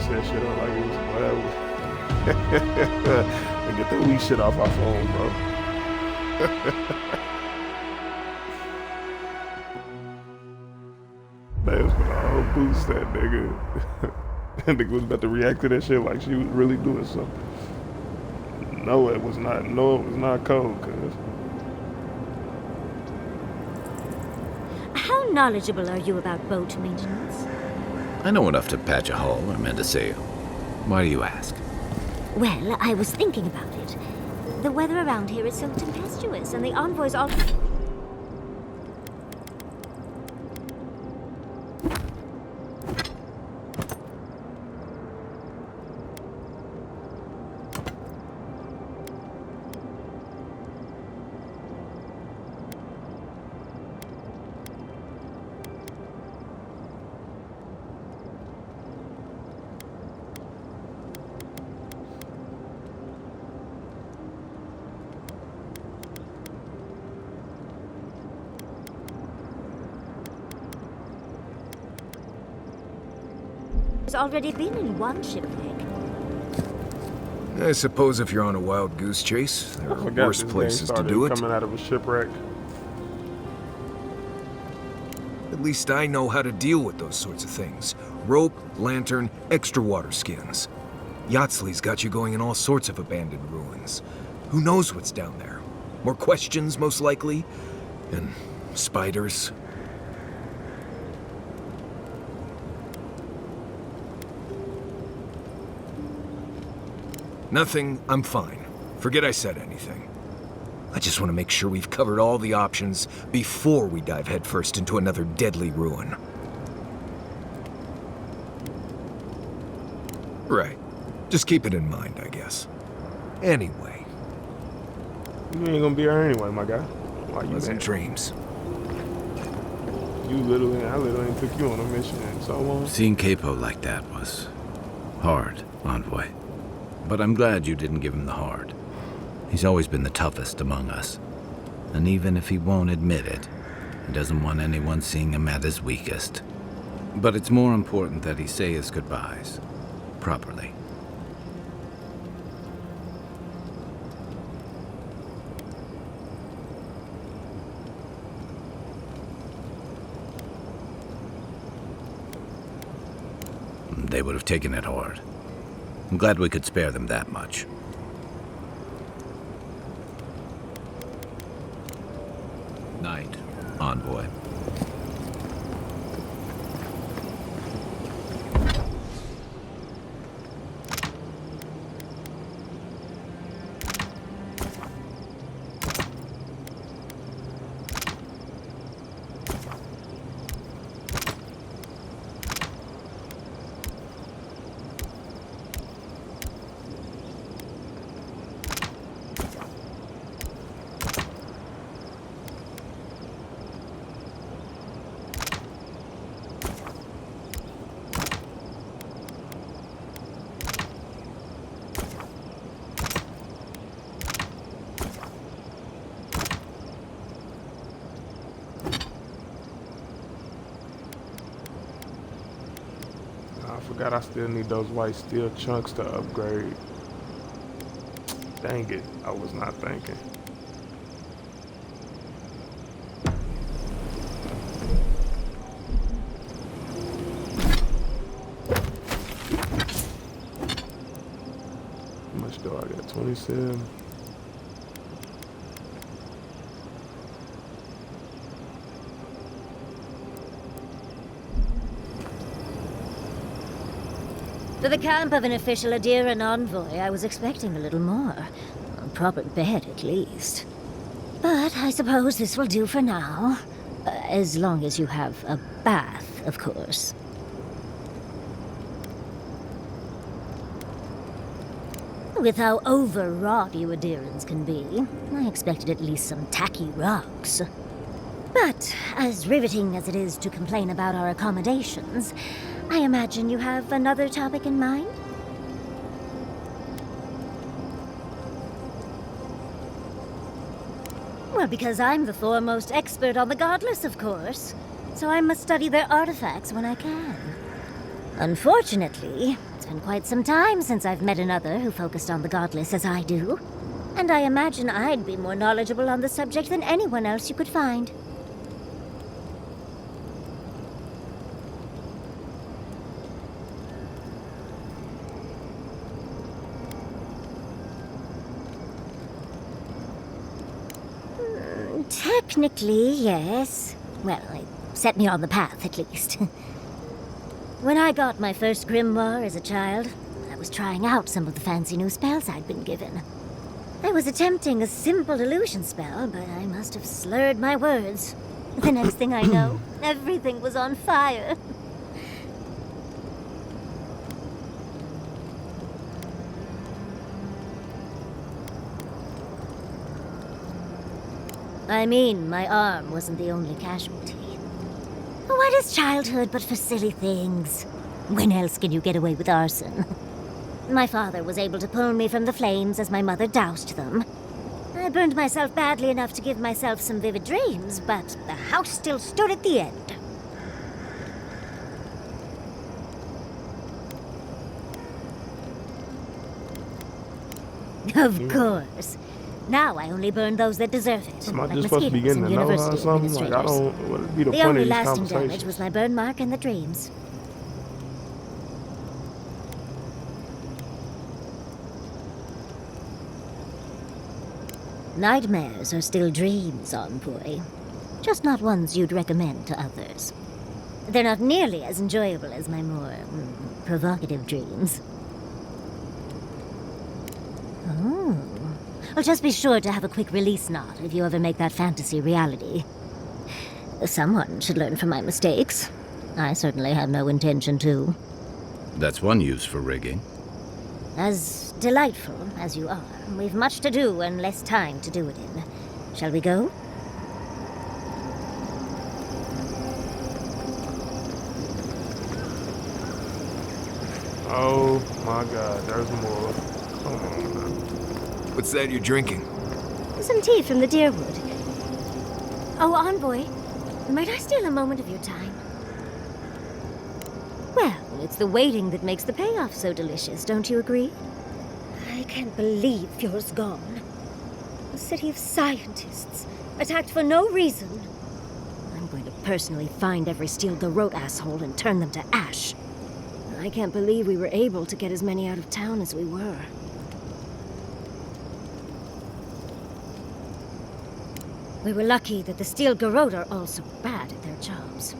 set shit up like it was whatever. And get that weak shit off our phone, bro. They was gonna all boost that nigga. That nigga was about to react to that shit like she was really doing something. No, it was not. No, it was not cold, cuz. How knowledgeable are you about boat maintenance? I know enough to patch a hull or mend a sail. Why do you ask? Well, I was thinking about it. The weather around here is so tempestuous, and the envoys all... already been in one shipwreck. I suppose if you're on a wild goose chase, there are worse places to do it. Coming out of a shipwreck. At least I know how to deal with those sorts of things. Rope, lantern, extra water skins. Yachtley's got you going in all sorts of abandoned ruins. Who knows what's down there? More questions, most likely. And spiders. Nothing, I'm fine. Forget I said anything. I just want to make sure we've covered all the options before we dive headfirst into another deadly ruin. Right. Just keep it in mind, I guess. Anyway. You ain't gonna be here anyway, my guy. Why you Pleasant dreams. I literally took you on a mission and so on. Seeing Capo like that was hard, Envoy. But I'm glad you didn't give him the hard. He's always been the toughest among us. And even if he won't admit it, he doesn't want anyone seeing him at his weakest. But it's more important that he say his goodbyes properly. They would have taken it hard. I'm glad we could spare them that much. Night, Envoy. I forgot I still need those white steel chunks to upgrade. Dang it, I was not thinking. How much do I got? 27. For the camp of an official Adiran envoy, I was expecting a little more. A proper bed, at least. But I suppose this will do for now. As long as you have a bath, of course. With how overwrought you Adirans can be, I expected at least some tacky rocks. But as riveting as it is to complain about our accommodations, I imagine you have another topic in mind? Well, because I'm the foremost expert on the Godless, of course. So I must study their artifacts when I can. Unfortunately, it's been quite some time since I've met another who focused on the godless as I do. And I imagine I'd be more knowledgeable on the subject than anyone else you could find. Technically, yes. Well, it set me on the path, at least. When I got my first grimoire as a child, I was trying out some of the fancy new spells I'd been given. I was attempting a simple illusion spell, but I must have slurred my words. The next thing I know, everything was on fire. I mean, my arm wasn't the only casualty. What is childhood but for silly things? When else can you get away with arson? My father was able to pull me from the flames as my mother doused them. I burned myself badly enough to give myself some vivid dreams, but the house still stood at the end. Of course. Now I only burn those that deserve it. Am I like just supposed to be mosquitoes getting and to know her or university something? Like, I administrators. don't... What would be the The point only of these lasting damage conversations? was my burn mark and the dreams. Nightmares are still dreams, Envoy. Just not ones you'd recommend to others. They're not nearly as enjoyable as my more provocative dreams. Oh. Well, just be sure to have a quick release knot if you ever make that fantasy reality. Someone should learn from my mistakes. I certainly have no intention to. That's one use for rigging. As delightful as you are, we've much to do and less time to do it in. Shall we go? Oh my god, there's more. Come on, man. What's that you're drinking? Some tea from the Deerwood. Oh, Envoy, might I steal a moment of your time? Well, it's the waiting that makes the payoff so delicious, don't you agree? I can't believe Fjord's gone. A city of scientists, attacked for no reason. I'm going to personally find every Steel Garrote asshole and turn them to ash. I can't believe we were able to get as many out of town as we were. We were lucky that the Steel Garrote are all so bad at their jobs.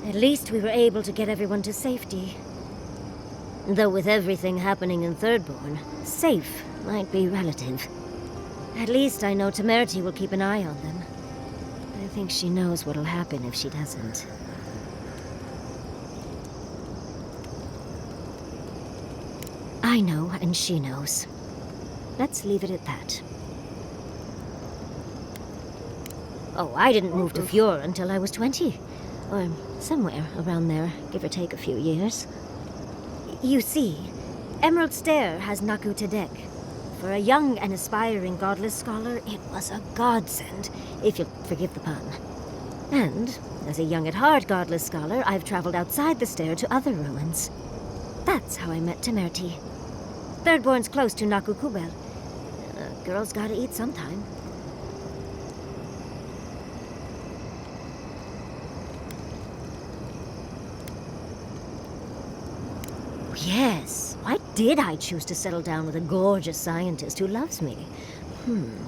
At least we were able to get everyone to safety. Though with everything happening in Thirdborn, safe might be relative. At least I know Temerity will keep an eye on them. I think she knows what'll happen if she doesn't. I know, and she knows. Let's leave it at that. Oh, I didn't move to Fjord until I was 20. Or somewhere around there, give or take a few years. You see, Emerald Stair has Naku Tedek. For a young and aspiring godless scholar, it was a godsend, if you'll forgive the pun. And, as a young-at-heart godless scholar, I've traveled outside the stair to other ruins. That's how I met Temerity. Thirdborn's close to Naku Kubel. Girls gotta eat sometime. Yes, why did I choose to settle down with a gorgeous scientist who loves me?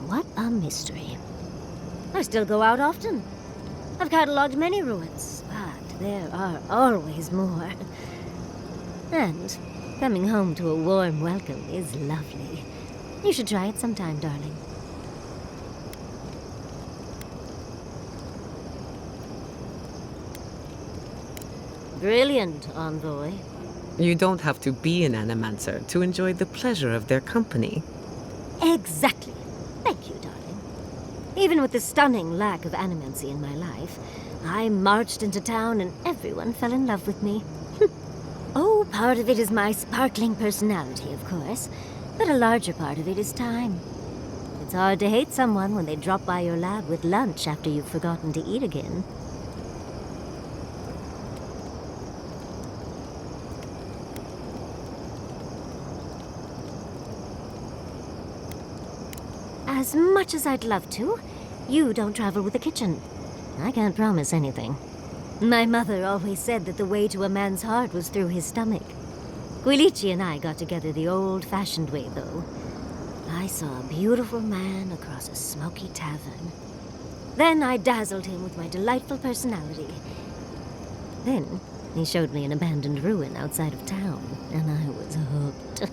What a mystery. I still go out often. I've catalogued many ruins, but there are always more. And coming home to a warm welcome is lovely. You should try it sometime, darling. Brilliant, Envoy. You don't have to be an animancer to enjoy the pleasure of their company. Exactly. Thank you, darling. Even with the stunning lack of animancy in my life, I marched into town and everyone fell in love with me. Oh, part of it is my sparkling personality, of course, but a larger part of it is time. It's hard to hate someone when they drop by your lab with lunch after you've forgotten to eat again. as much as I'd love to, you don't travel with the kitchen. I can't promise anything. My mother always said that the way to a man's heart was through his stomach. Quilici and I got together the old-fashioned way, though. I saw a beautiful man across a smoky tavern. Then I dazzled him with my delightful personality. Then he showed me an abandoned ruin outside of town, and I was hooked.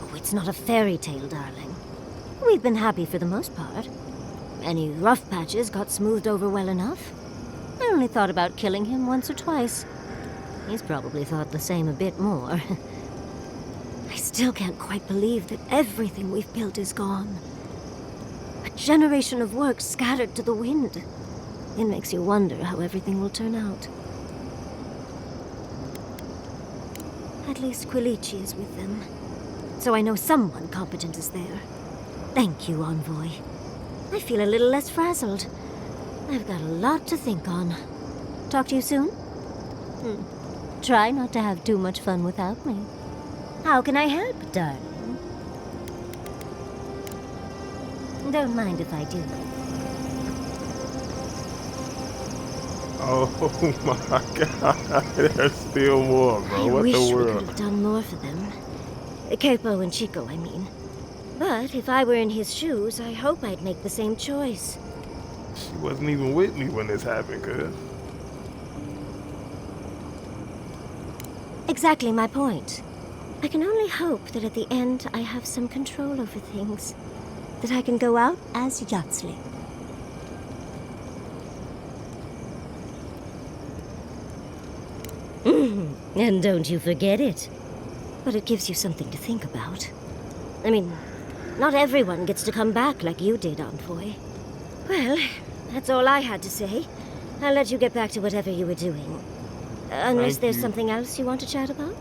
Oh, it's not a fairy tale, darling. We've been happy for the most part. Any rough patches got smoothed over well enough. I only thought about killing him once or twice. He's probably thought the same a bit more. I still can't quite believe that everything we've built is gone. A generation of work scattered to the wind. It makes you wonder how everything will turn out. At least Quilici is with them, so I know someone competent is there. Thank you, Envoy. I feel a little less frazzled. I've got a lot to think on. Talk to you soon? Try not to have too much fun without me. How can I help, darling? Don't mind if I do. Oh my god, there's still more, bro. I What wish the we could world? have done more for them. Capo and Chico, I mean. But if I were in his shoes, I hope I'd make the same choice. She wasn't even with me when this happened, cuz. Exactly my point. I can only hope that at the end I have some control over things. That I can go out as Yatsley. And don't you forget it. But it gives you something to think about. I mean, not everyone gets to come back like you did, Envoy. Well, that's all I had to say. I'll let you get back to whatever you were doing. Unless Thank there's you. something else you want to chat about?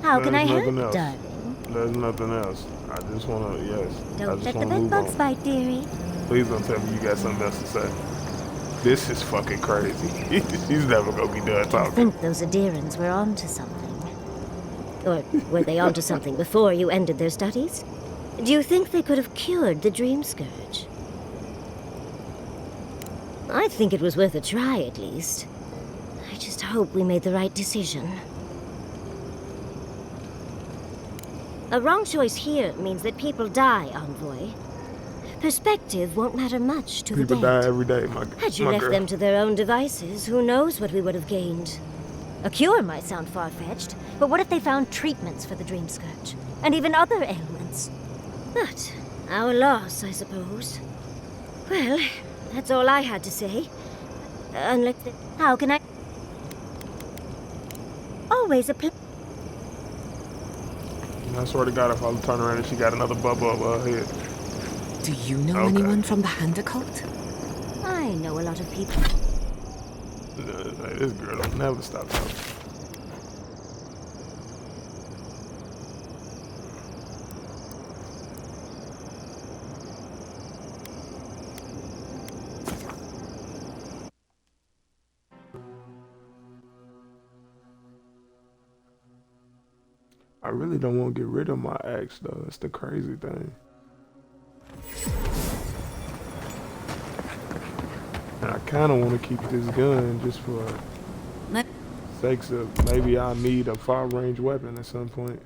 How can I There's help, nothing else. darling? There's nothing else. I just wanna, yes. I Don't just let the wanna bed move bugs on. bite, dearie. Please don't tell me you got something else to say. This is fucking crazy. She's never gonna be done I talking. think those Adirans were onto something. Or were they onto something before you ended their studies? Do you think they could have cured the Dream Scourge? I think it was worth a try, at least. I just hope we made the right decision. A wrong choice here means that people die, Envoy. Perspective won't matter much to People the die dead. every day, Had you my left girl. them to their own devices, who knows what we would have gained? A cure might sound far-fetched, but what if they found treatments for the Dream Scourge? And even other ailments? But our loss, I suppose. Well, that's all I had to say. Unless... How can I... Always a I swear to God, if I turn around and she got another bubble up her head. Do you know Okay. anyone from the Hand Occult? I know a lot of people. Like, this girl don't never stop talking. I really don't want to get rid of my axe, though. That's the crazy thing. And I kind of want to keep this gun just for sakes of maybe I'll need a far-range weapon at some point.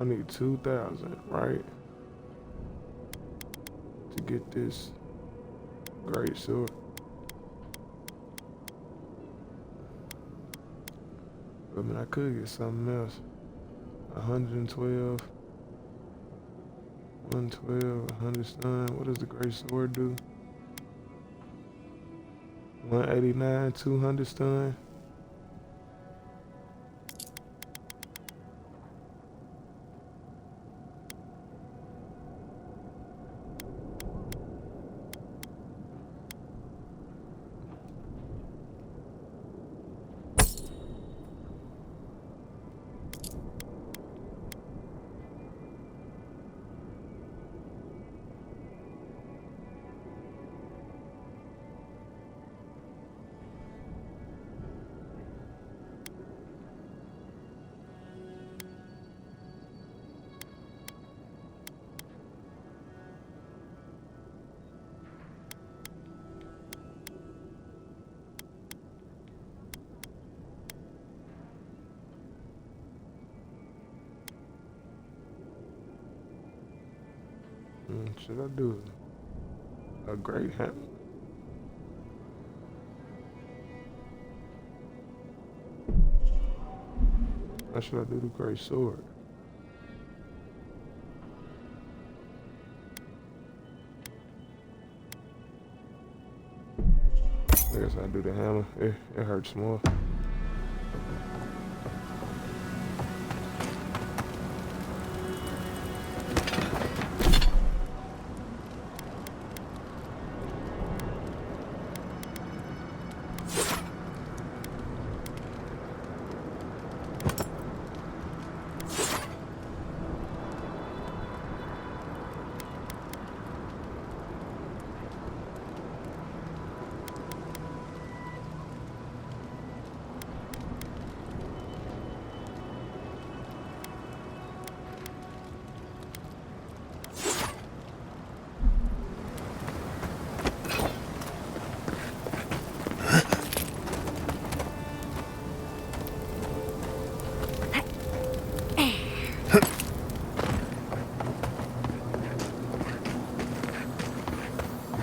I need 2,000, right? To get this great sword. I mean, I could get something else. 112, 112, 100 stun. What does the great sword do? 189, 200 stun. Should I do a great hammer? Or should I do the great sword? I guess I do the hammer. It hurts more.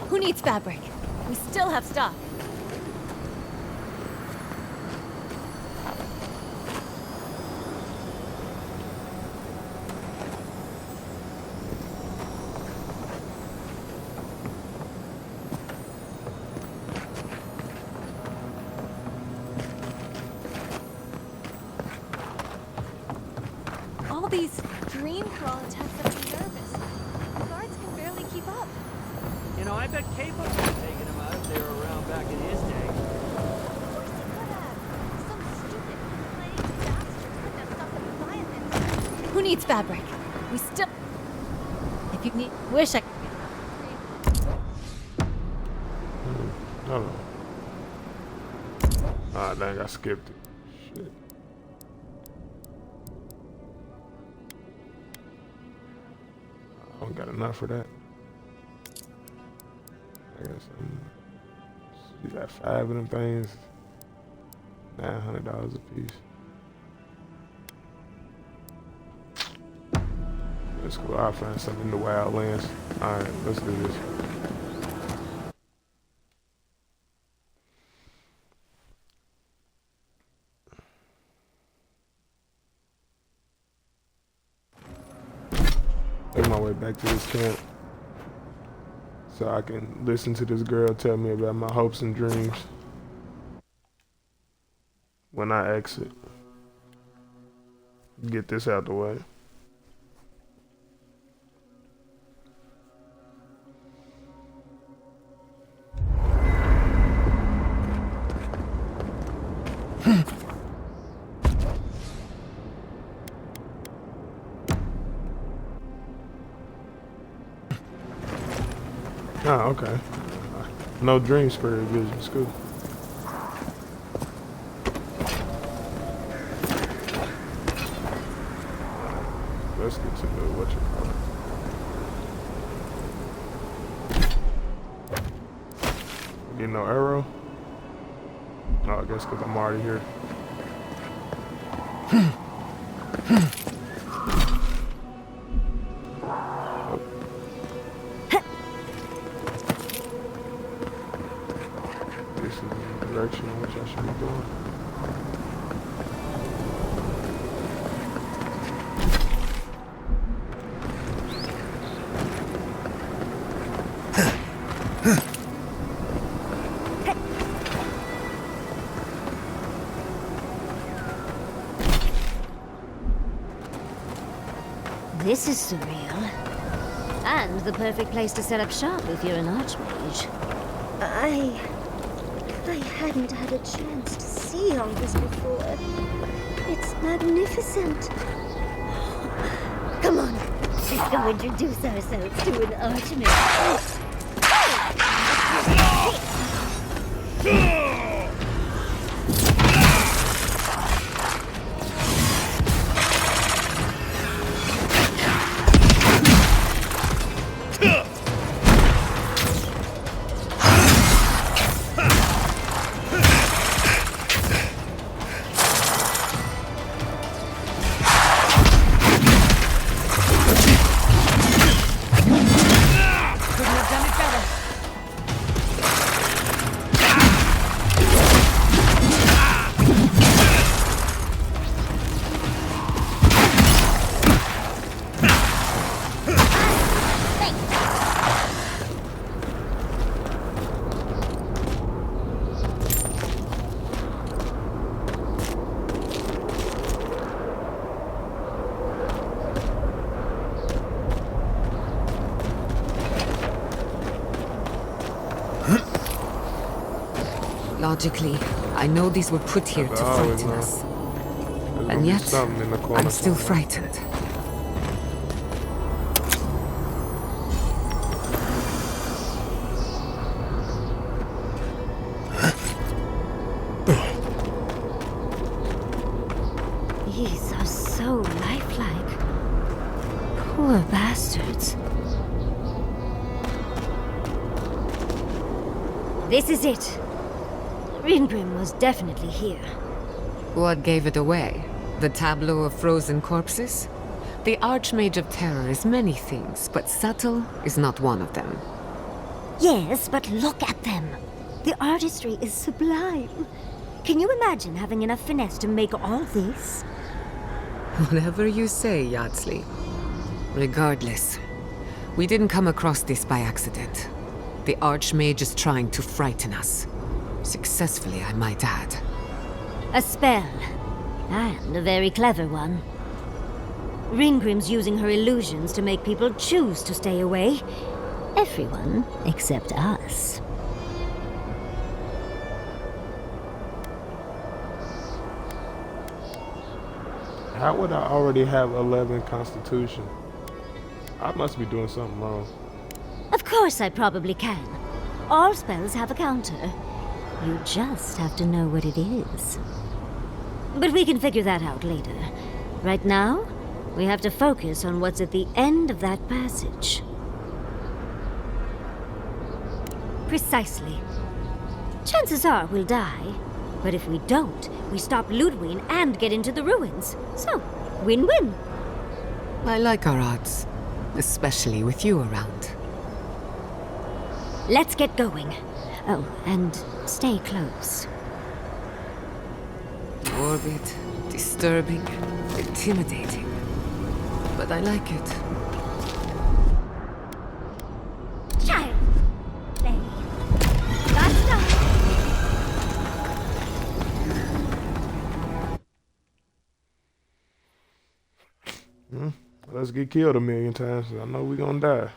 Who needs fabric? We still have stock. All these dream crawl attempts have me nervous. The guards can barely keep up. You know, I bet Cape would have taken him out if they were around back in his day. Of course he could have. Some stupid, plague bastards couldn't have stopped the Leviathan. Who needs fabric? We still... If you need... Wish I... Hold on. Ah, dang, I skipped it. Shit. I don't got enough for that. I guess you got 5 of them things. $900 a piece. Let's go. I'll find something in the wildlands. Alright, let's do this. Make my way back to this camp so I can listen to this girl tell me about my hopes and dreams when I exit. Get this out the way. Oh, okay. No dream spirit vision. It's cool. Let's get to the what you call it. Get no arrow. Oh, I guess because I'm already here. This is the direction in which I should be going. This is surreal. And the perfect place to set up shop if you're an archmage. I hadn't had a chance to see all this before. It's magnificent. Come on, let's go introduce ourselves to an archmage. Logically, I know these were put here to always frighten know. us. There's gonna And be yet, something in the corner I'm still somewhere. frightened. These are so lifelike. Poor bastards. This is it. Ringrim was definitely here. What gave it away? The tableau of frozen corpses? The Archmage of Terror is many things, but subtle is not one of them. Yes, but look at them. The artistry is sublime. Can you imagine having enough finesse to make all this? Whatever you say, Yardsley. Regardless, we didn't come across this by accident. The Archmage is trying to frighten us. Successfully, I might add. A spell. And a very clever one. Ringgrim's using her illusions to make people choose to stay away. Everyone except us. How would I already have 11 Constitution? I must be doing something wrong. Of course I probably can. All spells have a counter. You just have to know what it is. But we can figure that out later. Right now, we have to focus on what's at the end of that passage. Precisely. Chances are we'll die. But if we don't, we stop Ludwig and get into the ruins. So, win-win. I like our odds, especially with you around. Let's get going. Oh, and stay close. Morbid, disturbing, intimidating. But I like it. Child! Play. Last time! Let's get killed a million times. I know we're gonna die.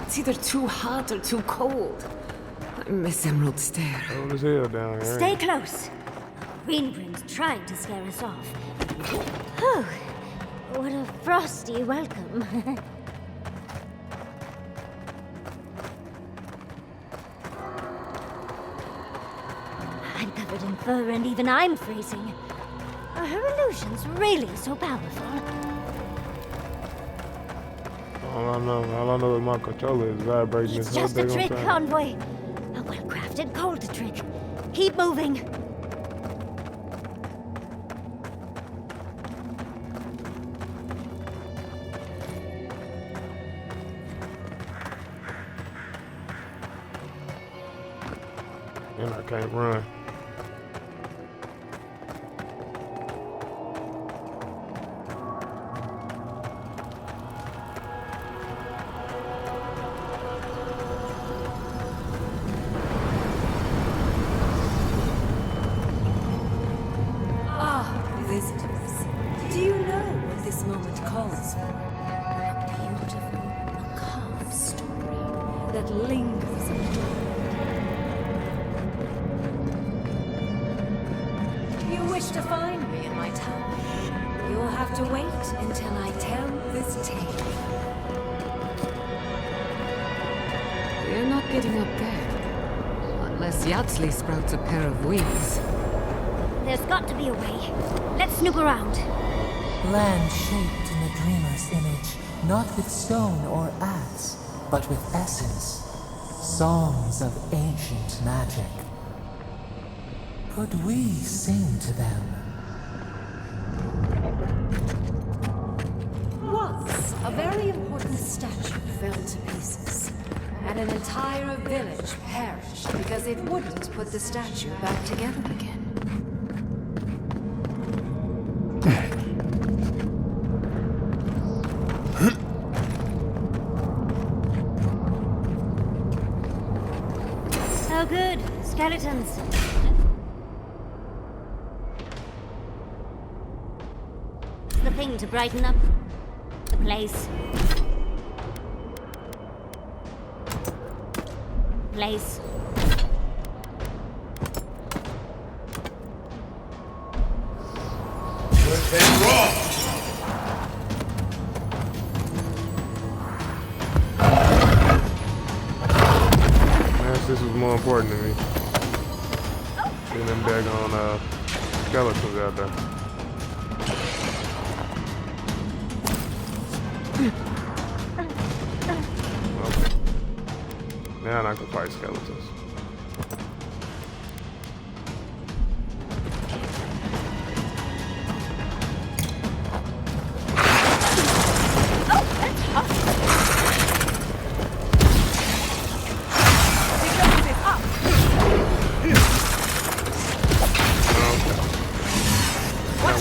It's either too hot or too cold. I miss Emerald Stair. Cold as hell down here. Stay close. Ringgrim's trying to scare us off. Oh, what a frosty welcome. I'm covered in fur and even I'm freezing. Are her illusions really so powerful? All I know is my controller is vibrating It's this whole just a daggone trick, time. Convoy. A well-crafted cold trick. Keep moving. And I can't run. Visitors, do you know what this moment calls for? A beautiful, macabre story that lingers in the dark. You wish to find me in my tower? You'll have to wait until I tell this tale. We're not getting up there. Unless Yardsley sprouts a pair of wings. There's got to be a way. Let's snoop around. Land shaped in the dreamer's image, not with stone or axe, but with essence. Songs of ancient magic. Could we sing to them? Once, a very important statue fell to pieces, and an entire village perished because it wouldn't put the statue back together again. Oh, good. Skeletons. The thing to brighten up the place. place. This was more important to me than them daggone skeletons out there. Okay. Now I can fight skeletons.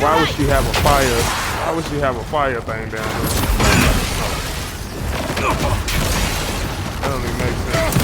Why would she have a fire? Why would she have a fire thing down there? That don't even make sense.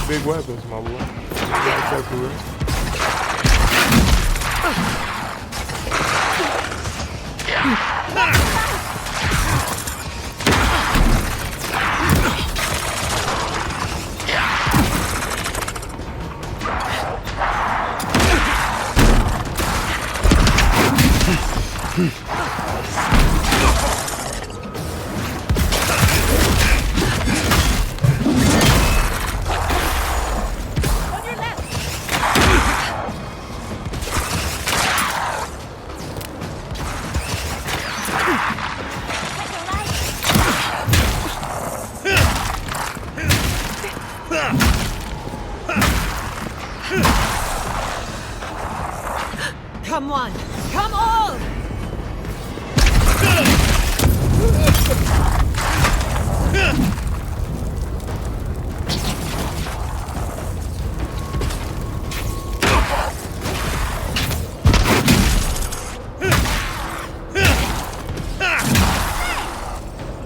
Big weapons, my boy. That's for real. Come on! Come on!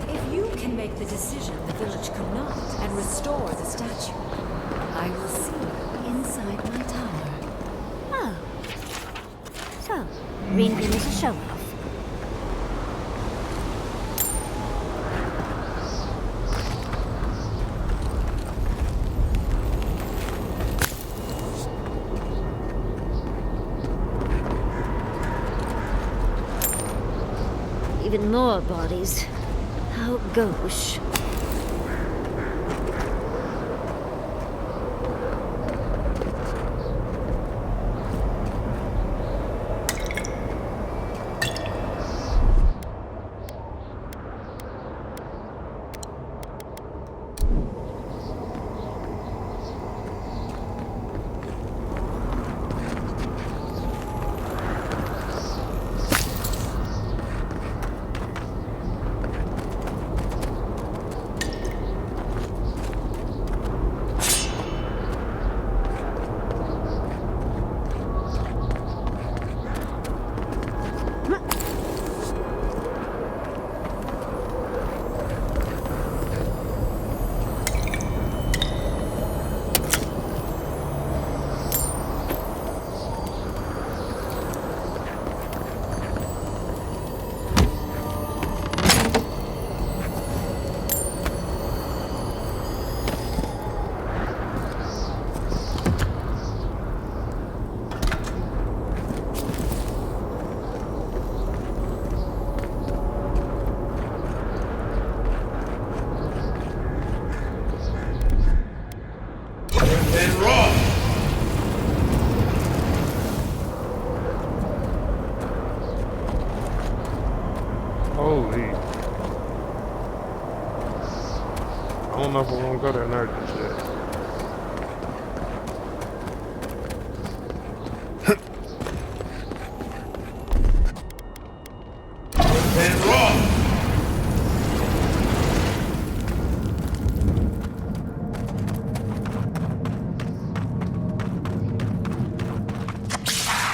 If you can make the decision the village could not and restore the statue, I will see you inside my tower. Oh. So, Rinkin is a show-off. even more bodies. How gauche. Holy. I don't know if I want to go there nerd and shit.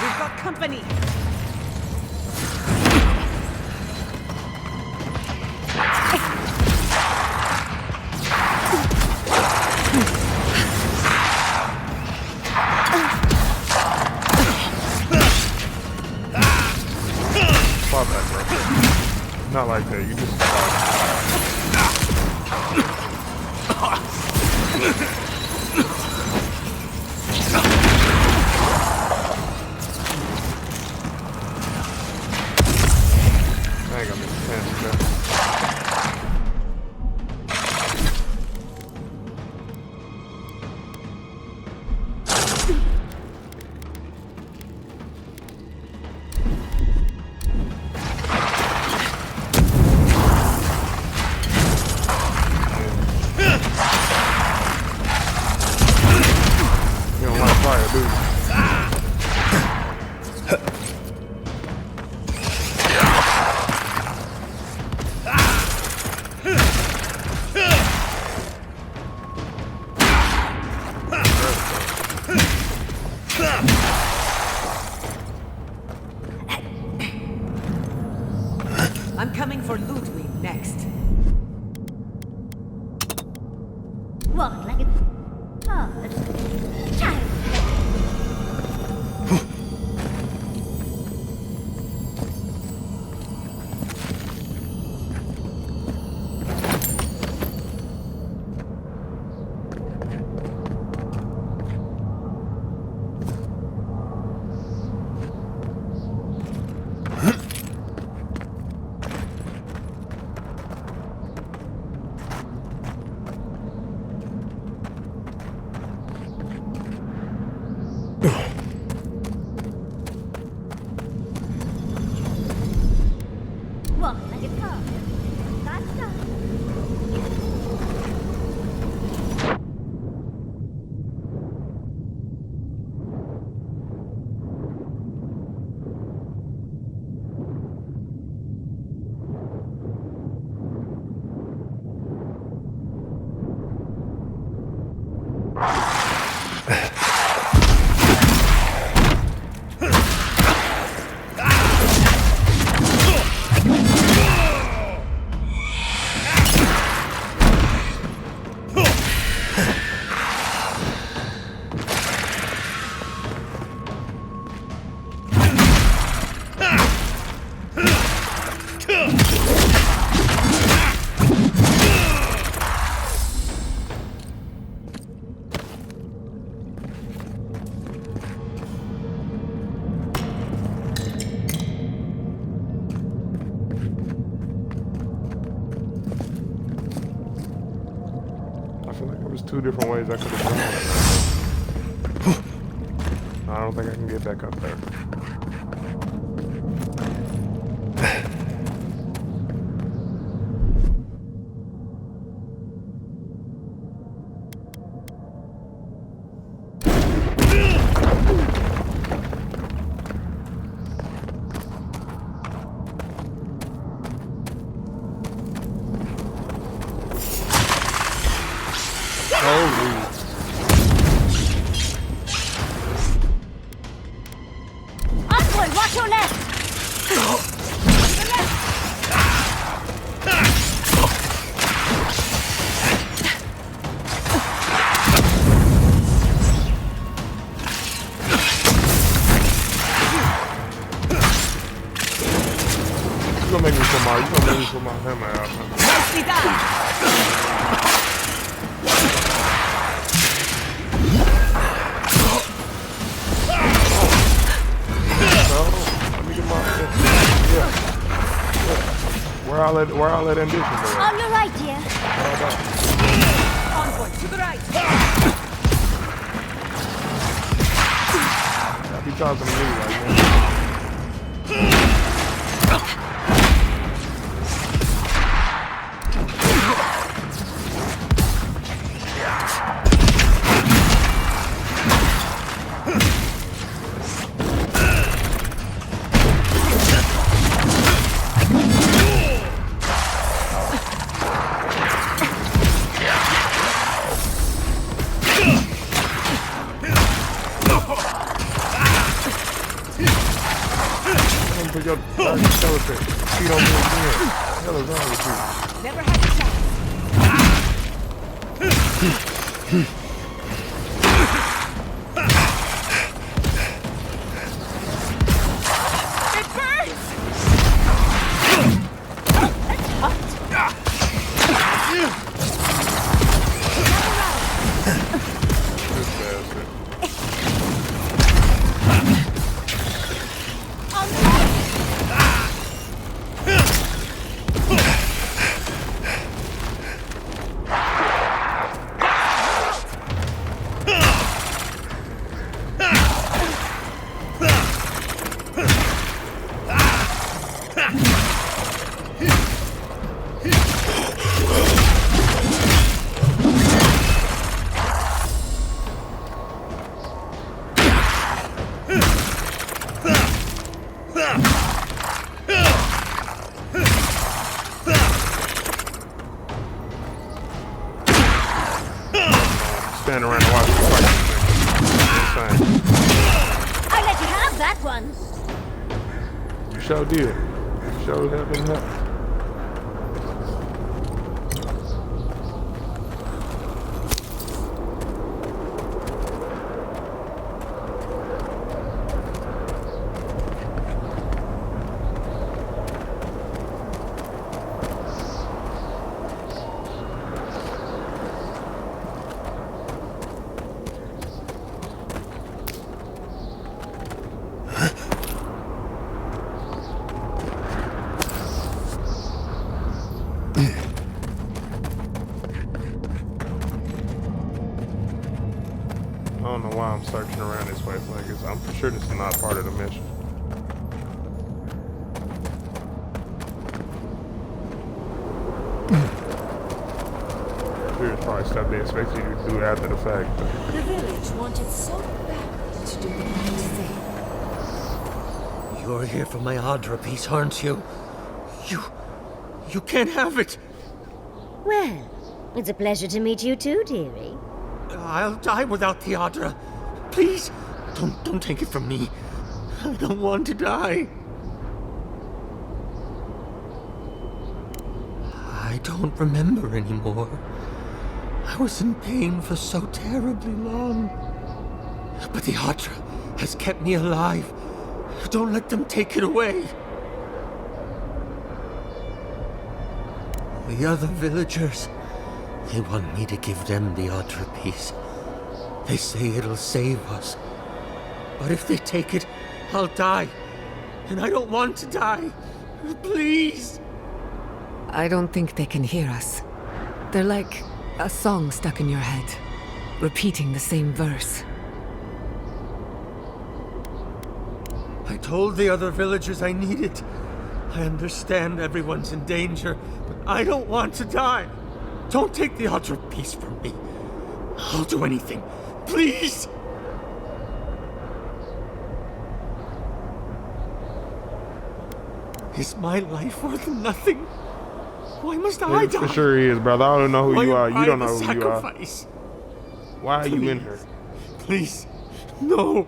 We've got company. Fall back, bro. Not like that. You just. I ain't gonna make sense, bro. You don't like fire, do you? I'm coming for Ludwig next. Walk like a bird. Child. Walk like a bird. That's all. two different ways I could have gone. I don't think I can get back up there. Onward, watch your left! You gonna make me put my hammer out. Nicely done! Where all that ambition go? On your right, dear. Onward, to the right! Be talking to me like that. Put your skeleton feet on me again. What the hell is wrong with you? Never had a chance. It burns! This bastard. Stand around and watch the fight. I let you have that one. You sure did. You sure have been helping. I don't know why I'm searching around this way. I'm for sure this is not part of the mission. Sure, it's probably stuff they expect you to do after the fact. The village wanted so badly to do the right thing. You're here for my Adra piece, aren't you? You can't have it! Well, it's a pleasure to meet you too, dearie. I'll die without the Adra. Please, don't take it from me. I don't want to die. I don't remember anymore. I was in pain for so terribly long. But the Adra has kept me alive. Don't let them take it away. The other villagers, they want me to give them the Adra piece. They say it'll save us. But if they take it, I'll die. And I don't want to die. Please. I don't think they can hear us. They're like a song stuck in your head. repeating the same verse. I told the other villagers I need it. I understand everyone's in danger, but I don't want to die. Don't take the Altar of Peace from me. I'll do anything. Please! Is my life worth nothing? Why must I die? For sure he is, brother. I don't know who Why you are. am You I don't the know who you are. sacrifice? Why are you in here? Please, no.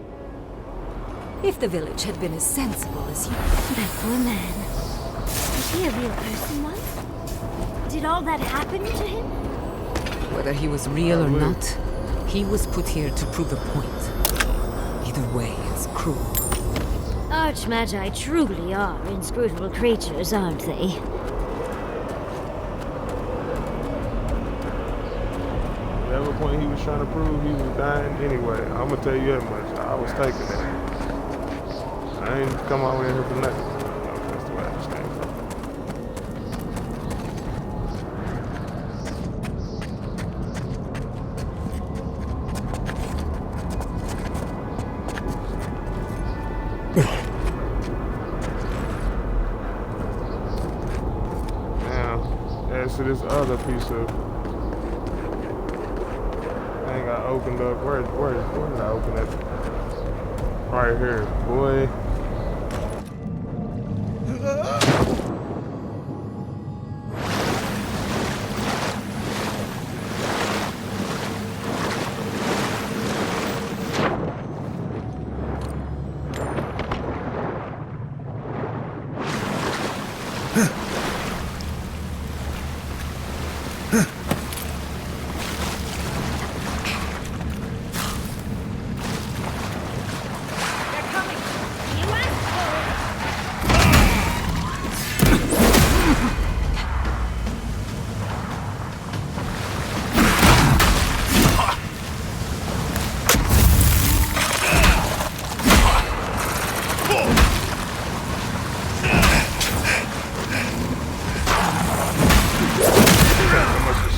If the village had been as sensible as you... That poor man. Was he a real person once? Did all that happen to him? Whether he was real or not, he was put here to prove a point. Either way, it's cruel. Archmagi truly are inscrutable creatures, aren't they? Whatever point he was trying to prove, he was dying anyway. I'm gonna tell you that much. I was taking it. I ain't come all the way here for nothing. That's the way I understand it. Now, as to this other piece of thing I opened up, where did I open it? Right here, boy.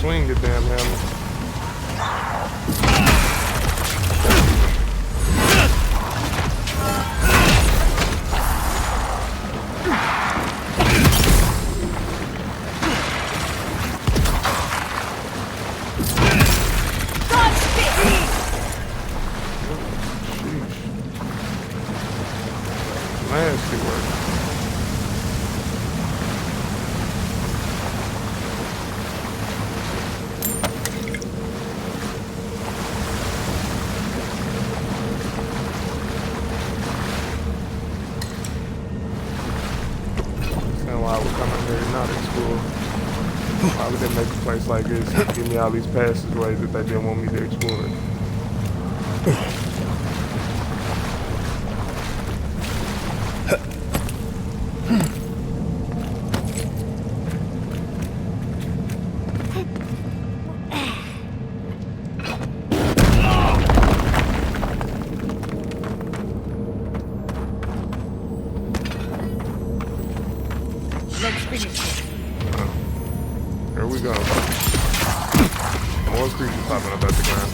Swing the damn hammer. Nasty work. Why I would come in here not in school. Why would they make a place like this and give me all these passageways that they didn't want me to explore? Here we go. More creatures popping up at the ground.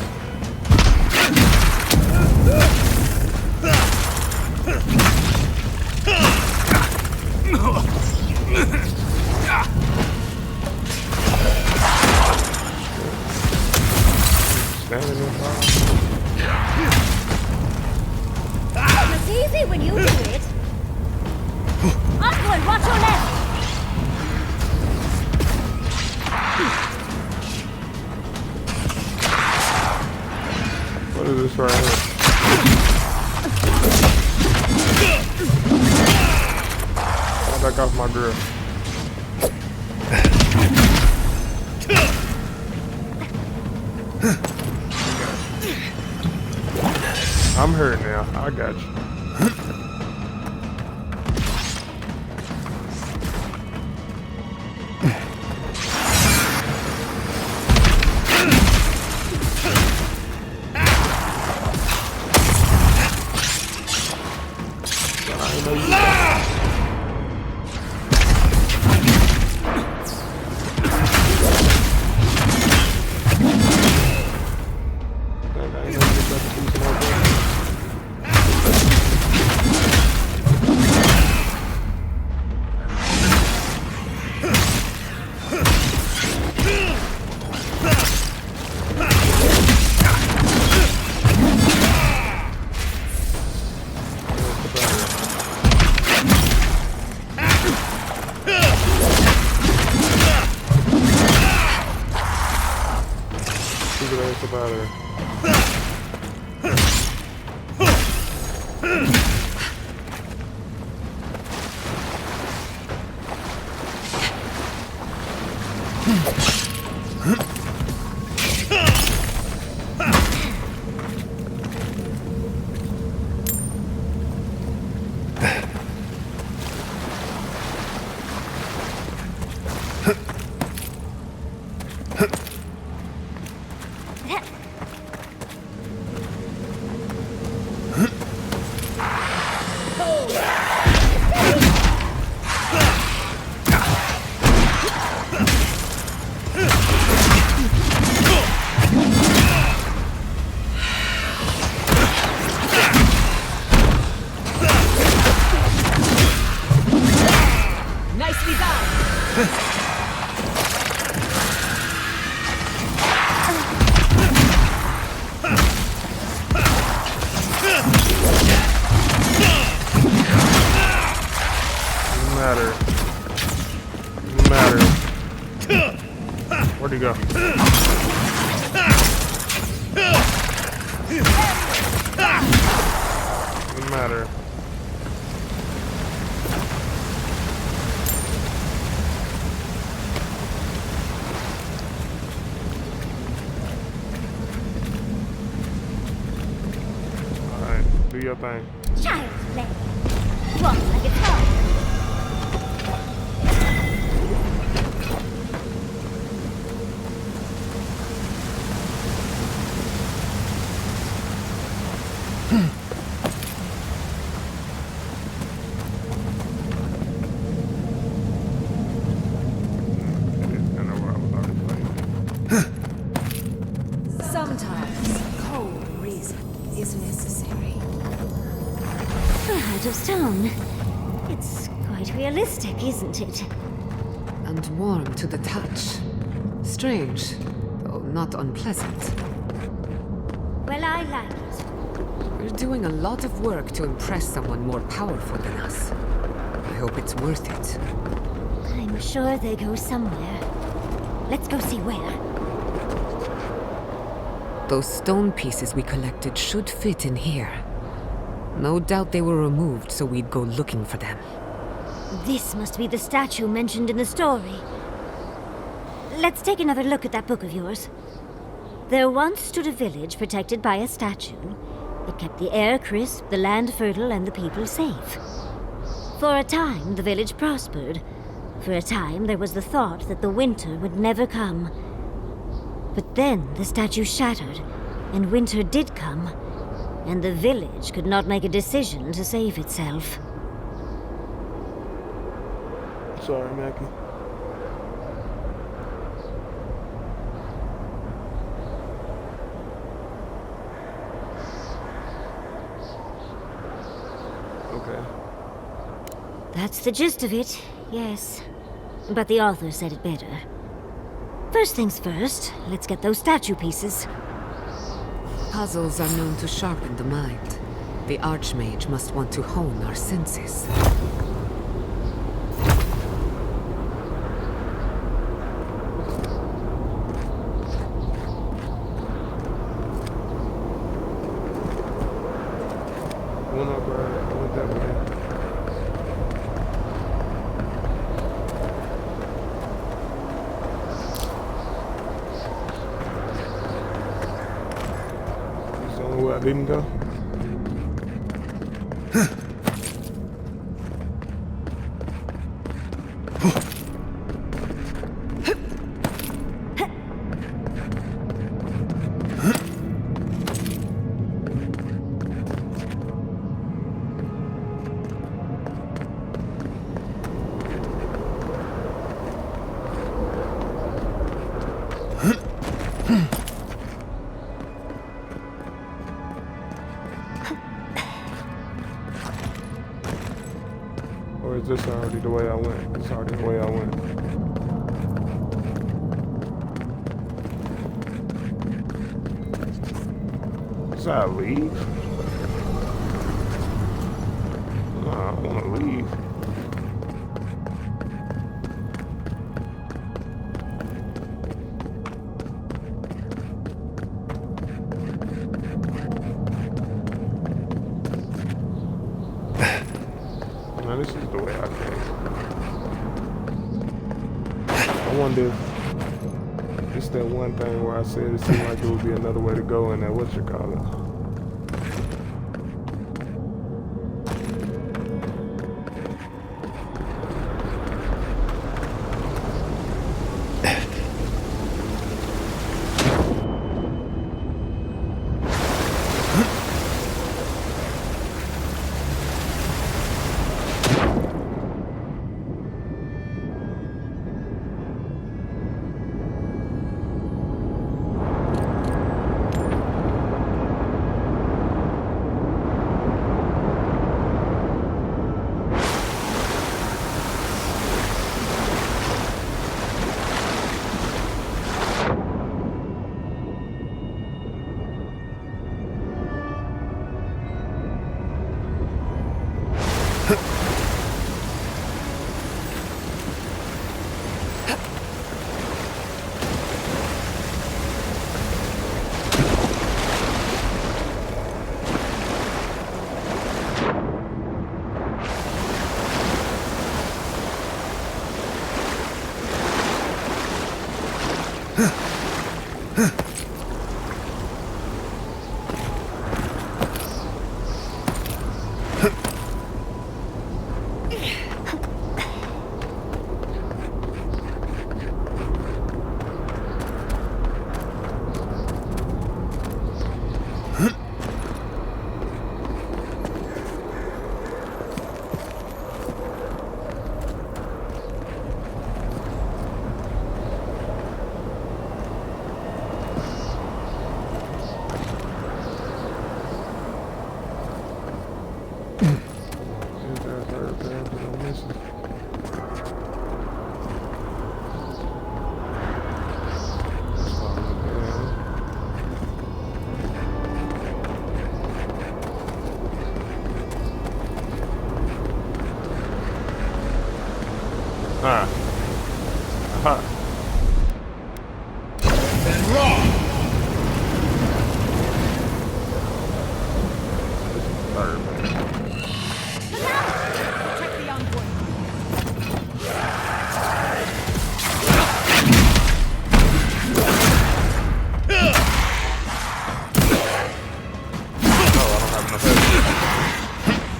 Standing in fire. It's easy when you do it. Onward, watch your left. What is this right here? Get back off my grill. I'm hurt now. I got you. Nicely done! Where'd he go? Doesn't matter. Alright, do your thing. Child's play. Walk like it's home. Sometimes cold reason is necessary. A heart of stone. It's quite realistic, isn't it? And warm to the touch. Strange, though not unpleasant. Well, I like it. We're doing a lot of work to impress someone more powerful than us. I hope it's worth it. I'm sure they go somewhere. Let's go see where. Those stone pieces we collected should fit in here. No doubt they were removed so we'd go looking for them. This must be the statue mentioned in the story. Let's take another look at that book of yours. There once stood a village protected by a statue. It kept the air crisp, the land fertile, and the people safe. For a time, the village prospered. For a time, there was the thought that the winter would never come. But then the statue shattered, and winter did come, and the village could not make a decision to save itself. Sorry, Mackie. Okay. That's the gist of it, yes. But the author said it better. First things first, let's get those statue pieces. Puzzles are known to sharpen the mind. The Archmage must want to hone our senses. One up, bro. I went that way. It's the only way I didn't go. Or is this already the way I went? It's already the way I went. Should I leave? No, I don't want to leave. No, this is the way I came. I wonder if just that one thing where I said it seemed like there would be another way to go in that whatchamacallit.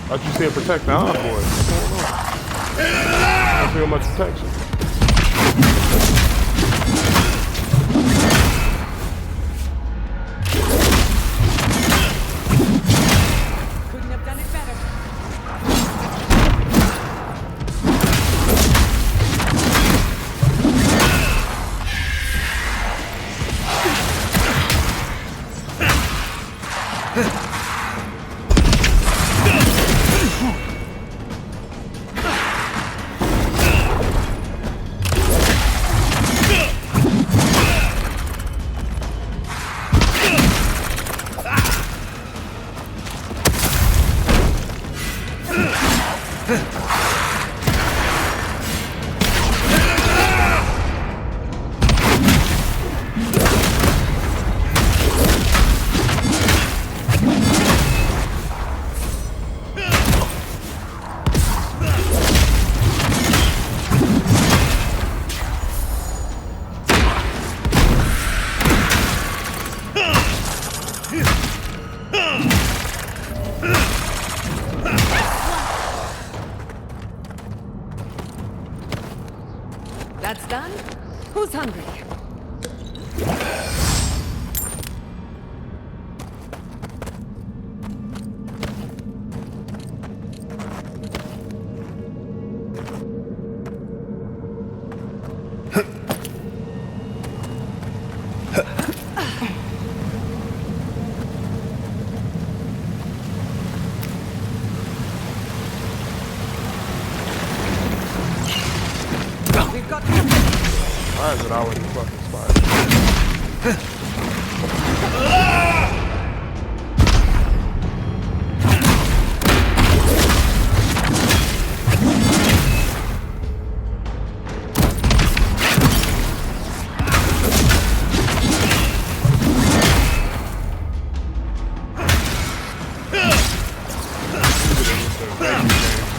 Thought you said protect the envoy. What's going on? I don't feel much protection. Couldn't have done it better. That's done? Who's hungry? We've got Why is it always a fucking spider?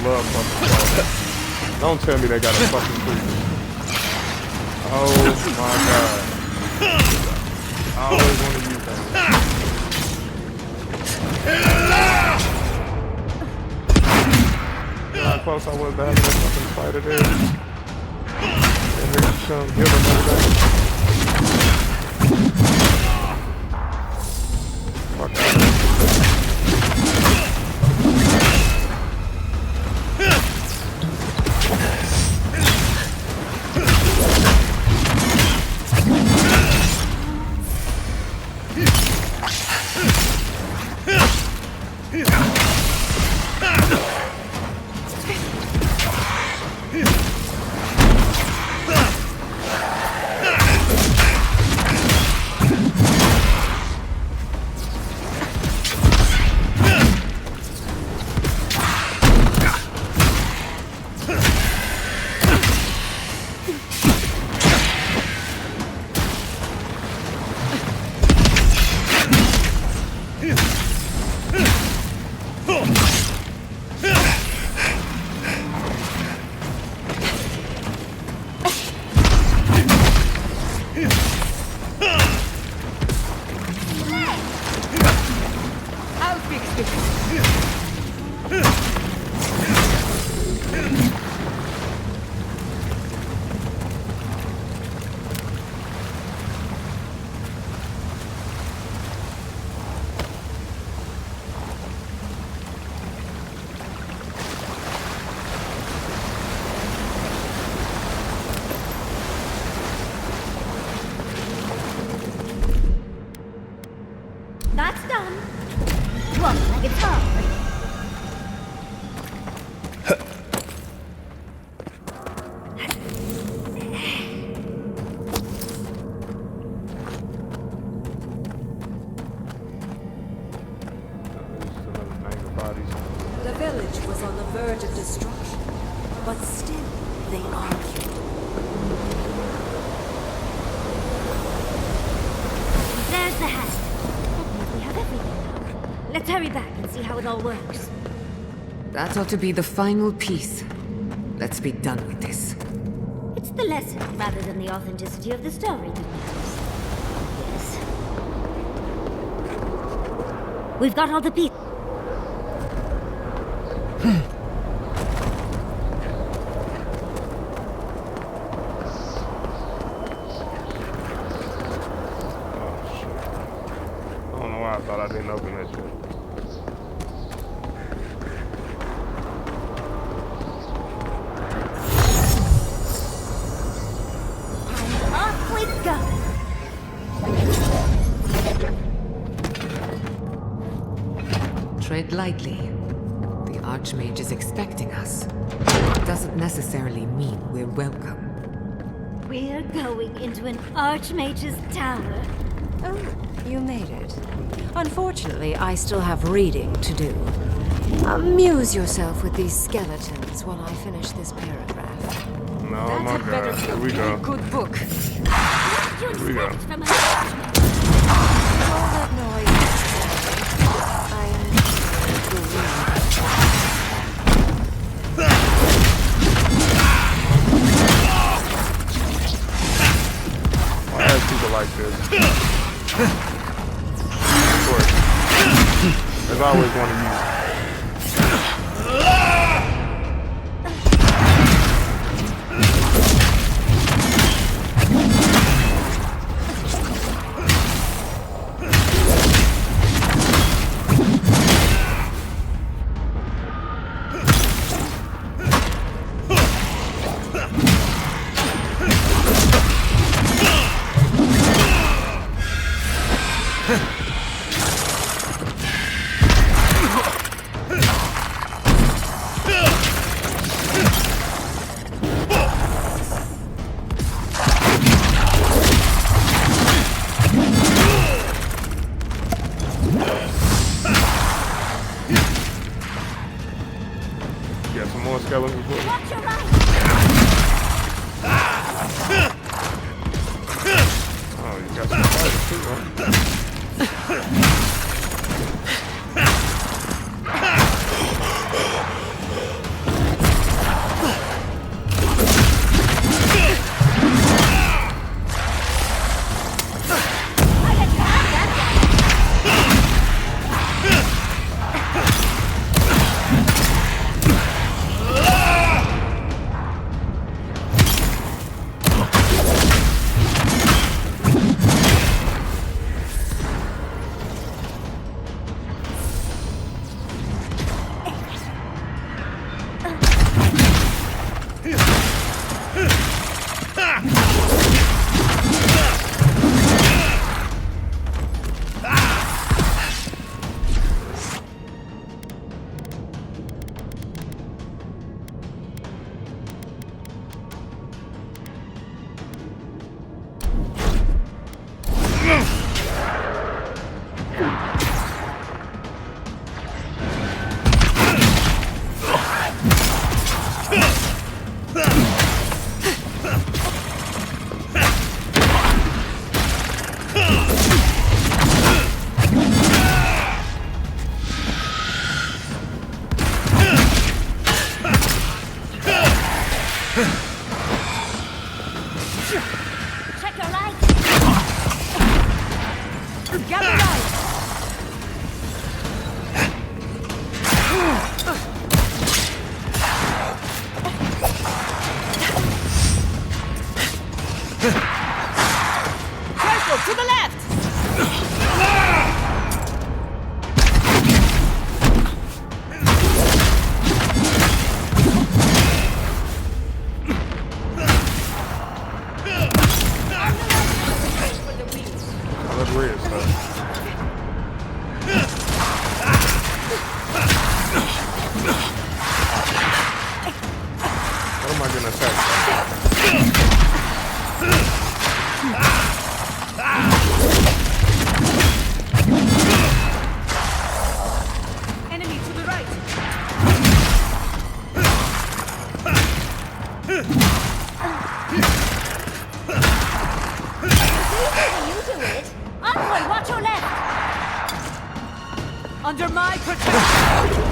Love fucking spiders. Don't tell me they got a fucking creeper. Oh my god. I always want to use that. You know how close I was to having that fucking spider there? And here she comes, heal them everything. Fuck out. That's done. Walk like it's hard. The village was on the verge of destruction, but still they argued. There's the hat. That means we have everything now. Let's hurry back and see how it all works. That ought to be the final piece. Let's be done with this. It's the lesson rather than the authenticity of the story that matters. Yes. We've got all the pieces. I don't know why I thought I didn't open that shit. Off we go! Tread lightly. The Archmage is expecting us. Doesn't necessarily mean we're welcome. We're going into an Archmage's tower. Oh, you made it. Unfortunately, I still have reading to do. Amuse yourself with these skeletons while I finish this paragraph. No, my God. Here we go. Good book. What did you Here we go. expect from an Archmage? All that noise. I am to read. Why are people like this? Of course. There's always one of you. Check your right. Gather right! Careful, to the left! I look weird stuff. What am I gonna attack? Enemy to the right! You do it. Onward, watch your left. Under my protection!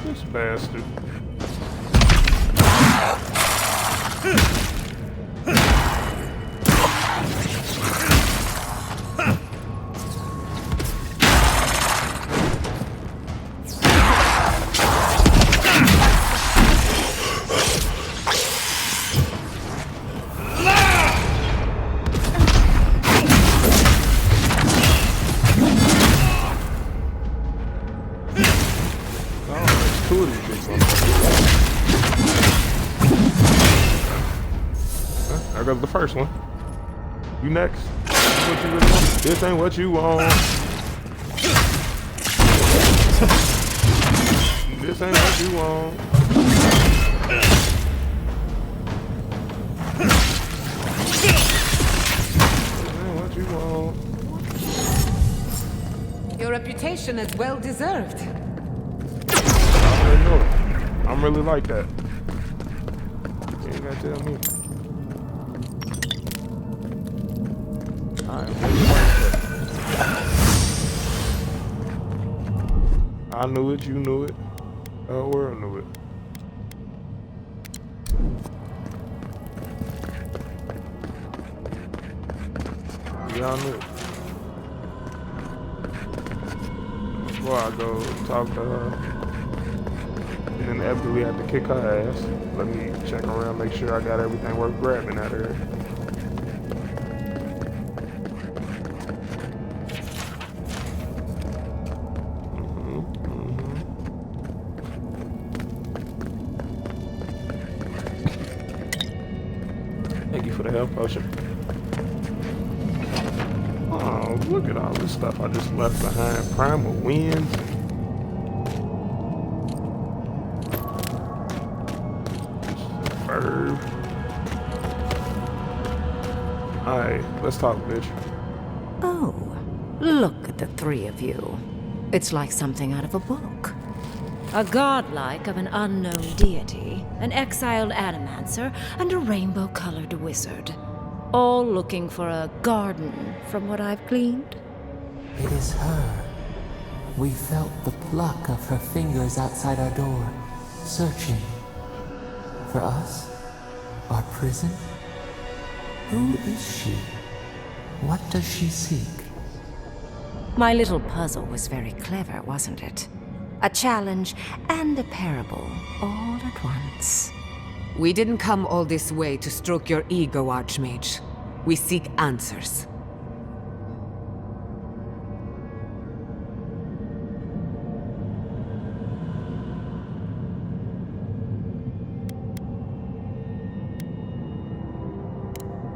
This bastard. Two of these big motherfuckers. There goes the first one. You next. What you really want? This ain't what you want. This ain't what you want. This ain't what you want. Your reputation is well deserved. I already know it. I'm really like that. You ain't gotta tell me. I'm really like that. I knew it, you knew it. The whole world knew it. Y'all knew it. Before I go talk to her. And then after we had to kick her ass, let me check around, make sure I got everything worth grabbing out of her. Thank you for the health potion. Oh, look at all this stuff I just left behind. Primal Winds. Alright, let's talk, bitch. Oh, look at the three of you. It's like something out of a book. A godlike of an unknown deity, an exiled animancer, and a rainbow-colored wizard. All looking for a garden, from what I've gleaned. It is her. We felt the pluck of her fingers outside our door, searching. For us? Our prison? Who is she? What does she seek? My little puzzle was very clever, wasn't it? A challenge and a parable, all at once. We didn't come all this way to stroke your ego, Archmage. We seek answers.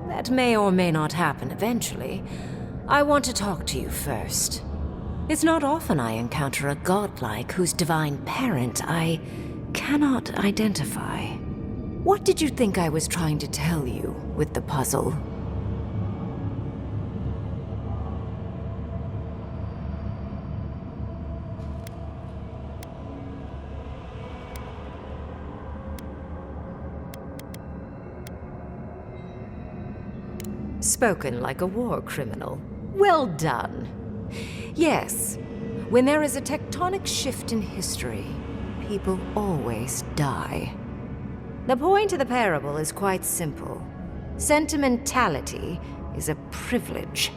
That what may or may not happen eventually, I want to talk to you first. It's not often I encounter a godlike whose divine parent I cannot identify. What did you think I was trying to tell you with the puzzle? Spoken like a war criminal. Well done. Yes, when there is a tectonic shift in history, people always die. The point of the parable is quite simple. Sentimentality is a privilege.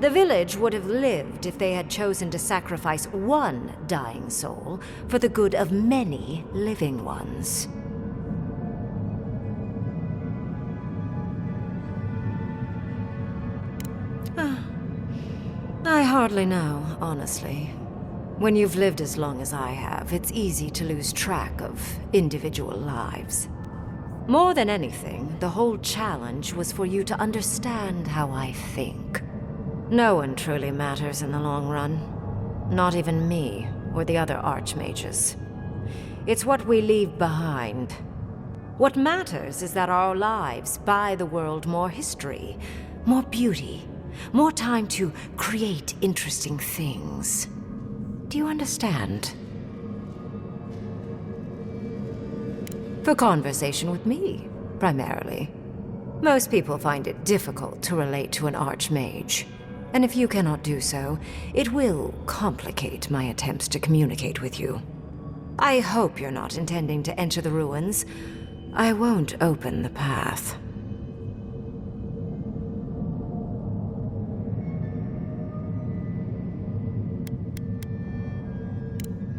The village would have lived if they had chosen to sacrifice one dying soul for the good of many living ones. I hardly know, honestly. When you've lived as long as I have, it's easy to lose track of individual lives. More than anything, the whole challenge was for you to understand how I think. No one truly matters in the long run. Not even me, or the other archmages. It's what we leave behind. What matters is that our lives buy the world more history, more beauty, more time to create interesting things. Do you understand? For conversation with me, primarily. Most people find it difficult to relate to an archmage. And if you cannot do so, it will complicate my attempts to communicate with you. I hope you're not intending to enter the ruins. I won't open the path.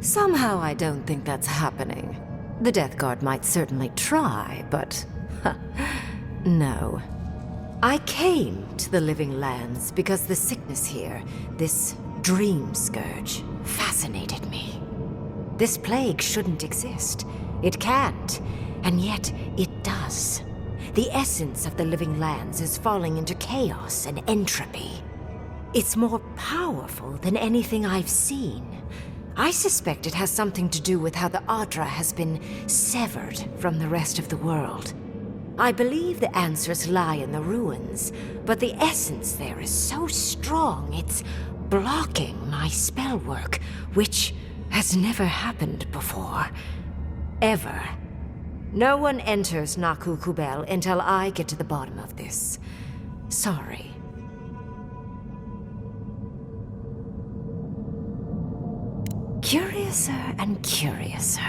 Somehow I don't think that's happening. The Death Guard might certainly try, but... no. I came to the Living Lands because the sickness here, this dream scourge, fascinated me. This plague shouldn't exist. It can't, and yet it does. The essence of the Living Lands is falling into chaos and entropy. It's more powerful than anything I've seen. I suspect it has something to do with how the Adra has been severed from the rest of the world. I believe the answers lie in the ruins, but the essence there is so strong it's blocking my spell work, which has never happened before. Ever. No one enters Naku Kubel until I get to the bottom of this. Sorry. Curiouser and curiouser.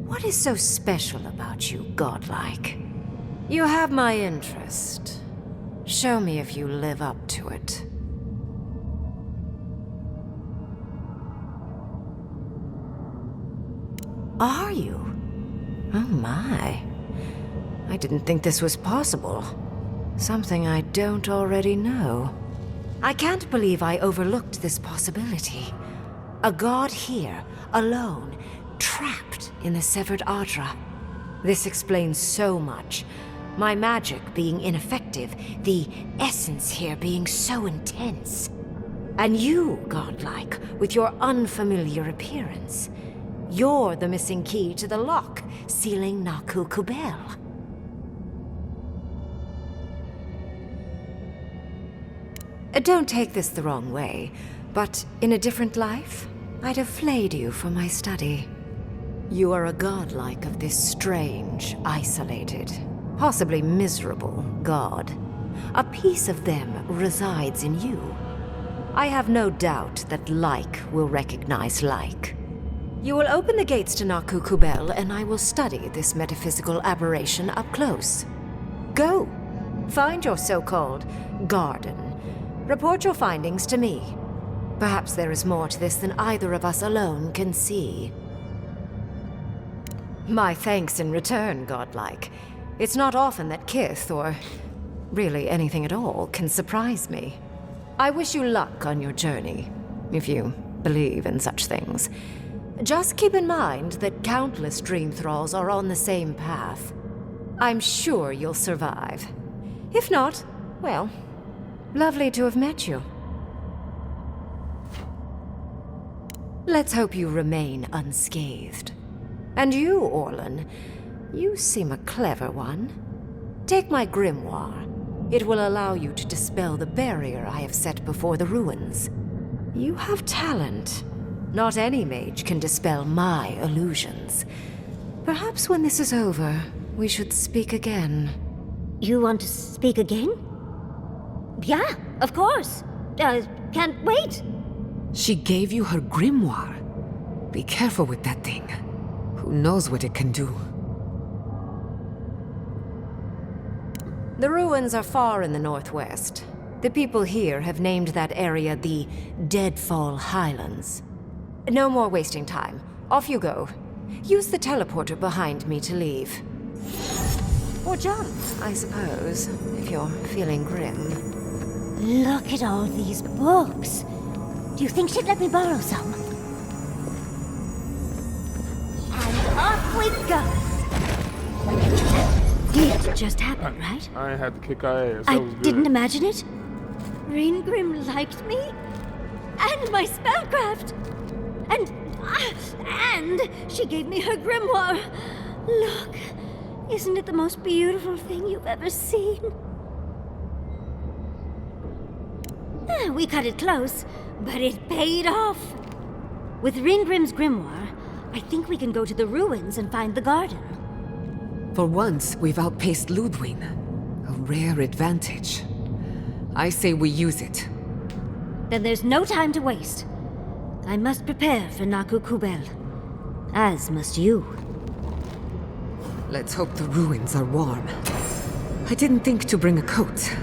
What is so special about you, godlike? You have my interest. Show me if you live up to it. Are you? Oh my. I didn't think this was possible. Something I don't already know. I can't believe I overlooked this possibility. A god here, alone, trapped in the severed Adra. This explains so much. My magic being ineffective, the essence here being so intense. And you, godlike, with your unfamiliar appearance. You're the missing key to the lock, sealing Naku Kubel. Don't take this the wrong way, but in a different life, I'd have flayed you for my study. You are a godlike of this strange, isolated, possibly miserable god. A piece of them resides in you. I have no doubt that like will recognize like. You will open the gates to Naku Kubel, and I will study this metaphysical aberration up close. Go. Find your so-called garden. Report your findings to me. Perhaps there is more to this than either of us alone can see. My thanks in return, godlike. It's not often that Kith, or really anything at all, can surprise me. I wish you luck on your journey, if you believe in such things. Just keep in mind that countless dream thralls are on the same path. I'm sure you'll survive. If not, well, lovely to have met you. Let's hope you remain unscathed. And you, Orlan, you seem a clever one. Take my grimoire. It will allow you to dispel the barrier I have set before the ruins. You have talent. Not any mage can dispel my illusions. Perhaps when this is over, we should speak again. You want to speak again? Yeah, of course. Can't wait. She gave you her grimoire. Be careful with that thing. Who knows what it can do? The ruins are far in the northwest. The people here have named that area the Deadfall Highlands. No more wasting time. Off you go. Use the teleporter behind me to leave. Or jump, I suppose, if you're feeling grim. Look at all these books. Do you think she'd let me borrow some? And off we go! It just happened, right? I ain't had to kick her ass. I That was good. didn't imagine it. Raingrim liked me. And my spellcraft. And she gave me her grimoire. Look, isn't it the most beautiful thing you've ever seen? We cut it close, but it paid off. With Ringgrim's grimoire, I think we can go to the ruins and find the garden. For once, we've outpaced Ludwig. A rare advantage. I say we use it. Then there's no time to waste. I must prepare for Naku Kubel. As must you. Let's hope the ruins are warm. I didn't think to bring a coat.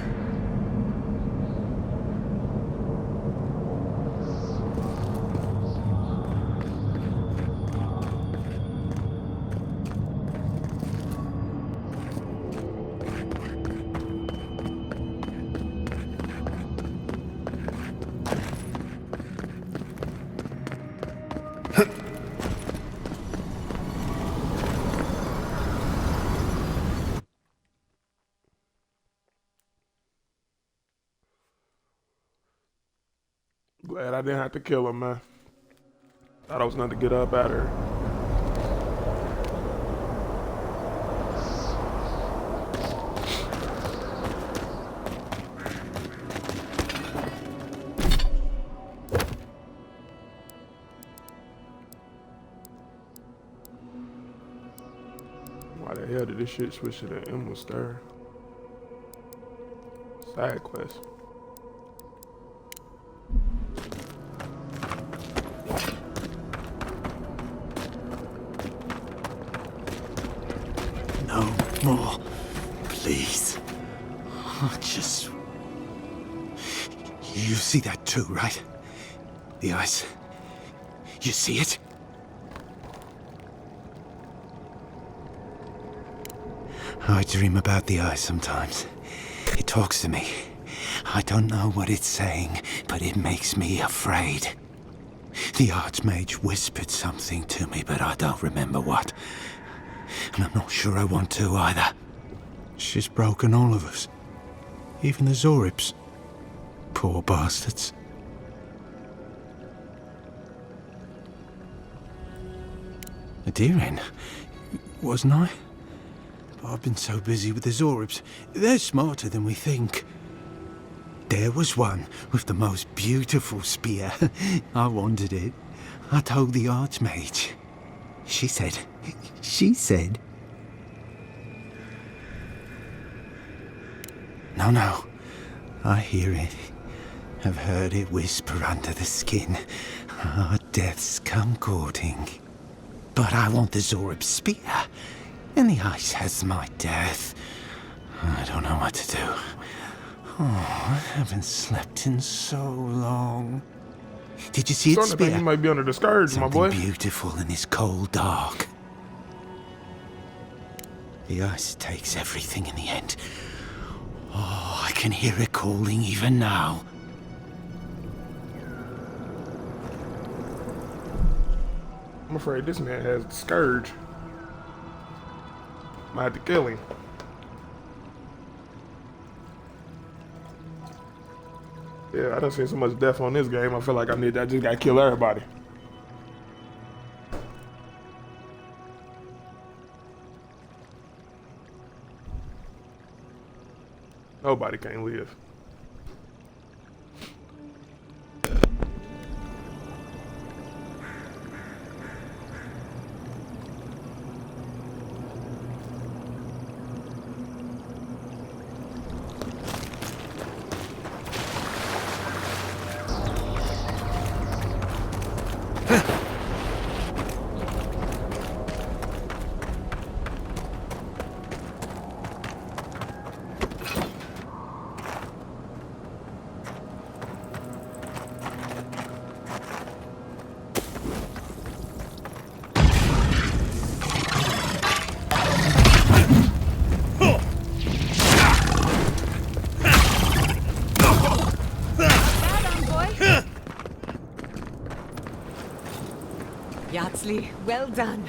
Glad I didn't have to kill him, man. Thought I was going to get up at her. Why the hell did this shit switch to the Emerald Star? Side quest. No more, please. I just... You see that too, right? The ice. You see it? I dream about the ice sometimes. It talks to me. I don't know what it's saying, but it makes me afraid. The Archmage whispered something to me, but I don't remember what. And I'm not sure I want to either. She's broken all of us. Even the Zoribs. Poor bastards. A Deering, wasn't I? But I've been so busy with the Zoribs. They're smarter than we think. There was one with the most beautiful spear. I wanted it. I told the Archmage. She said... No. I hear it. I've heard it whisper under the skin. Our deaths come courting. But I want the Zorib spear. And the ice has my death. I don't know what to do. Oh, I haven't slept in so long. Did you see its Starting to think spear? you might be under the scourge, my boy. Something beautiful in this cold dark. The ice takes everything in the end. Oh, I can hear it calling even now. I'm afraid this man has the scourge. Might have to kill him. Yeah, I done seen so much death on this game. I feel like I just gotta kill everybody. Nobody can live. Yatsley, well done.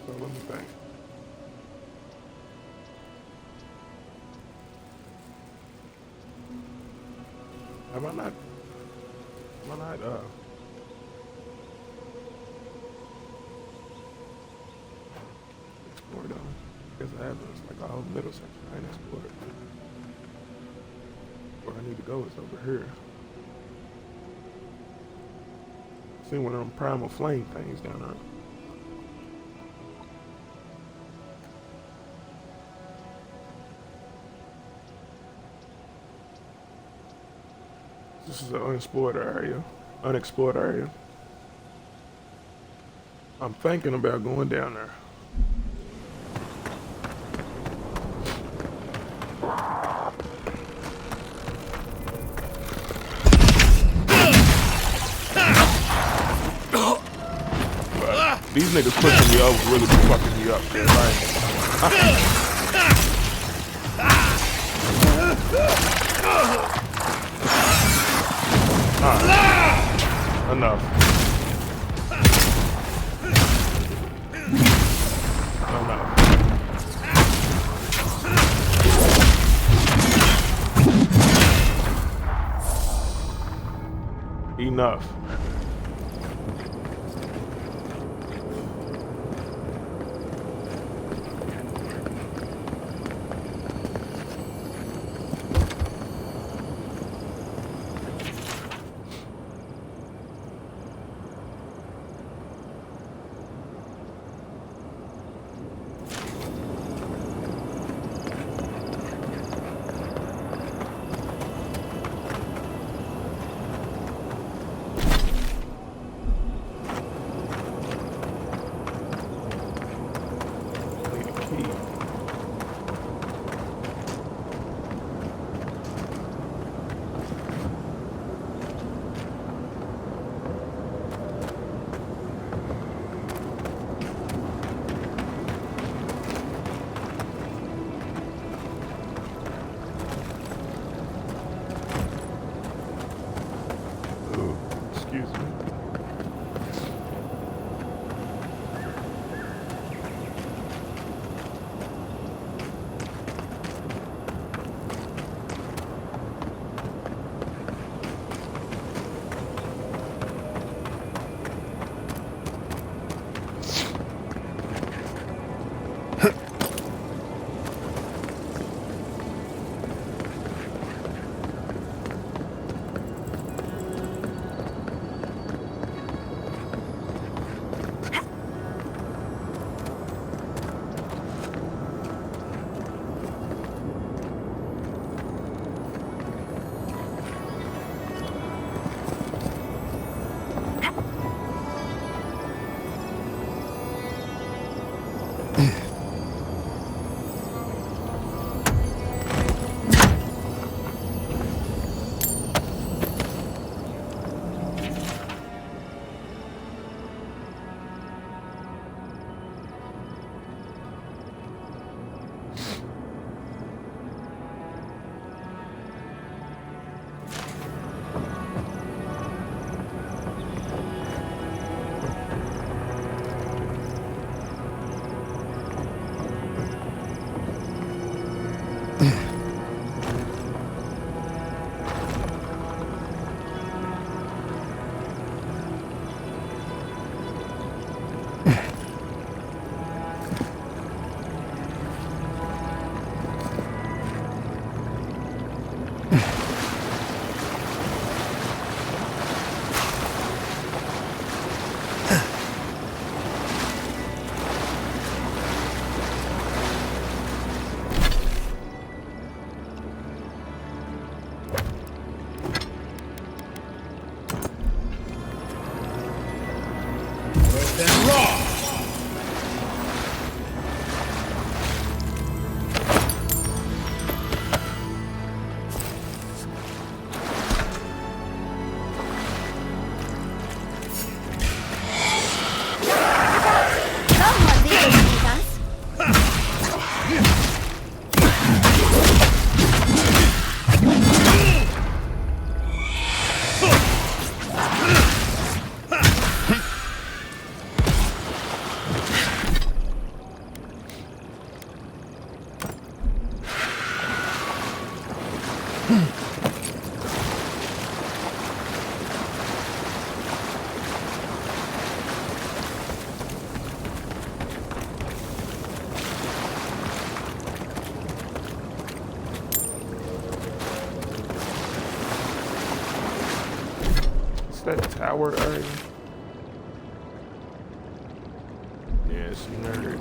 So let me think. Am I not explored on? I guess I haven't. It's like the whole middle section. I ain't explored it. Where I need to go is over here. See one of them primal flame things down there. This is an unexplored area. I'm thinking about going down there. But these niggas pushing me over really be fucking me up, man. Right? Enough. Enough. That tower area. Yeah, it's nerd.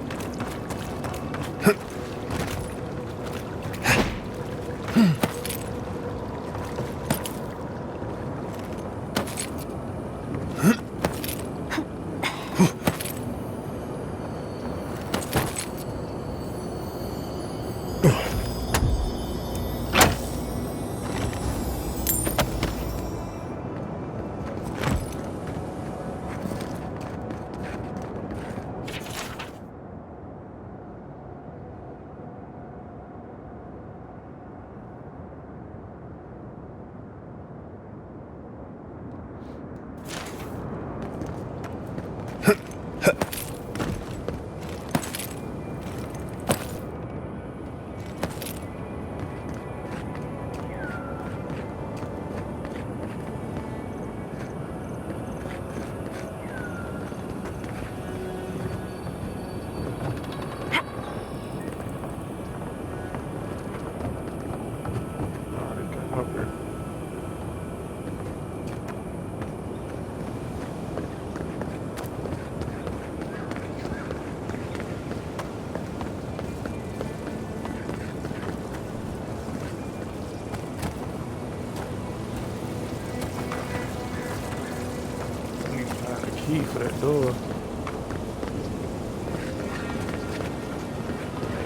Key for that door.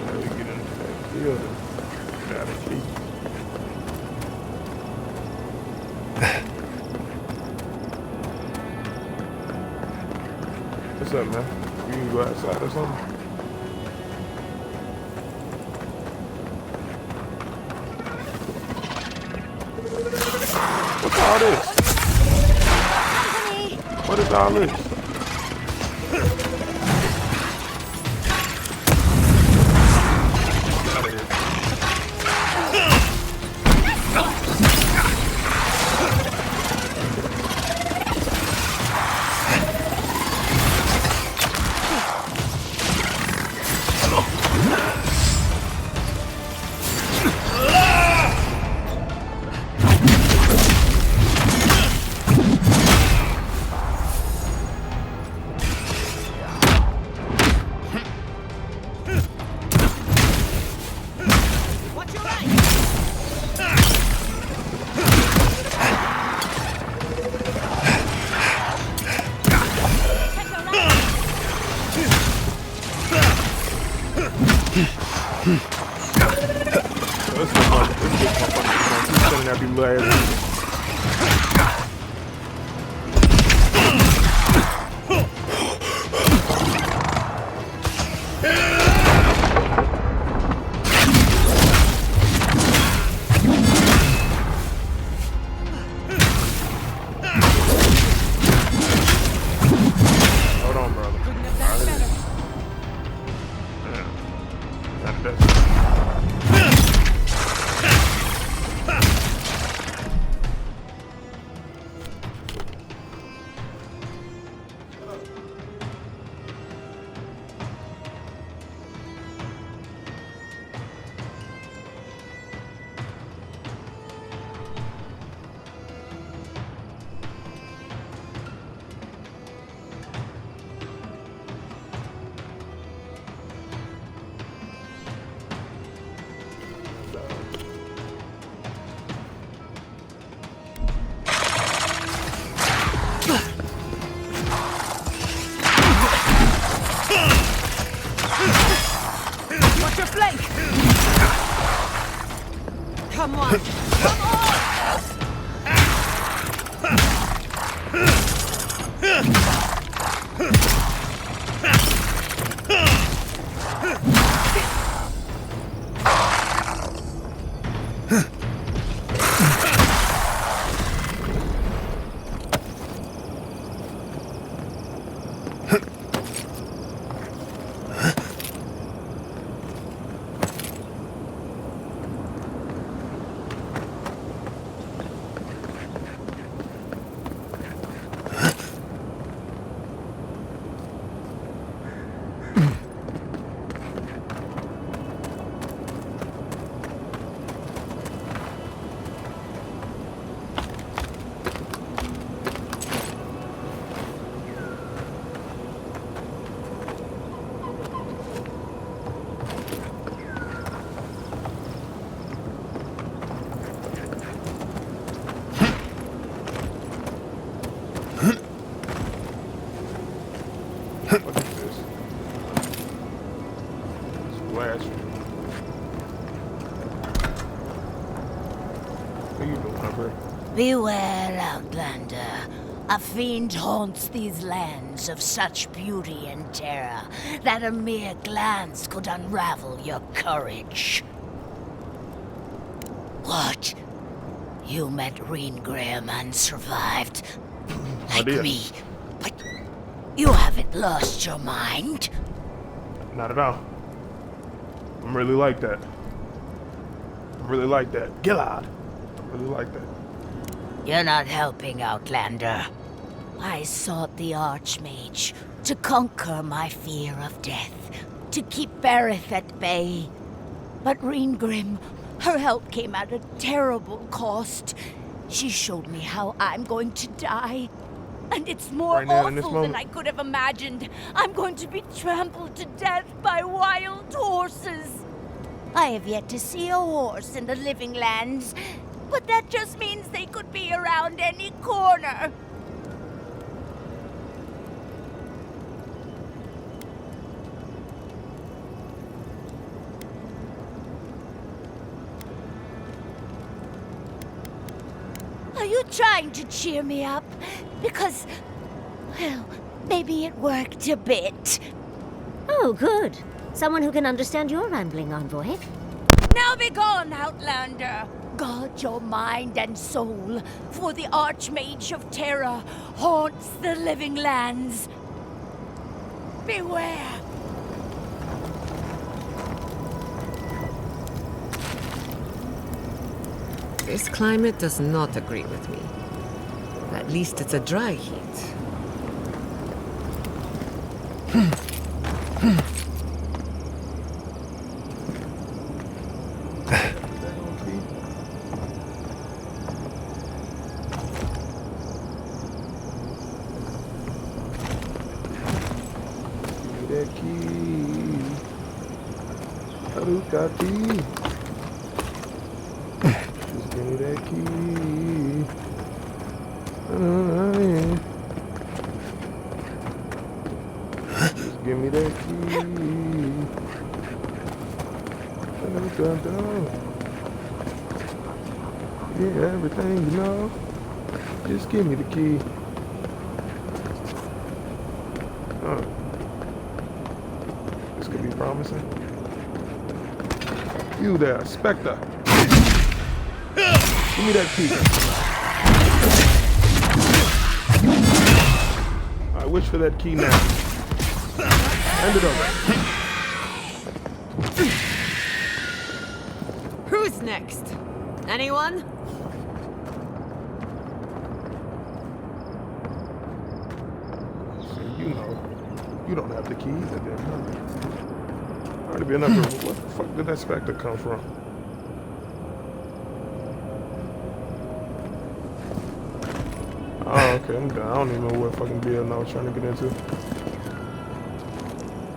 How we get into that building? Got a key. What's up, man? You can go outside or something? What's all this? What is all this? got your flank! Come on! Come on! What is this? Splash. What are you doing up here? Beware, Outlander. A fiend haunts these lands of such beauty and terror that a mere glance could unravel your courage. What? You met Graham and survived? Like me. But you haven't lost your mind? Not at all. I'm really like that. I really like that. Gillard. I really like that. You're not helping, Outlander. I sought the Archmage to conquer my fear of death, to keep Berith at bay. But Reengrim, her help came at a terrible cost. She showed me how I'm going to die. And it's more Right now, in this awful than moment. I could have imagined. I'm going to be trampled to death by wild horses. I have yet to see a horse in the living lands, but that just means they could be around any corner. Are you trying to cheer me up? Because, well, maybe it worked a bit. Oh, good. Someone who can understand your rambling, Envoy. Now be gone, Outlander. Guard your mind and soul, for the Archmage of Terror haunts the living lands. Beware. This climate does not agree with me. At least it's a dry heat. That key. Arukati. Just give me that key. Just give me that key. Yeah, everything you know. Just give me the key. This could be promising. You there, Spectre. Give me that key. I wish for that key now. Hand it over. Who's next? Anyone? So you know, you don't have the keys at that time. Already been up here. What the fuck did that Spectre come from? Oh, okay, I'm done. I don't even know what fucking building I was trying to get into.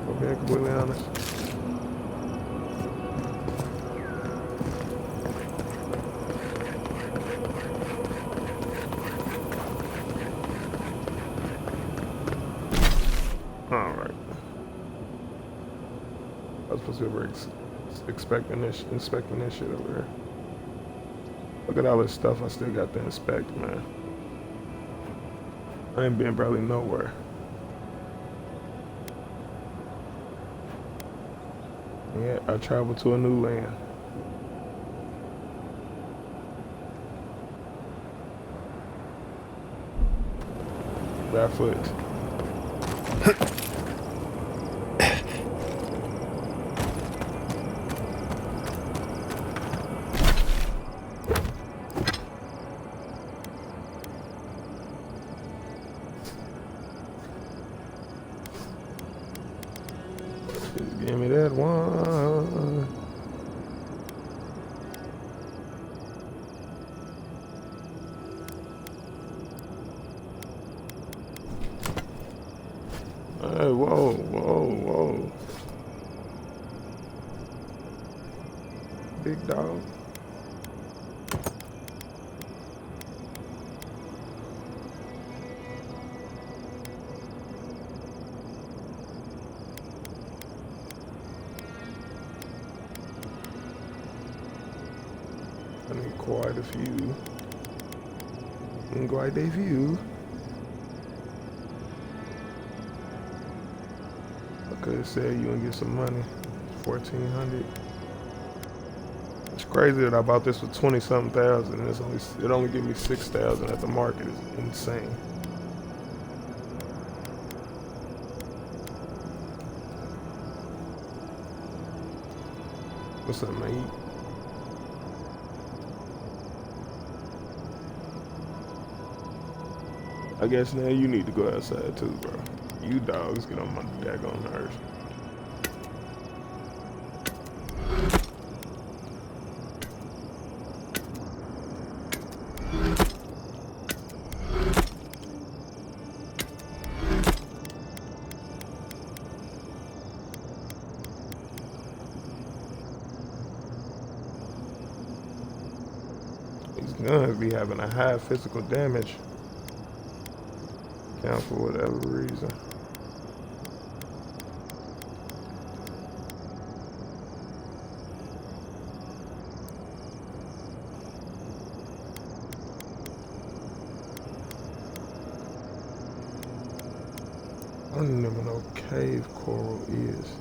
I'm being completely honest. Alright. That was supposed to be a break. inspecting this shit over here. Look at all this stuff I still got to inspect, man. I ain't been barely nowhere. Yeah, I traveled to a new land. Barefoot. Just give me that one. Hey, whoa, whoa, whoa. Big dog. I need quite a few. Quite a few. I could have said you and get some money. 1,400. It's crazy that I bought this for 20-something thousand and it only give me 6,000 at the market. Is insane. What's up, mate? I guess now you need to go outside too, bro. You dogs get on my daggone nerves. These guns be having a high physical damage count for whatever reason. I don't even know what cave coral is.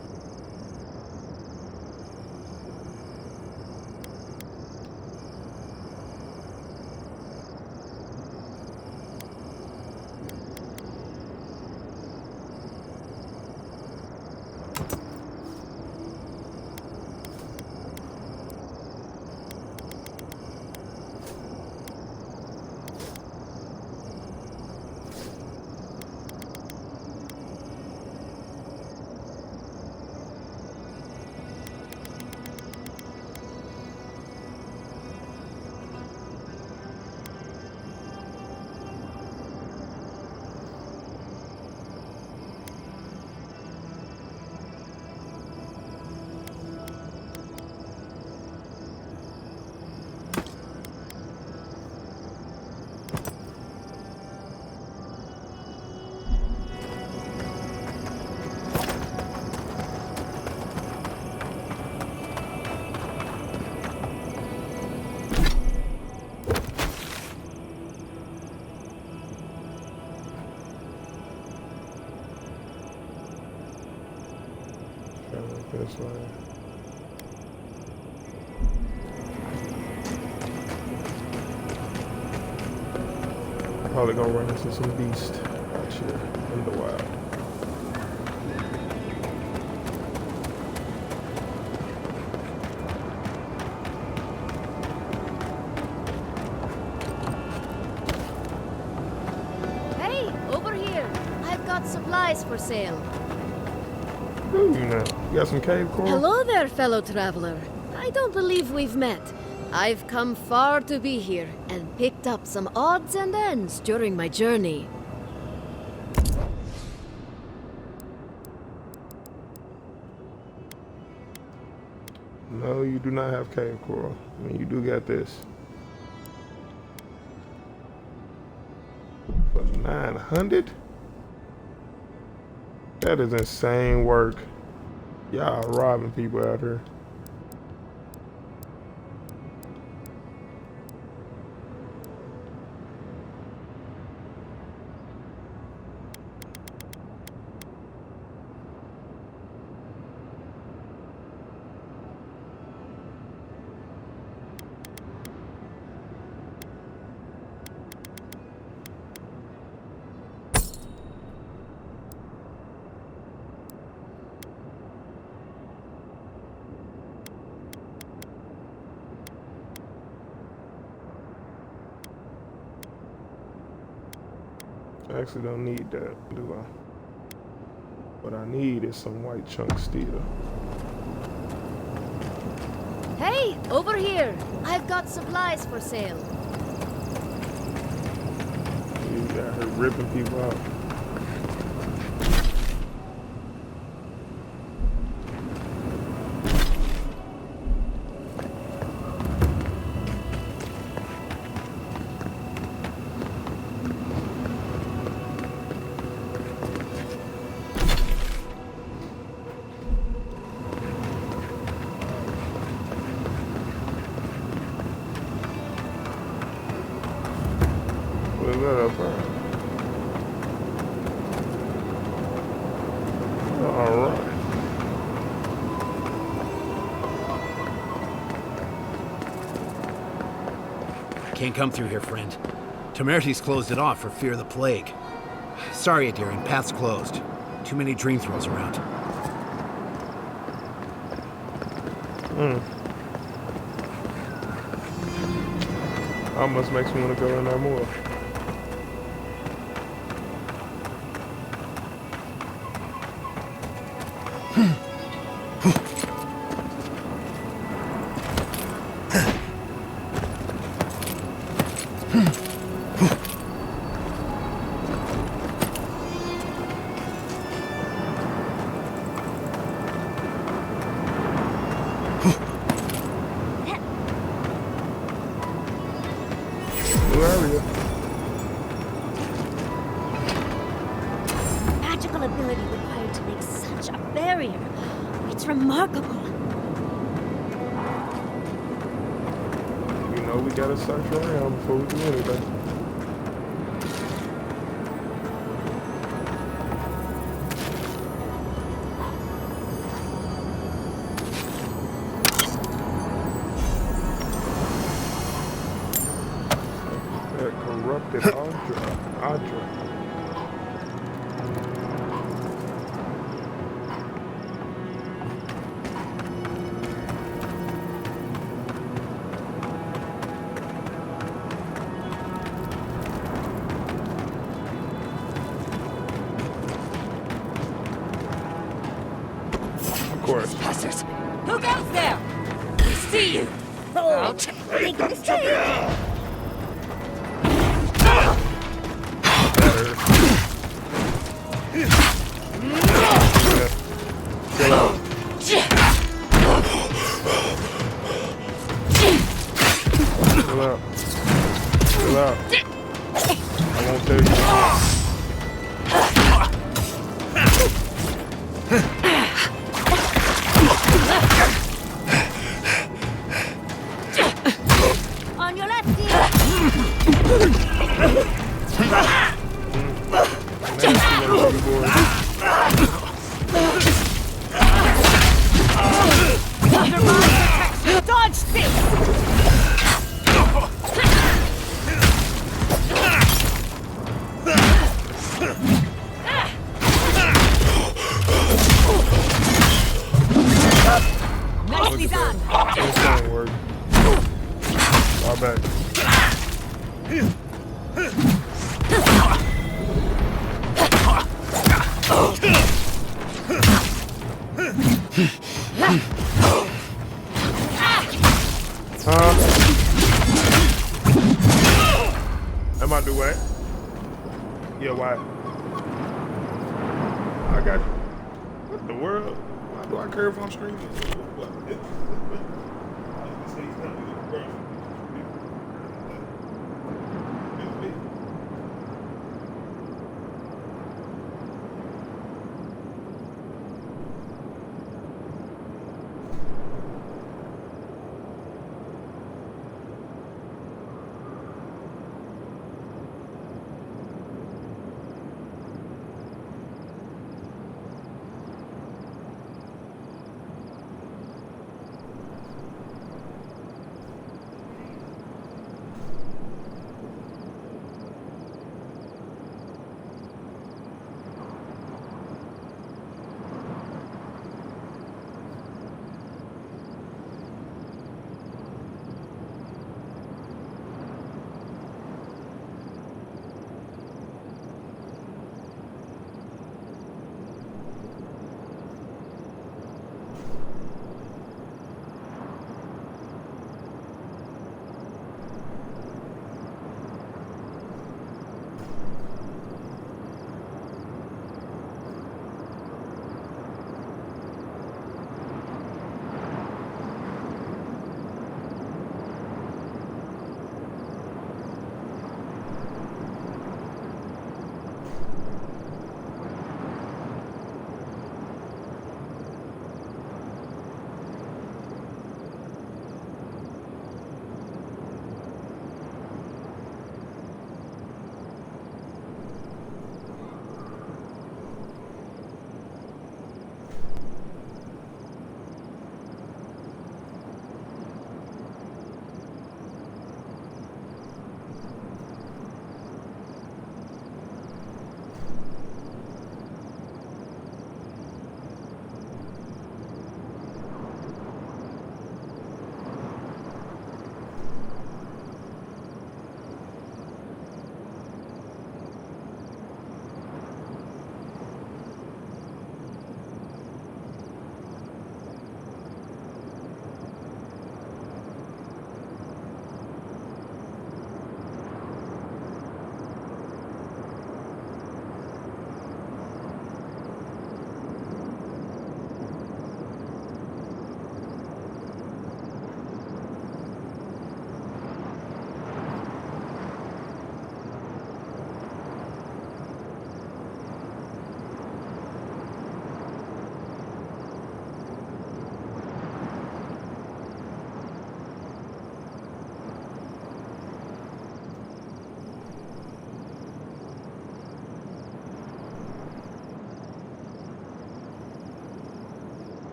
This way. Probably gonna run into some beast out here in the wild. Hey, over here. I've got supplies for sale. You know, you got some cave coral? Hello there, fellow traveler. I don't believe we've met. I've come far to be here and picked up some odds and ends during my journey. No, you do not have cave coral. I mean, you do got this. For 900? That is insane work. Y'all robbing people out here. I actually don't need that, do I? What I need is some white chunk steel. Hey, over here! I've got supplies for sale. You got her ripping people out. What's that up there? Alright. Can't come through here, friend. Temerty's closed it off for fear of the plague. Sorry, Adirian, path's closed. Too many dream throws around. Almost makes me want to go in there more. Magical ability required to make such a barrier. It's remarkable. You know we gotta search around before we do anything. That corrupted Audra. Of course. Bastards! Who goes there? We see you! Out! Make a mistake! Chill out. Chill out. Chill out. I won't tell you. On your left, dear! Nasty little boy. Under my protection! Dodge this! Nicely done! This don't work. Fall back. Am I the way? Yeah, why? I got you. What the world? Why do I care if I'm streaming? What?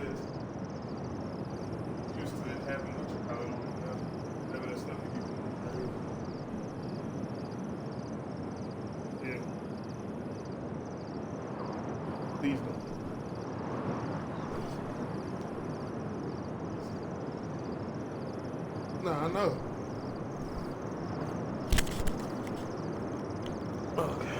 is. Used to it having what you probably don't even know. Maybe that's stuff you yeah. Please don't. No, I know. Okay.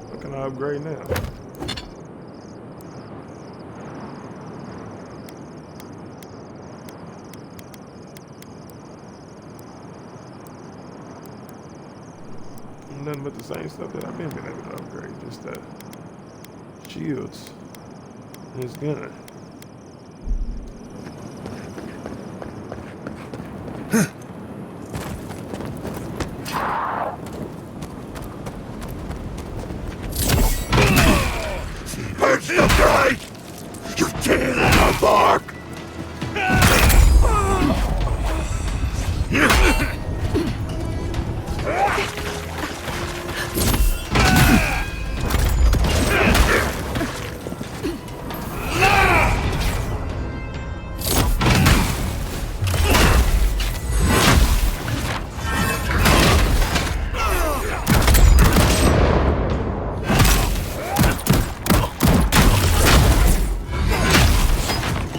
What can I upgrade now? Nothing but the same stuff that I've been able to upgrade, just the shields and his gun. Perch the blade! You tear the bark!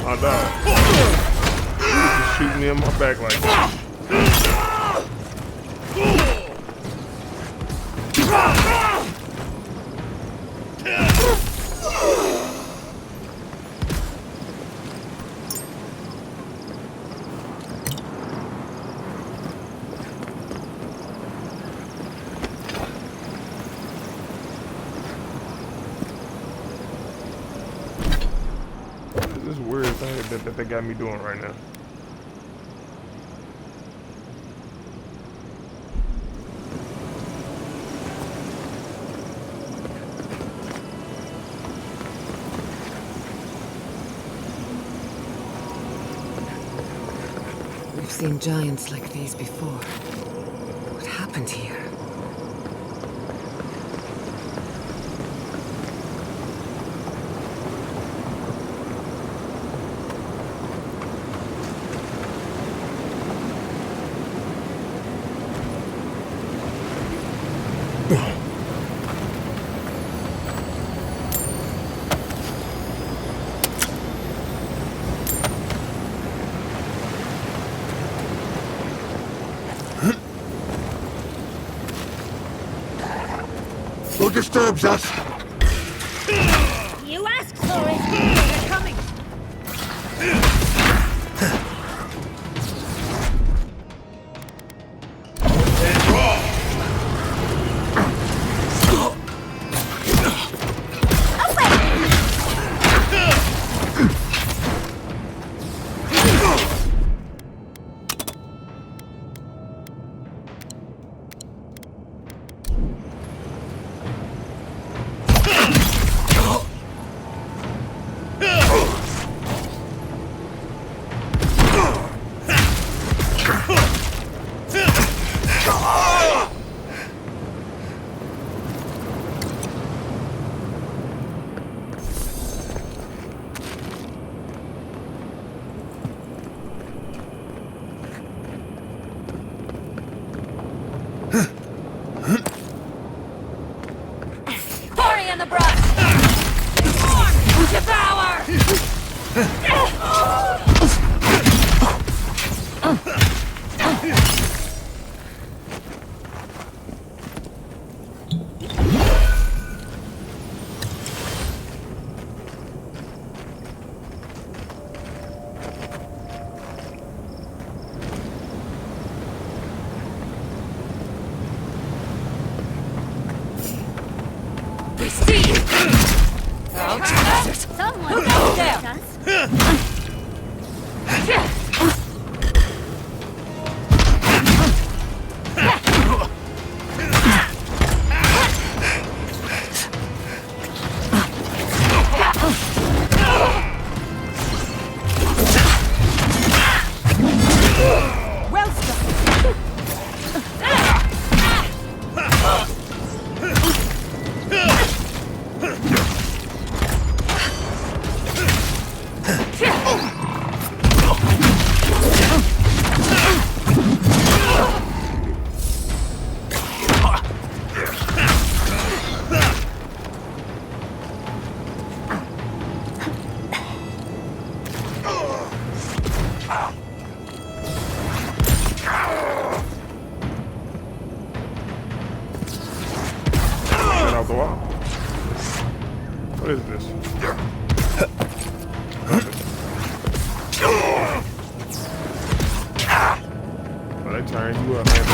My dog. Just shooting me in my back like that. This weird thing that they got me doing right now. We've seen giants like these before. What happened here? Who disturbs us? You asked for it! They're coming! Hurry in the brush! Devour! We see you! Someone Who's there? us. the wall. What is this? Oh, they turn you up, man.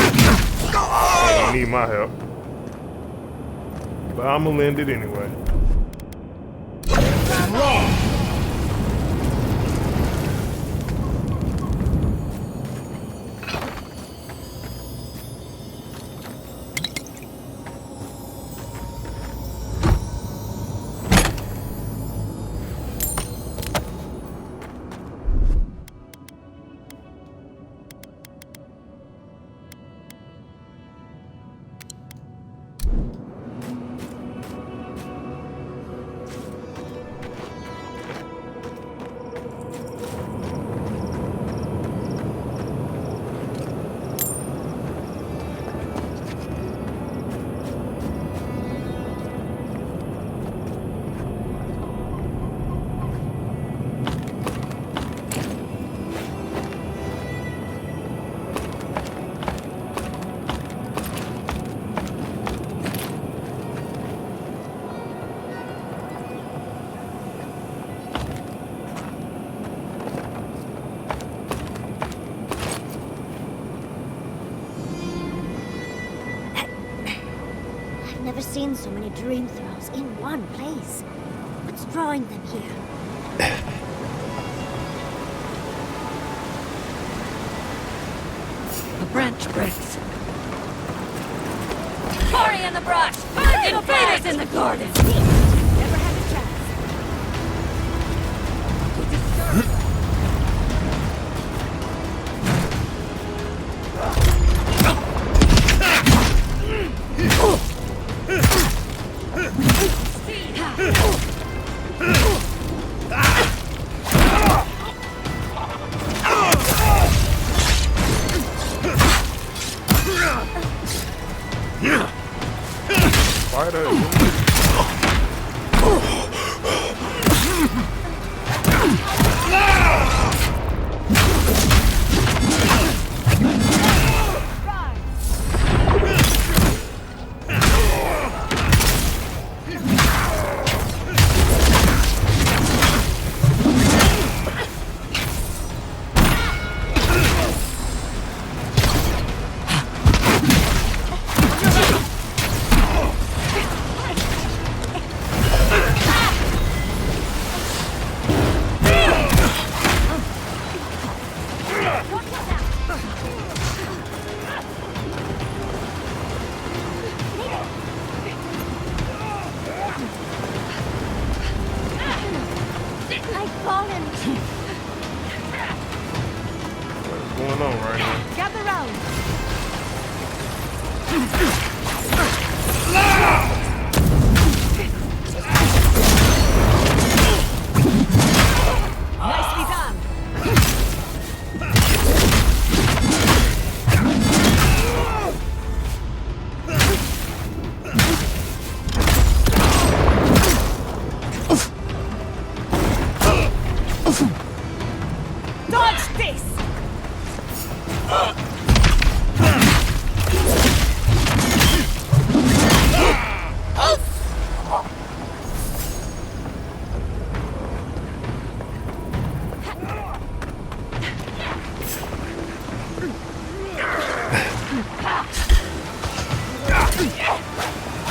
They don't need my help. But I'ma lend it anyway. Never seen so many dream throws in one place. What's drawing them here? A branch breaks. Cory in the brush! Invaders in the garden! Never had a chance.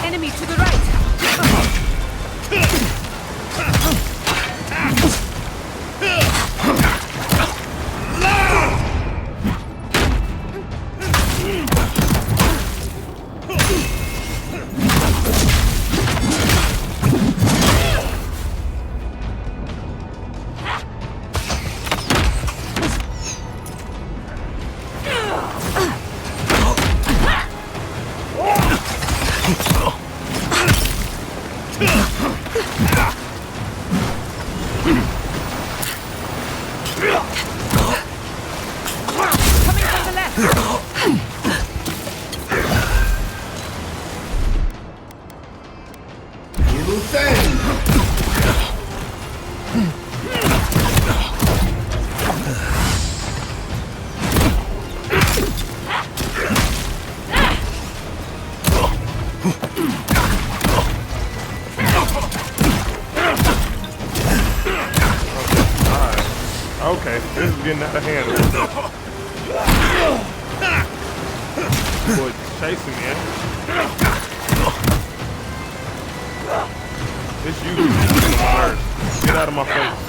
Enemy to the right! This is getting out of hand. Boy, chasing me, eh? It's you. Get out of my face.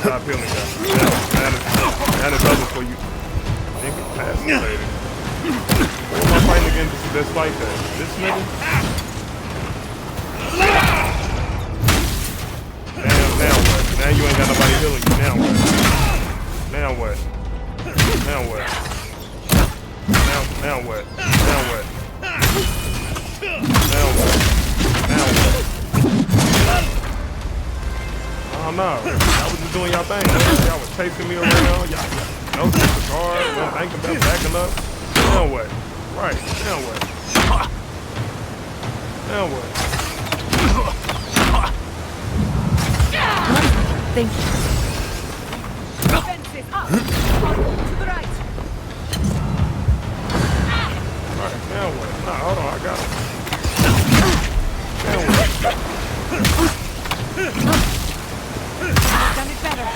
Stop healing, guys. That is over for you. Incapacitated. Who am I fighting against that's like that? This nigga? Now what? Now you ain't got nobody healing you. Now what? Now what? Now what? Now what? Now what? Now what? Now what? Oh no, y'all was just doing y'all thing. Y'all was chasing me around. Y'all no disregard. Wasn't thinking about backing up. Now what? Right. Now what? Now what? Thank you. Defenses up. To the right. Right. Now what? Nah, hold on. I got him. Now what? Done it better.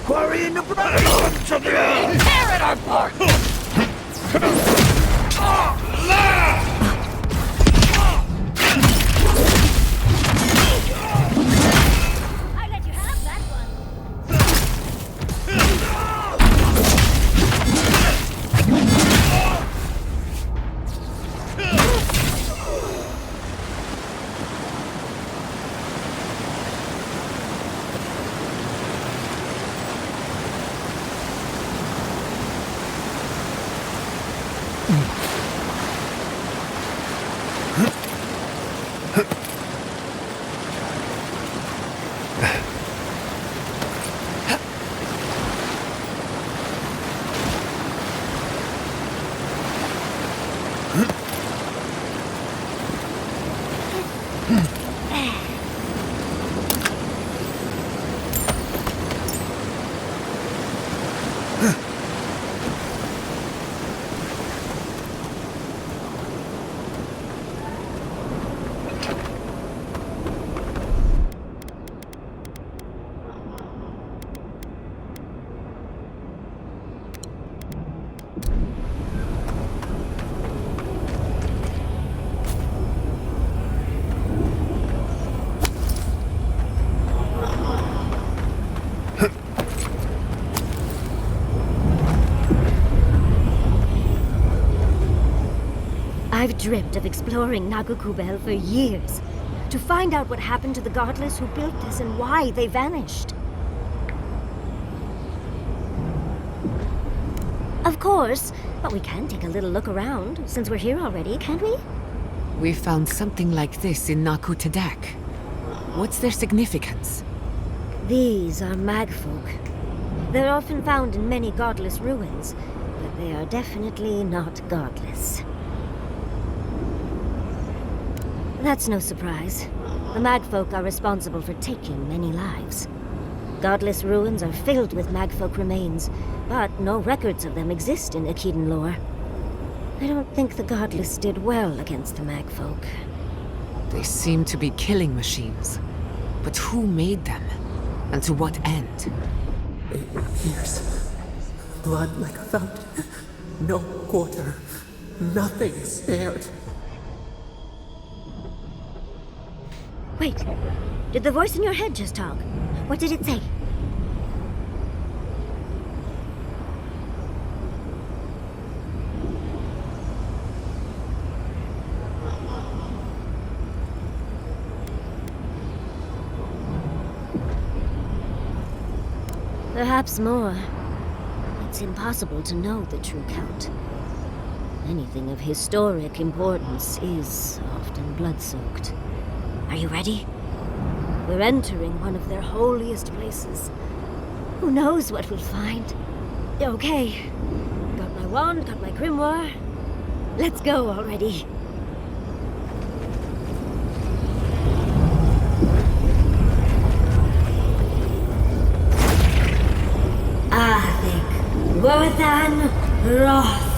Quarry in the brain! Tear it apart! I let you have that one. I've dreamt of exploring Nagukubel for years, to find out what happened to the godless who built this and why they vanished. Of course, but we can take a little look around, since we're here already, can't we? We found something like this in Naku Tadak. What's their significance? These are magfolk. They're often found in many godless ruins, but they are definitely not godless. That's no surprise. The Magfolk are responsible for taking many lives. Godless ruins are filled with Magfolk remains, but no records of them exist in Akedan lore. I don't think the Godless did well against the Magfolk. They seem to be killing machines. But who made them? And to what end? Years. Blood like a fountain. No quarter. Nothing spared. Wait, did the voice in your head just talk? What did it say? Perhaps more. It's impossible to know the true count. Anything of historic importance is often blood-soaked. Are you ready? We're entering one of their holiest places. Who knows what we'll find? Okay. Got my wand, got my grimoire. Let's go already. Worthan Roth.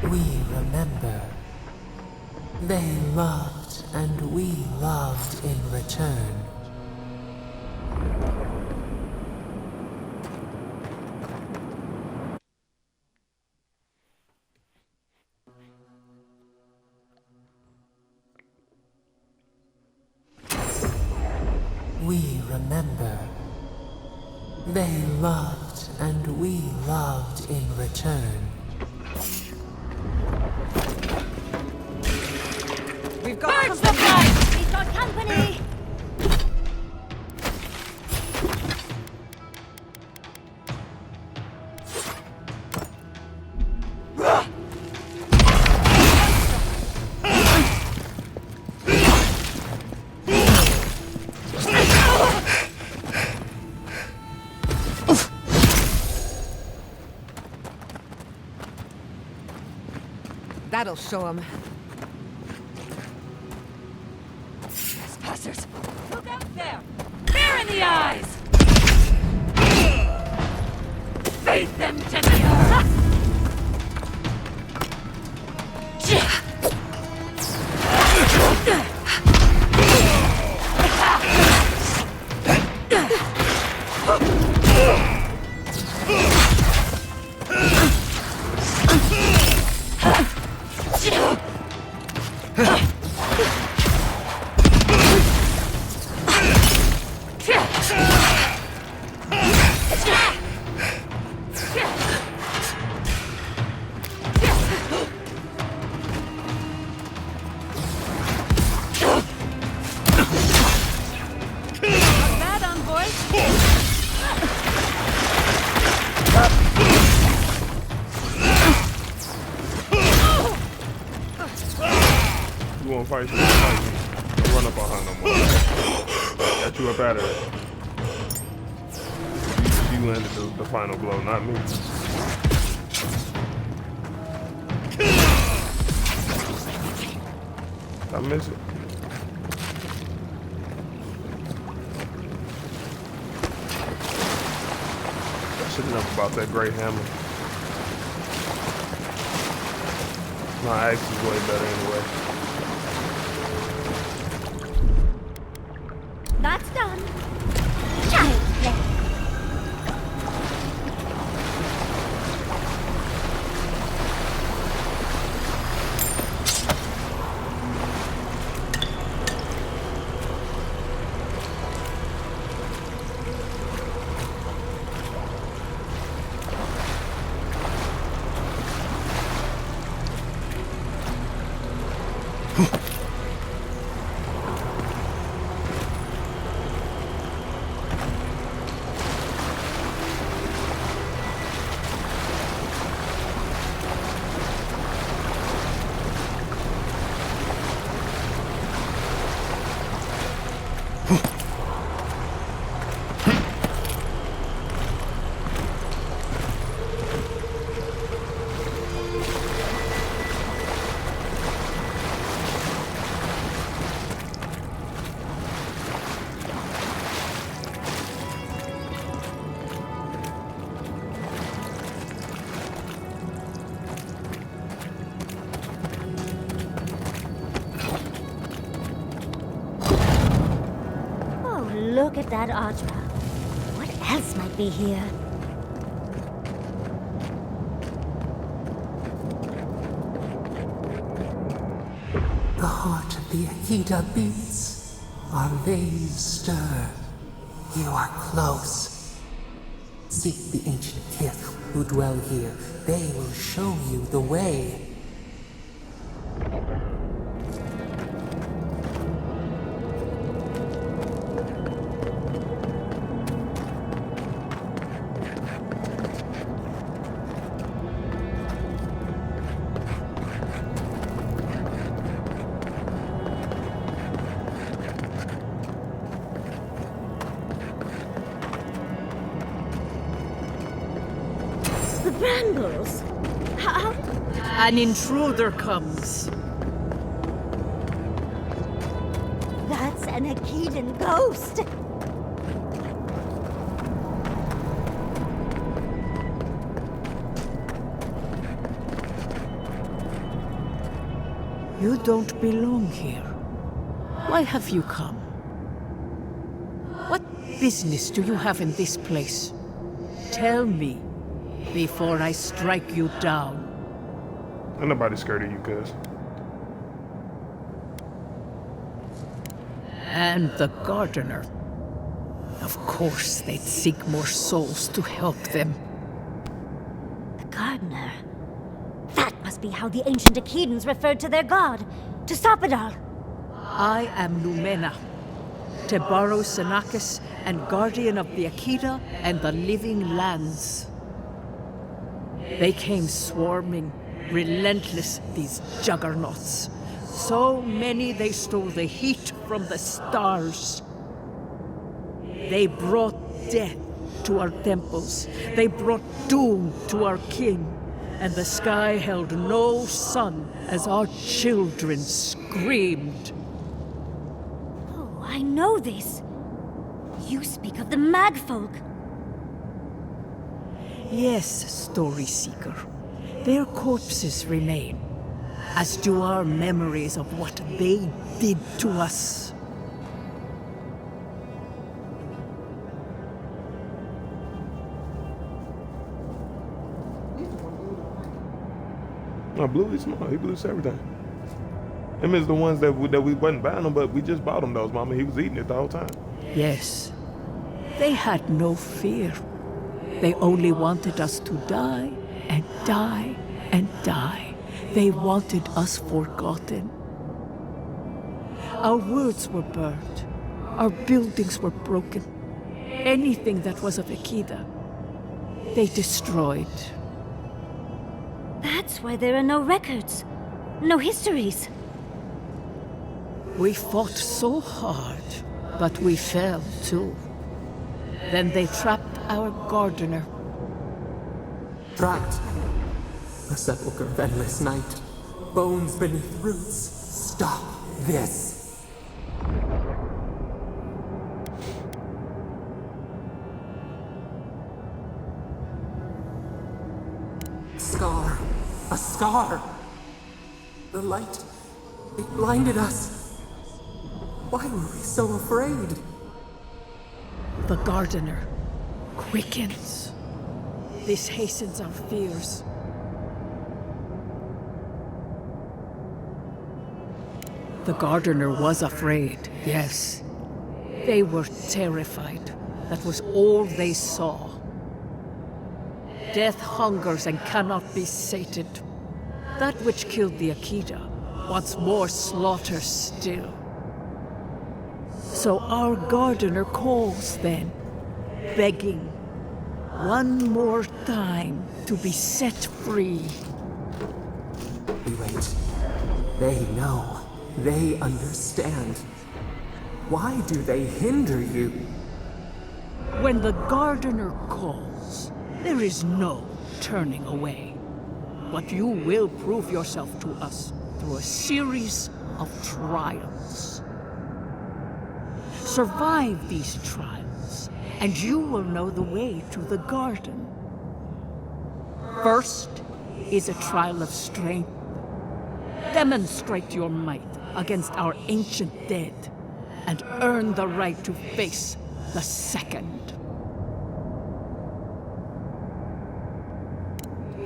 We remember. They loved, and we loved in return. We remember. They loved, and we loved in return. We've got bird supply! We've got company! That'll show him. Trespassers! Look out there! Fear in the eyes! Feed them to the earth! You won't fight, you won't fight me. Don't run up behind no more. Got you up out of it. You landed the final blow, not me. I miss it. I should know about that great hammer. My axe is way better anyway. That's done. Child's play. look at that archway. What else might be here? The heart of the Akita beats. Our veins stir. You are close. Seek the ancient kith who dwell here. They will show you the way. The brambles! How? An intruder comes. That's an Akitan ghost! You don't belong here. Why have you come? What business do you have in this place? Tell me, before I strike you down. Ain't nobody scared of you, cuz. And the gardener. Of course, they'd seek more souls to help them. The gardener. That must be how the ancient Akitans referred to their god. To stop it all. I am Lumena, Tebaro Senakis, and guardian of the Akita and the living lands. They came swarming, relentless, these juggernauts. So many they stole the heat from the stars. They brought death to our temples. They brought doom to our king. And the sky held no sun as our children screamed. Oh, I know this. You speak of the Magfolk. Yes, Story Seeker. Their corpses remain, as do our memories of what they did to us. No, Blue, he's smart. He blues everything. Him is the ones that we wasn't buying them, but we just bought him those, Mama. He was eating it the whole time. Yes, they had no fear. They only wanted us to die and die and die. They wanted us forgotten. Our words were burned. Our buildings were broken. Anything that was of Akita, they destroyed. That's why there are no records. No histories. We fought so hard, but we fell too. Then they trapped our gardener. Trapped. A sepulchre of endless night. Bones beneath roots. Stop this. Scar. A scar. The light. It blinded us. Why were we so afraid? The gardener quickens. This hastens our fears. The gardener was afraid, yes. They were terrified. That was all they saw. Death hungers and cannot be sated. That which killed the Akita wants more slaughter still. So our gardener calls then, begging one more time to be set free. We wait. They know. They understand. Why do they hinder you? When the gardener calls, there is no turning away. But you will prove yourself to us through a series of trials. Survive these trials, and you will know the way to the garden. First is a trial of strength. Demonstrate your might against our ancient dead, and earn the right to face the second.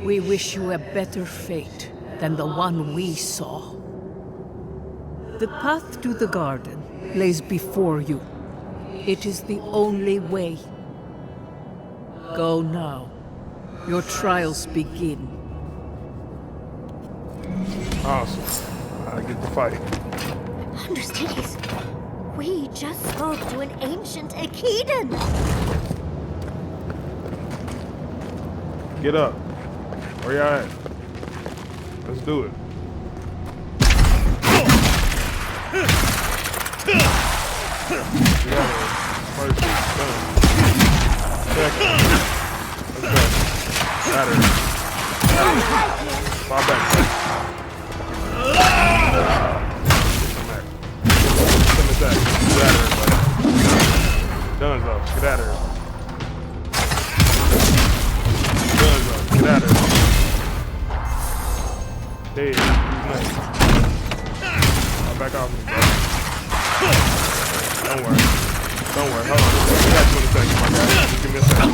We wish you a better fate than the one we saw. The path to the garden lays before you. It is the only way. Go now. Your trials begin. Awesome. I get the fight. Understudies, we just spoke to an ancient Akedan. Get up. Where y'all at? Let's do it. Yeah, first done. Second. Let's go. Got her. Fall back. Come attack. Get out of here, buddy. Done though. Get out of here. Done though. Get out of here. Dead. He's nice. I'll back off me, bro. Don't worry. Don't worry. Hold on. We got 20 seconds, my guy. Just give me a second.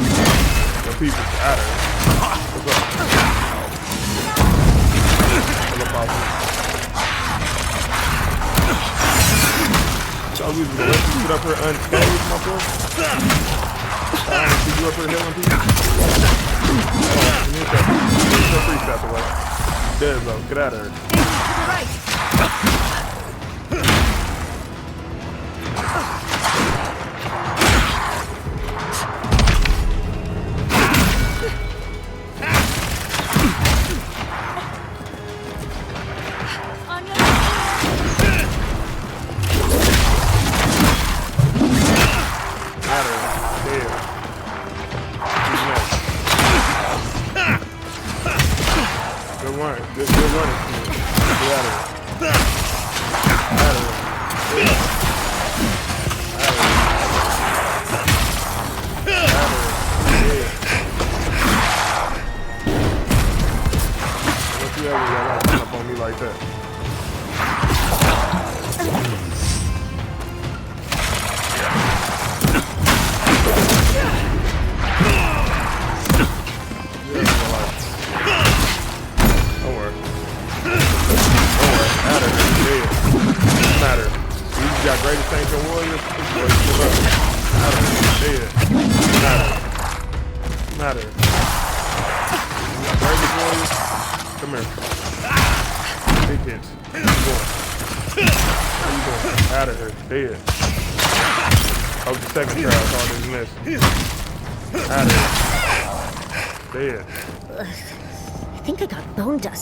The people out of here. What's up? What's up, boss? So we was gonna let you get up here unscathed, my boy. See you up here healing people? Hold on. Give me a second. Get your free step away. There you go. Get out of here.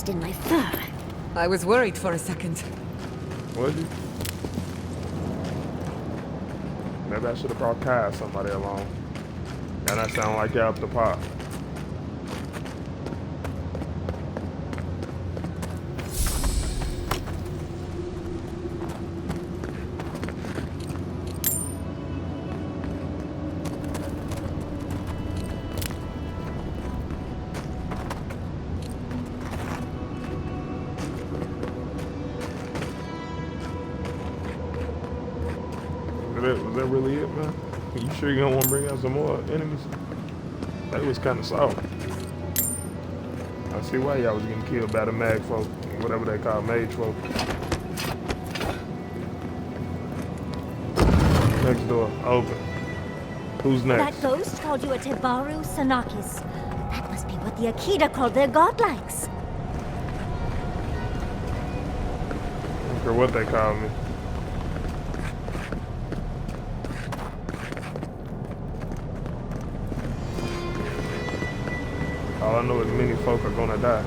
In my fur. I was worried for a second. Was you? Maybe I should have brought Kai or somebody along. And that sound like y'all up the pot. Was that really it, man? You sure you don't want to bring out some more enemies? That was kind of soft. I see why y'all was getting killed by the mag folk, whatever they call mage folk. Next door, open. Who's next? That ghost called you a Tebaru Sanakis. That must be what the Akita called their godlikes. I don't care what they call me. All I know is many folk are gonna die.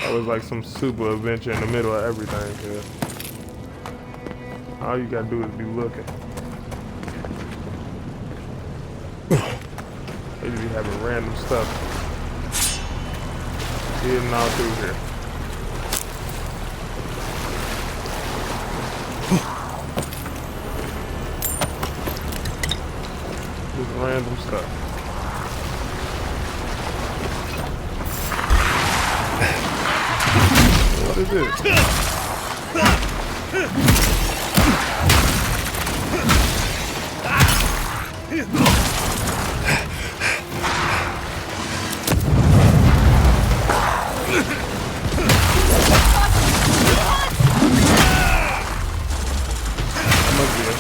It was like some super adventure in the middle of everything here. All you gotta do is be looking. They just be having random stuff hidden all through here. Just random stuff. What is this?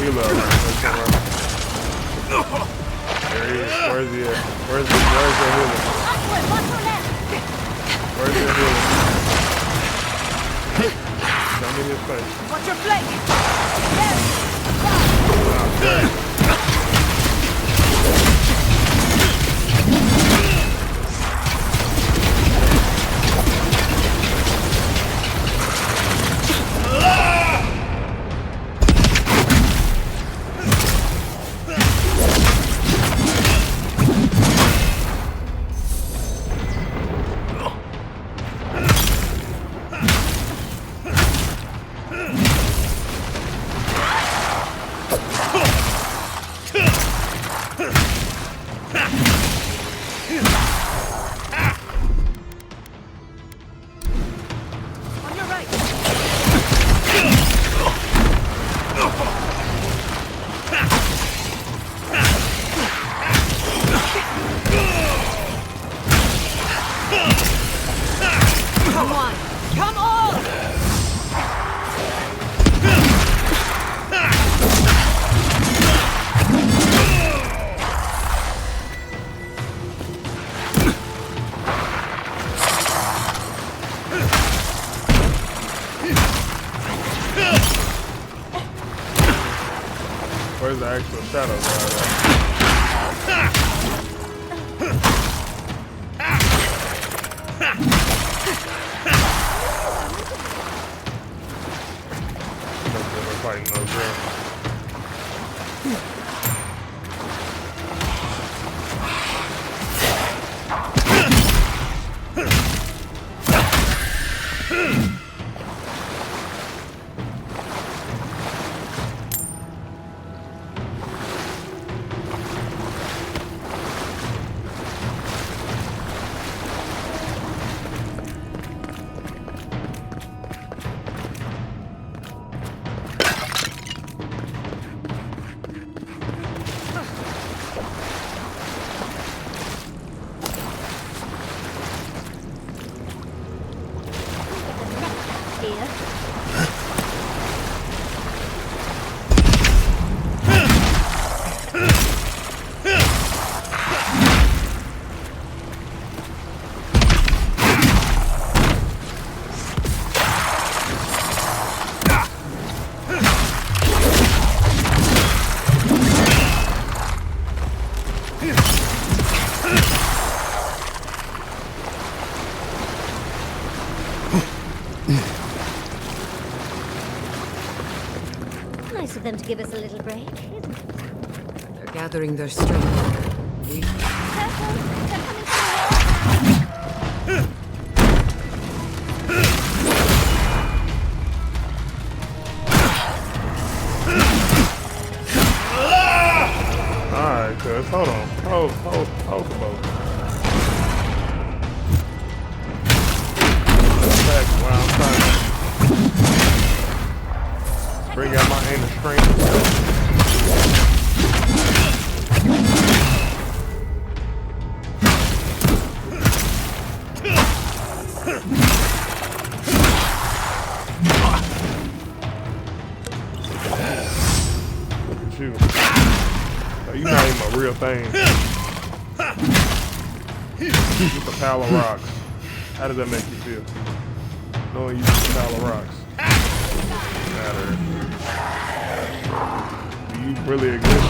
Healer around here somewhere. There he is. Where's he at? Where's your healer? Where's your healer? Show me his face. Watch your flank! Okay. Where's the actual shadow guy? We're fighting no girl. Nice of them to give us a little break, isn't it? They're gathering their strength. We... Careful! They're coming through! Alright, cuz, hold on. Hold the boat. Back while I'm trying to bring out my inner strength. Look at you. You're not even a real thing. Just a pile of rocks. How does that make you feel? Knowing you just a pile of rocks. Matter. Do you really exist?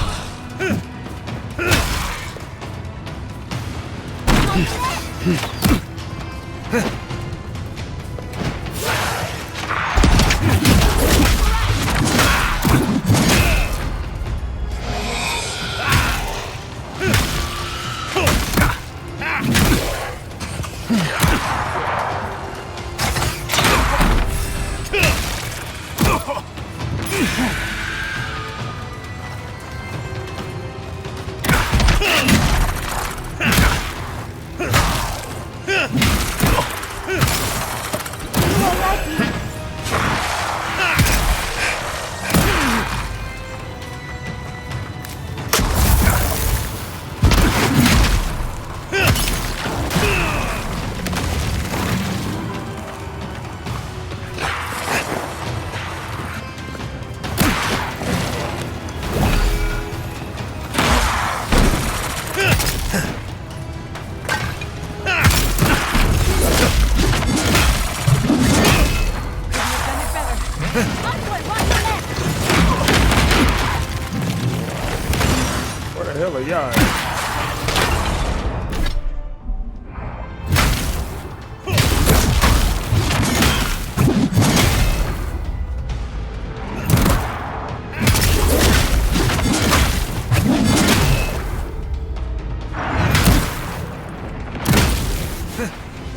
of y'all.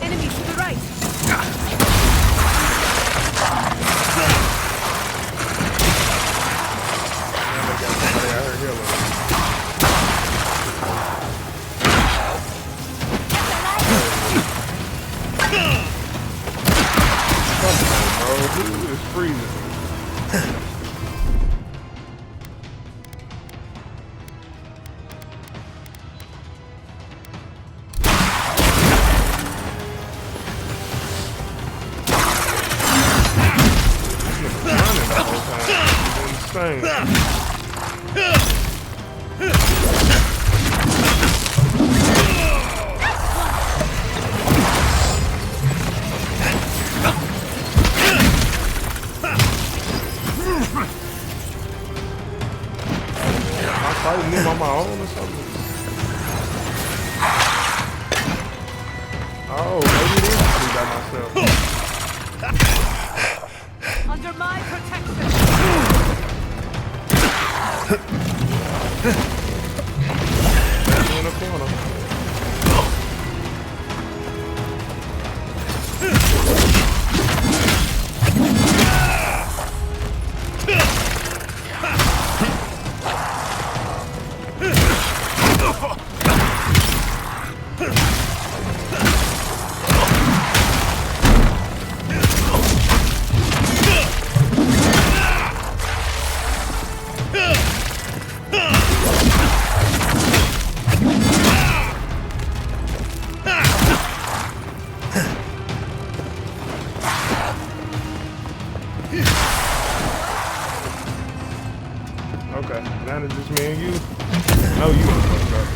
Enemies to the right. Dude, it's freezing. Running the whole time. It's insane. Fighting him on my own or something? Oh, maybe it is me by myself. Under my protection. In the corner. Okay, now it's just me and you. No, you don't fuck up.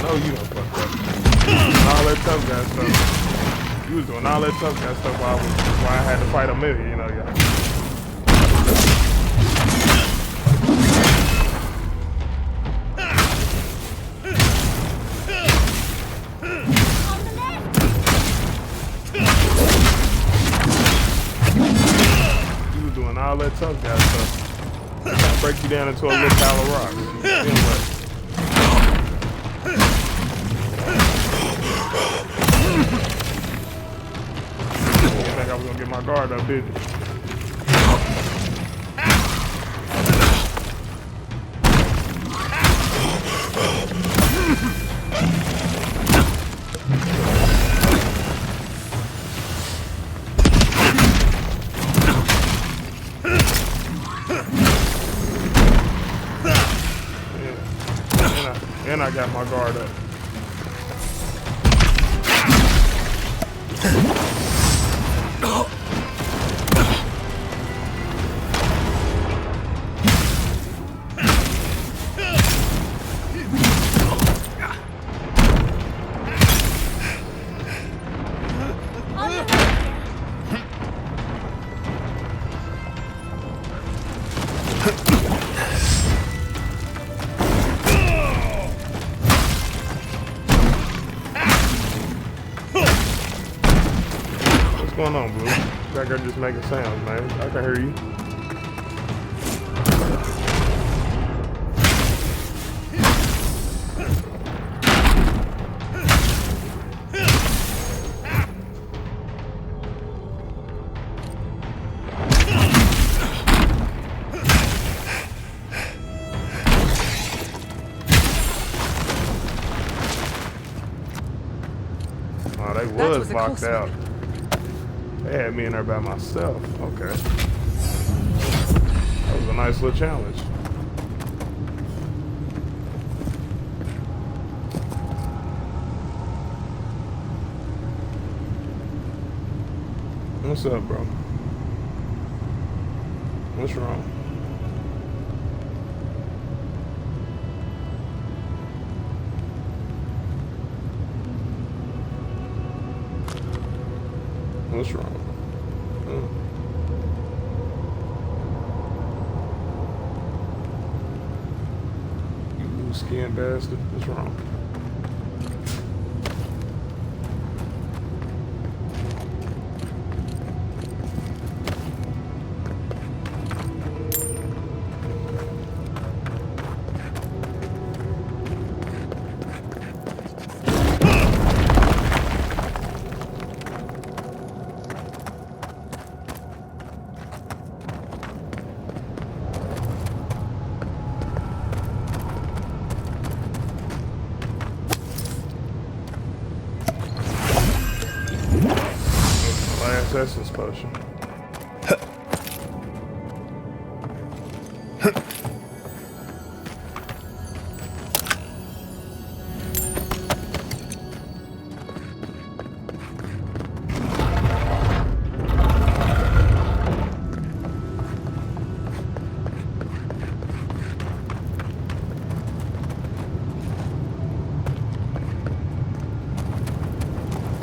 No, you don't fuck up. All that tough guy stuff. You was doing all that tough guy stuff while I had to fight a million, you know, y'all. You was doing all that tough guy stuff. Break you down into a little pile of rocks. Anyway. You didn't think I was gonna get my guard up, did you? And I got my guard up. What's going on, Blue? Back there just making sounds, man. I can hear you. Oh, they was locked out. They had me in there by myself. Okay. That was a nice little challenge. What's up, bro? What's wrong? What's wrong? You lose Skin bastard. What's wrong? Last essence potion.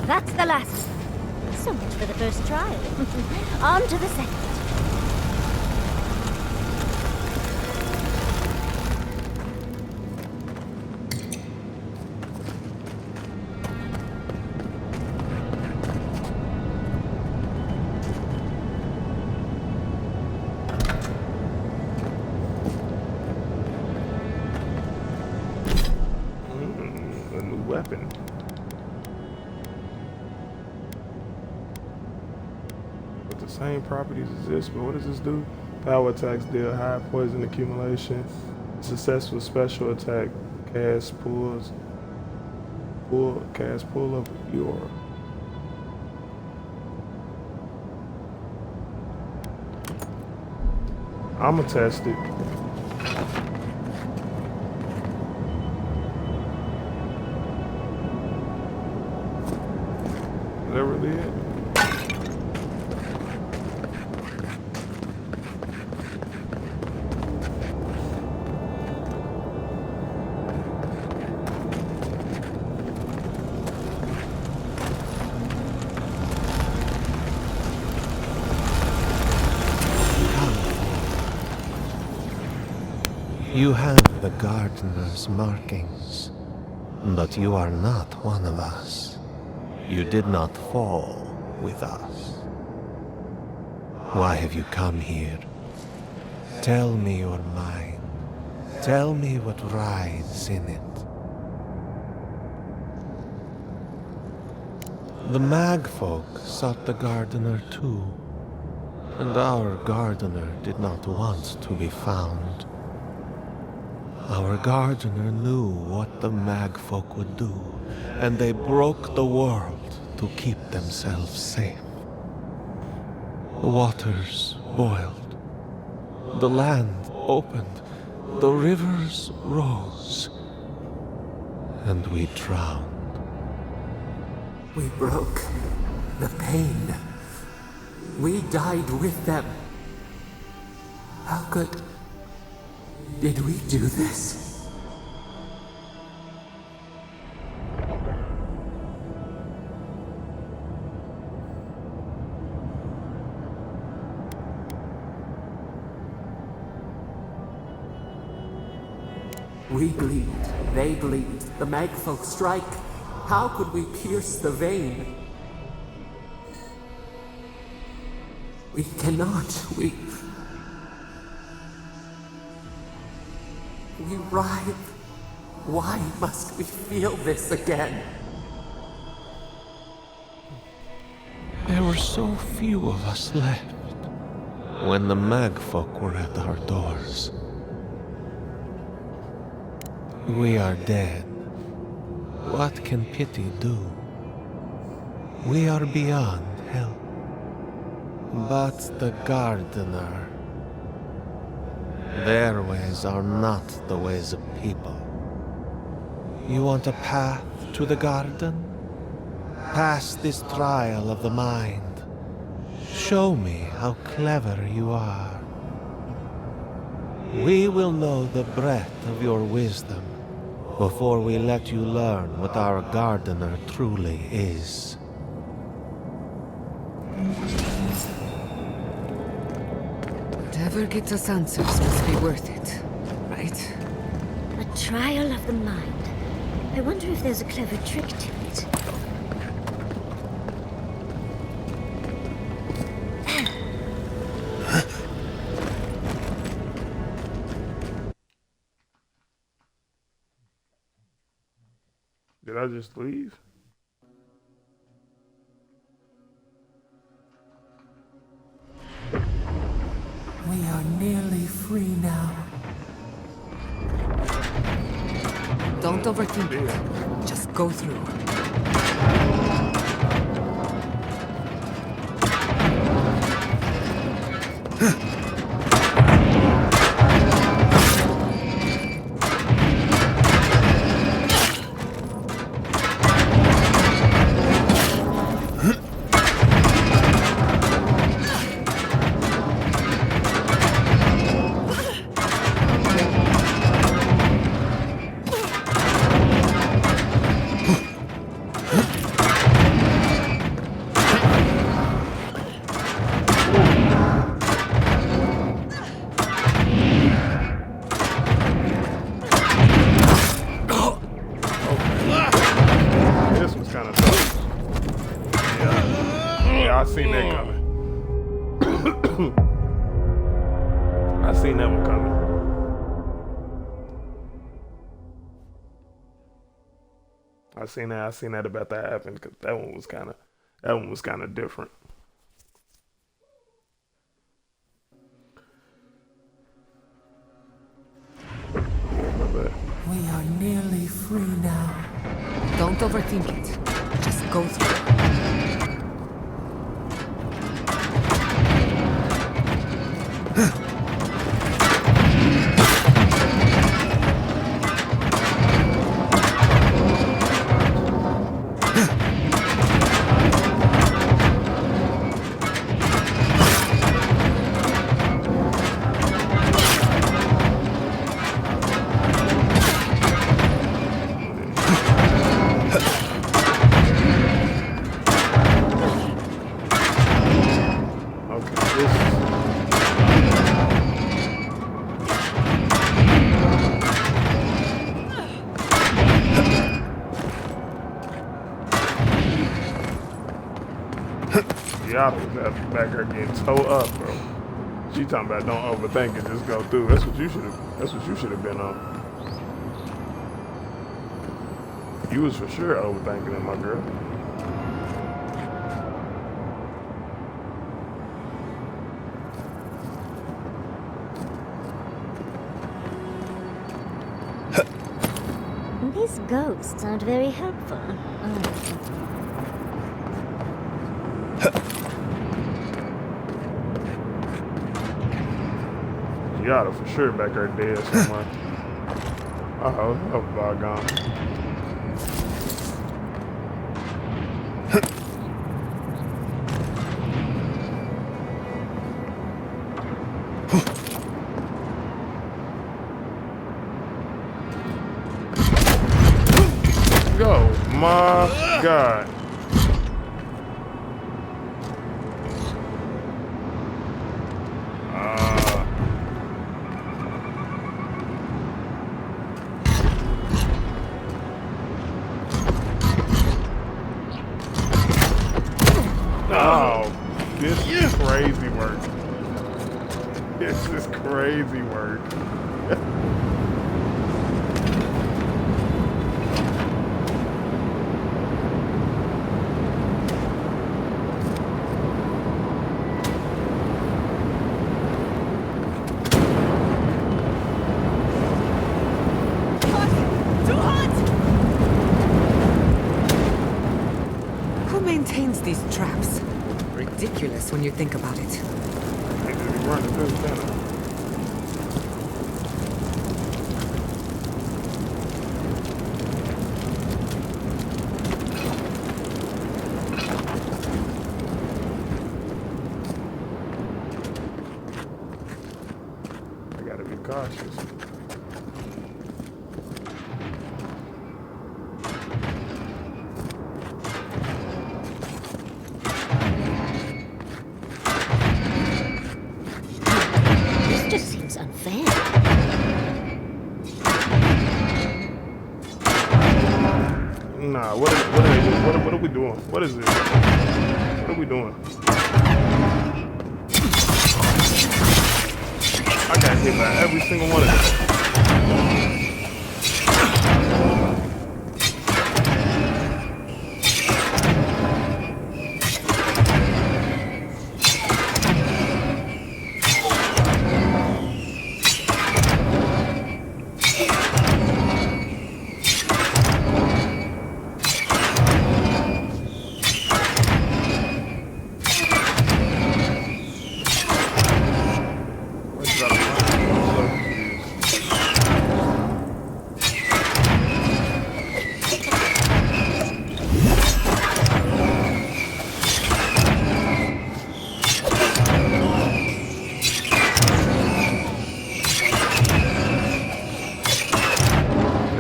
That's the last. So much for the first trial. On to the second. A new weapon. Same properties as this, but what does this do? Power attacks deal high poison accumulation. Successful special attack cast pull of your. I'ma test it. Is that really it? You have the gardener's markings, but you are not one of us. You did not fall with us. Why have you come here? Tell me your mind. Tell me what rides in it. The Magfolk sought the gardener too, and our gardener did not want to be found. Our gardener knew what the Magfolk would do, and they broke the world to keep themselves safe. The waters boiled, the land opened, the rivers rose, and we drowned. We broke the pain. We died with them. How did we do this? We bleed, they bleed, the Magfolk strike. How could we pierce the vein? We cannot, we writhe. Why must we feel this again? There were so few of us left when the Magfolk were at our doors. We are dead. What can pity do? We are beyond help. But the gardener, their ways are not the ways of people. You want a path to the garden? Pass this trial of the mind. Show me how clever you are. We will know the breadth of your wisdom before we let you learn what our gardener truly is. Whatever gets us answers must be worth it, right? A trial of the mind. I wonder if there's a clever trick to it. Did I just leave? We are nearly free now. Don't overthink it. Just go through. I seen that coming. I seen that one coming. I seen that about to happen because that one was kind of different. We are nearly free now. Don't overthink it. Just go through. Y'all was back there getting towed up, bro. She talking about don't overthink it, just go through. That's what you should have been on. You was for sure overthinking it, my girl. These ghosts aren't very helpful. Yada for sure back there dead somewhere. Oh, gone. Go, my God. Oh, this is crazy work. This is crazy work. Who maintains these traps? Ridiculous when you think about it. They just be running through the center. I gotta be cautious. This just seems unfair. Nah, what are we doing? What is this? What are we doing? I got hit by every single one of them.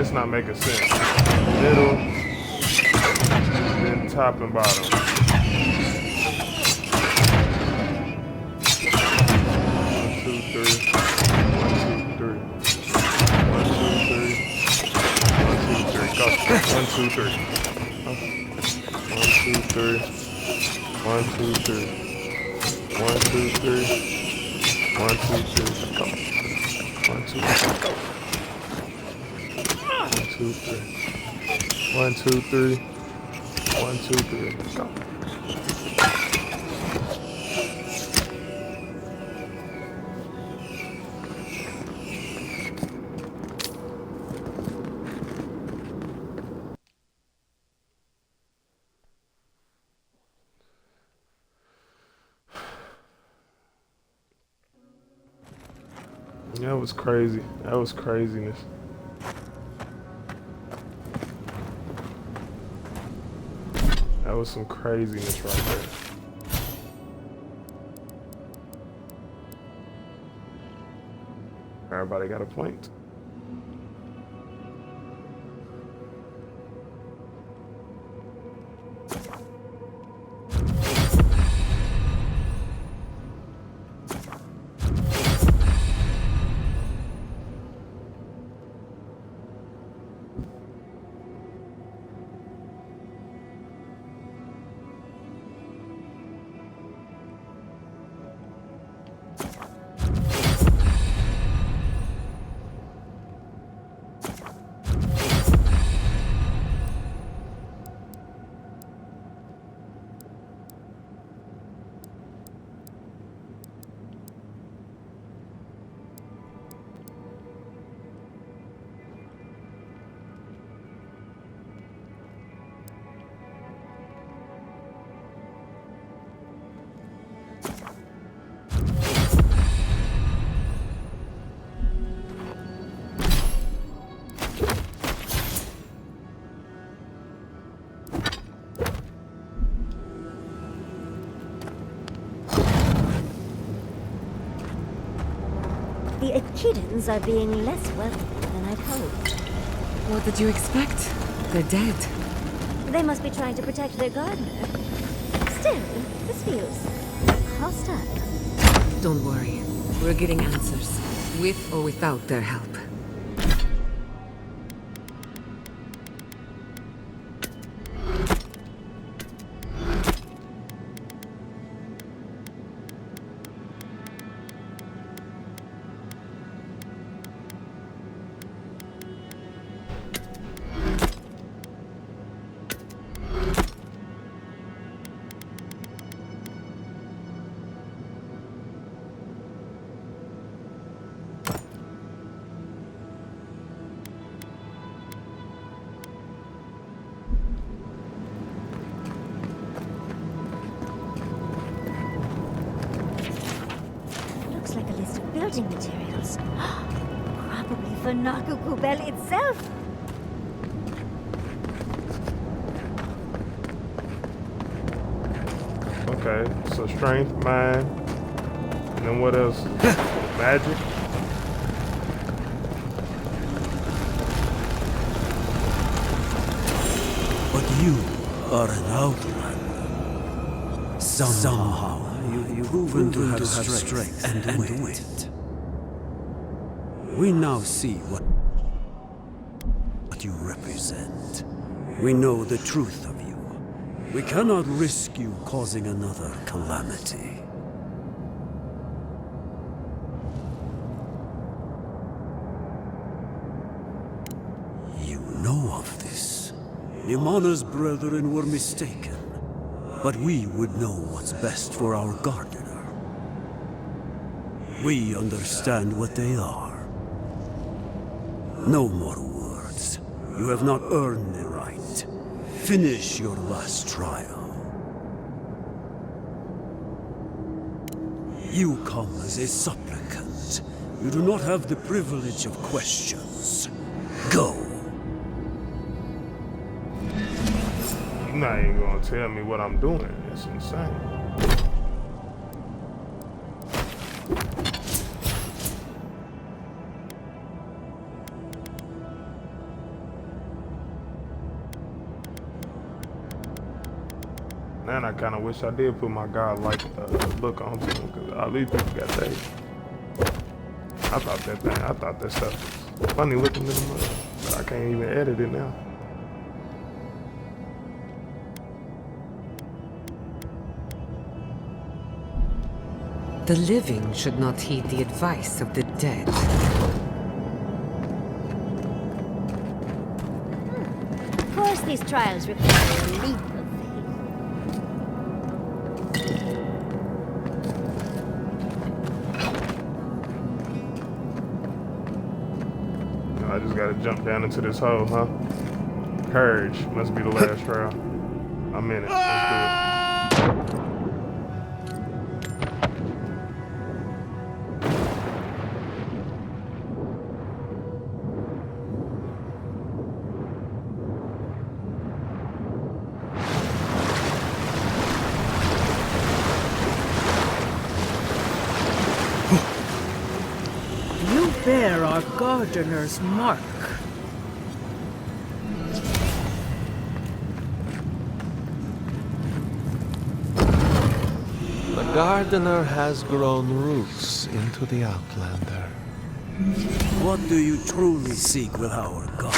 It's not making sense. Middle, then top and bottom. 1, 2, 3. 1, 2, 3. 1, 2, 3. 1, 2, 3. Go. 1, 2, 3. 1, 2, 3. 1, 2, 3. 1, 2, 3. 1, 2, 3. Go. 1, 2, 3. Go. 1, 2, 3. 1, 2, 3. 1, 2, 3. Go. That was crazy. That was craziness. That was some craziness right there. Everybody got a point. The Echidans are being less welcome than I'd hoped. What did you expect? They're dead. They must be trying to protect their gardener. Still, this feels hostile. Don't worry. We're getting answers. With or without their help. Building materials. Probably for Nakukubel itself. Okay, so strength, mind, and then what else? Magic. But you are an outlander. Somehow you've proven to have strength and wit. We now see what you represent. We know the truth of you. We cannot risk you causing another calamity. You know of this. Imana's brethren were mistaken, but we would know what's best for our gardener. We understand what they are. No more words. You have not earned the right. Finish your last trial. You come as a supplicant. You do not have the privilege of questions. Go. You're not even gonna tell me what I'm doing. It's insane. Man, I kind of wish I did put my godlike look on him, because all these people got that. I thought that stuff was funny looking in the mud, but I can't even edit it now. The living should not heed the advice of the dead. Of course, these trials require a leap of faith. I just gotta jump down into this hole, huh? Courage must be the last trial. I'm in it. Let's do it. You bear our gardener's mark. The gardener has grown roots into the Outlander. What do you truly seek with our God?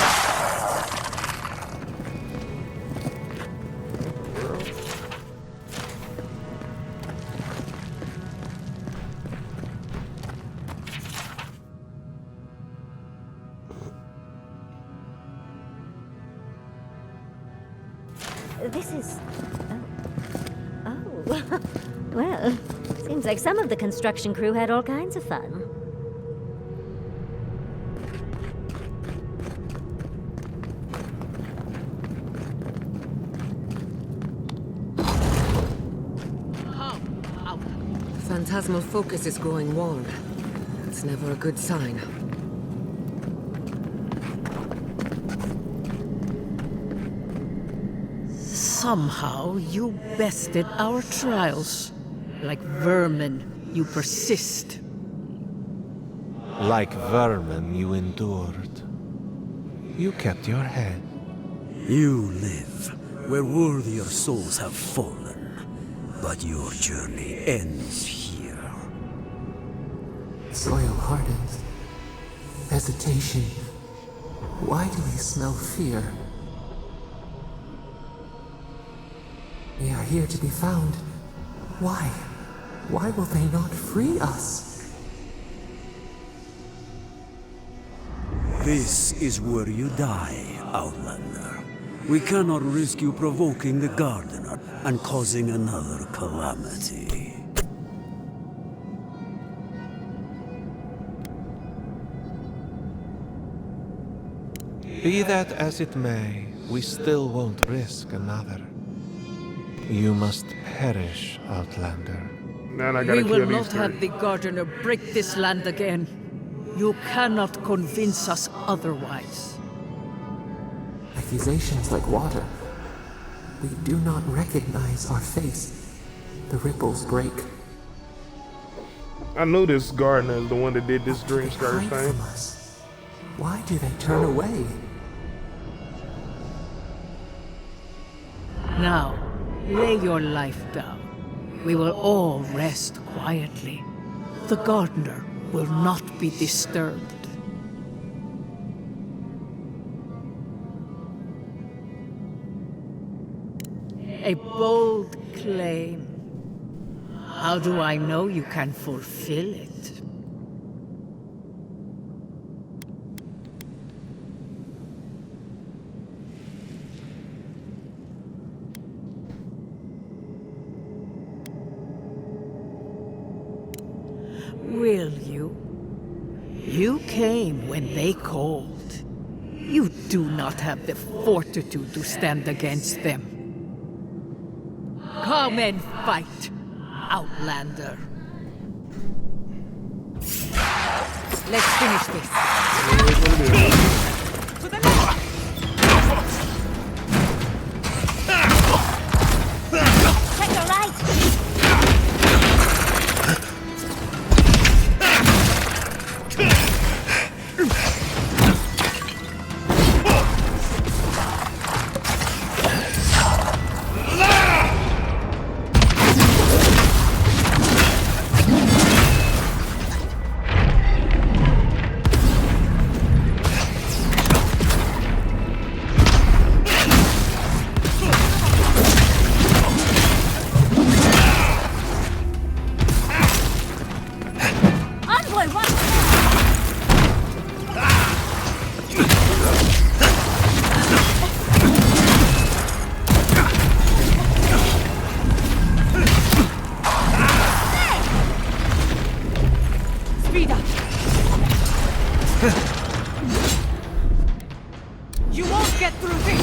This is... Oh. Well, seems like some of the construction crew had all kinds of fun. The phantasmal focus is growing warm. It's never a good sign. Somehow you bested our trials. Like vermin, you persist. Like vermin, you endured. You kept your head. You live where worthier souls have fallen, but your journey ends here. Soil hardens. Hesitation. Why do we smell fear? We are here to be found. Why? Why will they not free us? This is where you die, Outlander. We cannot risk you provoking the Gardener and causing another calamity. Be that as it may, we still won't risk another. You must perish, Outlander. Man, I gotta We kill will these not three. have the gardener break this land again. You cannot convince us otherwise. Accusations like water. We do not recognize our face. The ripples break. I knew this gardener is the one that did this dream skirt Hide thing. from us. Why do they turn away? Now, lay your life down. We will all rest quietly. The gardener will not be disturbed. A bold claim. How do I know you can fulfill it? Will you? You came when they called. You do not have the fortitude to stand against them. Come and fight, Outlander. Let's finish this. To the left! Check the right! Speed up! You won't get through this!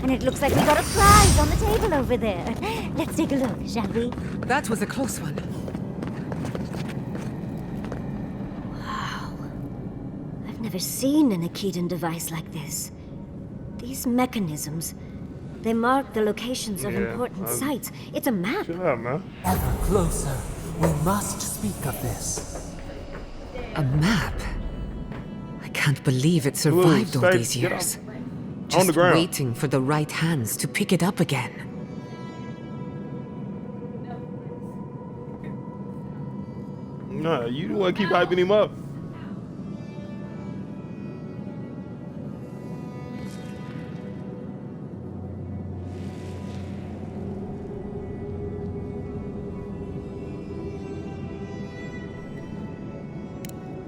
It looks like we got a prize on the table over there. Let's take a look, shall we? That was a close one. Wow. I've never seen an Akedan device like this. These mechanisms, they mark the locations of important sites. It's a map. Chill out, man. Ever closer. We must speak of this. A map? I can't believe it survived all these years. On the ground. Waiting for the right hands to pick it up again. Nah, you the one keep hyping him up.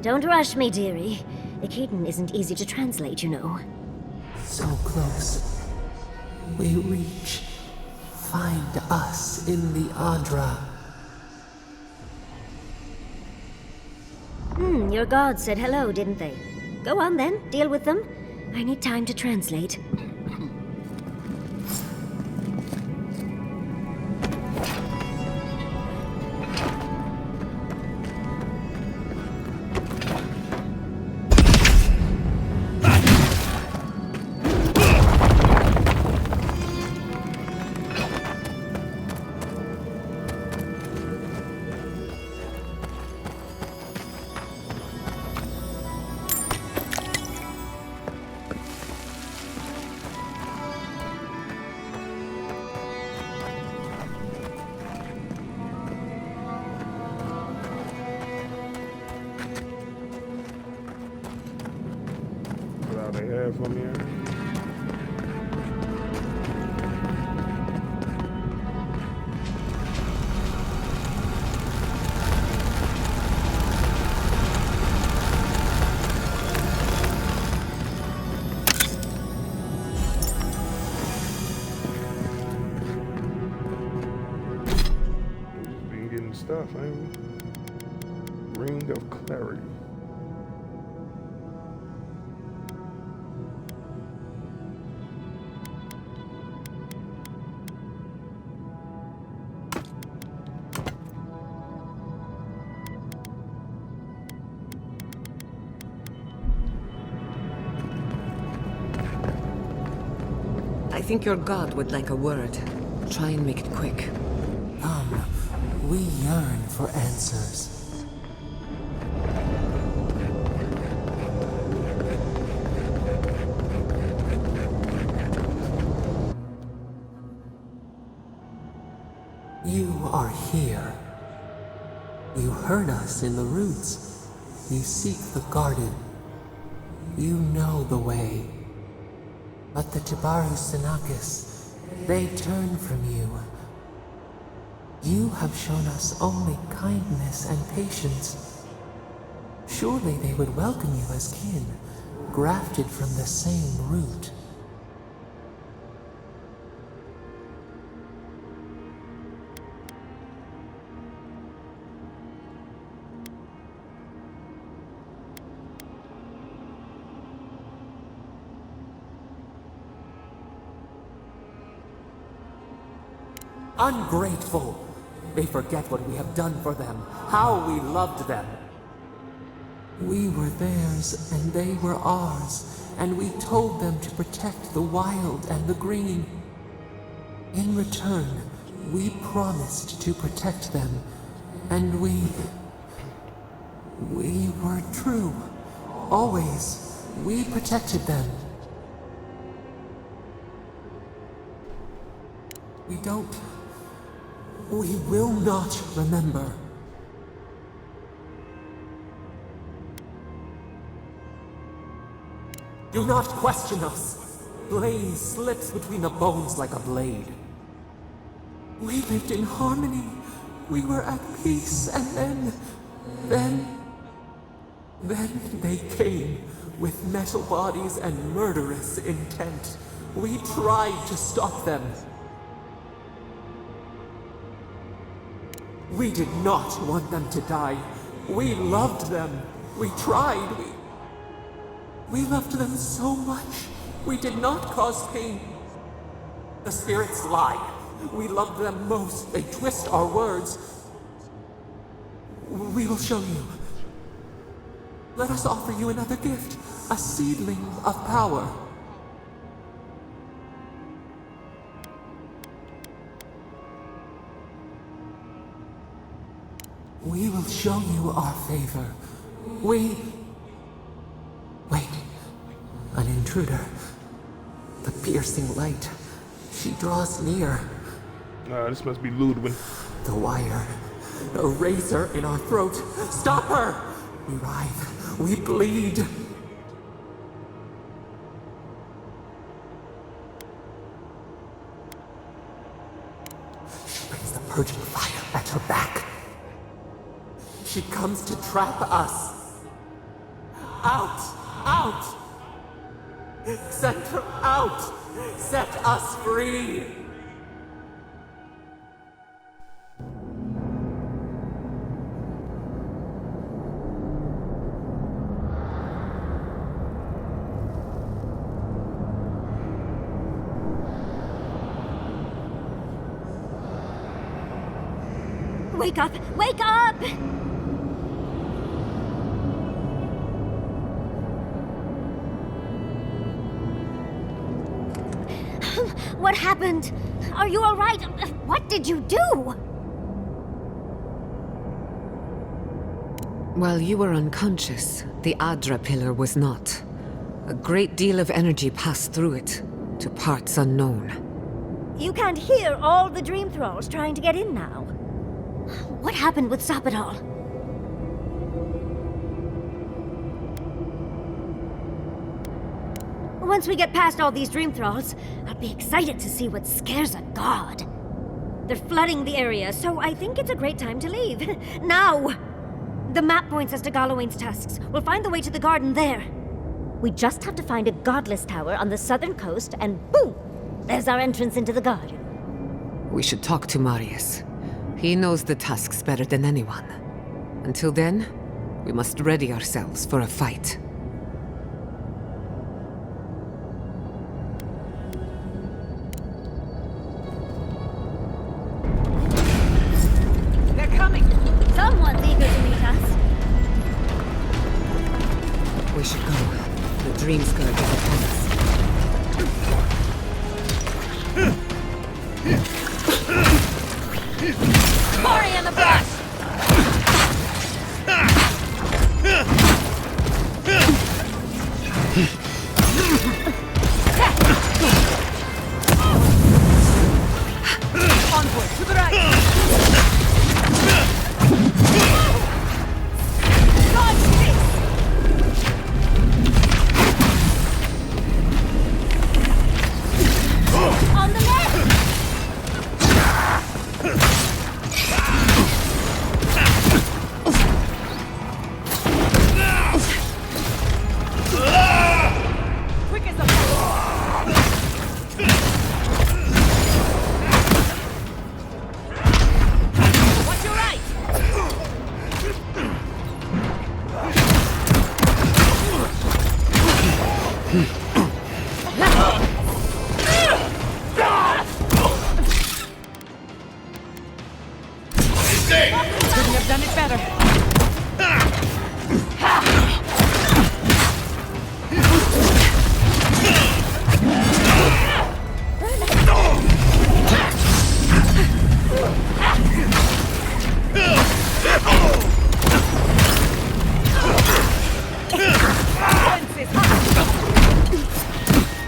Don't rush me, dearie. Akedan isn't easy to translate, you know. So close. We reach. Find us in the Adra. Your gods said hello, didn't they? Go on then, deal with them. I need time to translate. They have from here. enough, ain't we? Ring of Clarity. I think your god would like a word. Try and make it quick. We yearn for answers. You are here. You heard us in the roots. You seek the garden. You know the way. But the Tibaru Sinakis, they turn from you. You have shown us only kindness and patience. Surely they would welcome you as kin, grafted from the same root. Ungrateful! They forget what we have done for them, how we loved them. We were theirs, and they were ours, and we told them to protect the wild and the green. In return, we promised to protect them, and we were true. Always, we protected them. We will not remember. Do not question us. Blame slips between the bones like a blade. We lived in harmony. We were at peace, and then they came with metal bodies and murderous intent. We tried to stop them. We did not want them to die. We loved them. We tried. We loved them so much. We did not cause pain. The spirits lie. We loved them most. They twist our words. We will show you. Let us offer you another gift. A seedling of power. We will show you our favor. Wait. An intruder. The piercing light. She draws near. This must be Ludwig. The wire. A razor in our throat. Stop her! We writhe. We bleed. She brings the purging fire at her back. She comes to trap us. Out! Out! Send her out! Set us free! Wake up! Wake up! What happened? Are you all right? What did you do? While you were unconscious, the Adra pillar was not. A great deal of energy passed through it, to parts unknown. You can't hear all the dream thralls trying to get in now. What happened with Sapidal? Once we get past all these dream thralls, I'll be excited to see what scares a god. They're flooding the area, so I think it's a great time to leave. Now! The map points us to Galawain's tusks. We'll find the way to the garden there. We just have to find a godless tower on the southern coast, and boom! There's our entrance into the garden. We should talk to Marius. He knows the tusks better than anyone. Until then, we must ready ourselves for a fight. They're coming! Someone's eager to meet us. We should go. The dream scourge is upon us. Cory in the brush! Onward, to the right! Dodge this! On the left! Quick as a watch your right! Couldn't have done it better.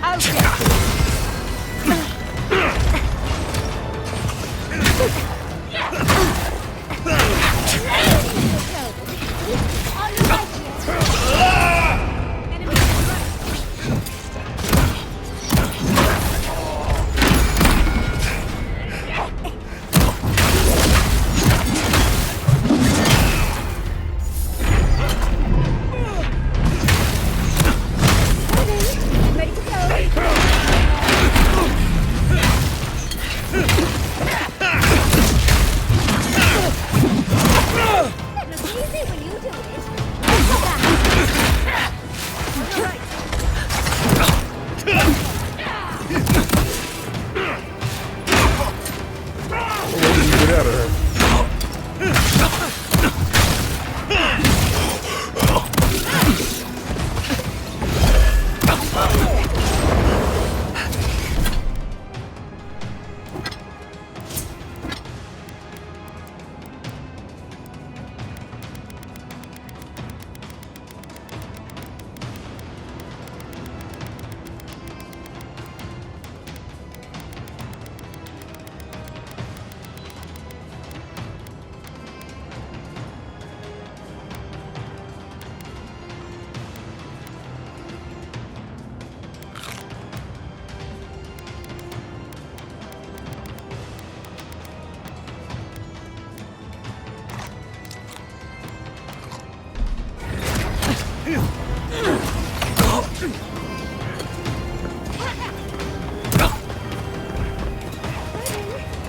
I'll get Get out of here.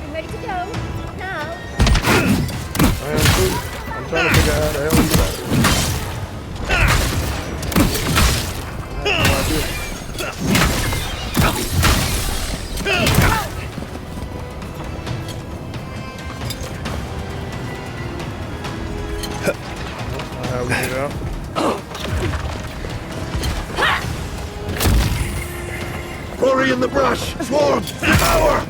I'm ready to go. Now. I am too. I'm trying to figure out how the hell we get out of here. I have no idea. How we get out? Cory in the brush! Swarm! Devour!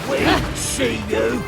We see you!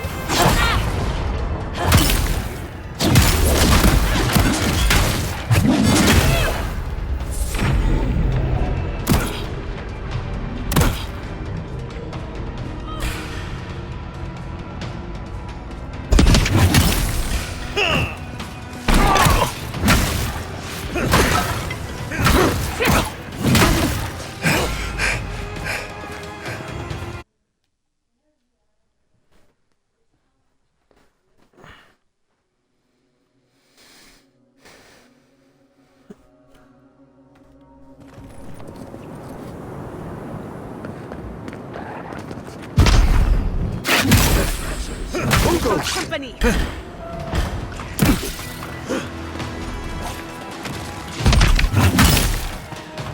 for company!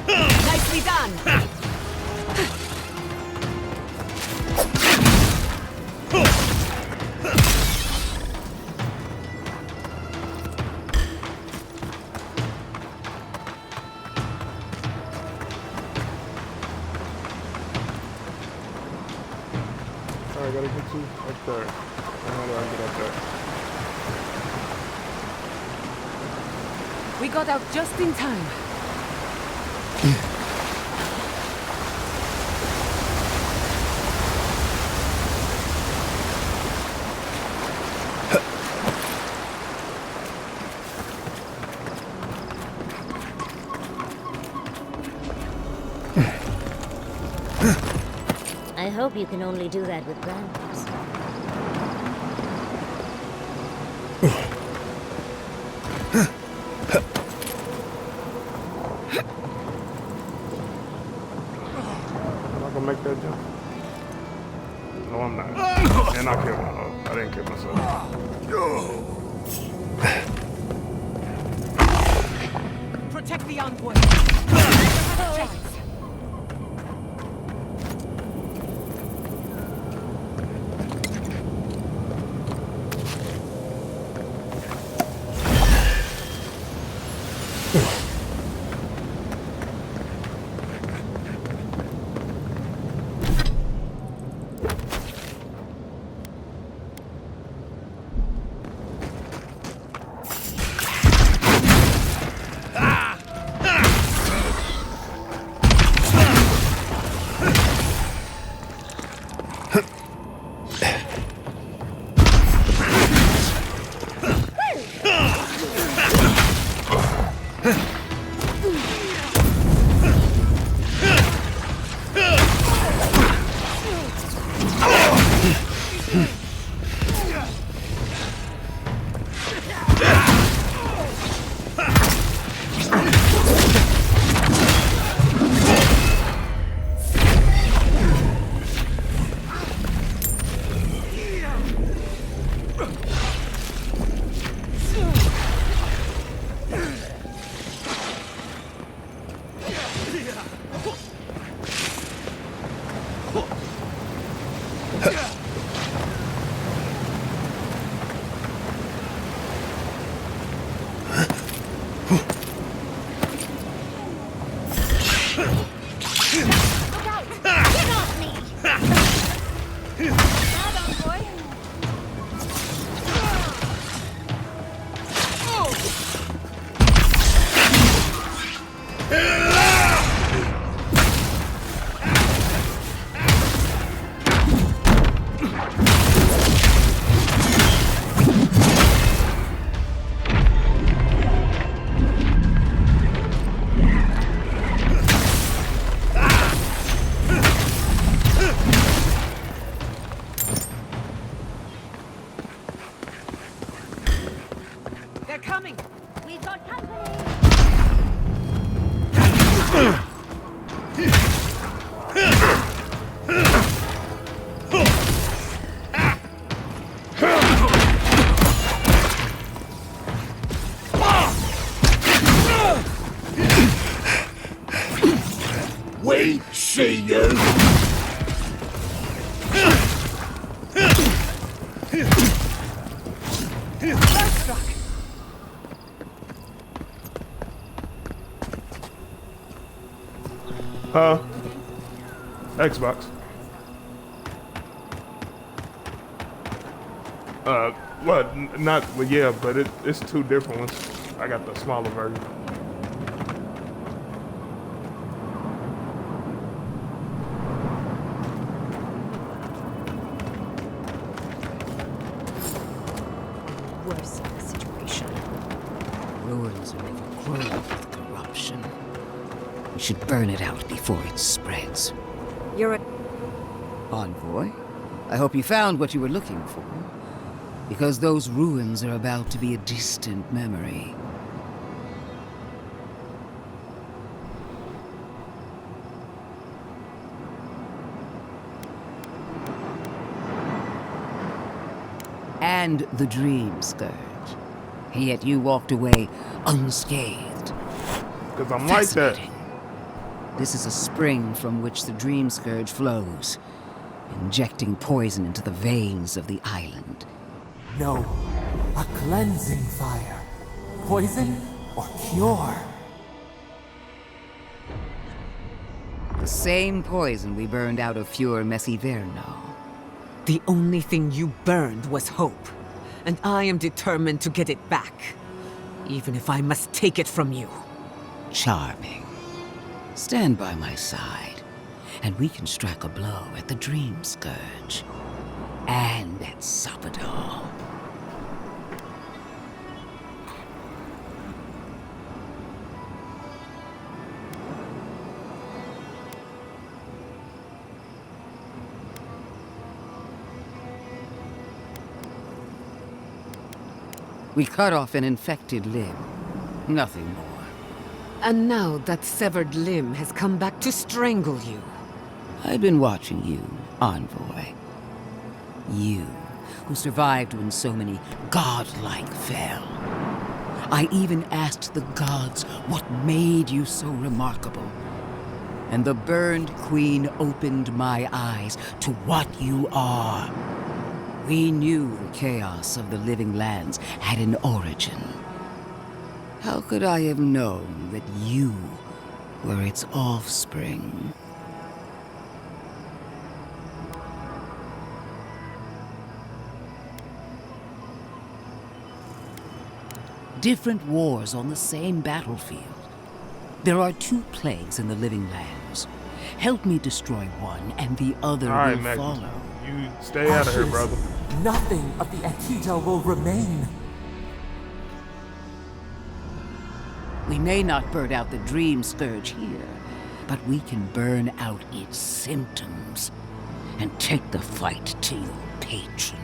Nicely done! Alright, gotta get you up there. How do I get up there? We got out just in time. I hope you can only do that with grandpas. Am I gonna make that jump? No, I'm not. And I killed myself. I didn't kill myself. Protect the envoy. They're coming! We've got company! We see you! Xbox. What? Not, well, yeah, but it's two different ones. I got the smaller version. Worse of the situation. Ruins are overgrown with corruption. We should burn it out before it spreads. You're a... Envoy? I hope you found what you were looking for. Because those ruins are about to be a distant memory. and the Dream Scourge. Yet you walked away unscathed. Because I'm like that. This is a spring from which the Dream Scourge flows, injecting poison into the veins of the island. No, a cleansing fire. Poison or cure? The same poison we burned out of Fure Messiverno. The only thing you burned was hope, and I am determined to get it back, even if I must take it from you. Charming. Stand by my side, and we can strike a blow at the Dream Scourge. And at Sapadal. We cut off an infected limb. Nothing more. And now that severed limb has come back to strangle you. I've been watching you, Envoy. You, who survived when so many godlike fell. I even asked the gods what made you so remarkable. And the burned queen opened my eyes to what you are. We knew the chaos of the living lands had an origin. How could I have known that you were its offspring? Different wars on the same battlefield. There are 2 plagues in the living lands. Help me destroy one, and the other will Maggie, follow. you stay out of here, brother. Nothing of the Akita will remain. We may not burn out the Dream Scourge here, but we can burn out its symptoms and take the fight to your patron.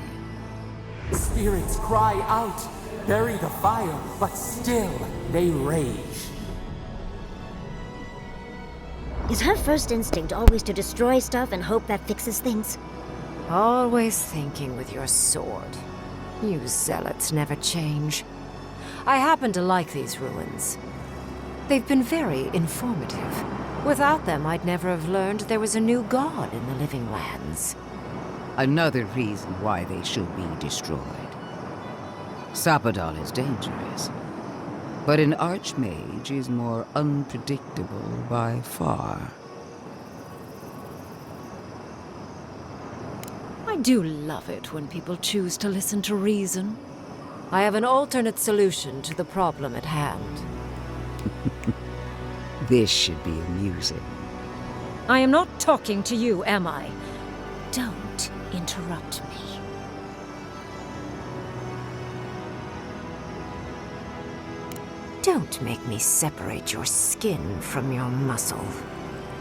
Spirits cry out, bury the fire, but still they rage. Is her first instinct always to destroy stuff and hope that fixes things? Always thinking with your sword. You zealots never change. I happen to like these ruins. They've been very informative. Without them, I'd never have learned there was a new god in the living lands. Another reason why they should be destroyed. Sapadal is dangerous, but an archmage is more unpredictable by far. I do love it when people choose to listen to reason. I have an alternate solution to the problem at hand. This should be amusing. I am not talking to you, am I? Don't interrupt me. Don't make me separate your skin from your muscle.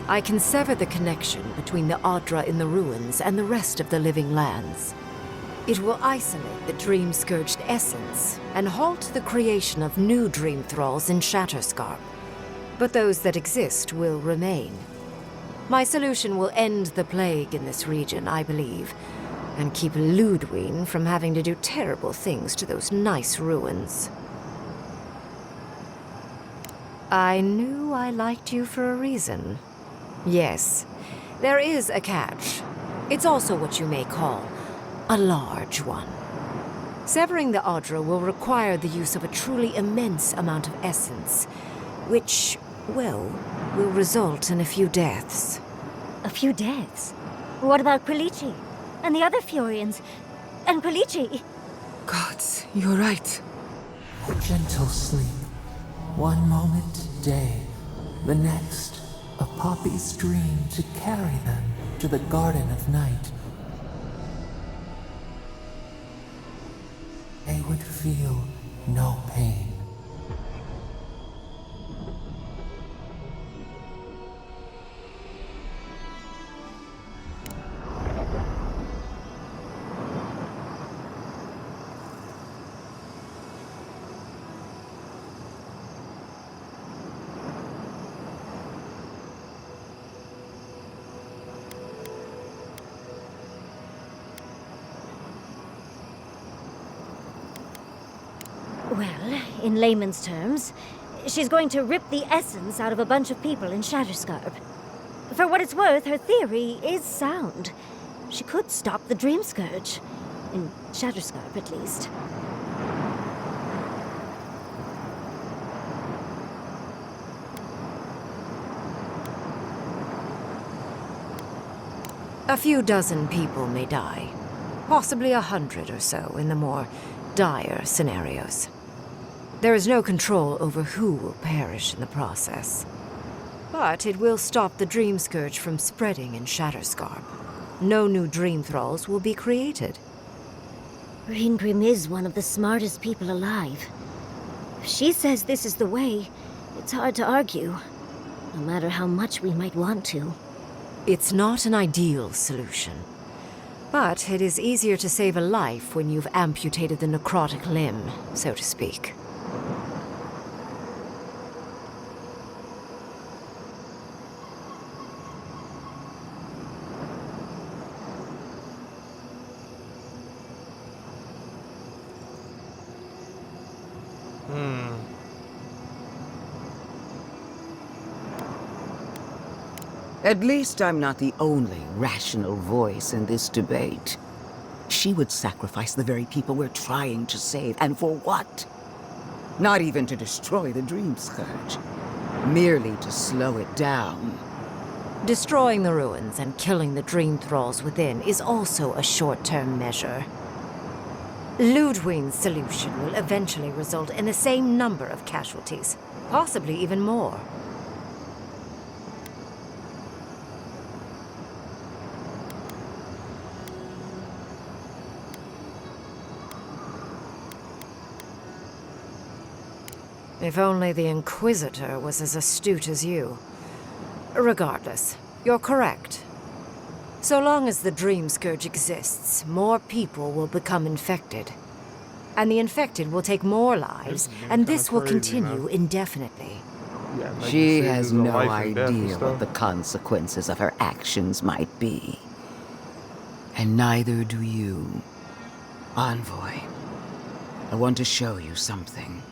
I can sever the connection between the Audra in the ruins and the rest of the living lands. It will isolate the dream-scourged essence and halt the creation of new dream thralls in Shatterscarp. But those that exist will remain. My solution will end the plague in this region, I believe, and keep Ludwine from having to do terrible things to those nice ruins. I knew I liked you for a reason. Yes, there is a catch. It's also what you may call a large one. Severing the Audra will require the use of a truly immense amount of essence, which, well, will result in a few deaths. A few deaths? What about Quilici? And the other Furians? And Quilici? Gods, you're right. A gentle sleep. One moment day, the next, a poppy's dream to carry them to the Garden of Night. They would feel no pain. Well, in layman's terms, she's going to rip the essence out of a bunch of people in Shatterscarp. For what it's worth, her theory is sound. She could stop the Dream Scourge. In Shatterscarp, at least. A few dozen people may die. Possibly 100 or so in the more dire scenarios. There is no control over who will perish in the process. But it will stop the Dream Scourge from spreading in Shatterscarp. No new Dream Thralls will be created. Reingrim is one of the smartest people alive. If she says this is the way, it's hard to argue. No matter how much we might want to. It's not an ideal solution. But it is easier to save a life when you've amputated the necrotic limb, so to speak. At least I'm not the only rational voice in this debate. She would sacrifice the very people we're trying to save, and for what? Not even to destroy the Dream Scourge. Merely to slow it down. Destroying the ruins and killing the Dream Thralls within is also a short-term measure. Ludwig's solution will eventually result in the same number of casualties, possibly even more. If only the Inquisitor was as astute as you. Regardless, you're correct. So long as the Dream Scourge exists, more people will become infected. And the infected will take more lives, and this will continue indefinitely. Yeah, She has no idea what the consequences of her actions might be. And neither do you. Envoy, I want to show you something.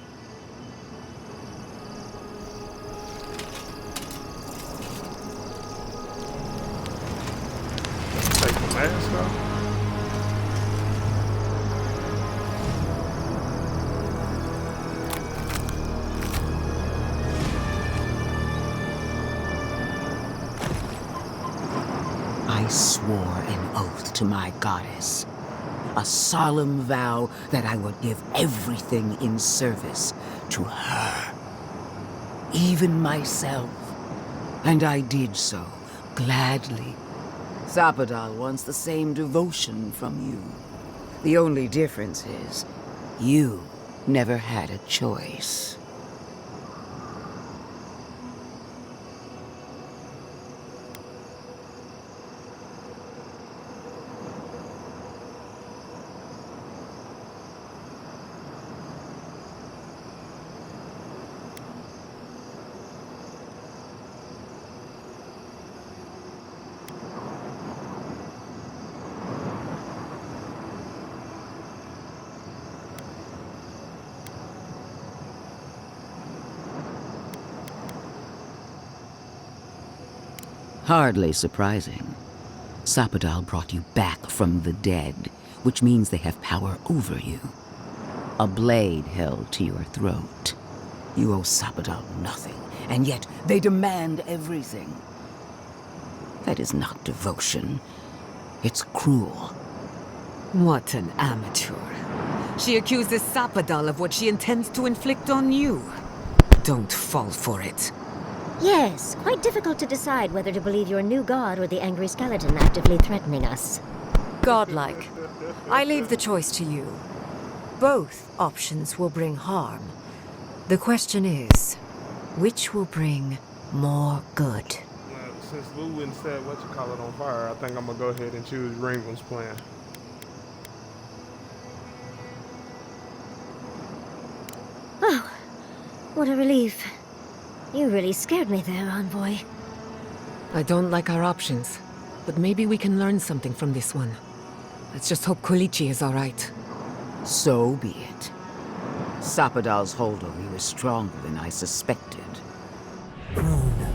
Take the mask off. I swore an oath to my goddess. A solemn vow that I would give everything in service to her. Even myself. And I did so, gladly. Zapadal wants the same devotion from you. The only difference is, you never had a choice. Hardly surprising. Zapadal brought you back from the dead, which means they have power over you. A blade held to your throat. You owe Zapadal nothing, and yet they demand everything. That is not devotion. It's cruel. What an amateur. She accuses Zapadal of what she intends to inflict on you. Don't fall for it. Yes, quite difficult to decide whether to believe your new god or the angry skeleton actively threatening us. Godlike. I leave the choice to you. Both options will bring harm. The question is, which will bring more good? Since Ludwig said what you call it on fire, I think I'm gonna go ahead and choose Ringham's plan. Oh, what a relief. You really scared me there, Envoy. I don't like our options, but maybe we can learn something from this one. Let's just hope Kolichi is all right. So be it. Sapadal's hold over you is stronger than I suspected. Rune,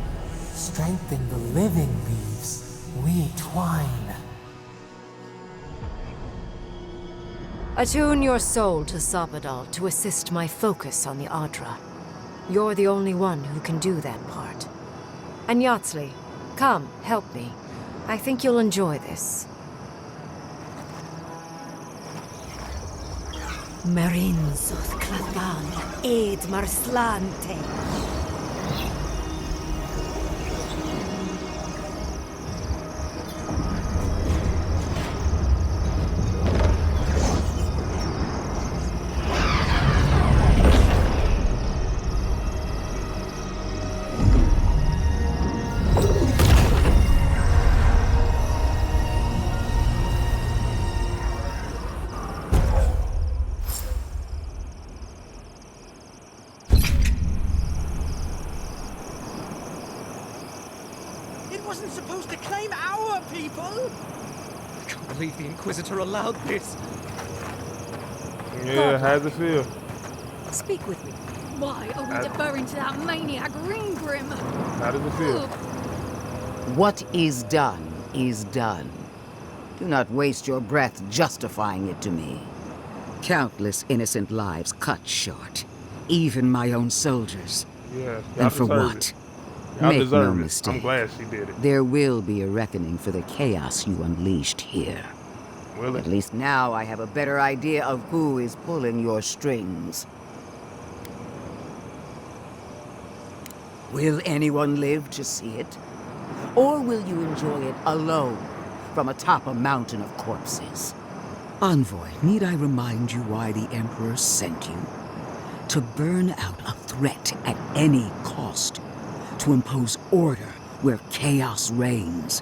strengthen the living leaves. We twine. Attune your soul to Sapadal to assist my focus on the Adra. You're the only one who can do that part. And Yatsley, come, help me. I think you'll enjoy this. Merinzoth Clathan, Ed Marslante. Wasn't supposed to claim our people! I can't believe the Inquisitor allowed this. Yeah, how's it feel? Speak with me. Why are we deferring to that maniac Ringgrim? How does it feel? What is done is done. Do not waste your breath justifying it to me. Countless innocent lives cut short. Even my own soldiers. Yeah, and for what? Make no mistake. I'm glad she did it. There will be a reckoning for the chaos you unleashed here. Will it? At least now I have a better idea of who is pulling your strings. Will anyone live to see it? Or will you enjoy it alone from atop a mountain of corpses? Envoy, need I remind you why the Emperor sent you? To burn out a threat at any cost. To impose order where chaos reigns.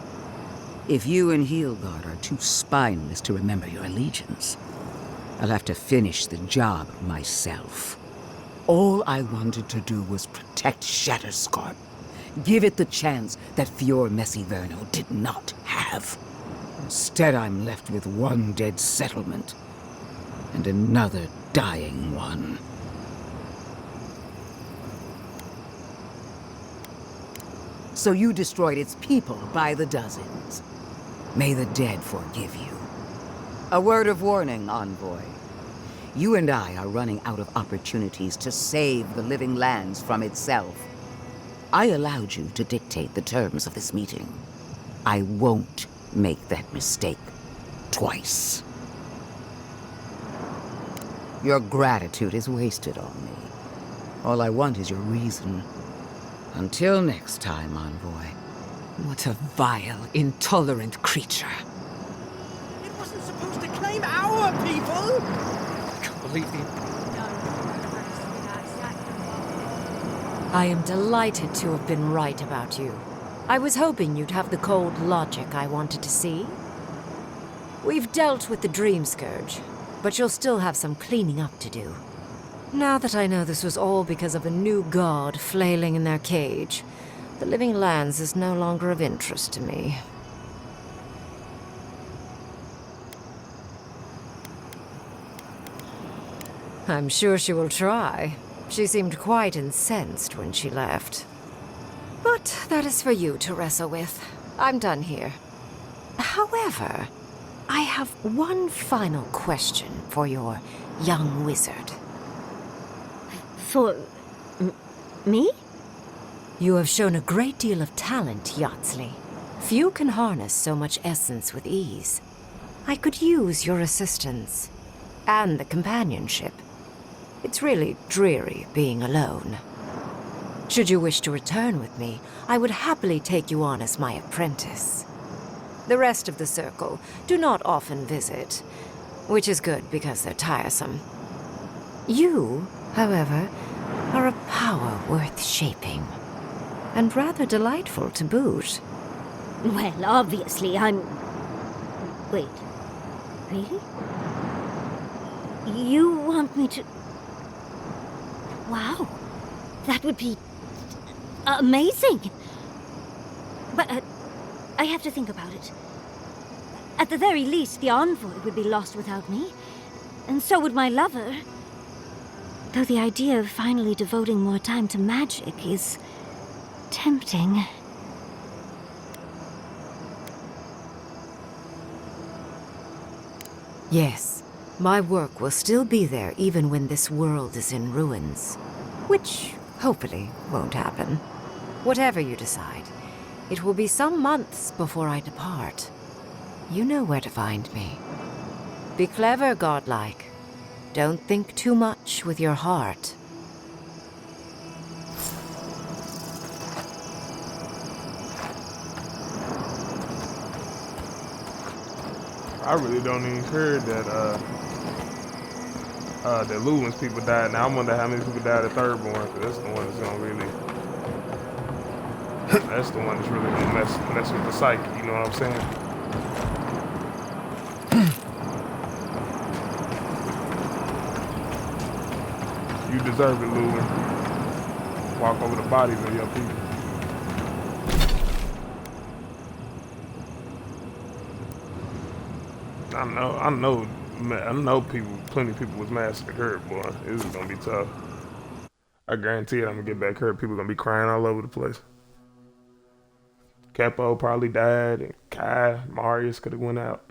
If you and Heelgard are too spineless to remember your allegiance, I'll have to finish the job myself. All I wanted to do was protect Shatterscarp. Give it the chance that Fior Messiverno did not have. Instead, I'm left with one dead settlement and another dying one. So you destroyed its people by the dozens. May the dead forgive you. A word of warning, Envoy. You and I are running out of opportunities to save the living lands from itself. I allowed you to dictate the terms of this meeting. I won't make that mistake twice. Your gratitude is wasted on me. All I want is your reason. Until next time, Envoy. What a vile, intolerant creature. It wasn't supposed to claim our people! I can't believe the... I am delighted to have been right about you. I was hoping you'd have the cold logic I wanted to see. We've dealt with the Dream Scourge, but you'll still have some cleaning up to do. Now that I know this was all because of a new god flailing in their cage, the Living Lands is no longer of interest to me. I'm sure she will try. She seemed quite incensed when she left. But that is for you to wrestle with. I'm done here. However, I have one final question for your young wizard. For... me? You have shown a great deal of talent, Yatsley. Few can harness so much essence with ease. I could use your assistance. And the companionship. It's really dreary being alone. Should you wish to return with me, I would happily take you on as my apprentice. The rest of the circle do not often visit, which is good because they're tiresome. You, however, are a power worth shaping, and rather delightful to boot. Well, obviously, I'm... Wait. Really? You want me to... Wow. That would be... amazing! But, I have to think about it. At the very least, the Envoy would be lost without me. And so would my lover. Though the idea of finally devoting more time to magic is tempting. Yes, my work will still be there even when this world is in ruins. Which, hopefully, won't happen. Whatever you decide, it will be some months before I depart. You know where to find me. Be clever, godlike. Don't think too much with your heart. I really don't even hear that that Lewin's people died. Now I wonder how many people died at Thirdborn, because that's the one that's gonna really that's the one that's really gonna mess with the psyche, you know what I'm saying? You deserve it, Lewin. Walk over the bodies of your people. I know people, plenty of people was massacred here, boy. This is gonna be tough. I guarantee it, I'm gonna get back here, people gonna be crying all over the place. Capo probably died, and Kai, Marius could have went out.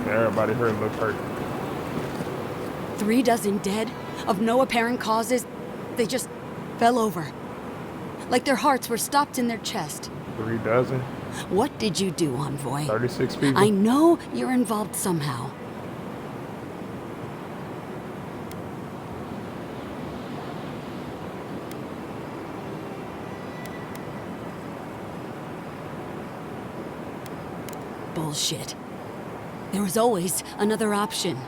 Everybody here looked hurt. 3 dozen dead, of no apparent causes. They just fell over. Like their hearts were stopped in their chest. 3 dozen? What did you do, Envoy? 36 people. I know you're involved somehow. Bullshit. There was always another option.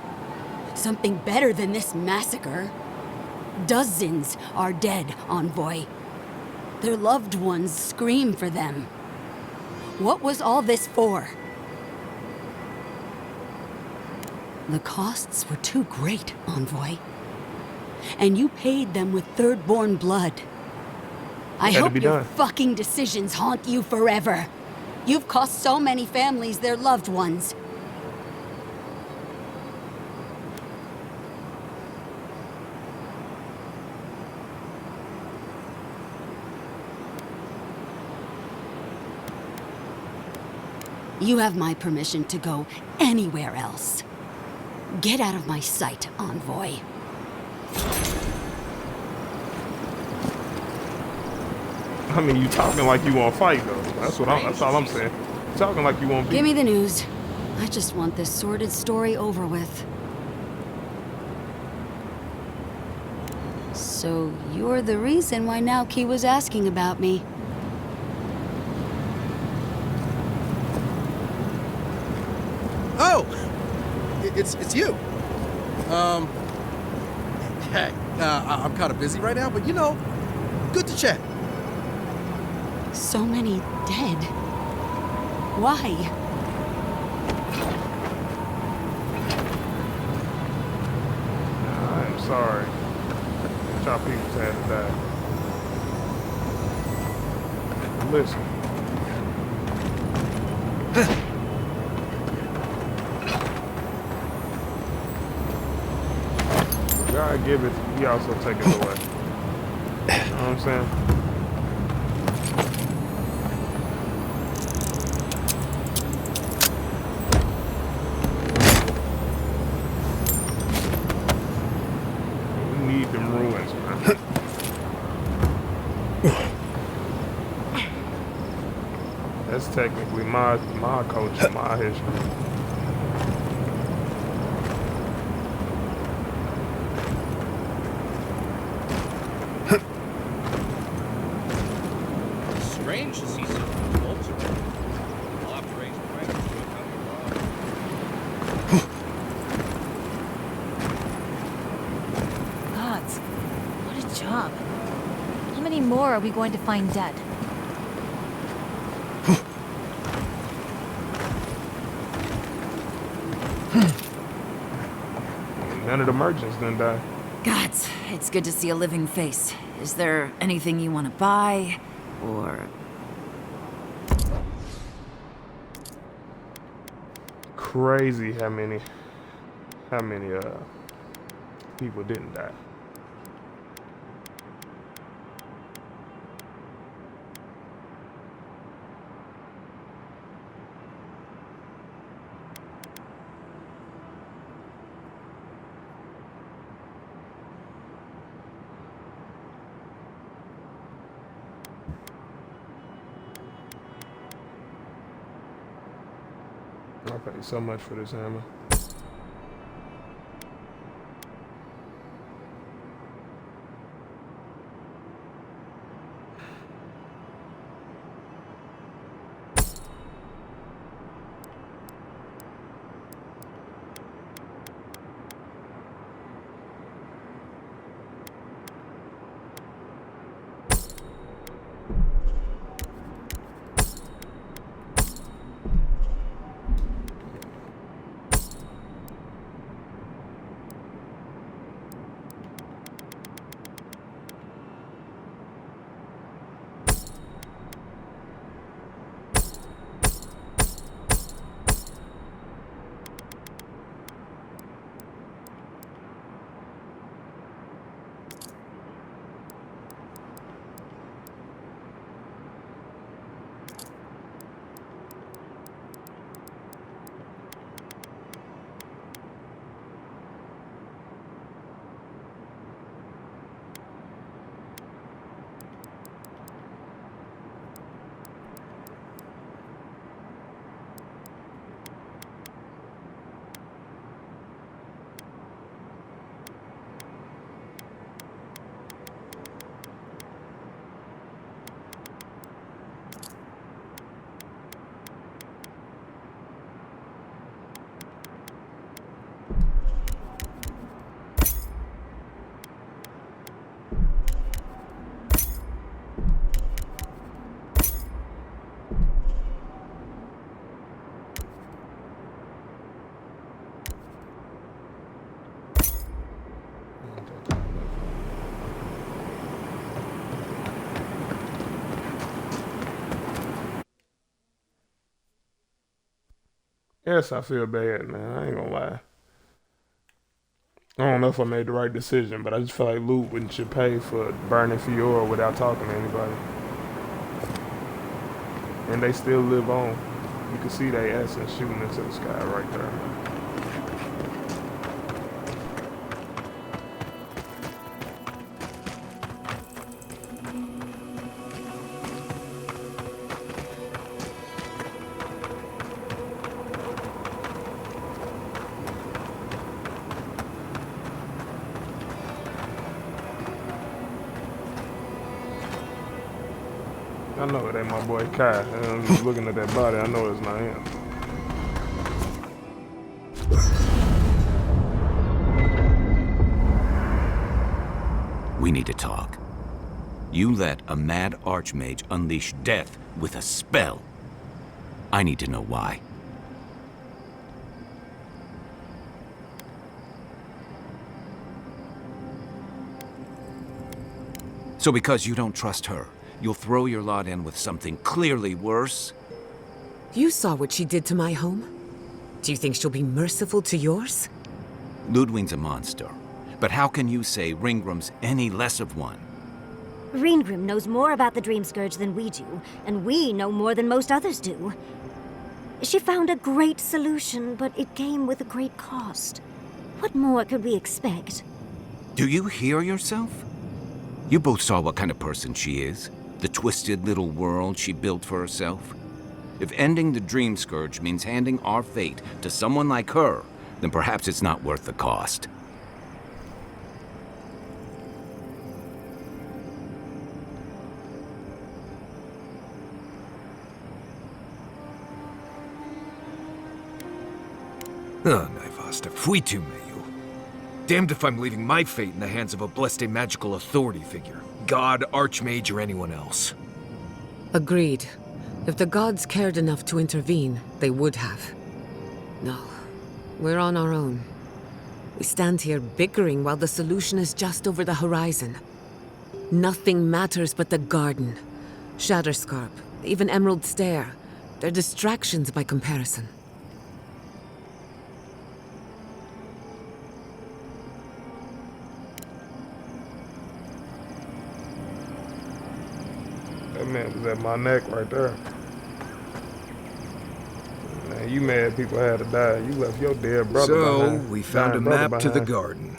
Something better than this massacre. Dozens are dead, Envoy. Their loved ones scream for them. What was all this for? The costs were too great, Envoy. And you paid them with Third-born blood. I hope your fucking decisions haunt you forever. You've cost so many families their loved ones. You have my permission to go anywhere else. Get out of my sight, Envoy. I mean, you talking like you won't fight, though. That's all I'm saying. You talking like you won't beat. Give me the news. I just want this sordid story over with. So you're the reason why Naoki was asking about me. Oh! It's you. Hey, I'm kind of busy right now, but you know, good to chat. So many dead. Why? I am sorry. Y'all people had to die. Listen. God give it, he also take it away. You know what I'm saying? We need them ruins, man. That's technically my culture, my history. Strange to see some wolves around. We'll have to raise prices to account for Gods, what a job. How many more are we going to find dead? None of the merchants didn't die. Gods, it's good to see a living face. Is there anything you want to buy? Or... Crazy how many people didn't die. I paid so much for this hammer. Yes, I feel bad, man. I ain't gonna lie. I don't know if I made the right decision, but I just feel like loot wouldn't should pay for burning Fiora without talking to anybody. And they still live on. You can see they essence shooting into the sky right there, man. I know it ain't my boy Kai. And I'm just looking at that body. I know it's not him. We need to talk. You let a mad archmage unleash death with a spell. I need to know why. So because you don't trust her, you'll throw your lot in with something clearly worse? You saw what she did to my home. Do you think she'll be merciful to yours? Ludwig's a monster. But how can you say Ringram's any less of one? Ringrim knows more about the Dream Scourge than we do, and we know more than most others do. She found a great solution, but it came with a great cost. What more could we expect? Do you hear yourself? You both saw what kind of person she is. The twisted little world she built for herself. If ending the Dream Scourge means handing our fate to someone like her, then perhaps it's not worth the cost. Ah, Naivasta, fuitu meyu. Damned if I'm leaving my fate in the hands of a blessed magical authority figure. God, Archmage, or anyone else. Agreed. If the gods cared enough to intervene, they would have. No, we're on our own. We stand here bickering while the solution is just over the horizon. Nothing matters but the garden. Shatterscarp, even Emerald Stair. They're distractions by comparison. That man was at my neck right there. Man, you mad people had to die. You left your dead brother behind. So, we found a Dying brother map to the behind. garden.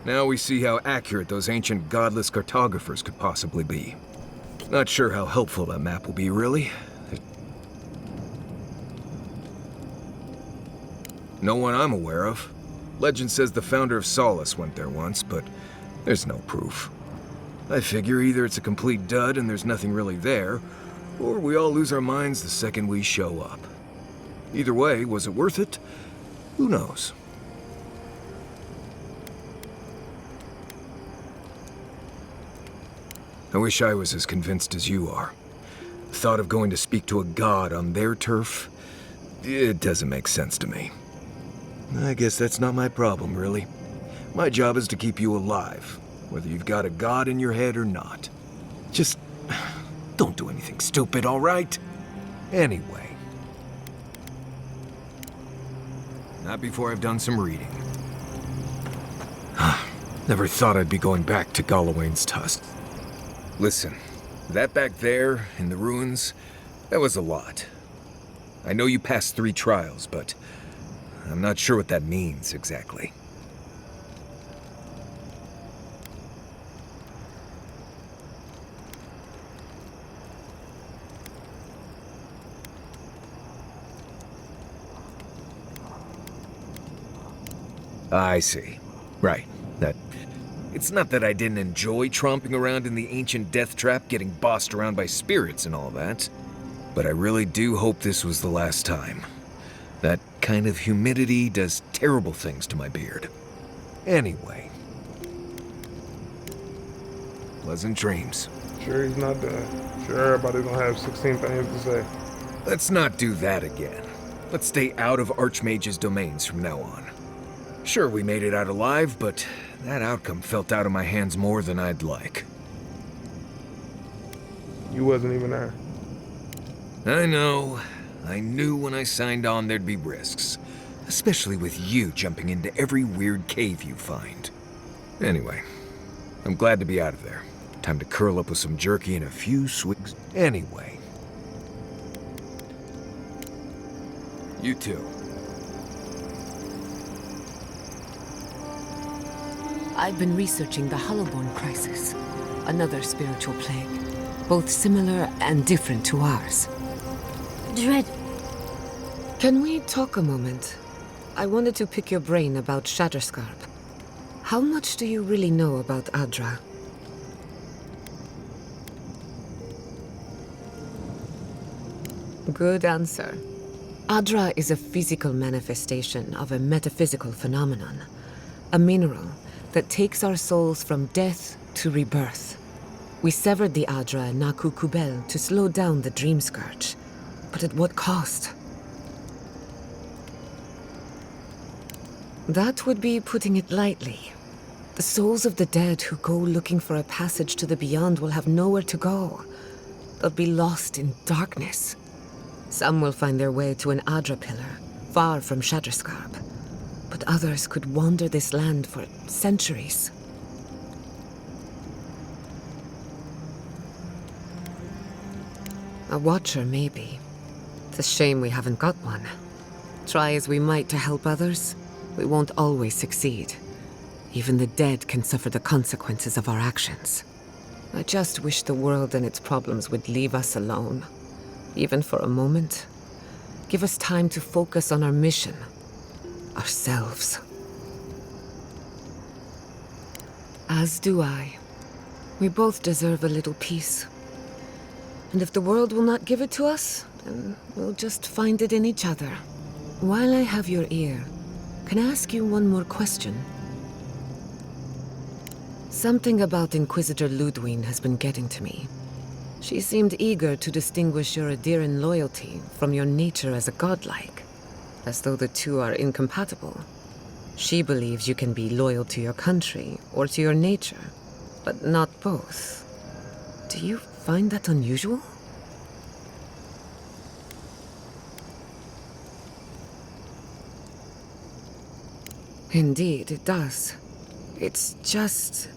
Now we see how accurate those ancient godless cartographers could possibly be. Not sure how helpful that map will be, really. No one I'm aware of. Legend says the founder of Solace went there once, but there's no proof. I figure either it's a complete dud and there's nothing really there, or we all lose our minds the second we show up. Either way, was it worth it? Who knows? I wish I was as convinced as you are. The thought of going to speak to a god on their turf, it doesn't make sense to me. I guess that's not my problem, really. My job is to keep you alive, whether you've got a god in your head or not. Just don't do anything stupid, all right? Anyway. Not before I've done some reading. Never thought I'd be going back to Galawain's Tusk. Listen, that back there, in the ruins, that was a lot. I know you passed 3 trials, but I'm not sure what that means exactly. I see. Right. It's not that I didn't enjoy tromping around in the ancient death trap, getting bossed around by spirits and all that. But I really do hope this was the last time. That kind of humidity does terrible things to my beard. Anyway. Pleasant dreams. Sure he's not done. Sure everybody's gonna have 16 things to say. Let's not do that again. Let's stay out of Archmage's domains from now on. Sure, we made it out alive, but that outcome felt out of my hands more than I'd like. You wasn't even there. I know. I knew when I signed on there'd be risks. Especially with you jumping into every weird cave you find. Anyway, I'm glad to be out of there. Time to curl up with some jerky and a few swigs. Anyway. You too. I've been researching the Hollowborn crisis, another spiritual plague, both similar and different to ours. Dread. Can we talk a moment? I wanted to pick your brain about Shatterscarp. How much do you really know about Adra? Good answer. Adra is a physical manifestation of a metaphysical phenomenon, a mineral that takes our souls from death to rebirth. We severed the Adra and Naku Kubel to slow down the Dream Scourge, but at what cost? That would be putting it lightly. The souls of the dead who go looking for a passage to the beyond will have nowhere to go. They'll be lost in darkness. Some will find their way to an Adra pillar, far from Shatterscarp. But others could wander this land for centuries. A watcher, maybe. It's a shame we haven't got one. Try as we might to help others, we won't always succeed. Even the dead can suffer the consequences of our actions. I just wish the world and its problems would leave us alone. Even for a moment. Give us time to focus on our mission. Ourselves. As do I. We both deserve a little peace. And if the world will not give it to us, then we'll just find it in each other. While I have your ear, can I ask you one more question? Something about Inquisitor Ludwine has been getting to me. She seemed eager to distinguish your Adiran loyalty from your nature as a godlike, as though the two are incompatible. She believes you can be loyal to your country or to your nature, but not both. Do you find that unusual? Indeed, it does. It's just...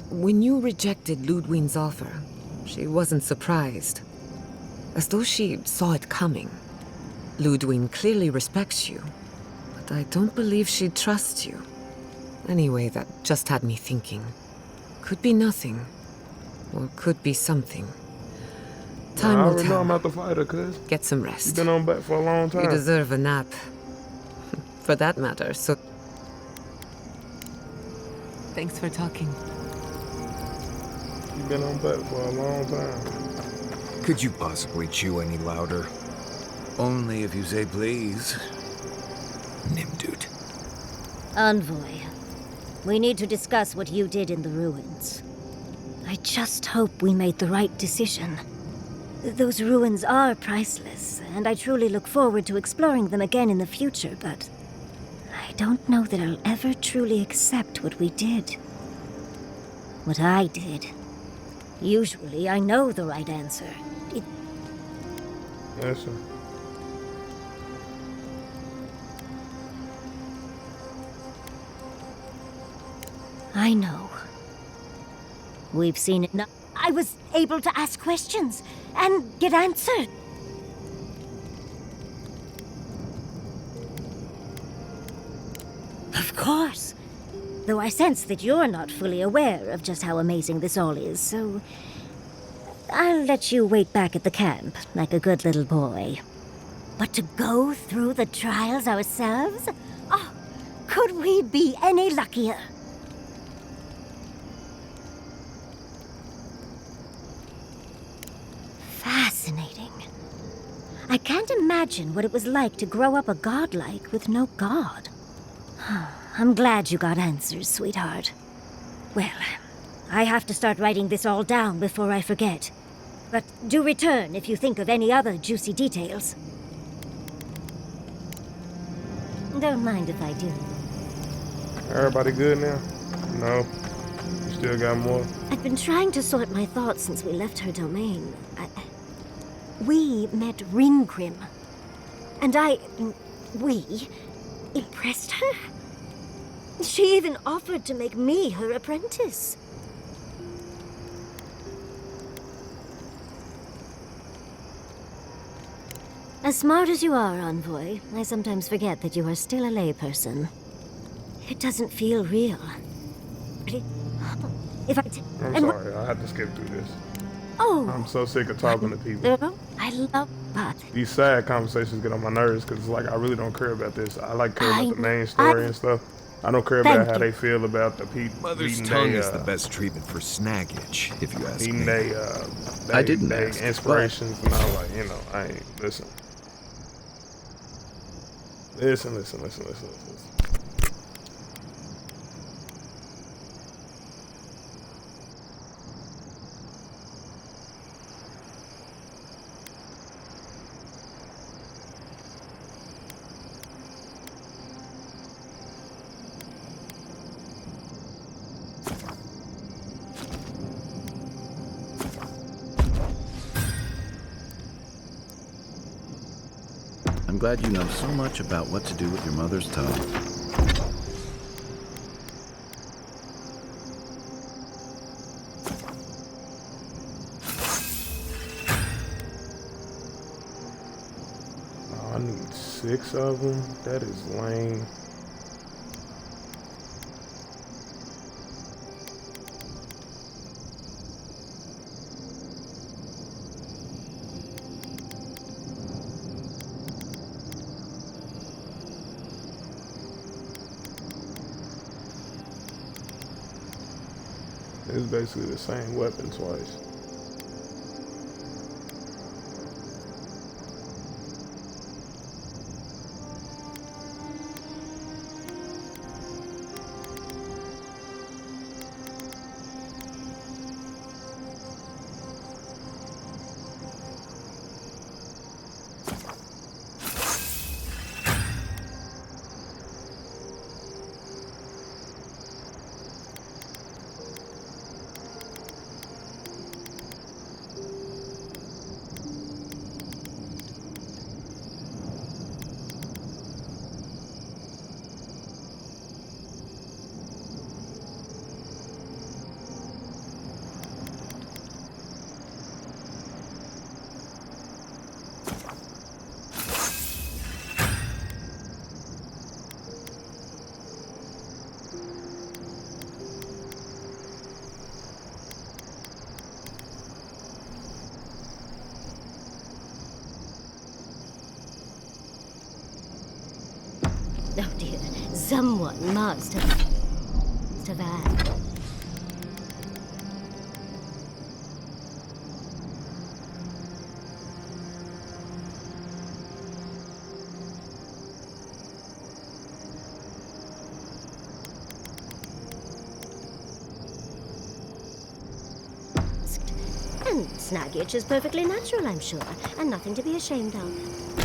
When you rejected Ludwig's offer, she wasn't surprised. As though she saw it coming. Ludwig clearly respects you, but I don't believe she trusts you. Anyway, that just had me thinking. Could be nothing, or could be something. Time I will already know tell. I'm out the fighter, cuz. Get some rest. You've been on back for a long time. You deserve a nap. For that matter, so... Thanks for talking. You've been on back for a long time. Could you possibly chew any louder? Only if you say please. Nimdude. Envoy, we need to discuss what you did in the ruins. I just hope we made the right decision. Those ruins are priceless, and I truly look forward to exploring them again in the future, but I don't know that I'll ever truly accept what we did. What I did. Usually, I know the right answer. Listen. I know. We've seen it now. I was able to ask questions and get answered. Of course. Though I sense that you're not fully aware of just how amazing this all is, so I'll let you wait back at the camp like a good little boy. But to go through the trials ourselves? Oh, could we be any luckier? Fascinating. I can't imagine what it was like to grow up a godlike with no god. I'm glad you got answers, sweetheart. Well, I have to start writing this all down before I forget. But do return if you think of any other juicy details. Don't mind if I do. Everybody good now? No? You still got more? I've been trying to sort my thoughts since we left her domain. We met Ringrim. And we impressed her. She even offered to make me her apprentice. As smart as you are, Envoy, I sometimes forget that you are still a layperson. It doesn't feel real. If I'm sorry, I had to skip through this. Oh! I'm so sick of talking to people. I love that. These sad conversations get on my nerves because it's like I really don't care about this. I like care about the main story and stuff. I don't care about how they feel about the people. Mother's tongue is the best treatment for snaggage, if you ask me. I didn't ask, inspirations, and I'm like, I ain't listen. Listen. I'm glad you know so much about what to do with your mother's tongue. Oh, I need 6 of them. That is lame. It's basically the same weapon twice. Oh dear, someone must have had. And snaggage is perfectly natural, I'm sure, and nothing to be ashamed of.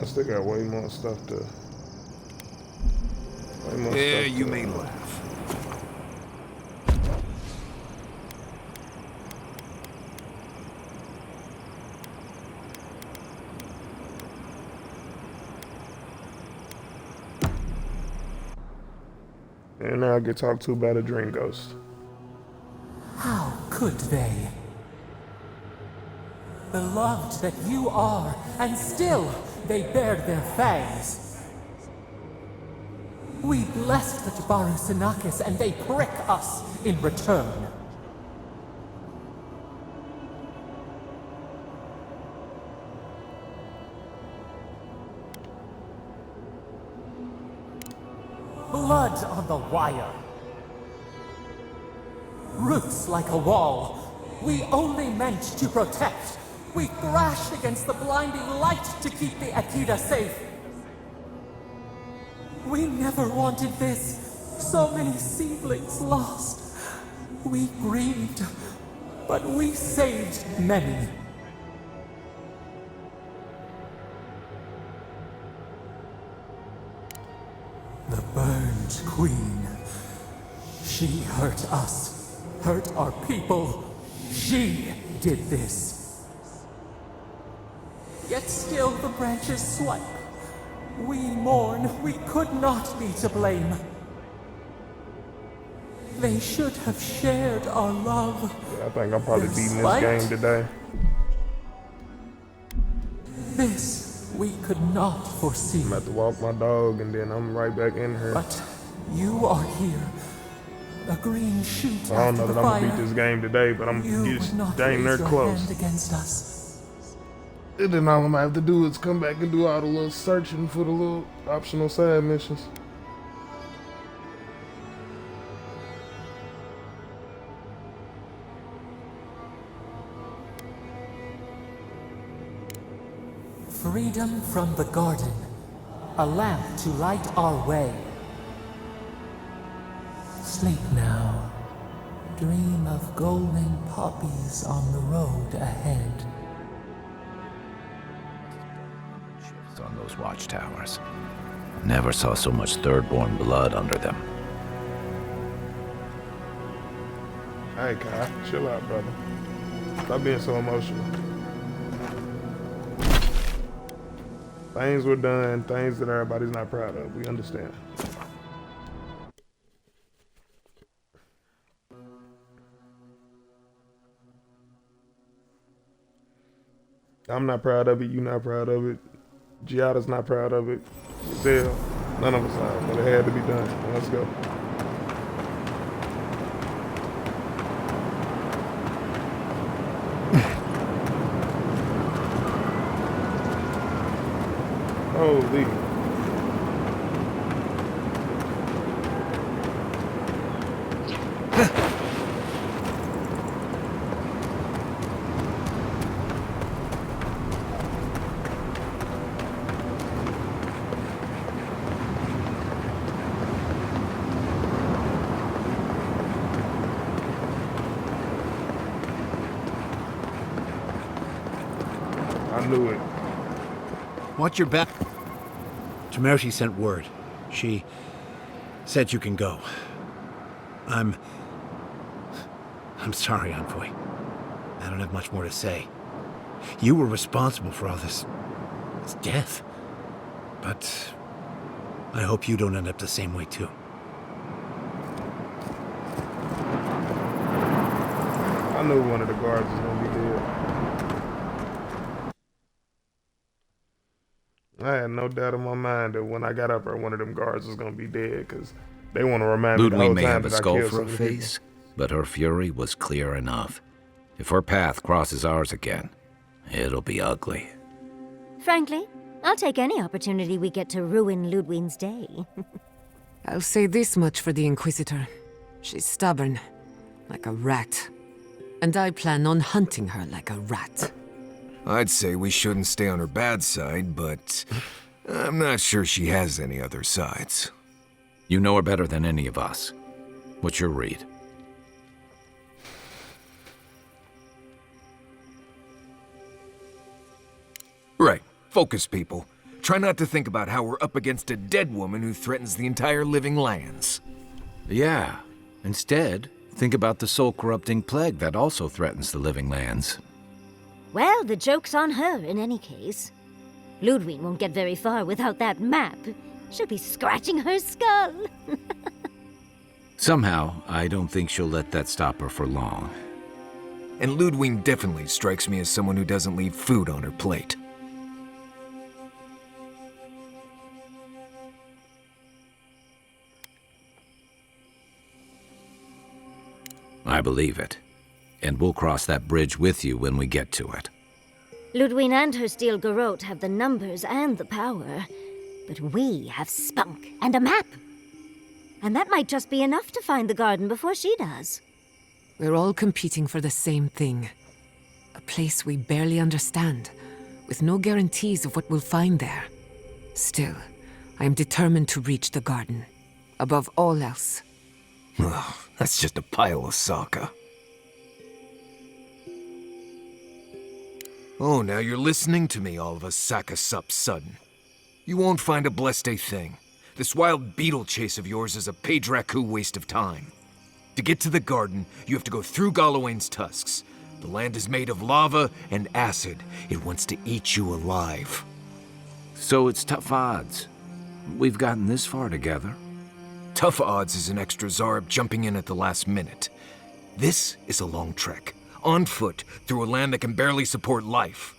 I still got way more stuff to. Yeah, you may laugh. And now I get talked to by the Dream Ghost. How could they? Beloved that you are, and still they bared their fangs. We blessed the Tabaru Sanakis, and they prick us in return. Blood on the wire. Roots like a wall. We only meant to protect. We thrashed against the blinding light to keep the Akita safe. We never wanted this. So many seedlings lost. We grieved, but we saved many. The burned queen. She hurt us, hurt our people. She did this. Yet still the branches swipe. We mourn, we could not be to blame. They should have shared our love. Yeah, I think I'm probably beating this game today. This we could not foresee. I'm about to walk my dog and then I'm right back in here. But you are here. A green shoot I don't know after that the I'm gonna fire. beat this game today, but I'm just dang near close. Hand against us. And then all I'm gonna have to do is come back and do all the little searching for the little optional side missions. Freedom from the garden. A lamp to light our way. Sleep now. Dream of golden poppies on the road ahead. On those watchtowers. Never saw so much third-born blood under them. Hey, Kai, chill out, brother. Stop being so emotional. Things were done, things that everybody's not proud of. We understand. I'm not proud of it, you're not proud of it. Giada's not proud of it. Still, none of us are, but it had to be done. Let's go. Holy. I knew it. Watch your back. Tamershi sent word. She said you can go. I'm sorry, Envoy. I don't have much more to say. You were responsible for all this death. But I hope you don't end up the same way, too. I knew one of the guards was gonna be dead. I had no doubt in my mind that when I got up there, one of them guards was gonna be dead, because they want to remind me the Ludwig whole may time have a that I skull killed for so a many people. face, but her fury was clear enough. If her path crosses ours again, it'll be ugly. Frankly, I'll take any opportunity we get to ruin Ludwig's day. I'll say this much for the Inquisitor. She's stubborn, like a rat. And I plan on hunting her like a rat. I'd say we shouldn't stay on her bad side, but I'm not sure she has any other sides. You know her better than any of us. What's your read? Right. Focus, people. Try not to think about how we're up against a dead woman who threatens the entire living lands. Yeah. Instead, think about the soul-corrupting plague that also threatens the living lands. Well, the joke's on her in any case. Ludwig won't get very far without that map. She'll be scratching her skull. Somehow, I don't think she'll let that stop her for long. And Ludwig definitely strikes me as someone who doesn't leave food on her plate. I believe it. And we'll cross that bridge with you when we get to it. Ludwig and her steel garrote have the numbers and the power, but we have spunk and a map. And that might just be enough to find the garden before she does. We're all competing for the same thing. A place we barely understand, with no guarantees of what we'll find there. Still, I am determined to reach the garden, above all else. Ugh, that's just a pile of Sokka. Oh, now you're listening to me, all of a sack of sup sudden. You won't find a blessed a thing. This wild beetle chase of yours is a page-raku waste of time. To get to the garden, you have to go through Galawain's tusks. The land is made of lava and acid. It wants to eat you alive. So it's tough odds. We've gotten this far together. Tough odds is an extra Zarb jumping in at the last minute. This is a long trek, on foot, through a land that can barely support life.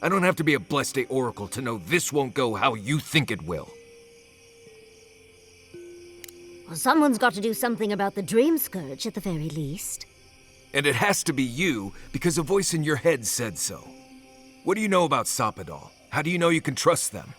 I don't have to be a Blessed Oracle to know this won't go how you think it will. Well, someone's got to do something about the Dream Scourge at the very least. And it has to be you, because a voice in your head said so. What do you know about Soppadal? How do you know you can trust them?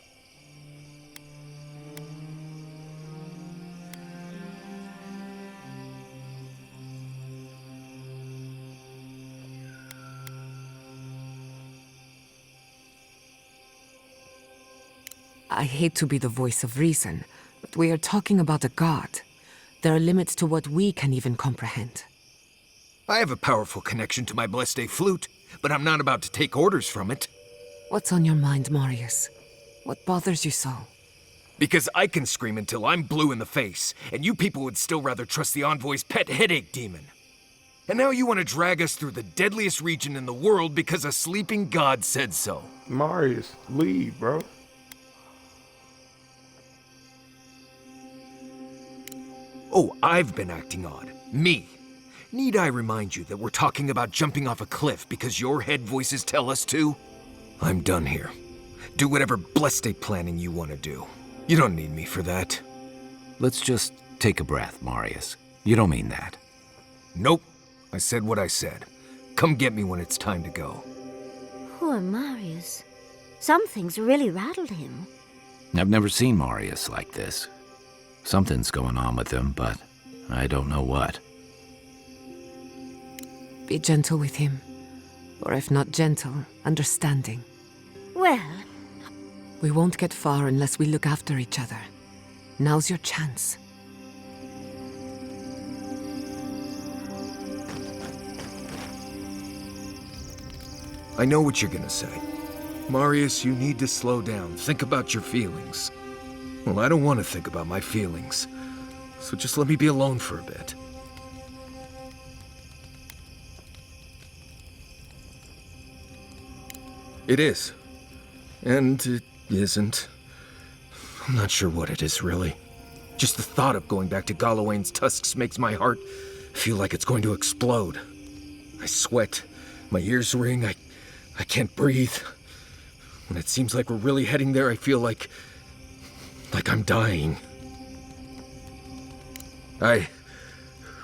I hate to be the voice of reason, but we are talking about a god. There are limits to what we can even comprehend. I have a powerful connection to my Blessed flute, but I'm not about to take orders from it. What's on your mind, Marius? What bothers you so? Because I can scream until I'm blue in the face, and you people would still rather trust the Envoy's pet headache demon. And now you want to drag us through the deadliest region in the world because a sleeping god said so. Marius, leave, bro. Oh, I've been acting odd. Me. Need I remind you that we're talking about jumping off a cliff because your head voices tell us to? I'm done here. Do whatever blessed planning you want to do. You don't need me for that. Let's just take a breath, Marius. You don't mean that. Nope. I said what I said. Come get me when it's time to go. Poor Marius. Something's really rattled him. I've never seen Marius like this. Something's going on with him, but I don't know what. Be gentle with him. Or if not gentle, understanding. Well, we won't get far unless we look after each other. Now's your chance. I know what you're gonna say. Marius, you need to slow down. Think about your feelings. Well, I don't want to think about my feelings. So just let me be alone for a bit. It is. And it isn't. I'm not sure what it is, really. Just the thought of going back to Galawain's tusks makes my heart feel like it's going to explode. I sweat. My ears ring. I can't breathe. When it seems like we're really heading there, I feel like I'm dying.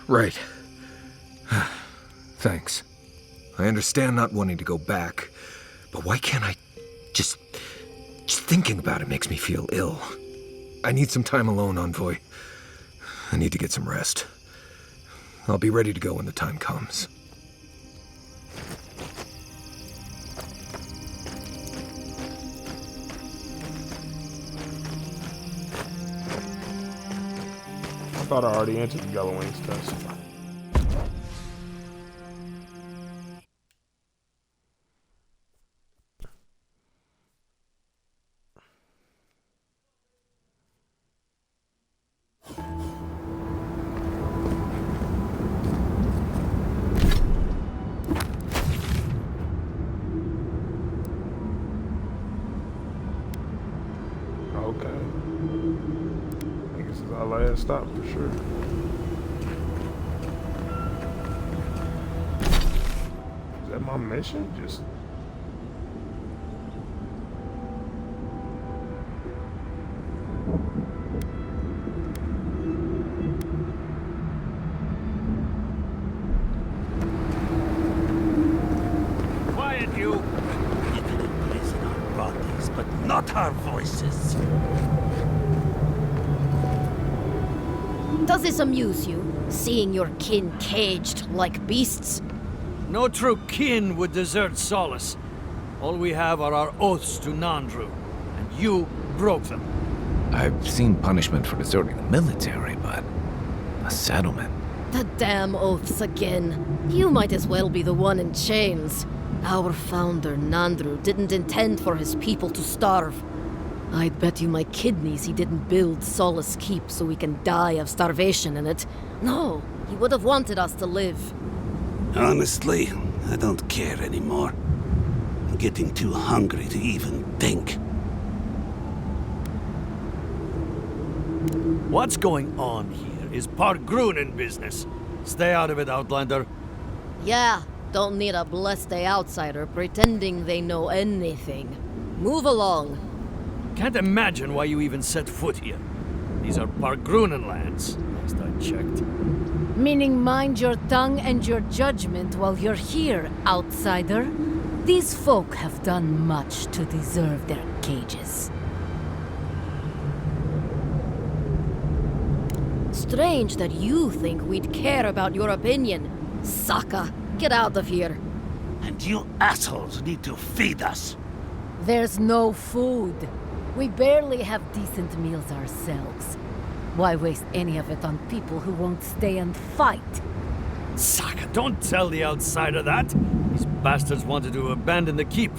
Right. Thanks. I understand not wanting to go back, but why can't I just thinking about it makes me feel ill. I need some time alone, Envoy. I need to get some rest. I'll be ready to go when the time comes. I thought I already entered the Yellow Wings test. Okay. I think this is our last stop for sure. Is that my mission? Just... Quiet, you! You can imprison our bodies, but not our voices. Does this amuse you, seeing your kin caged like beasts? No true kin would desert Solace. All we have are our oaths to Nandru, and you broke them. I've seen punishment for deserting the military, but a settlement. The damn oaths again. You might as well be the one in chains. Our founder, Nandru, didn't intend for his people to starve. I'd bet you my kidneys he didn't build Solace Keep so we can die of starvation in it. No, he would have wanted us to live. Honestly, I don't care anymore. I'm getting too hungry to even think. What's going on here is Pargrunen business. Stay out of it, Outlander. Yeah, don't need a blessed outsider pretending they know anything. Move along. Can't imagine why you even set foot here. These are Pargrunen lands, last I checked. Meaning mind your tongue and your judgment while you're here, outsider. These folk have done much to deserve their cages. Strange that you think we'd care about your opinion. Saka, get out of here. And you assholes need to feed us. There's no food. We barely have decent meals ourselves. Why waste any of it on people who won't stay and fight? Saka, don't tell the outsider that. These bastards wanted to abandon the keep.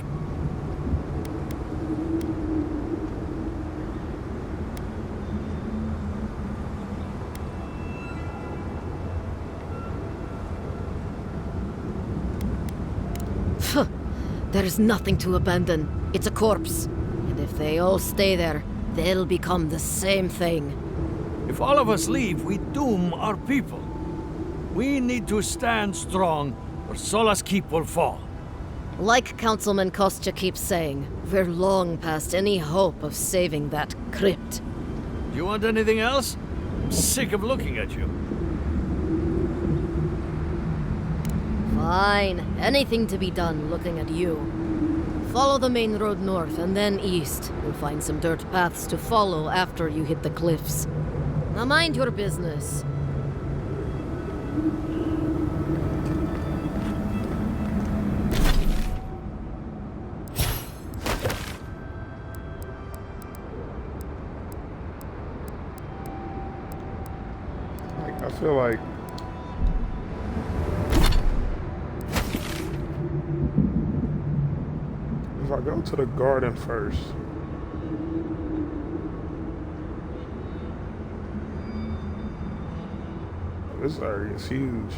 There's nothing to abandon. It's a corpse. And if they all stay there, they'll become the same thing. If all of us leave, we doom our people. We need to stand strong, or Solace Keep will fall. Like Councilman Kostya keeps saying, we're long past any hope of saving that crypt. Do you want anything else? I'm sick of looking at you. Fine. Anything to be done looking at you. Follow the main road north and then east. You'll find some dirt paths to follow after you hit the cliffs. Now mind your business. I feel like if I go to the garden first, this area is huge.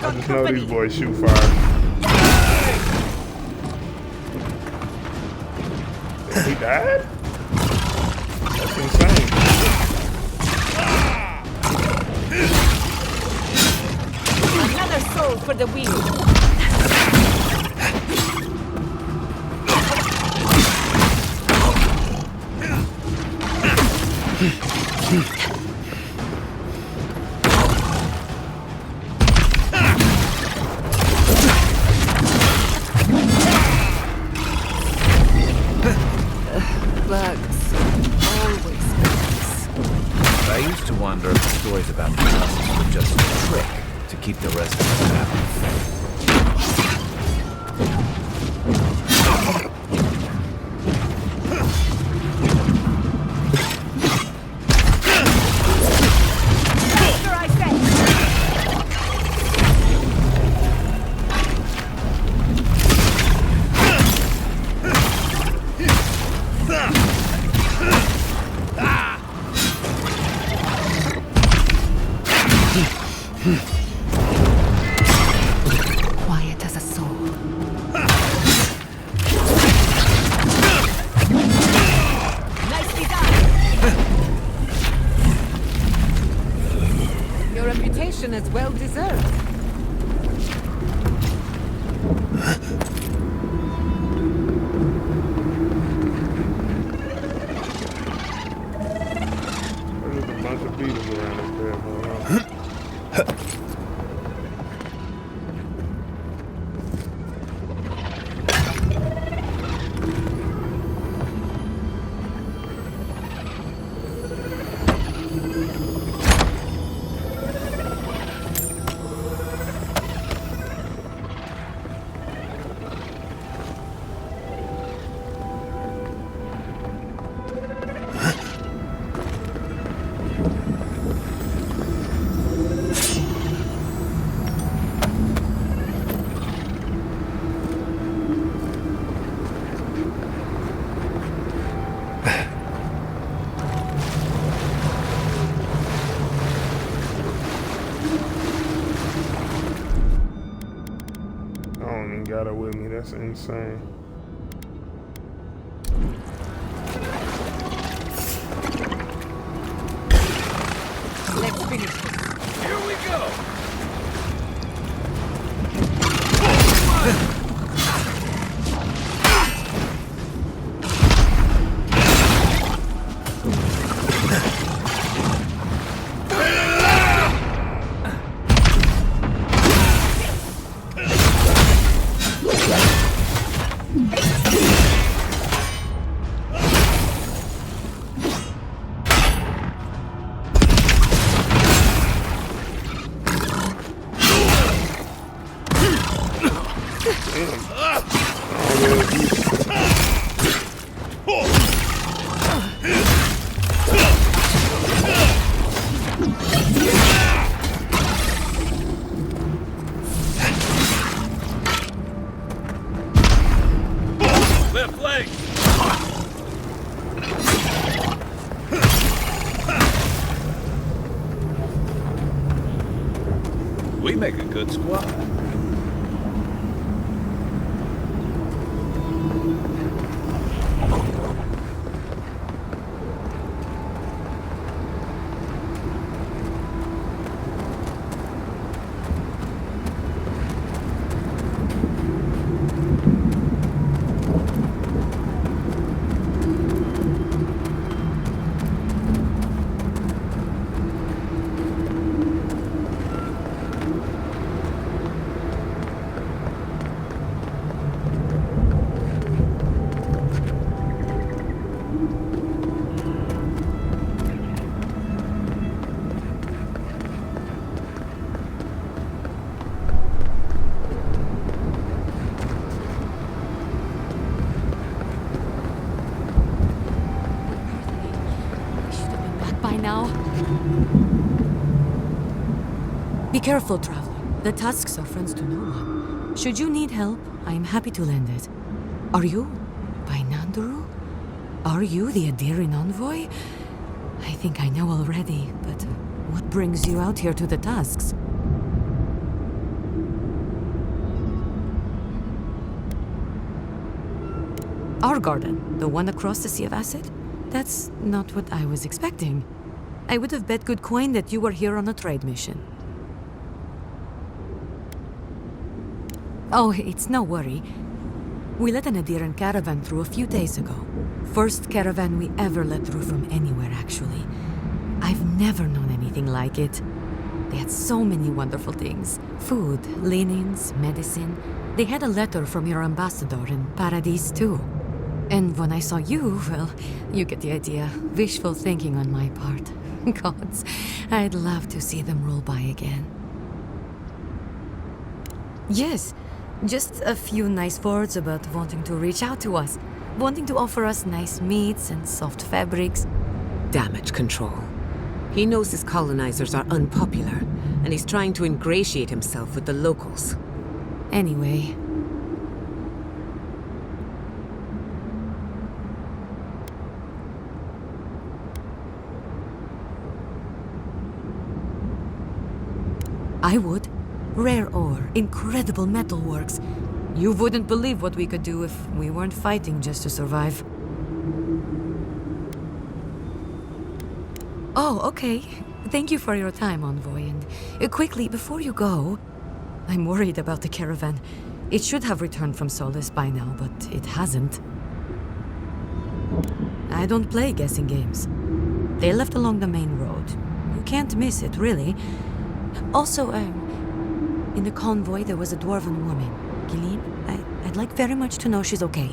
I just know these boys shoot fire. He died? That's That's insane. Another soul for the wheel. Bugs. Always bugs. I used to wonder if the stories about the tusks were just a trick to keep the rest of us happy. Quiet as a soul. Nicely done. Your reputation is well deserved. There's a bunch of beetles around this damn hole. I don't even got it with me. That's insane. Let's finish this. Here we go! Left leg! We make a good squad. By now. Be careful, traveler. The tusks are friends to no one. Should you need help, I am happy to lend it. Are you by Nanduru? Are you the Adiran envoy? I think I know already, but what brings you out here to the tusks? Our garden, the one across the Sea of Acid? That's not what I was expecting. I would have bet good coin that you were here on a trade mission. Oh, it's no worry. We let an Adiran caravan through a few days ago. First caravan we ever let through from anywhere, actually. I've never known anything like it. They had so many wonderful things. Food, linens, medicine. They had a letter from your ambassador in Paradise, too. And when I saw you, well, you get the idea. Wishful thinking on my part. Gods, I'd love to see them roll by again. Yes, just a few nice words about wanting to reach out to us. Wanting to offer us nice meats and soft fabrics. Damage control. He knows his colonizers are unpopular, and he's trying to ingratiate himself with the locals. Anyway... I would. Rare ore, incredible metalworks. You wouldn't believe what we could do if we weren't fighting just to survive. Oh, okay. Thank you for your time, Envoy. And quickly, before you go, I'm worried about the caravan. It should have returned from Solace by now, but it hasn't. I don't play guessing games. They left along the main road. You can't miss it, really. Also, in the convoy there was a dwarven woman, Gilleen. I'd like very much to know she's okay.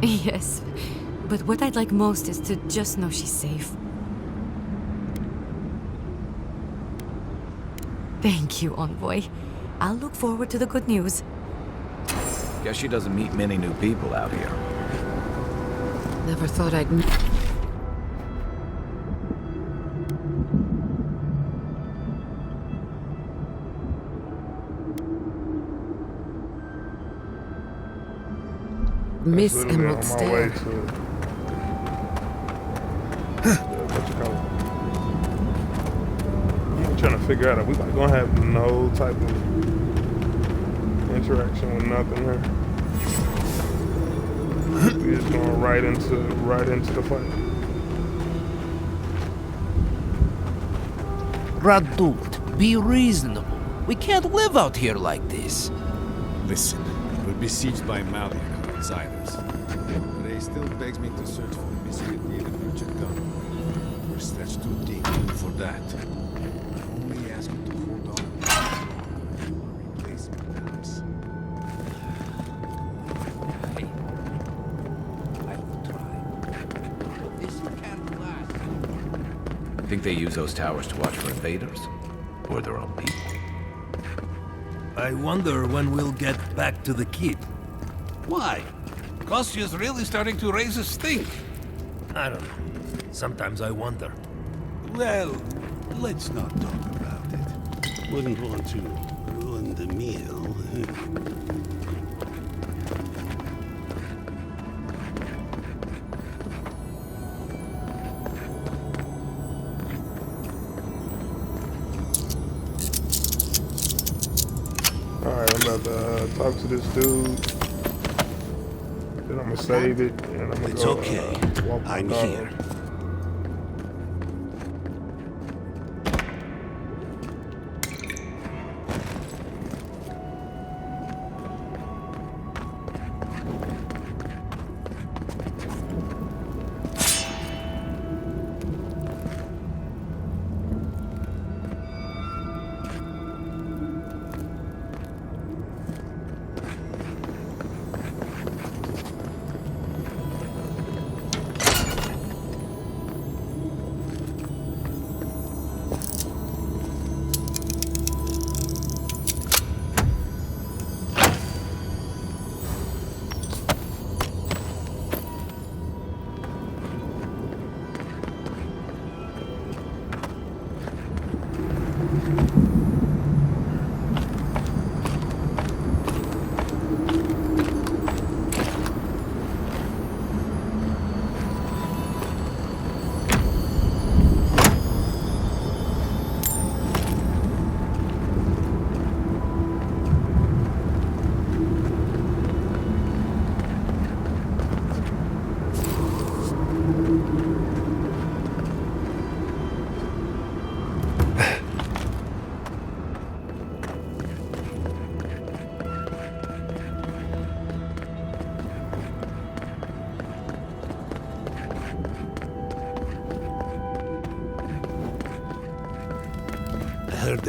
Yes, but what I'd like most is to just know she's safe. Thank you, Envoy. I'll look forward to the good news. Guess she doesn't meet many new people out here. Never thought I'd... Miss Emerald Stair. I'm trying to figure out if we like gonna have no type of interaction with nothing here. We just going right into the fight. Radult, be reasonable. We can't live out here like this. Listen, we're besieged by Malian and outsiders. Ray still begs me to search for the missing Adiran merchant gunboy. We're stretched too deep for that. I only ask you to hold on. Replacement perhaps. I will try. But this can't last. Think they use those towers to watch for invaders? Or their own people? I wonder when we'll get back to the keep. Why? Kostia's really starting to raise a stink. I don't know. Sometimes I wonder. Well, let's not talk about it. Wouldn't want to ruin the meal. Alright, I'm about to talk to this dude. Then I'm gonna save it, and I'm gonna It's go, okay. Walk my I'm dog. here.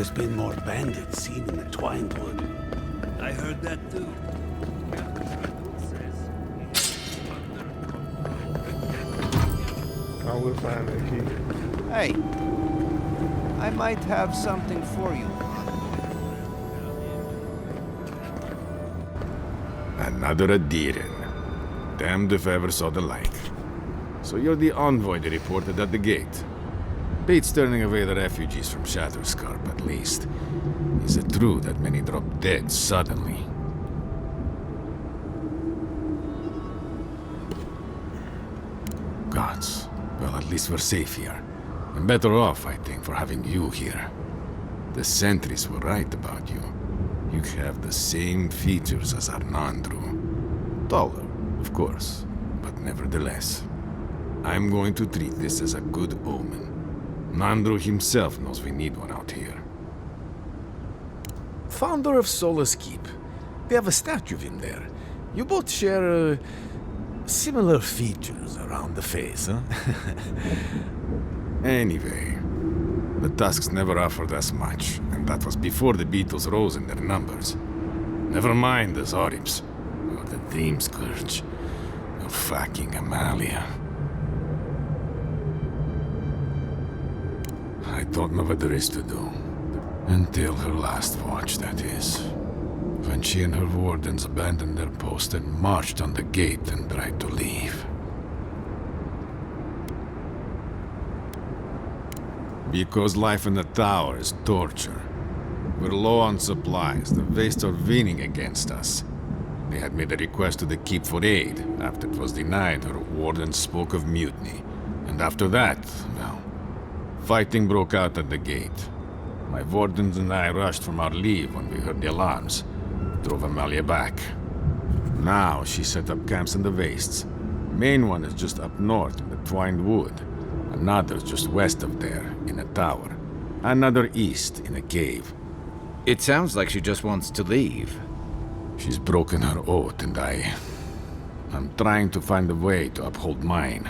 there's been more bandits seen in the Twined Wood. I heard that too. I will find that key. Hey, I might have something for you. Another Adiran. Damned if I ever saw the like. So you're the envoy they reported at the gate. Beats turning away the refugees from Shatterscarp, at least. Is it true that many drop dead suddenly? Gods. Well, at least we're safe here. I'm better off, I think, for having you here. The sentries were right about you. You have the same features as Arnandru. Taller, of course, but nevertheless. I'm going to treat this as a good omen. Nandru himself knows we need one out here. Founder of Solace Keep. They have a statue of him there. You both share, similar features around the face, huh? Anyway, the Tusks never offered us much, and that was before the Beetles rose in their numbers. Never mind the Zorims, or the Dream Scourge, or fucking Amalia. I don't know what there is to do. Until her last watch, that is. When she and her wardens abandoned their post and marched on the gate and tried to leave. Because life in the tower is torture. We're low on supplies. The Vastes are winning against us. They had made a request to the Keep for aid. After it was denied, her wardens spoke of mutiny. And after that, well, fighting broke out at the gate. My wardens and I rushed from our leave when we heard the alarms. Drove Amalia back. Now she set up camps in the Vastes. Main one is just up north in the Twined Wood. Another's just west of there, in a tower. Another east, in a cave. It sounds like she just wants to leave. She's broken her oath, and I'm trying to find a way to uphold mine.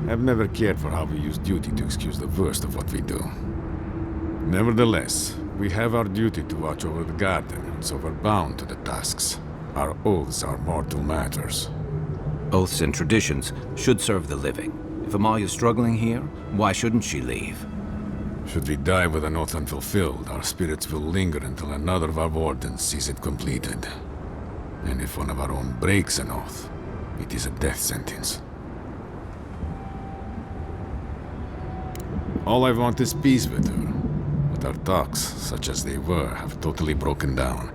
I've never cared for how we use duty to excuse the worst of what we do. Nevertheless, we have our duty to watch over the garden, so we're bound to the tasks. Our oaths are mortal matters. Oaths and traditions should serve the living. If Amalia's struggling here, why shouldn't she leave? Should we die with an oath unfulfilled, our spirits will linger until another of our wardens sees it completed. And if one of our own breaks an oath, it is a death sentence. All I want is peace with her. But our talks, such as they were, have totally broken down.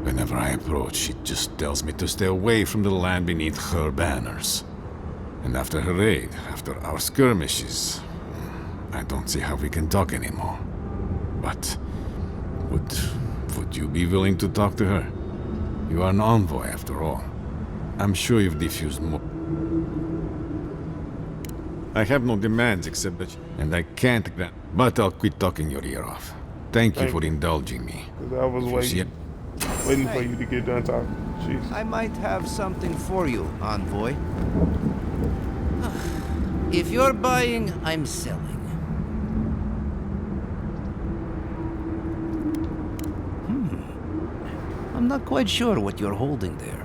Whenever I approach, she just tells me to stay away from the land beneath her banners. And after her raid, after our skirmishes, I don't see how we can talk anymore. But would you be willing to talk to her? You are an envoy, after all. I'm sure you've diffused more. I have no demands except that, and I can't grant. But I'll quit talking your ear off. Thank you for indulging me. Because I was waiting for you to get done talking. Jeez. I might have something for you, envoy. If you're buying, I'm selling. I'm not quite sure what you're holding there.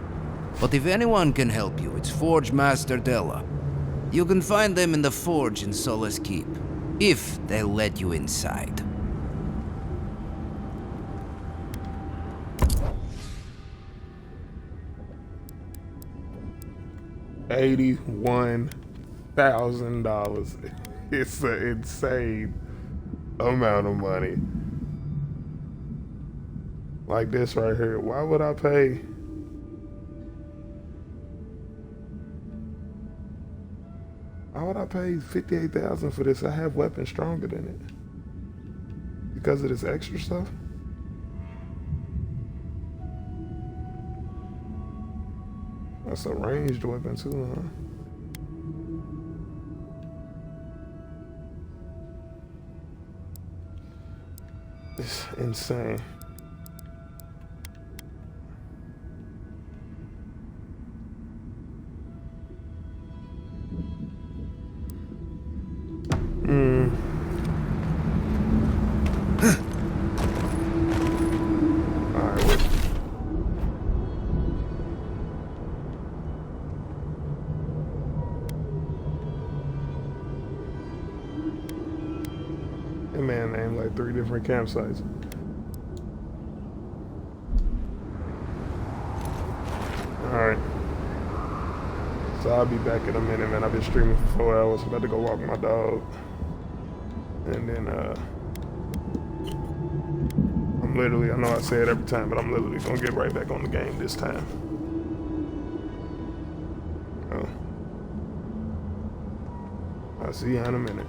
But if anyone can help you, it's Forge Master Della. You can find them in the forge in Solace Keep, if they'll let you inside. $81,000. It's an insane amount of money. Like this right here. Why would I pay? Why would I pay $58,000 for this? I have weapons stronger than it. Because of this extra stuff? That's a ranged weapon too, huh? It's insane. like 3 different campsites. Alright. So I'll be back in a minute, man. I've been streaming for 4 hours. I'm about to go walk my dog. And then, I'm literally, I know I say it every time, but I'm literally gonna get right back on the game this time. I'll see you in a minute.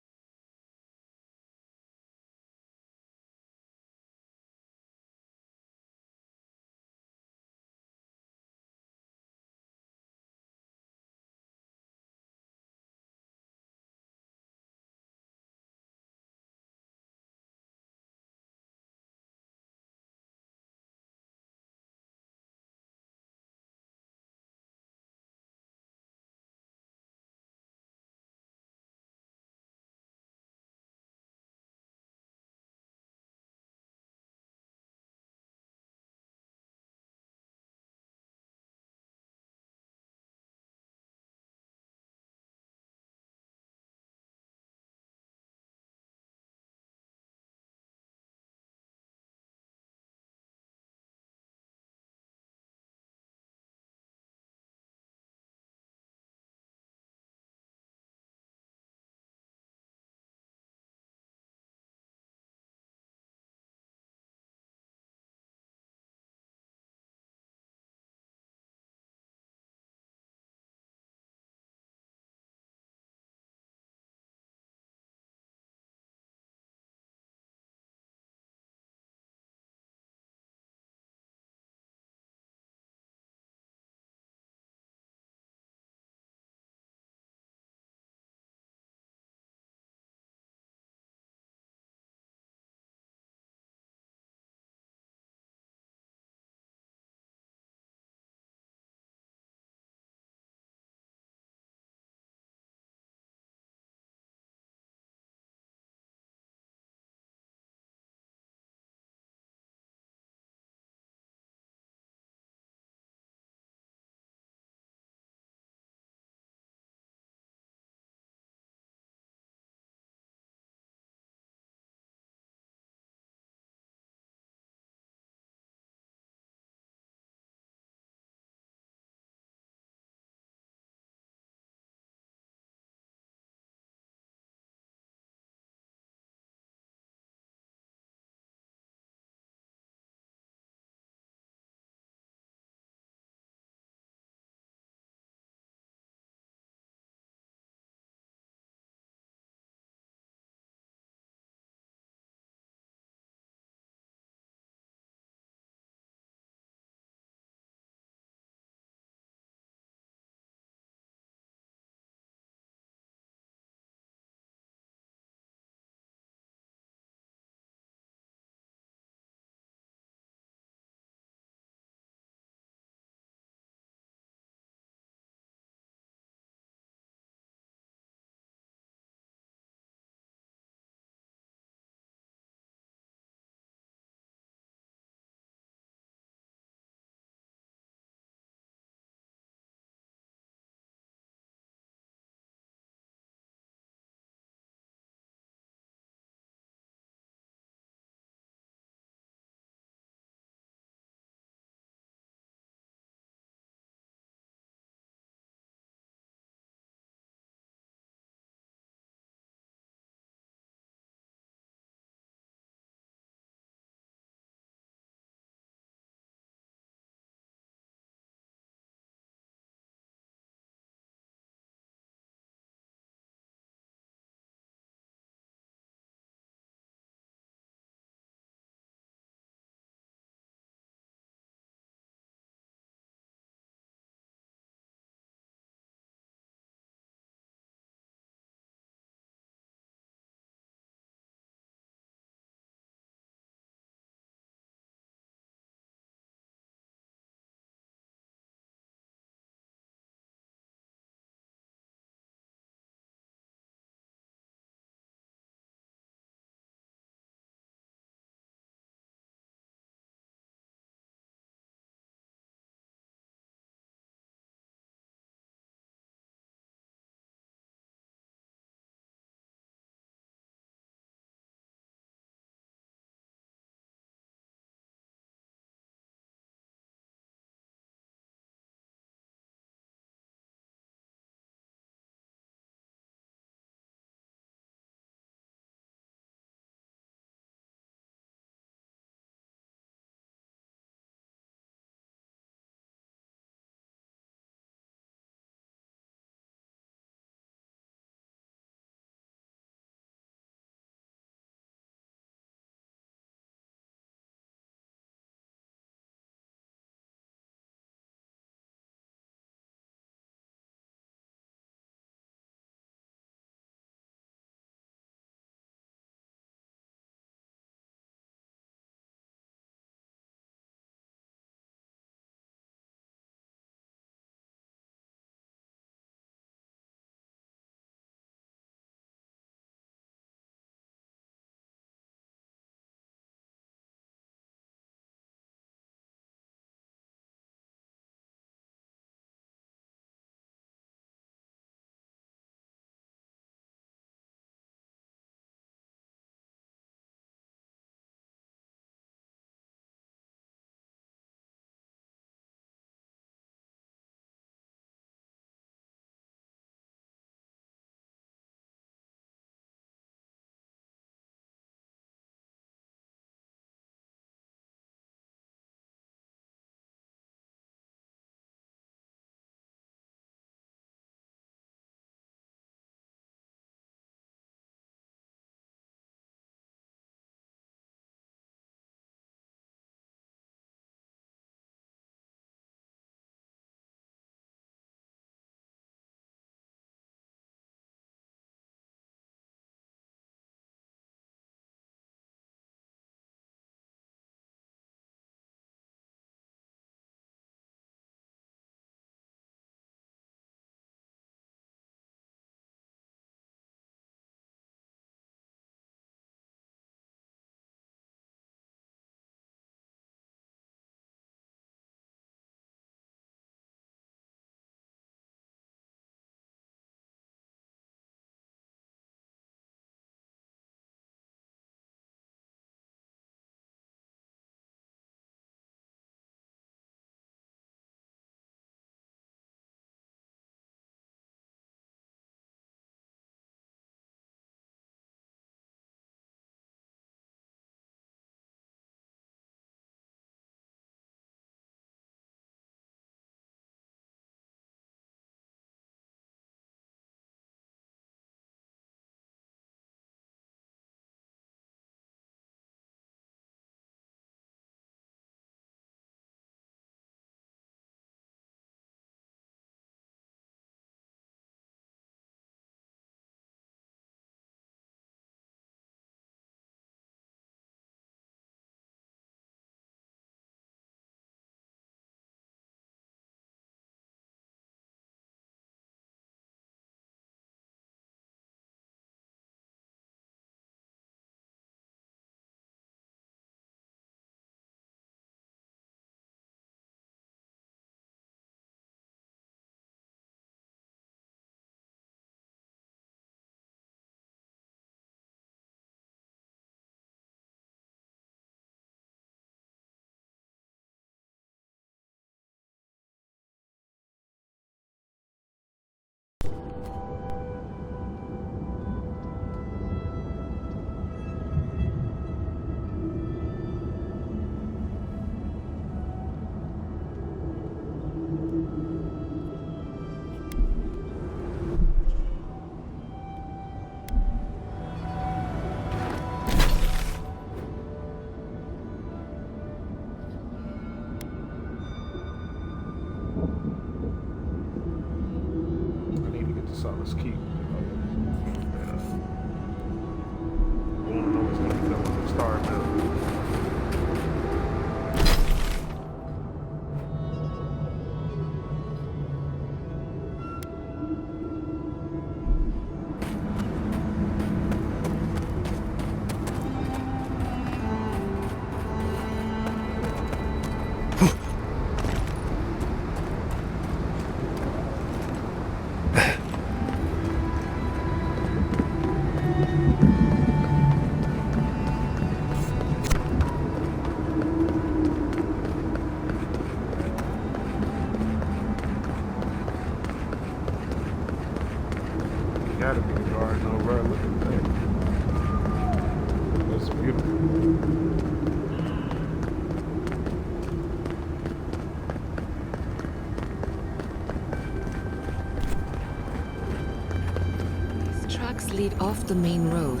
lead off the main road.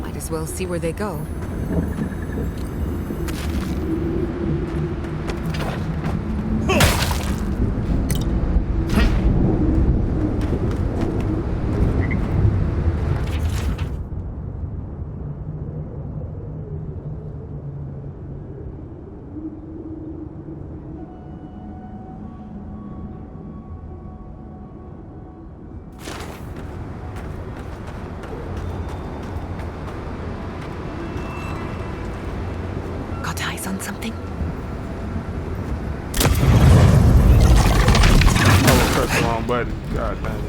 Might as well see where they go. Got eyes on something? Oh, press the wrong button. God damn it.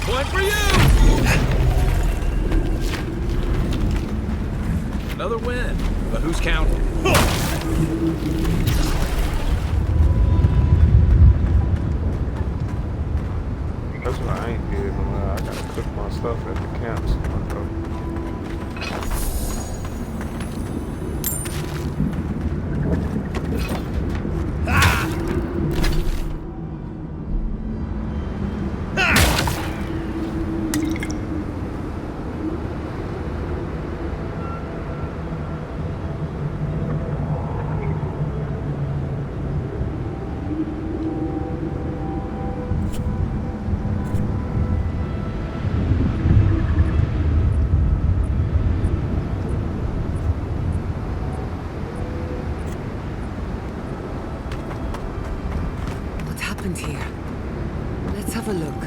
One for you! Another win, but who's counting? That's what I ain't did. I gotta cook my stuff at the camp. So I go. What happened here? Let's have a look.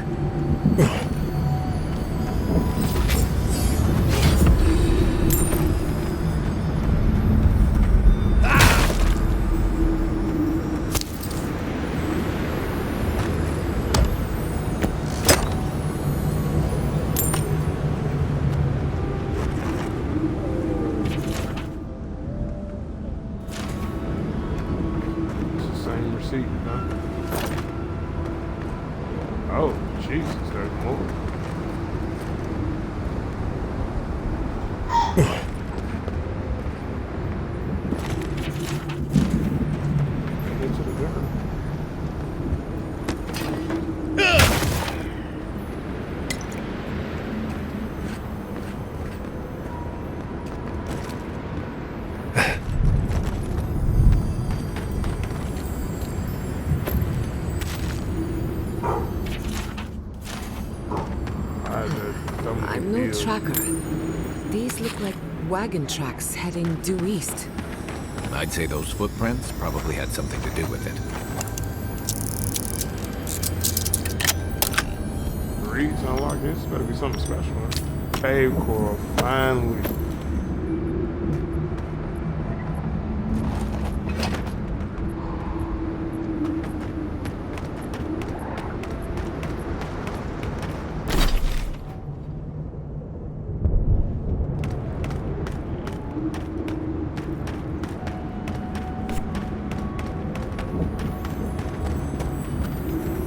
It's the same receipt, huh? Oh, Jesus, there's more. Into the ground. I'm no tracker. These look like wagon tracks heading due east. I'd say those footprints probably had something to do with it. Reeds unlocked. This better be something special, huh? Cave coral, finally.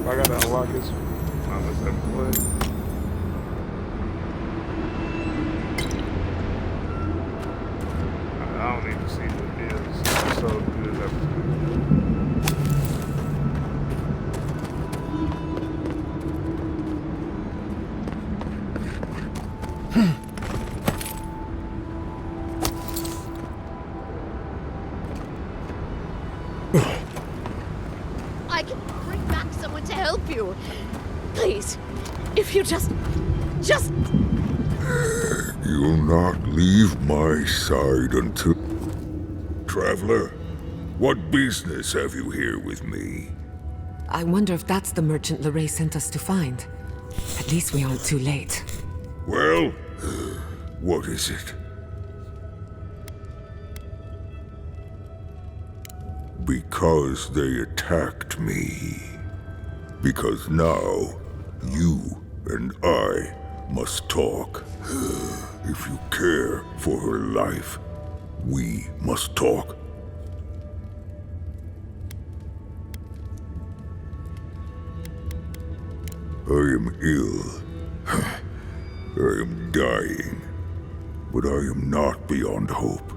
I gotta unlock this. Let's have a play. I don't need to see what it is. It's so good. I can bring back someone to help you. Please, if you just... You'll not leave my side until... Traveler, what business have you here with me? I wonder if that's the merchant Lorraine sent us to find. At least we aren't too late. Well, what is it? Because they attacked me. Because now, you and I must talk. If you care for her life, we must talk. I am ill. I am dying. but I am not beyond hope.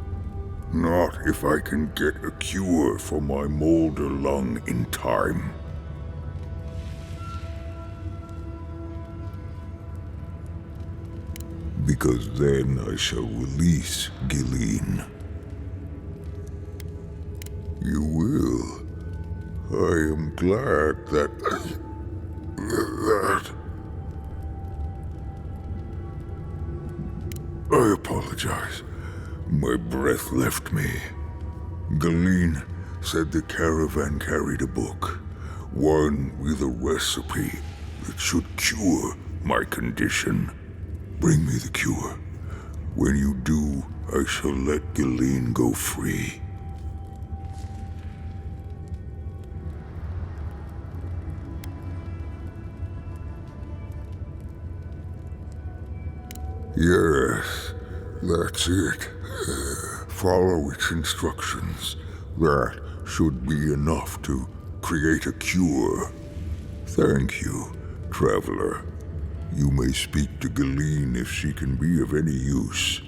Not if I can get a cure for my molder lung in time. Because then I shall release Gilleen. You will. I am glad that... I apologize. My breath left me. Gilleen said the caravan carried a book. One with a recipe that should cure my condition. Bring me the cure. When you do, I shall let Gilleen go free. Yes, that's it. Follow its instructions. That should be enough to create a cure. Thank you, traveler. You may speak to Gilleen if she can be of any use.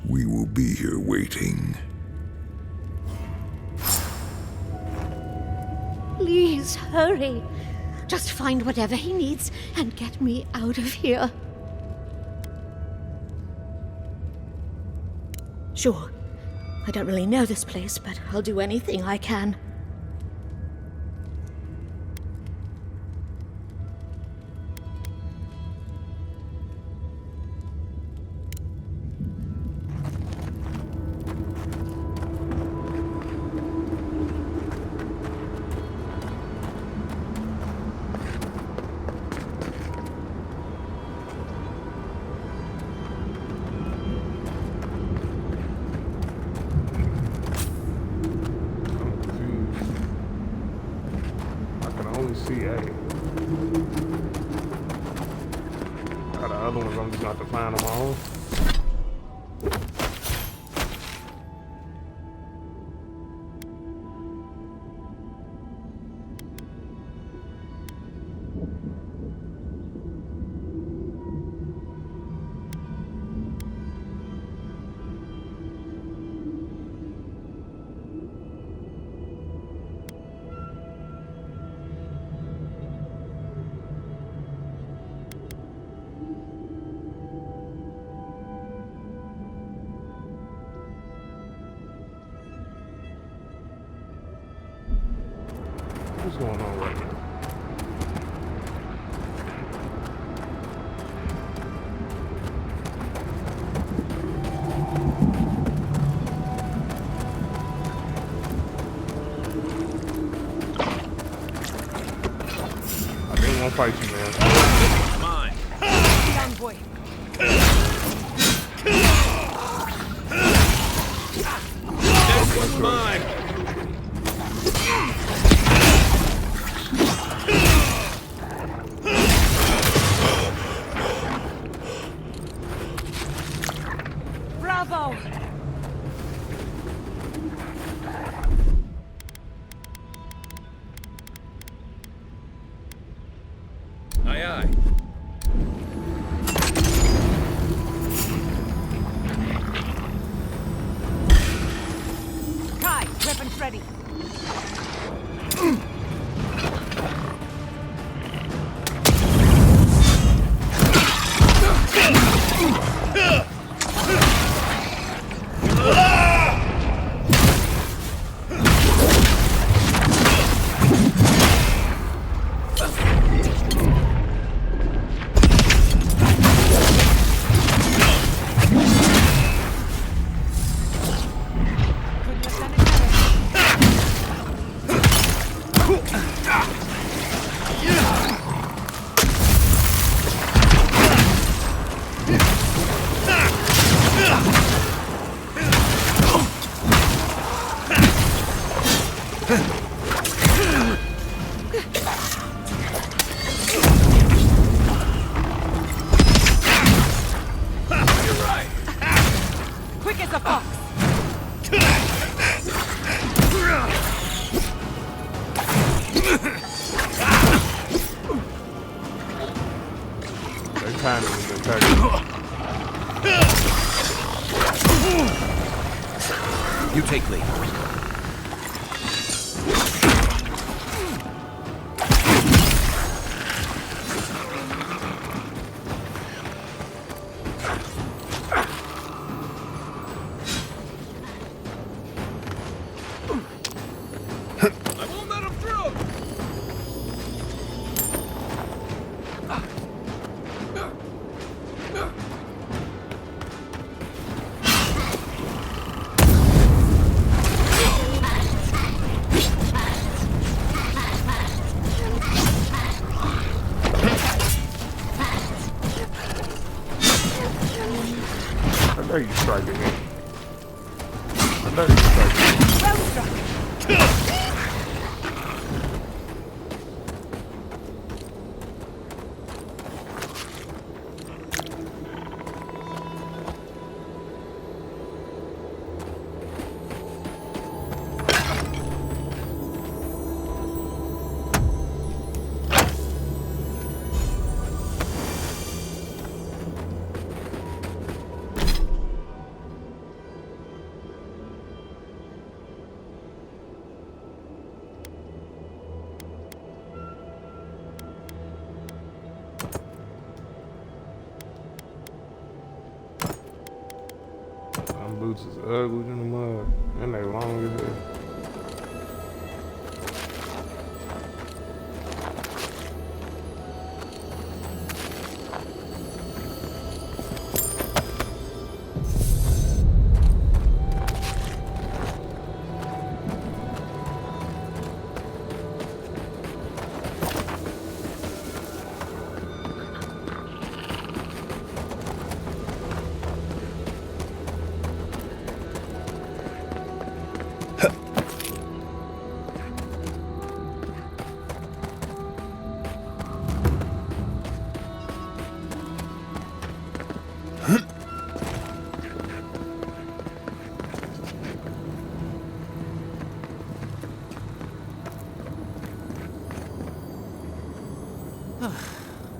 We will be here waiting. Please hurry. Just find whatever he needs and get me out of here. Sure. I don't really know this place, but I'll do anything I can. See A. Now the other ones I'm just gonna have to find on my own. What's going on right now? I didn't want to fight you, man. Mine. Down, boy. This one's mine. Bravo! Aye, aye. Kai, weapons ready. Quick as a fox. That timing was impeccable. You take lead. I know you striking me. I know you striking me. Them boots is ugly in the mud, and they long as hell.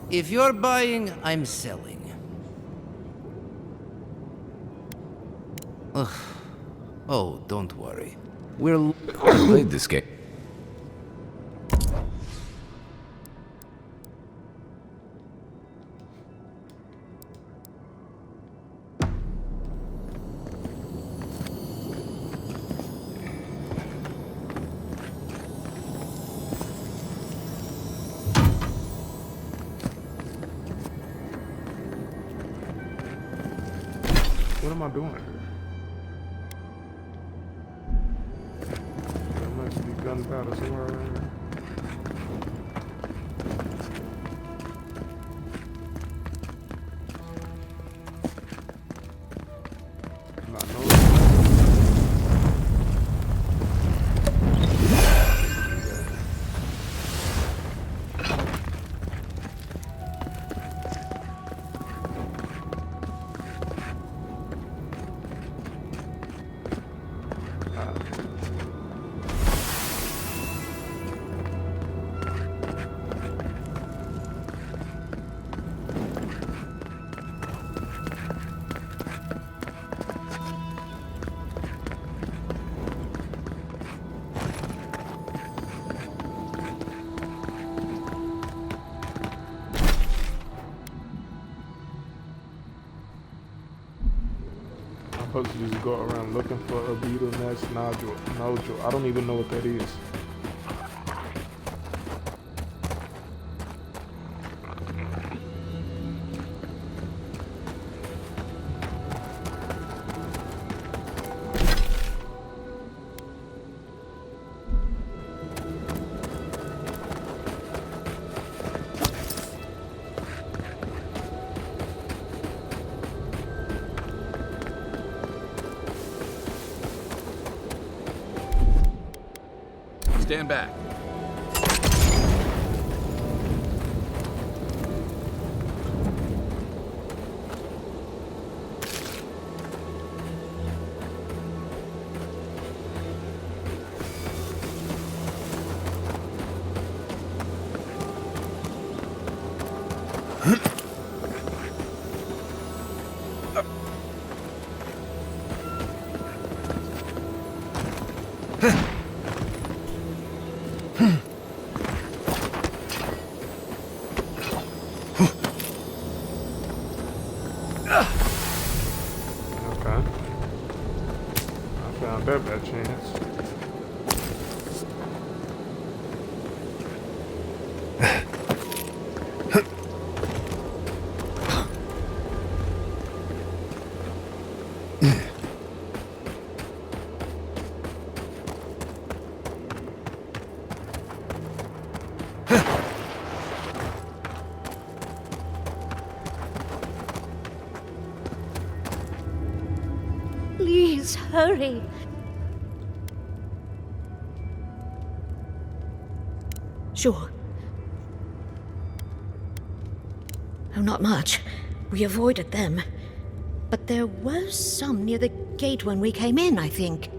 If you're buying, I'm selling. Ugh. Oh, don't worry. We're... I played this game. What am I doing here? There must be gunpowder somewhere around here. I'm supposed to just go around looking for a beetle nest nodule. I don't even know what that is. Stand back. found that by chance. Please, hurry. Sure. Oh, not much. We avoided them. But there were some near the gate when we came in, I think.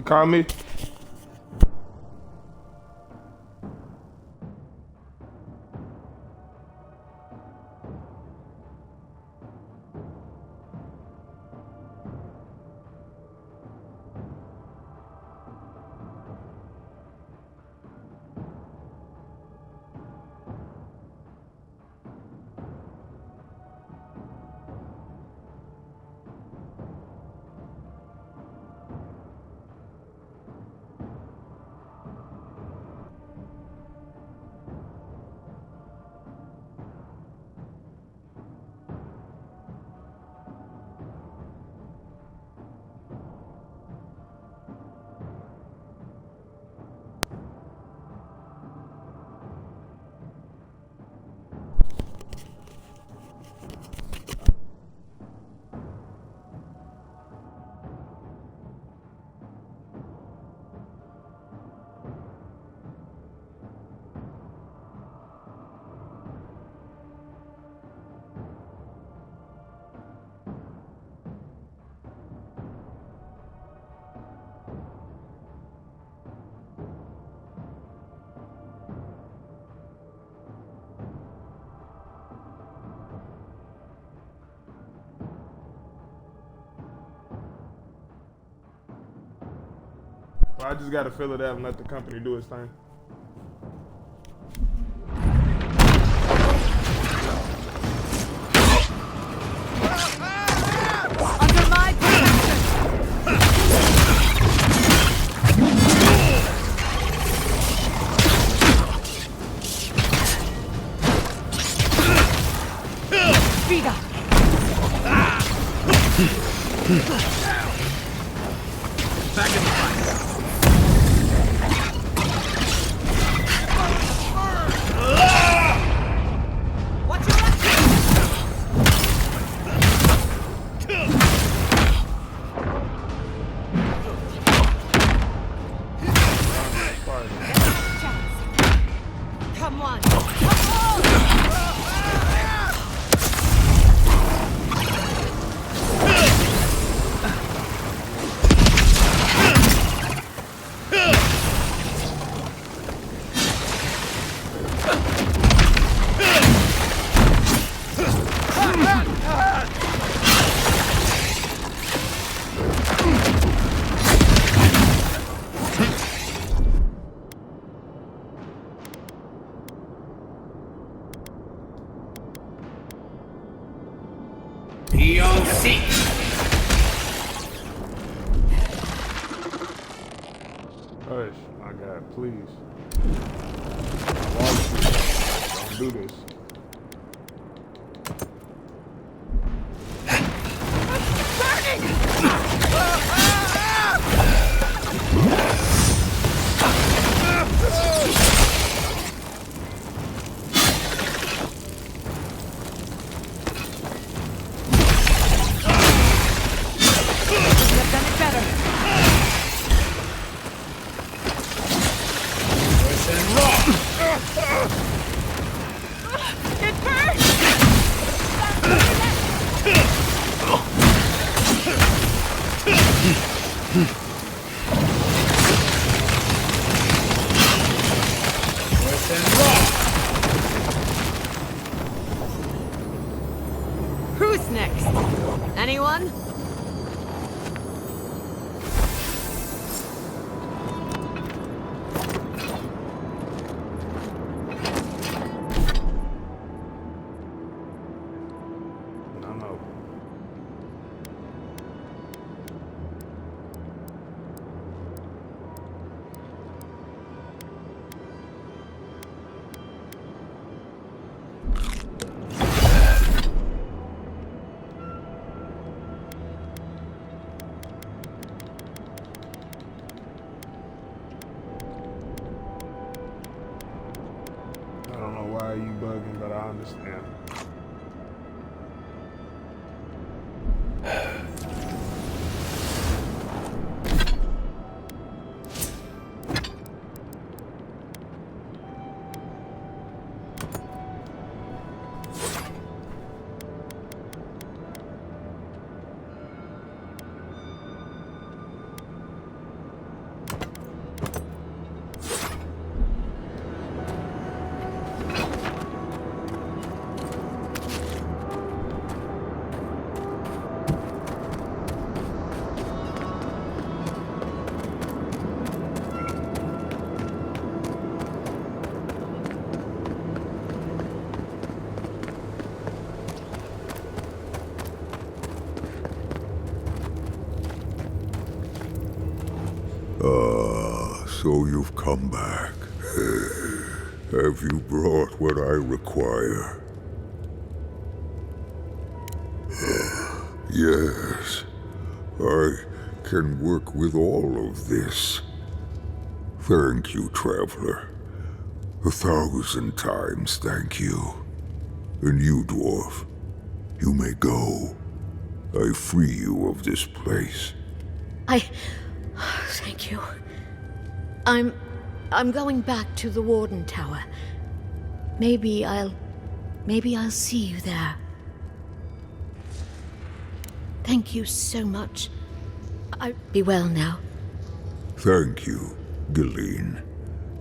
Call me. Well, I just gotta fill it out and let the company do its thing. Under my protection! Vida! Back in the fight. Watch your action! You'll see. Hush, my God, please. Don't do this. Who's next? Anyone? No. I don't know why you bugging, but I understand. So you've come back. Have you brought what I require? Yes, I can work with all of this. Thank you, traveler. 1,000 times thank you. And you, dwarf, you may go. I free you of this place. Thank you. I'm going back to the Warden Tower. Maybe I'll see you there. Thank you so much. Be well now. Thank you, Galeen.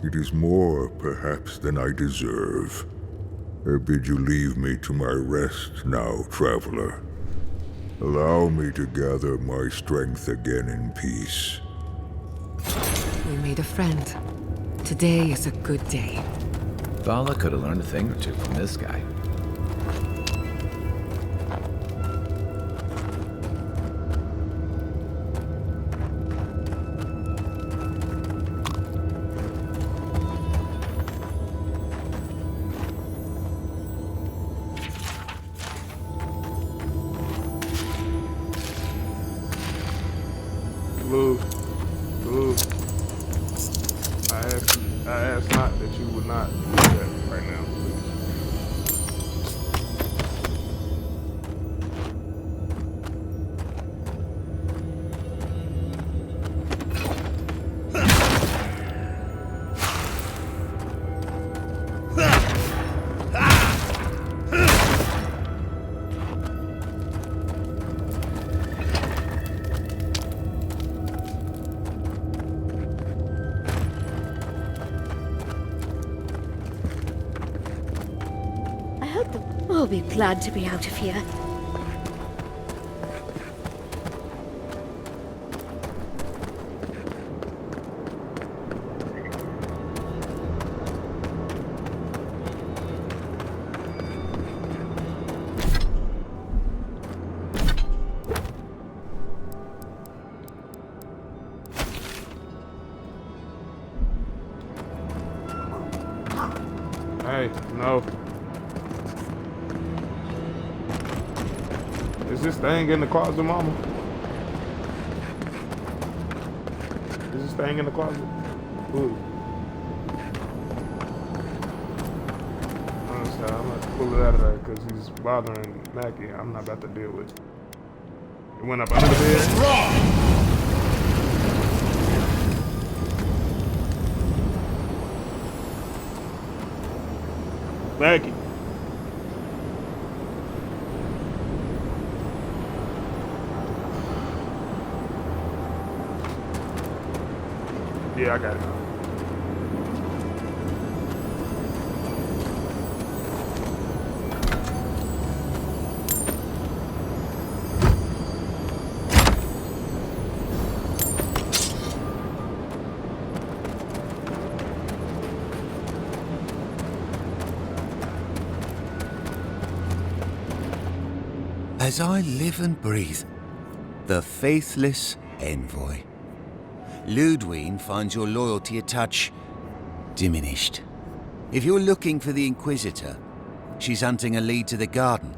It is more, perhaps, than I deserve. I bid you leave me to my rest now, traveler. Allow me to gather my strength again in peace. We made a friend. Today is a good day. Vala could have learned a thing or two from this guy. Blue. I ask not that you would not do that right now, I'll be glad to be out of here. No. Is this thing in the closet, Mama? Is this thing in the closet? Ooh. Honestly, I'm gonna have to pull it out of there because he's bothering Mackie. I'm not about to deal with it. It went up under the bed. Mackie. Yeah, I got it. As I live and breathe, the faithless envoy. Ludwine finds your loyalty a touch diminished. If you're looking for the Inquisitor, she's hunting a lead to the garden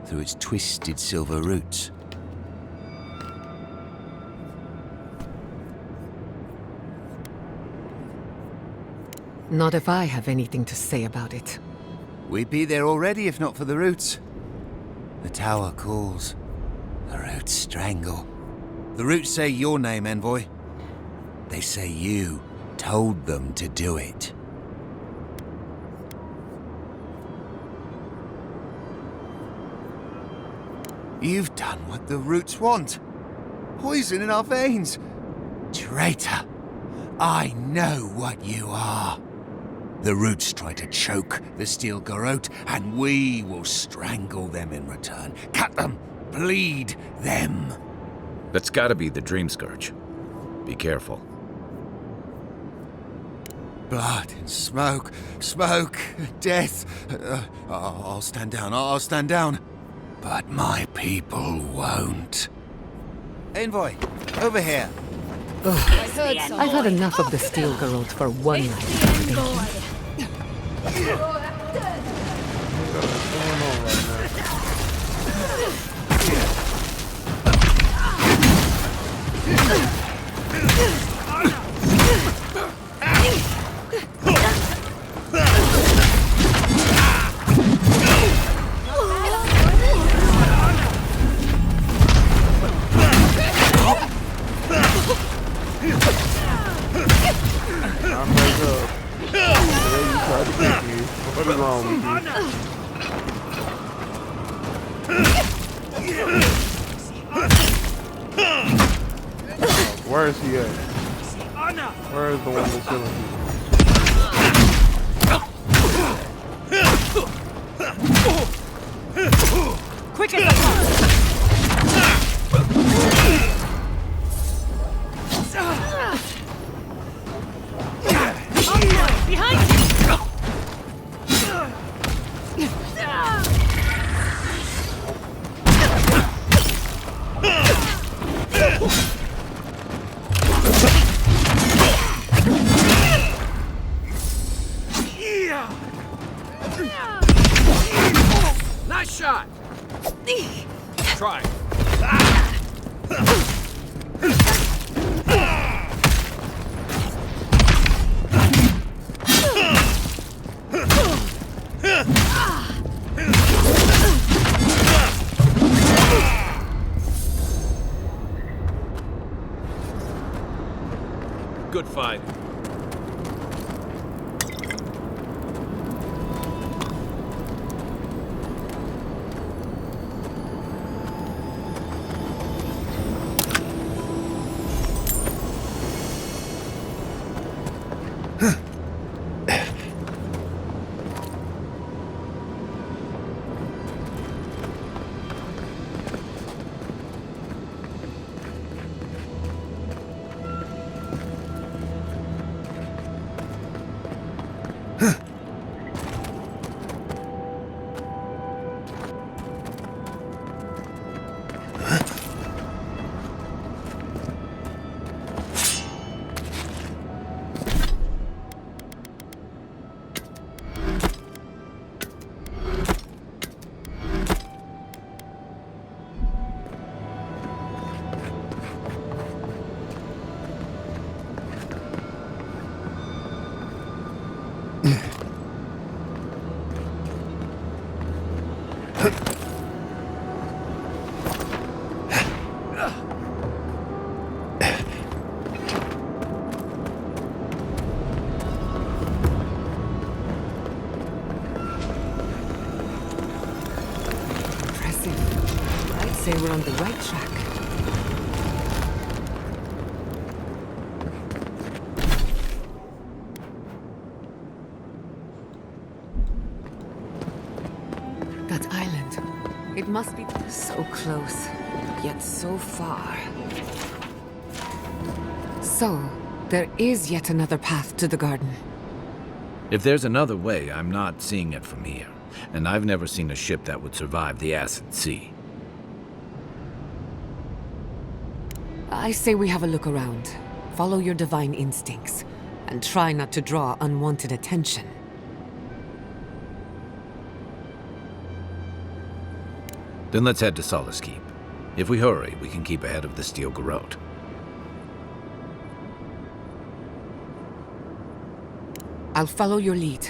through its twisted silver roots. Not if I have anything to say about it. We'd be there already if not for the roots. The tower calls. The roots strangle. The roots say your name, Envoy. They say you told them to do it. You've done what the roots want. Poison in our veins. Traitor. I know what you are. The roots try to choke the steel garrote, and we will strangle them in return. Cut them, bleed them. That's gotta be the Dream Scourge. Be careful. Blood and smoke, smoke, death. I'll stand down, I'll stand down. But my people won't. Envoy, over here. I've had enough of the steel garrote for one night. Thank you. What is wrong with you? Where is he at? Where is the one that's killing people? Quick as a behind you! Nice shot! Try. Good fight. Impressive. I'd say we're on the right track. That island. It must be so close, yet so far. So, there is yet another path to the garden. If there's another way, I'm not seeing it from here. And I've never seen a ship that would survive the acid sea. I say we have a look around. Follow your divine instincts, and try not to draw unwanted attention. Then let's head to Solace Keep. If we hurry, we can keep ahead of the Steel Garrote. I'll follow your lead.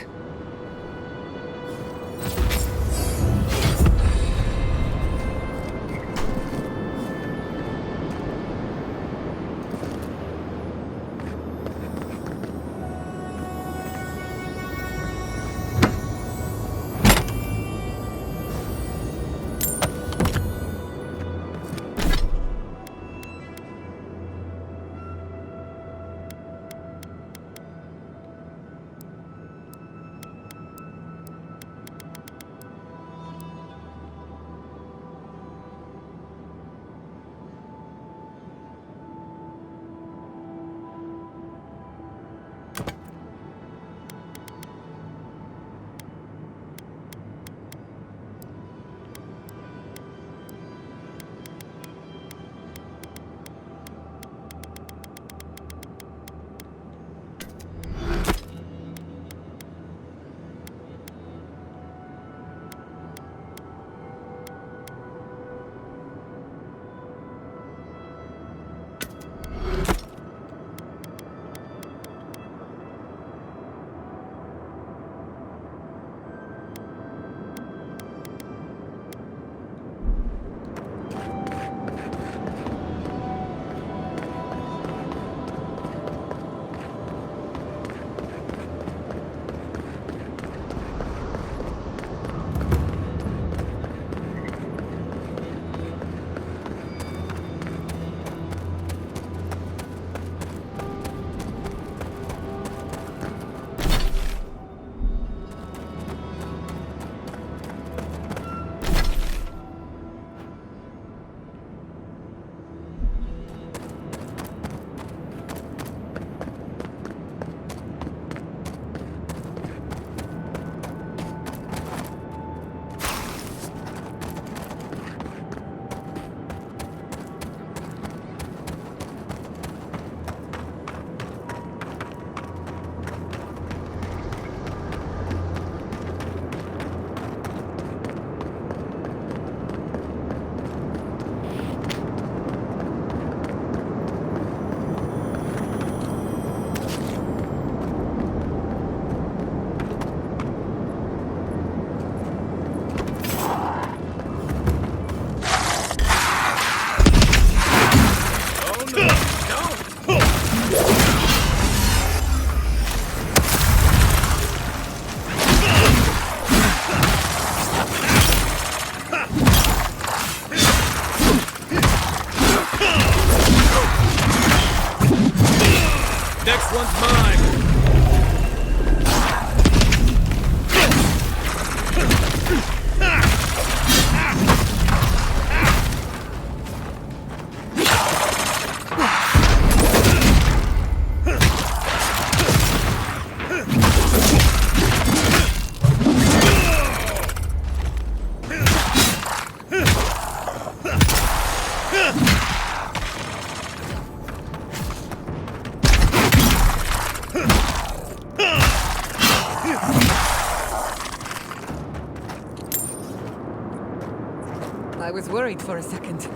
I was worried for a second.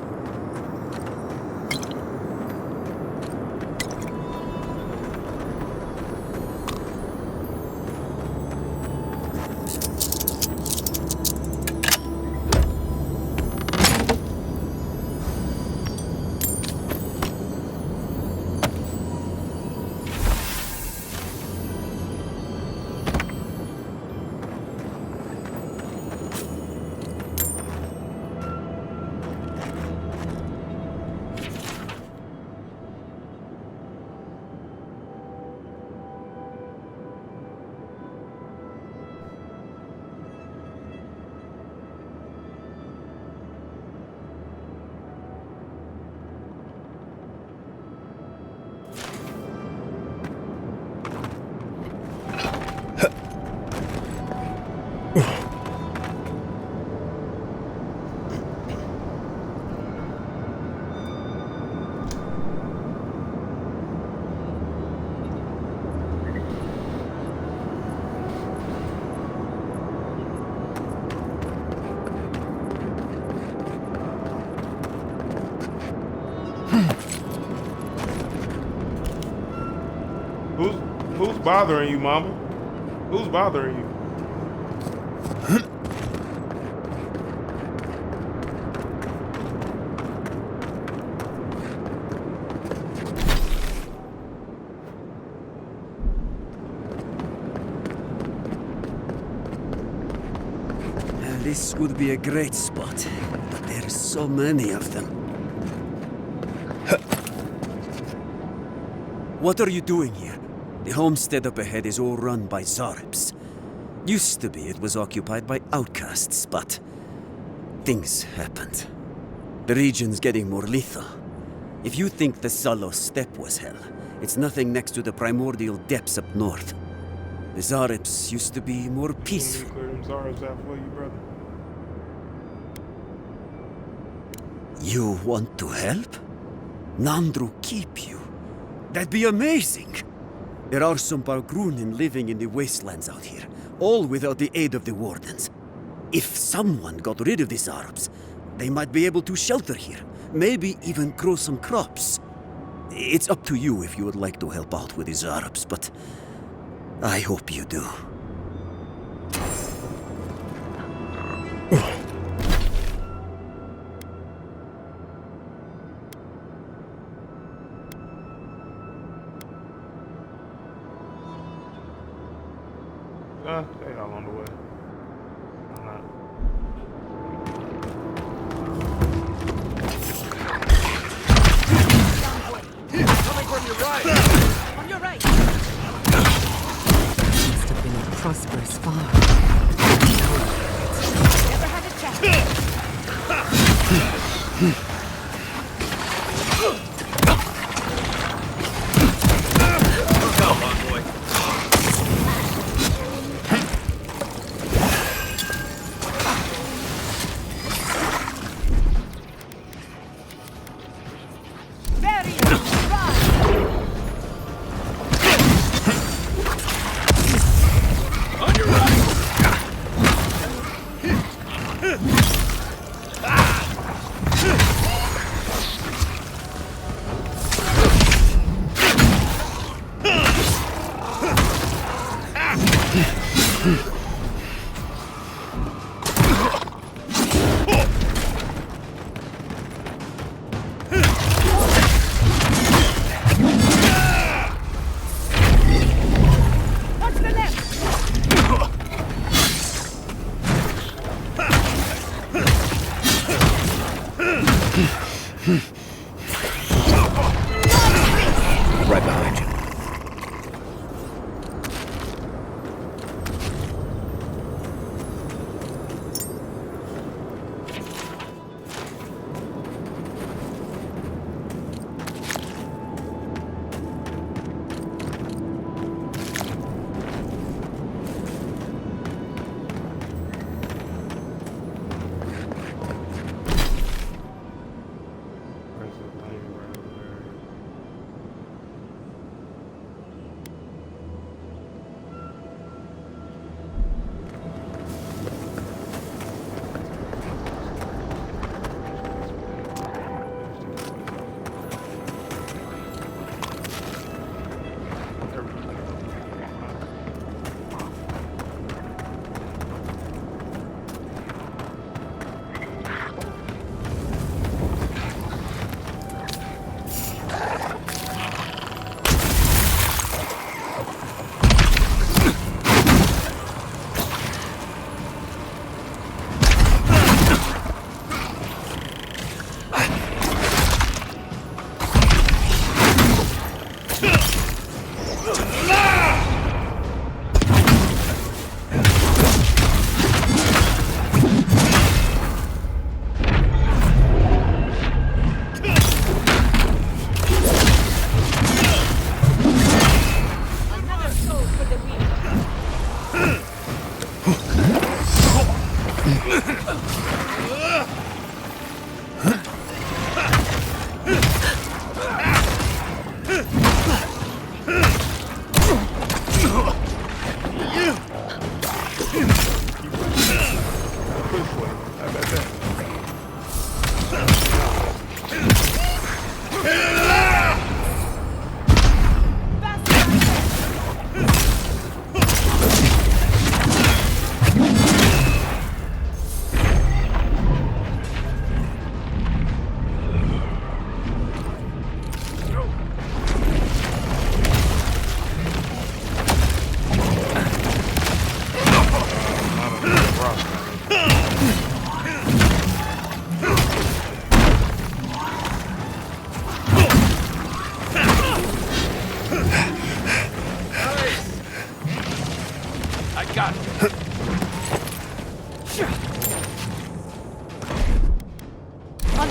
bothering you, mama? Who's bothering you? This would be a great spot, but there's so many of them. What are you doing here? The homestead up ahead is all run by Zaribs. Used to be it was occupied by outcasts, but things happened. The region's getting more lethal. If you think the Salo steppe was hell, it's nothing next to the primordial depths up north. The Zaribs used to be more peaceful. Clear them Zaribs out for you, brother. You want to help? Nandru keep you? That'd be amazing! There are some Bargrunin living in the wastelands out here, all without the aid of the wardens. If someone got rid of the Zaribs, they might be able to shelter here, maybe even grow some crops. It's up to you if you would like to help out with the Zaribs, but I hope you do. They all on the way. Why not? Coming from your right! On your right! Must have been a prosperous farm. Never had a chance. Come on, boy. Right behind you.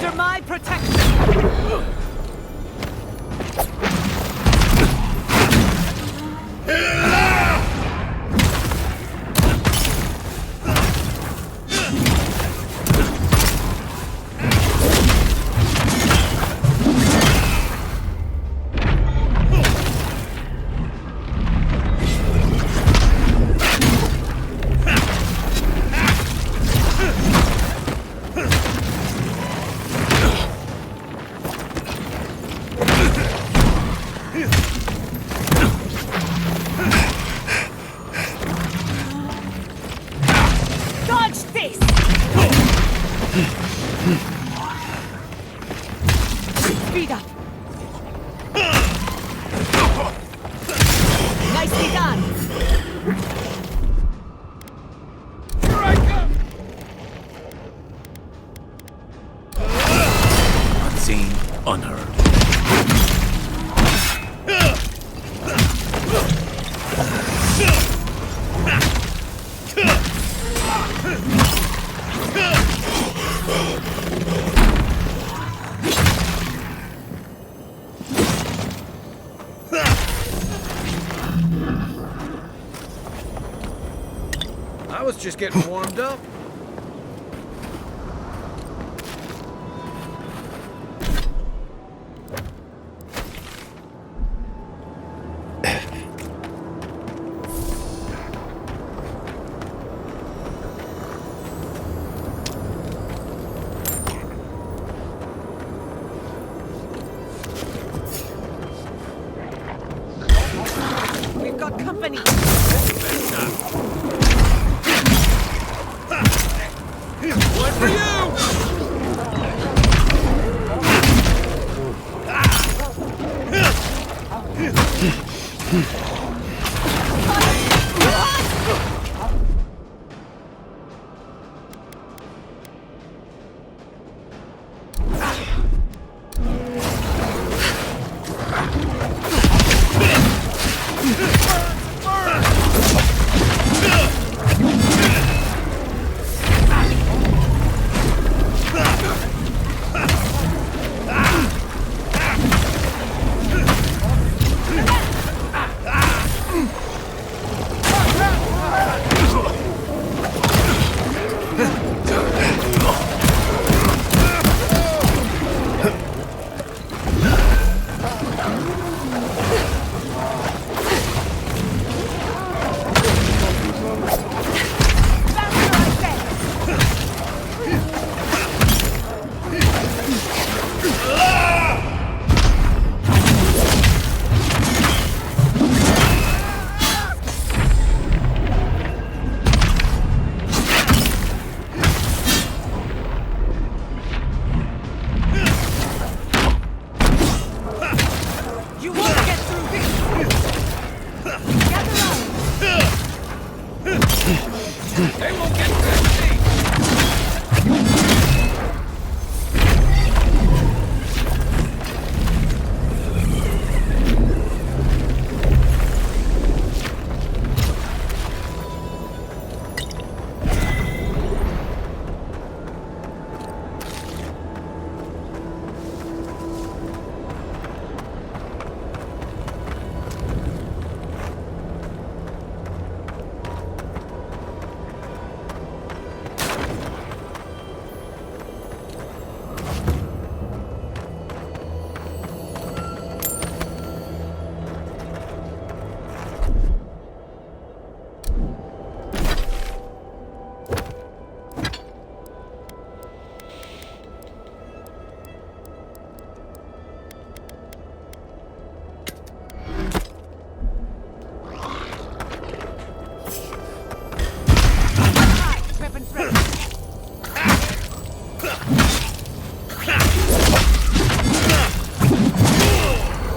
under my protection! Dodge this! Speed up! Nicely done! Here I come! Unseen, unheard. I was just getting warmed up. We've got company! One for you! You won't get through this! Gather round! They won't get past me!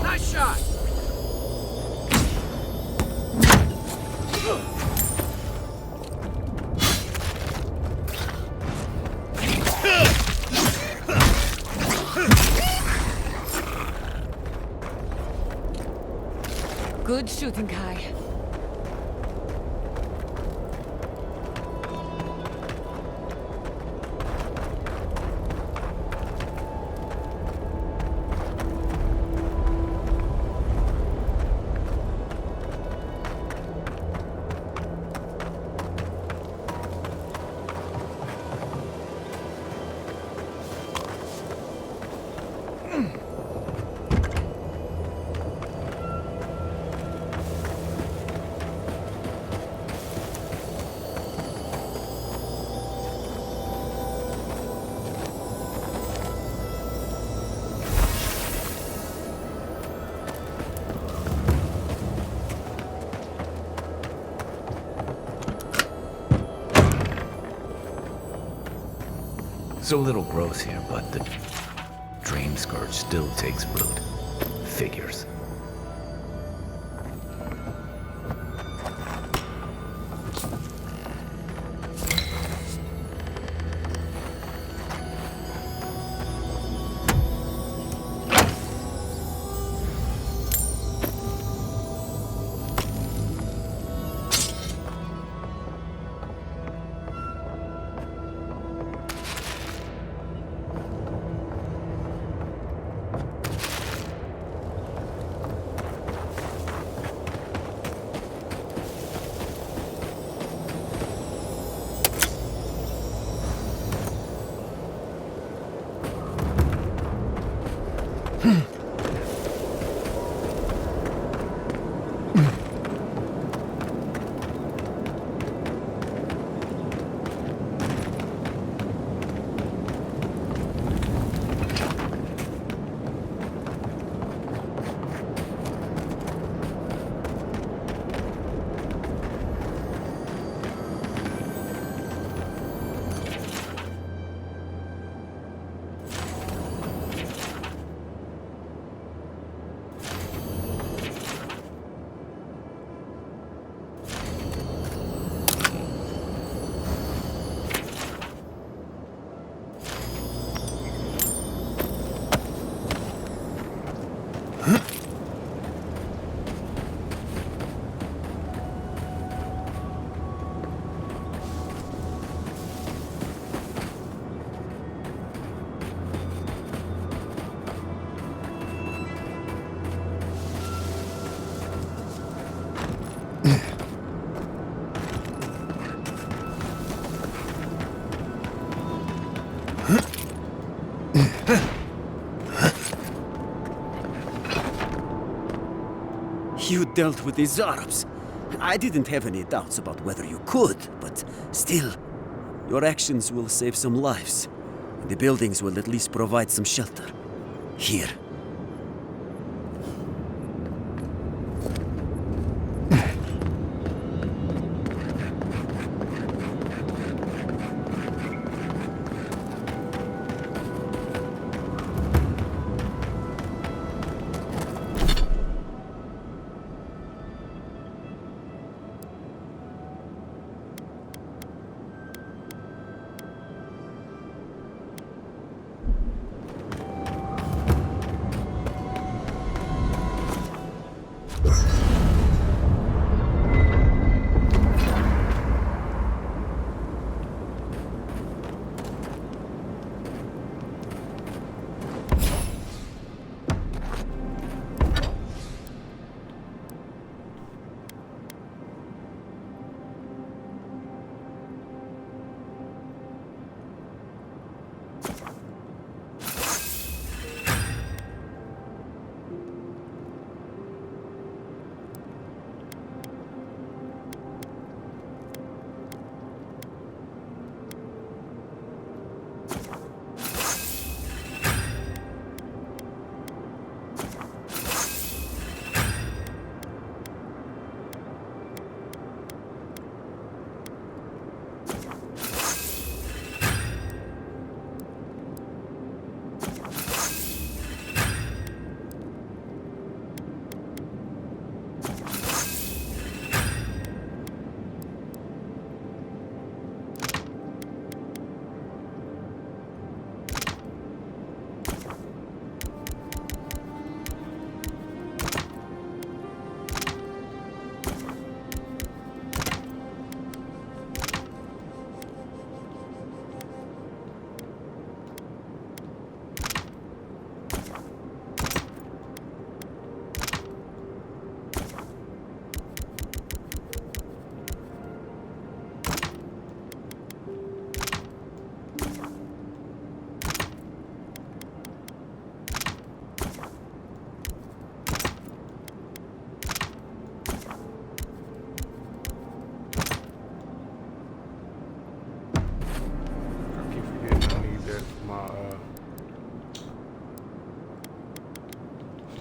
Nice shot! Good shooting, Kai. It's a little gross here, but the Dream Scourge still takes root. Figures. You dealt with the Zarabs. I didn't have any doubts about whether you could, but still, your actions will save some lives. The buildings will at least provide some shelter. Here.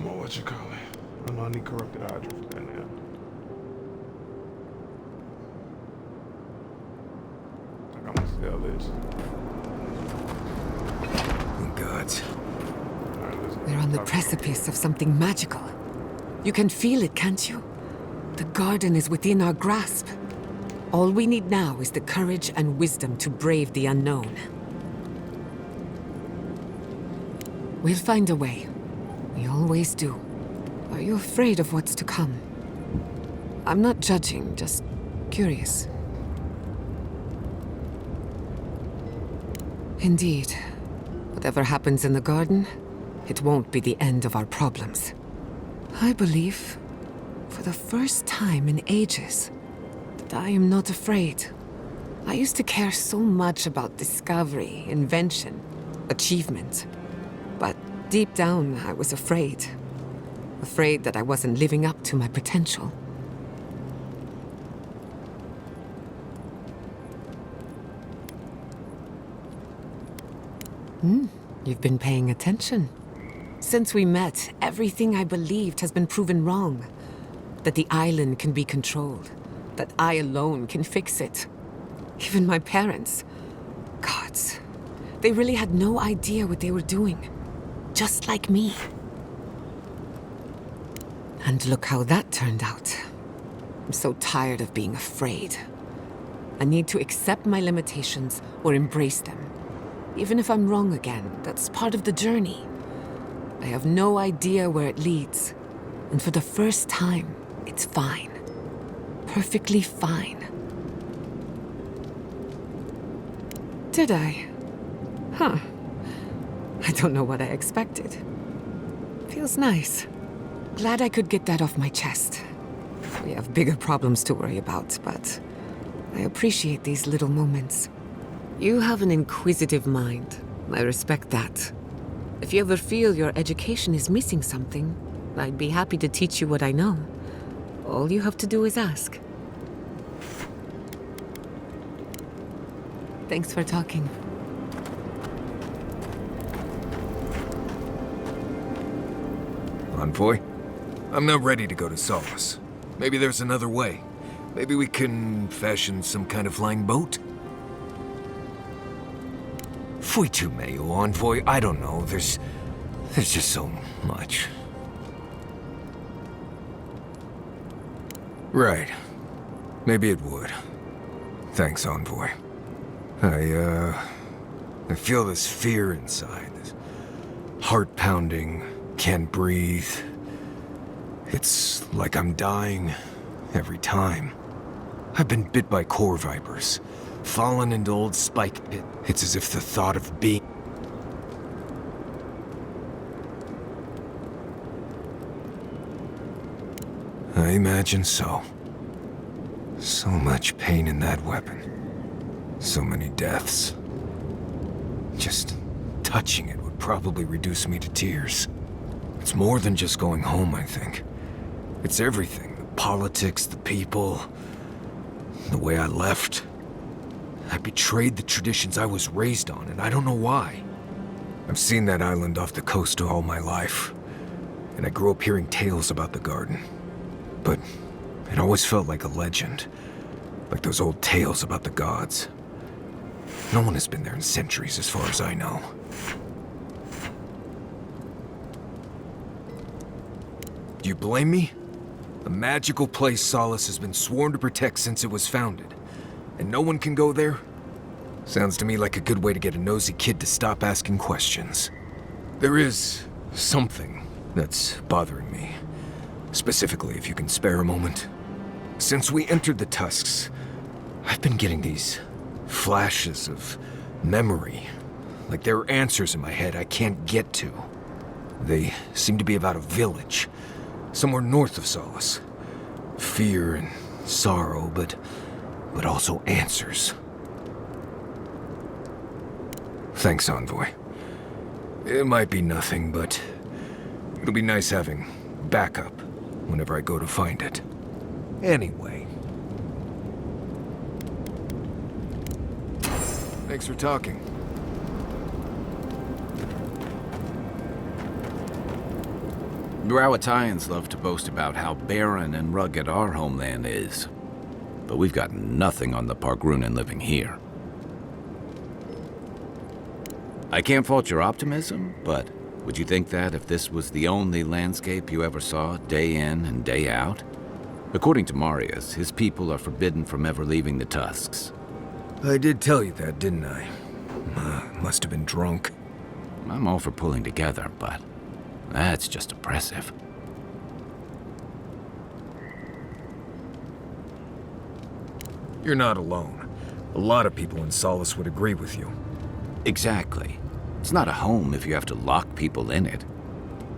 What you call it? I know I need corrupted Hydra for that now. I think I'm gonna sell this. on the precipice of something magical. You can feel it, can't you? The garden is within our grasp. All we need now is the courage and wisdom to brave the unknown. We'll find a way. We always do. Are you afraid of what's to come? I'm not judging, just curious. Indeed. Whatever happens in the garden, it won't be the end of our problems. I believe, for the first time in ages, that I am not afraid. I used to care so much about discovery, invention, achievement. But deep down, I was afraid. Afraid that I wasn't living up to my potential. You've been paying attention. Since we met, everything I believed has been proven wrong. That the island can be controlled. That I alone can fix it. Even my parents. Gods. They really had no idea what they were doing. Just like me. And look how that turned out. I'm so tired of being afraid. I need to accept my limitations or embrace them. Even if I'm wrong again, that's part of the journey. I have no idea where it leads. And for the first time, it's fine. Perfectly fine. Did I? Huh. I don't know what I expected. Feels nice. Glad I could get that off my chest. We have bigger problems to worry about, but I appreciate these little moments. You have an inquisitive mind. I respect that. If you ever feel your education is missing something, I'd be happy to teach you what I know. All you have to do is ask. Thanks for talking. Envoy, I'm not ready to go to Solace. Maybe there's another way. Maybe we can fashion some kind of flying boat? Fui tu meio, Envoy. I don't know. There's just so much. Right. Maybe it would. Thanks, Envoy. I feel this fear inside. This heart pounding, can't breathe. It's like I'm dying every time. I've been bit by core vipers, fallen into old spike pit. It's as if the thought of being... I imagine so. So much pain in that weapon. So many deaths. Just touching it would probably reduce me to tears. It's more than just going home, I think. It's everything. The politics, the people, the way I left. I betrayed the traditions I was raised on, and I don't know why. I've seen that island off the coast all my life, and I grew up hearing tales about the garden. But it always felt like a legend, like those old tales about the gods. No one has been there in centuries, as far as I know. Do you blame me? A magical place Solace has been sworn to protect since it was founded. And no one can go there? Sounds to me like a good way to get a nosy kid to stop asking questions. There is something that's bothering me. Specifically, if you can spare a moment. Since we entered the Tusks, I've been getting these flashes of memory. Like there are answers in my head I can't get to. They seem to be about a village, somewhere north of Solace. Fear and sorrow, but also answers. Thanks, Envoy. It might be nothing, but it'll be nice having backup whenever I go to find it. Anyway. Thanks for talking. Drawatayans love to boast about how barren and rugged our homeland is. But we've got nothing on the Pargrunin living here. I can't fault your optimism, but Would you think that if this was the only landscape you ever saw, day in and day out? According to Marius, his people are forbidden from ever leaving the Tusks. I did tell you that, didn't I? Must have been drunk. I'm all for pulling together, but that's just oppressive. You're not alone. A lot of people in Solace would agree with you. Exactly. It's not a home if you have to lock people in it.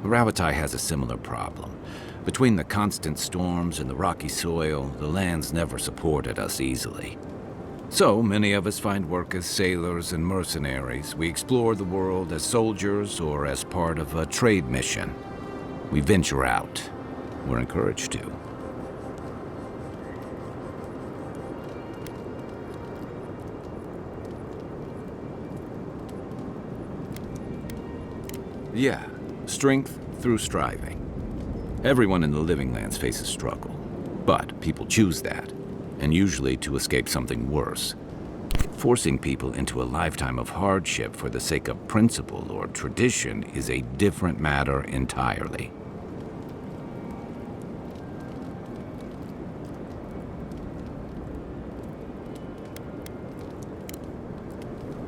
Ravatai has a similar problem. Between the constant storms and the rocky soil, the land's never supported us easily. So, many of us find work as sailors and mercenaries. We explore the world as soldiers or as part of a trade mission. We venture out. We're encouraged to. Yeah, strength through striving. Everyone in the Living Lands faces struggle, but people choose that, and usually to escape something worse. Forcing people into a lifetime of hardship for the sake of principle or tradition is a different matter entirely.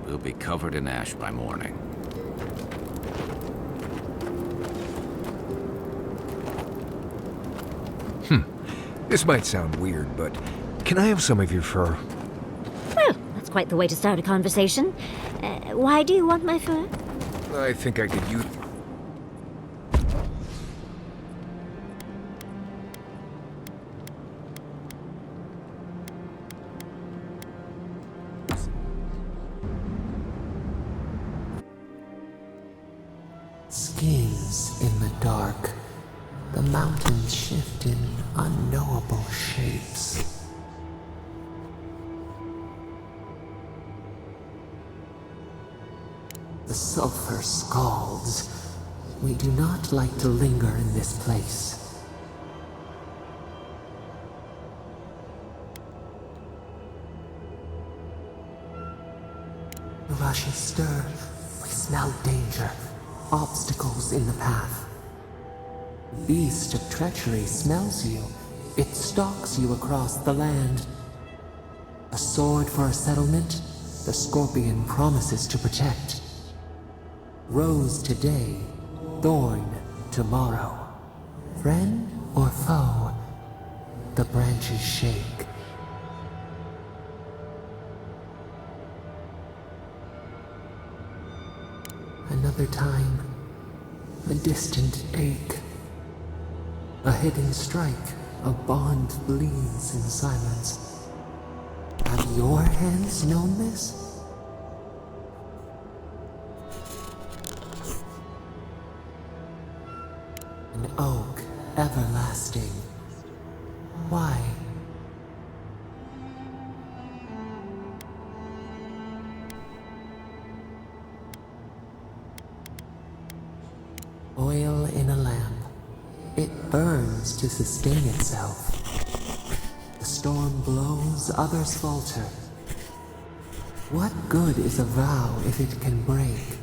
We'll be covered in ash by morning. This might sound weird, but can I have some of your fur? Well, that's quite the way to start a conversation. Why do you want my fur? I think I could use... Skins in the dark. The mountains shift in unknowable shapes. The sulfur scalds. We do not like to linger in this place. The rushes stir. We smell danger. Obstacles in the path. Beast of treachery smells you. It stalks you across the land. A sword for a settlement, the scorpion promises to protect. Rose today, thorn tomorrow. Friend or foe, the branches shake. Another time, a distant ache. A hidden strike, a bond bleeds in silence. Have your hands known this? An oak, everlasting. Why? Oil in a lamp. It burns to sustain itself. The storm blows, others falter. What good is a vow if it can break?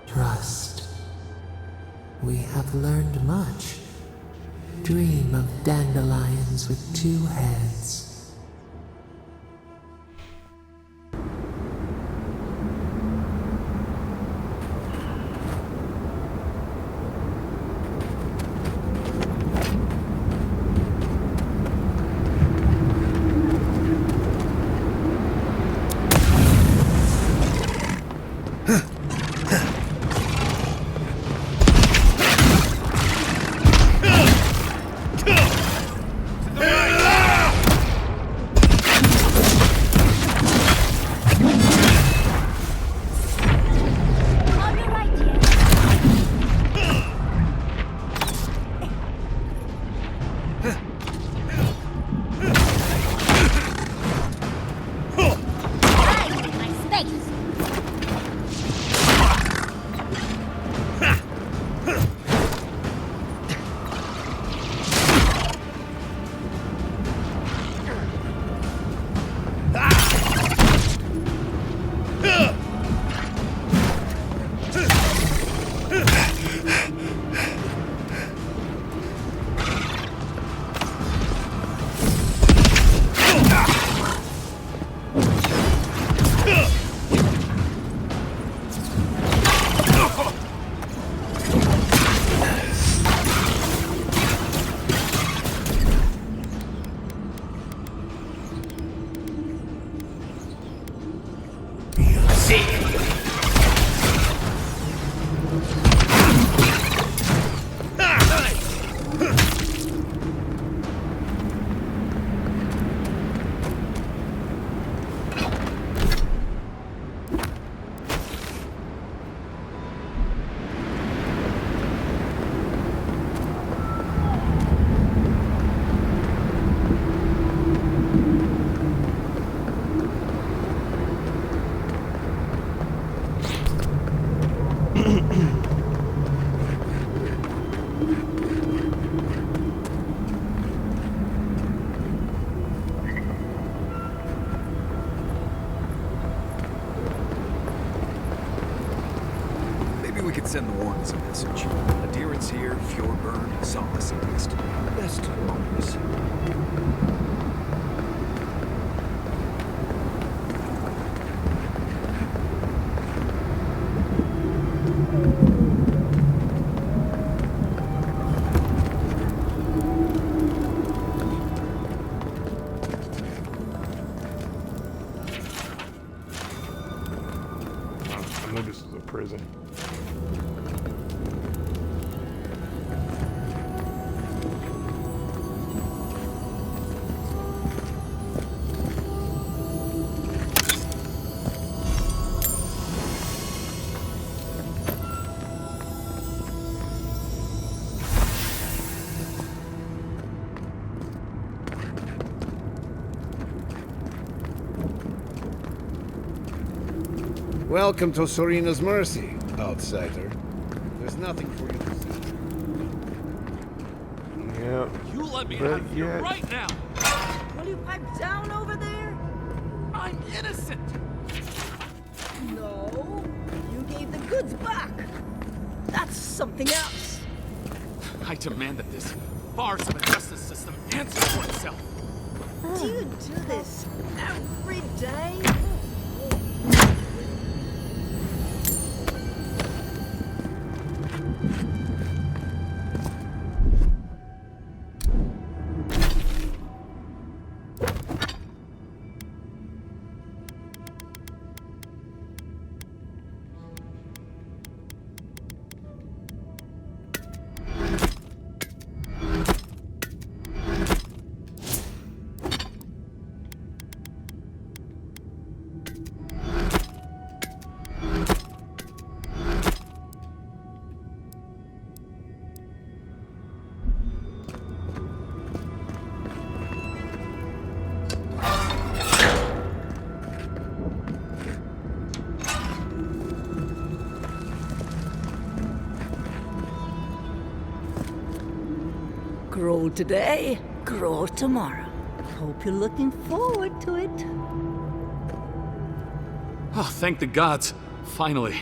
Trust. We have learned much. Dream of dandelions with two heads. Let's send the Wardens a message. Adherence here, Fjordburn, Solace East. Best moments. I knew this was a prison. Welcome to Serena's Mercy, outsider. There's nothing for you to say. Yeah. You let me But out of here yet- right now! Will you pipe down over there? I'm innocent! No. You gave the goods back. That's something else. I demand that this farce of a justice system answer for itself. Do you do this every day? Grow today, grow tomorrow. Hope you're looking forward to it. Oh, thank the gods. Finally.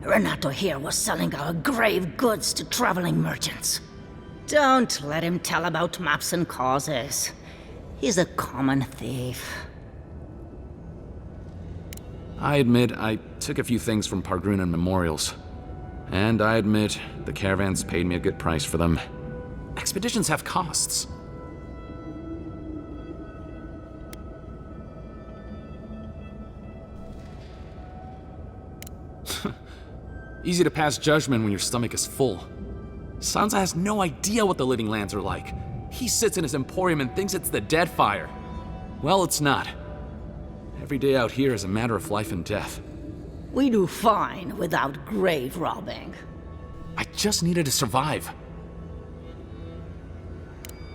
Renato here was selling our grave goods to traveling merchants. Don't let him tell about maps and causes. He's a common thief. I admit I took a few things from Pargrunan memorials. And I admit the caravans paid me a good price for them. Expeditions have costs. Easy to pass judgment when your stomach is full. Sansa has no idea what the living lands are like. He sits in his emporium and thinks it's the Deadfire. Well, it's not. Every day out here is a matter of life and death. We do fine without grave robbing. I just needed to survive.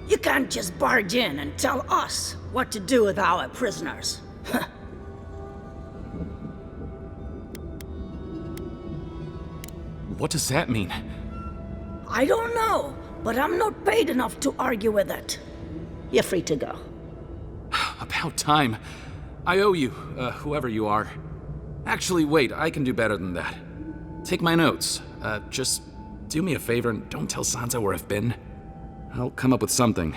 You can't just barge in and tell us what to do with our prisoners. What does that mean? I don't know, but I'm not paid enough to argue with it. You're free to go. About time. I owe you, whoever you are. Actually, wait, I can do better than that. Take my notes. Just do me a favor and don't tell Sansa where I've been. I'll come up with something.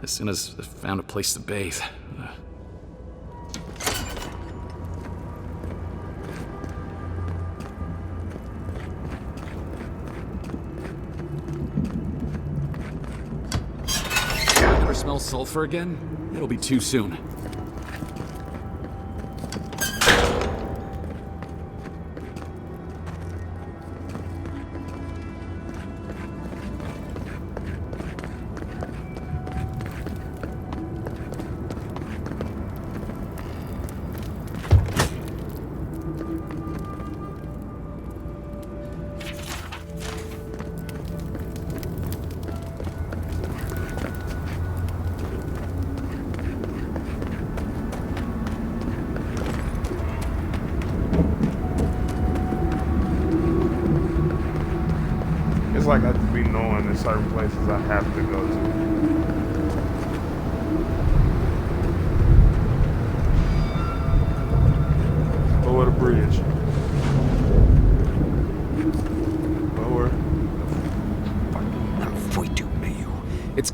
As soon as I've found a place to bathe. Ever smell sulfur again? It'll be too soon. It's like I have to be knowing in certain places I have to go to. Over the bridge.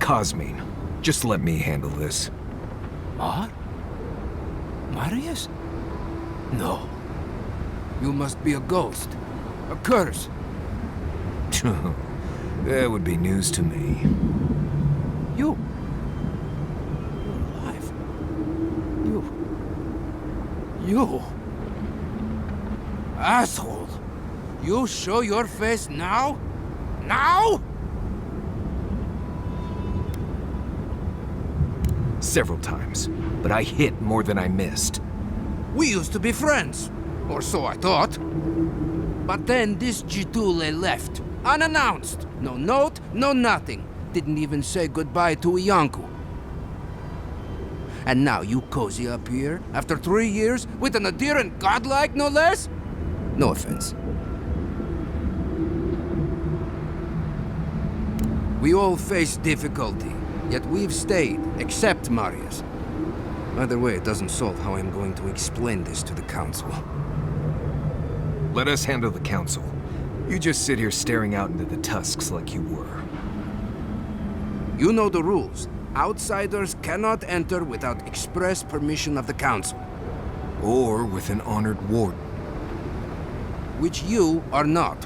Cosmine. Just let me handle this. Marius? No. You must be a ghost. A curse. That would be news to me. You're alive. You. Asshole. You show your face now? Now? Several times, but I hit more than I missed. We used to be friends. Or so I thought. But then this Jitule left. Unannounced. No note, no nothing. Didn't even say goodbye to Iancu. And now you cozy up here, after 3 years, with an adherent godlike, no less? No offense. We all face difficulty, yet we've stayed, except Marius. Either way, it doesn't solve how I'm going to explain this to the Council. Let us handle the Council. You just sit here staring out into the tusks like you were. You know the rules. Outsiders cannot enter without express permission of the Council. Or with an honored warden. Which you are not.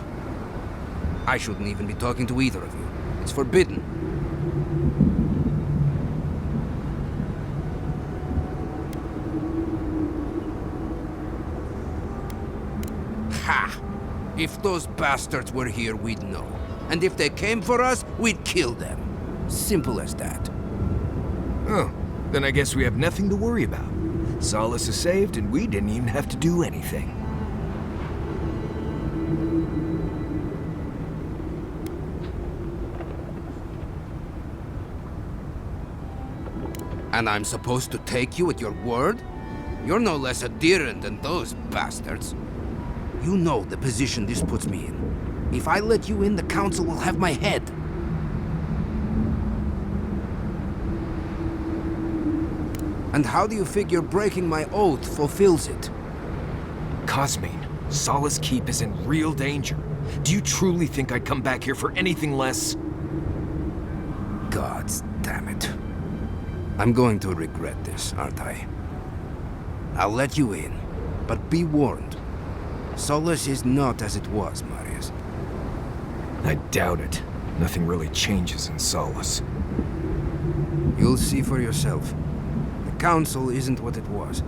I shouldn't even be talking to either of you. It's forbidden. Ha! If those bastards were here, we'd know. And if they came for us, we'd kill them. Simple as that. Oh, then I guess we have nothing to worry about. Solace is saved, and we didn't even have to do anything. And I'm supposed to take you at your word? You're no less adherent than those bastards. You know the position this puts me in. If I let you in, the Council will have my head. And how do you figure breaking my oath fulfills it? Cosmine, Solace Keep is in real danger. Do you truly think I'd come back here for anything less? Gods damn it. I'm going to regret this, aren't I? I'll let you in, but be warned. Solace is not as it was, Marius. I doubt it. Nothing really changes in Solace. You'll see for yourself. The Council isn't what it was.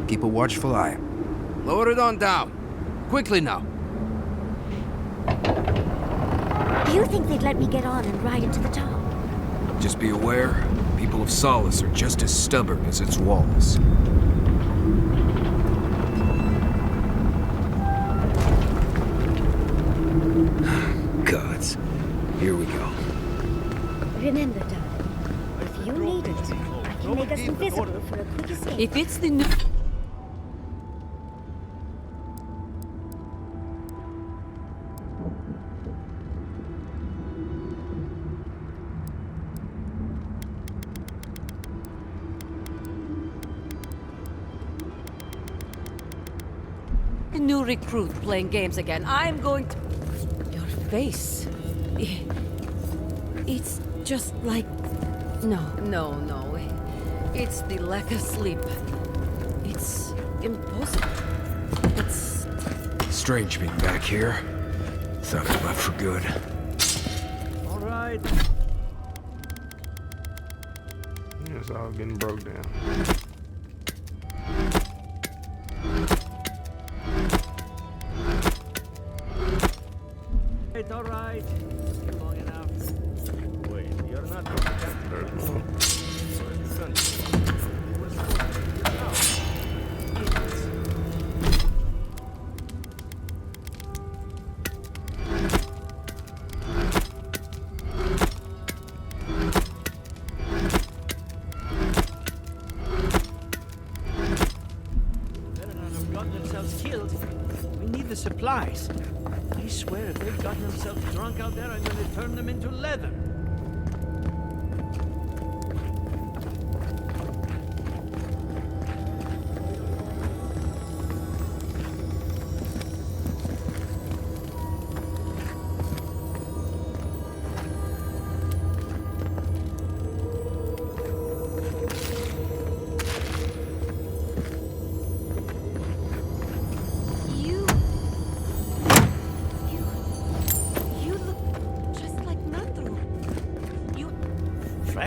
Keep a watchful eye. Lower it on down. Quickly now. Do you think they'd let me get on and ride into the top? Just be aware, people of Solace are just as stubborn as its walls. Gods. Here we go. Remember, darling, if you need it, I can make us invisible for a quick escape. If it's the new... new recruit playing games again, I'm going to... Your face... It's just like... No. It's the lack of sleep. It's impossible. It's... Strange being back here. Thought I left for good. All right. It's all getting broke down. All right. Long enough. Wait, you're not going to better not have gotten themselves killed. We need the supplies. I swear if they've gotten themselves drunk out there, I'm going to turn them into leather.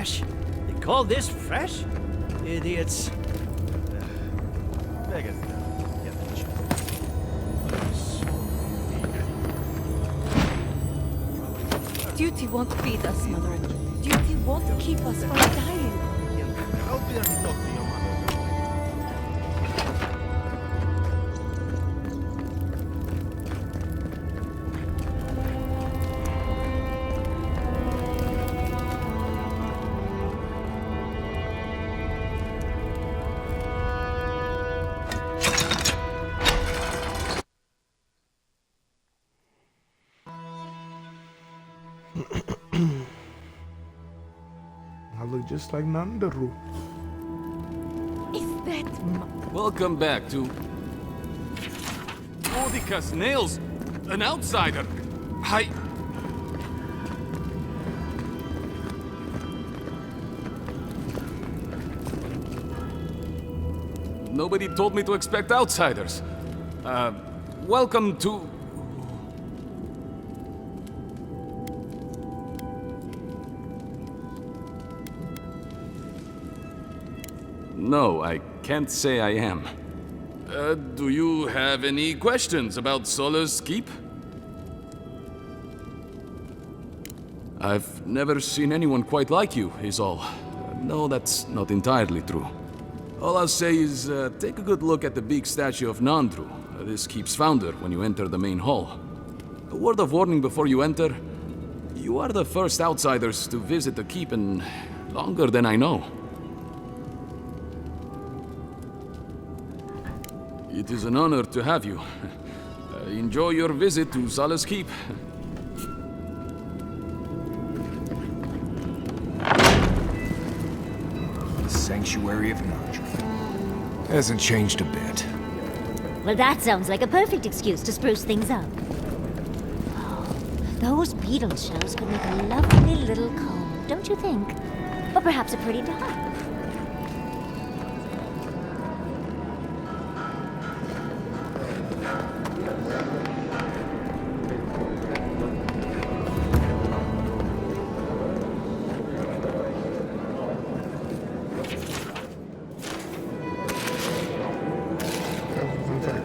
fresh? They call this fresh? Idiots. Beggars. Get the chip. Duty won't feed us, Mother. Duty won't keep us from dying. How dare he talk to your mother? I look just like Nandaru. Is that Welcome back to... Mordicus Nails! An outsider! Nobody told me to expect outsiders. Welcome to... No, I can't say I am. Do you have any questions about Solace Keep? I've never seen anyone quite like you, is all. No, that's not entirely true. All I'll say is, take a good look at the big statue of Nandru, this Keep's founder, when you enter the main hall. A word of warning before you enter. You are the first outsiders to visit the Keep in longer than I know. It is an honor to have you. Enjoy your visit to Solace Keep. The Sanctuary of Nandru. Hasn't changed a bit. Well, that sounds like a perfect excuse to spruce things up. Oh, those beetle shells could make a lovely little comb, don't you think? Or perhaps a pretty dog.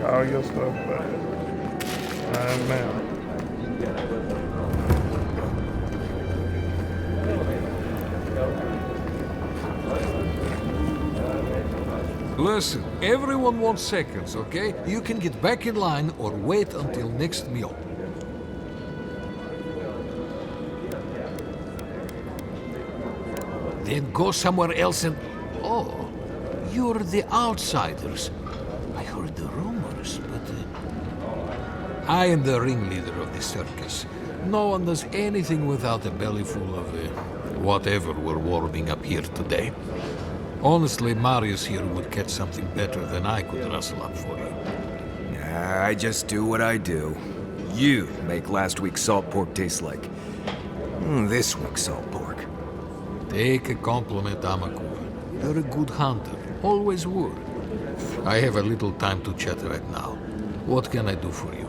All your stuff, but man. Listen, everyone wants seconds, okay? You can get back in line or wait until next meal. Then go somewhere else and... Oh, you're the outsiders. I heard the rumors, but... I am the ringleader of the circus. No one does anything without a belly full of whatever we're warming up here today. Honestly, Marius here would catch something better than I could rustle up for you. I just do what I do. You make last week's salt pork taste like this week's salt pork. Take a compliment, Amaku. You're a good hunter. Always were. I have a little time to chat right now. What can I do for you?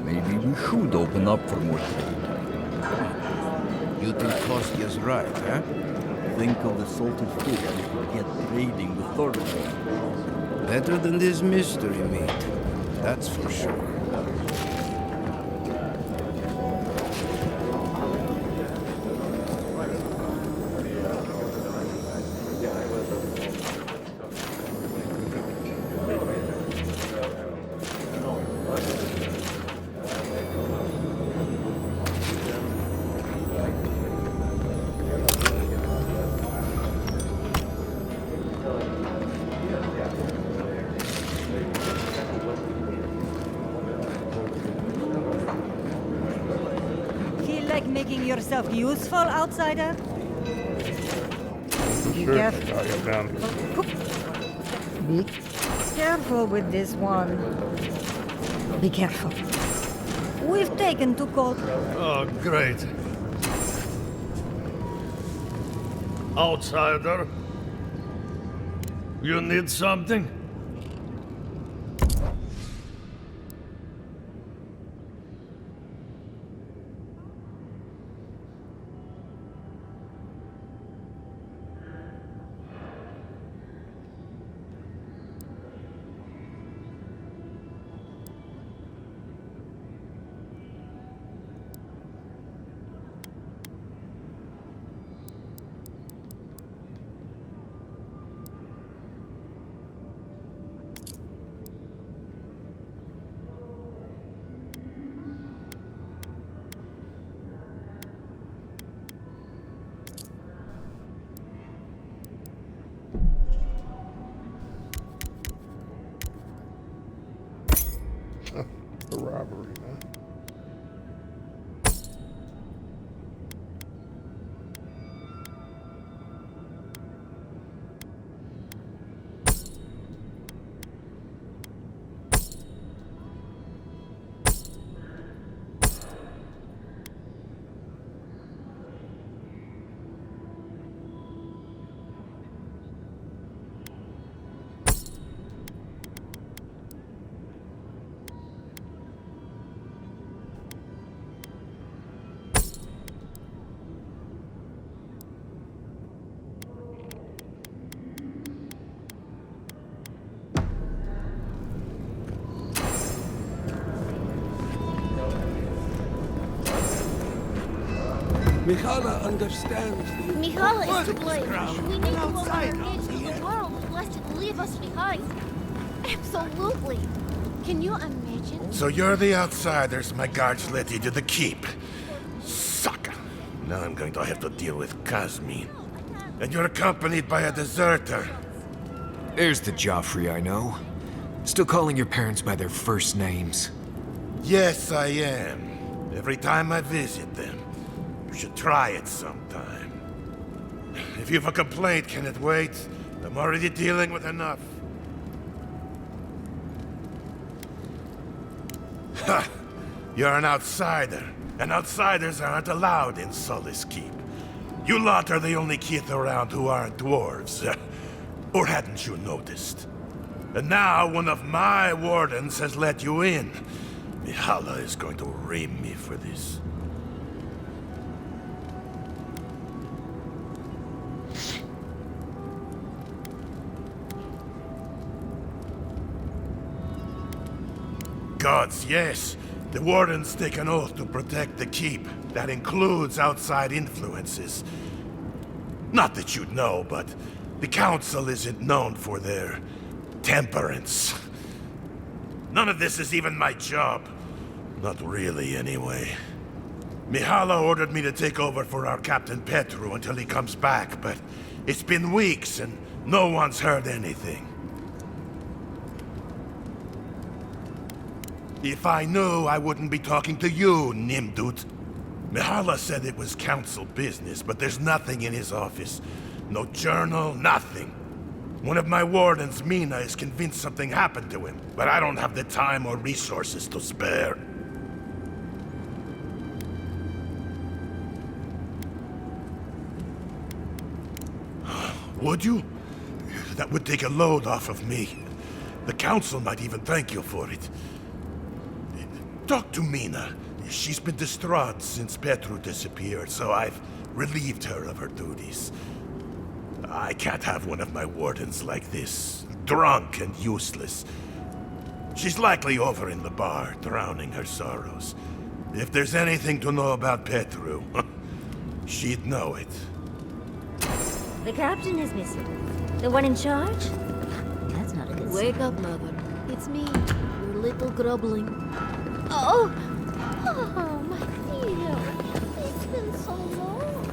Maybe we should open up for more trade. You think Kostya's right, huh? Think of the salted fish we could get trading with Thornton. Better than this mystery meat, that's for sure. Making yourself useful, outsider? Be Sure, careful with this one. Be careful. We've taken to cold. Oh, great. Outsider? You need something? The robbery, man. Mihala understands. Mihala is to blame. We need to open our gates to the world, lest it leave us behind. Absolutely. Can you imagine? So you're the outsiders my guards let into the keep. Sucker. Now I'm going to have to deal with Kazmin. And you're accompanied by a deserter. There's the Joffrey I know. Still calling your parents by their first names. Yes, I am. Every time I visit them. You should try it sometime. If you have a complaint, can it wait? I'm already dealing with enough. Ha! You're an outsider, and outsiders aren't allowed in Sully's Keep. You lot are the only kith around who aren't dwarves. Or hadn't you noticed? And now one of my wardens has let you in. Mihala is going to ream me for this. Gods, yes. The Wardens take an oath to protect the keep. That includes outside influences. Not that you'd know, but the Council isn't known for their temperance. None of this is even my job. Not really, anyway. Mihala ordered me to take over for our Captain Petru until he comes back, but it's been weeks and no one's heard anything. If I knew, I wouldn't be talking to you, Nimdut. Mihala said it was council business, but there's nothing in his office. No journal, nothing. One of my wardens, Mina, is convinced something happened to him, but I don't have the time or resources to spare. Would you? That would take a load off of me. The council might even thank you for it. Talk to Mina. She's been distraught since Petru disappeared, so I've relieved her of her duties. I can't have one of my wardens like this, drunk and useless. She's likely over in the bar, drowning her sorrows. If there's anything to know about Petru, she'd know it. The captain is missing. The one in charge? That's not a good sign. Wake up, Mother. It's me, your little grubbling. Oh! Oh, my dear. It's been so long.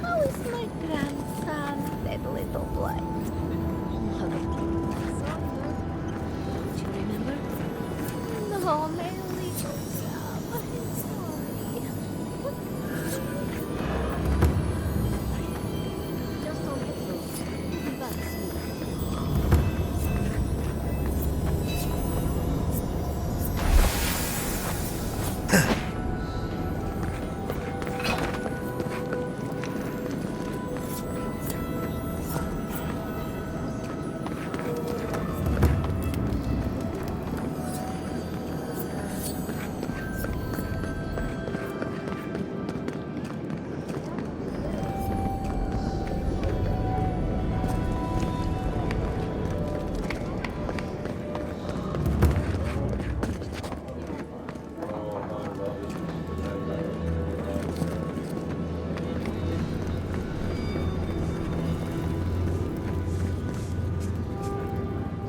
How is my grandson, that little blight? Mother, don't you remember? No, my little love. I'm sorry. Just don't get lost. You'll be back soon.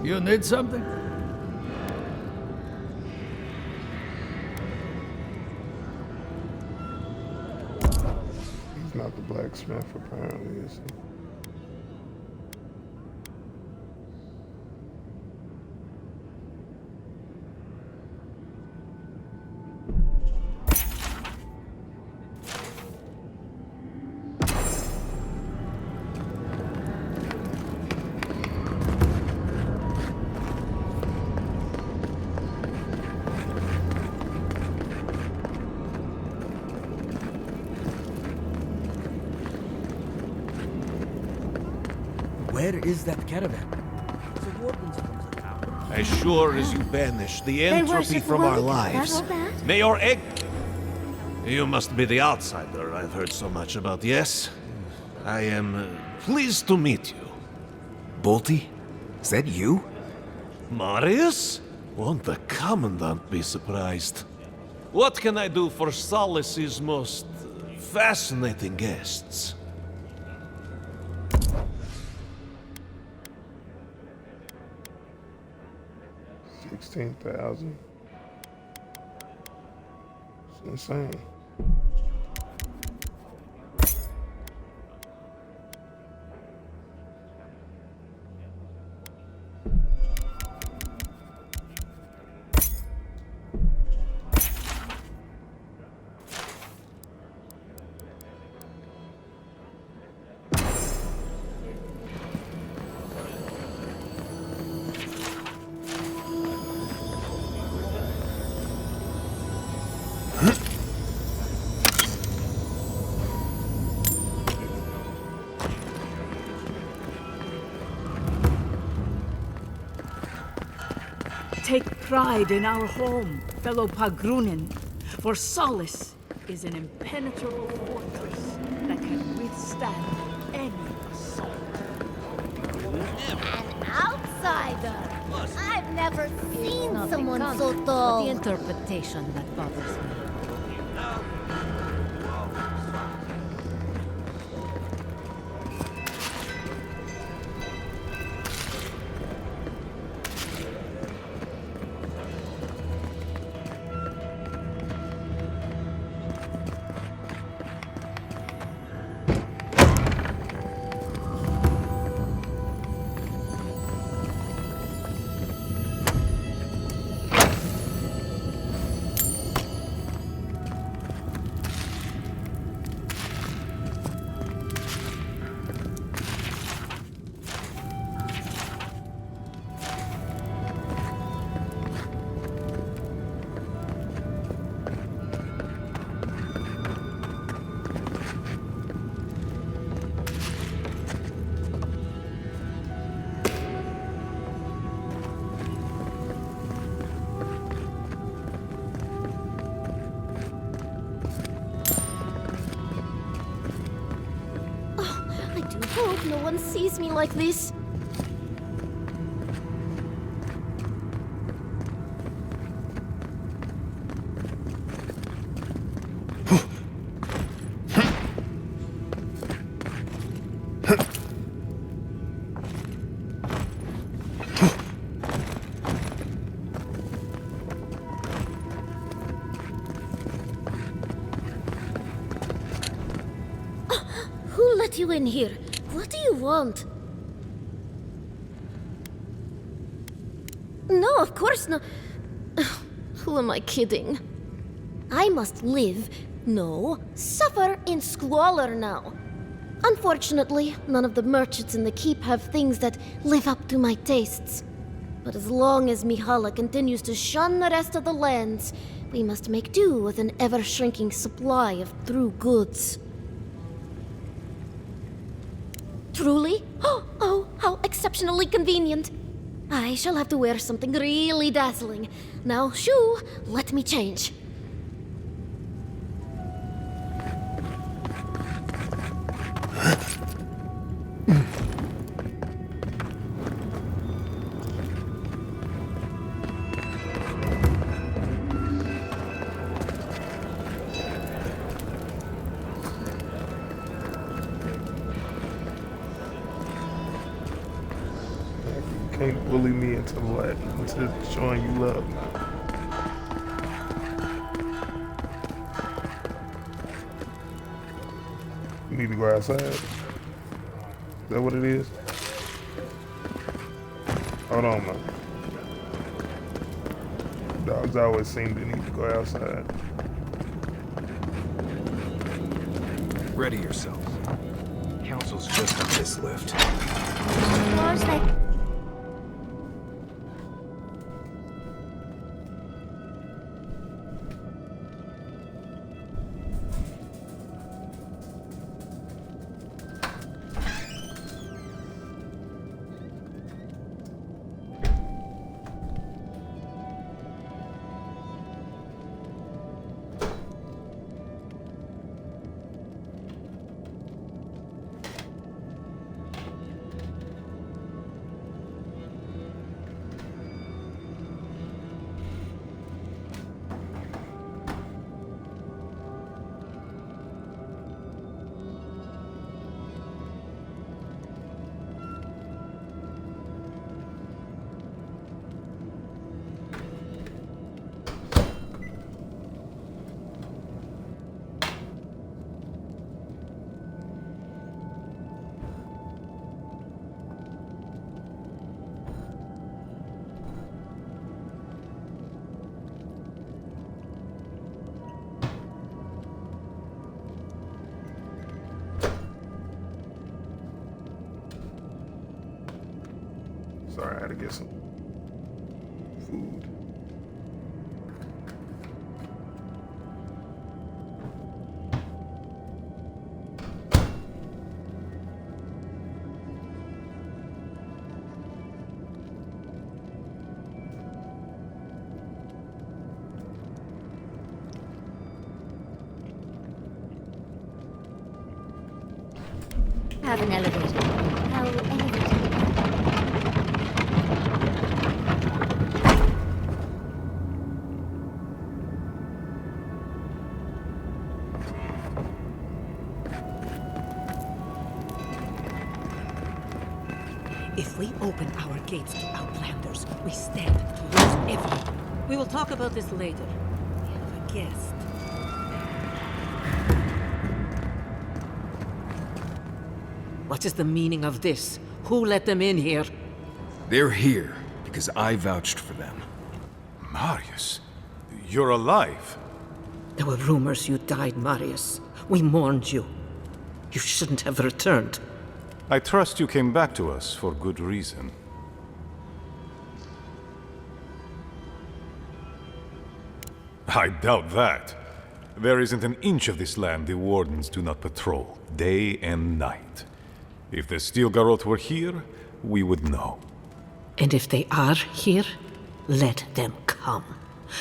You need something? He's not the blacksmith, apparently, is he? Where is that caravan? The wardens from the town. As sure as you banish the entropy worship from our Wicca, lives. that's all that? Mayor Egg! You must be the outsider I've heard so much about, yes? I am pleased to meet you. Bolty? Is that you? Marius? Won't the Commandant be surprised? What can I do for Solace's most fascinating guests? 16,000. It's insane. Take pride in our home, fellow Pagrunin, for Solace is an impenetrable fortress that can withstand any assault. An outsider! I've never seen someone so It's the tall. interpretation that bothers me. I hope no one sees me like this. Who let you in here? What do you want? No, of course not. Who am I kidding? I must live, no, suffer in squalor now. Unfortunately, none of the merchants in the keep have things that live up to my tastes. But as long as Mihala continues to shun the rest of the lands, we must make do with an ever-shrinking supply of true goods. Truly? Oh, how exceptionally convenient. I shall have to wear something really dazzling. Now, shoo, let me change. can't bully me into showing you love. You need to go outside. Is that what it is? Hold on, man. Dogs always seem to need to go outside. Ready yourself. Council's just up this lift. Where's that? Sorry, I had to get some food. Have an elevator. How elevator? If we open our gates to Outlanders, we stand to lose everything. We will talk about this later. We have a guest. What is the meaning of this? Who let them in here? They're here because I vouched for them. Marius, you're alive. There were rumors you died, Marius. We mourned you. You shouldn't have returned. I trust you came back to us for good reason. I doubt that. There isn't an inch of this land the Wardens do not patrol, day and night. If the Stilgarroth were here, we would know. And if they are here, let them come.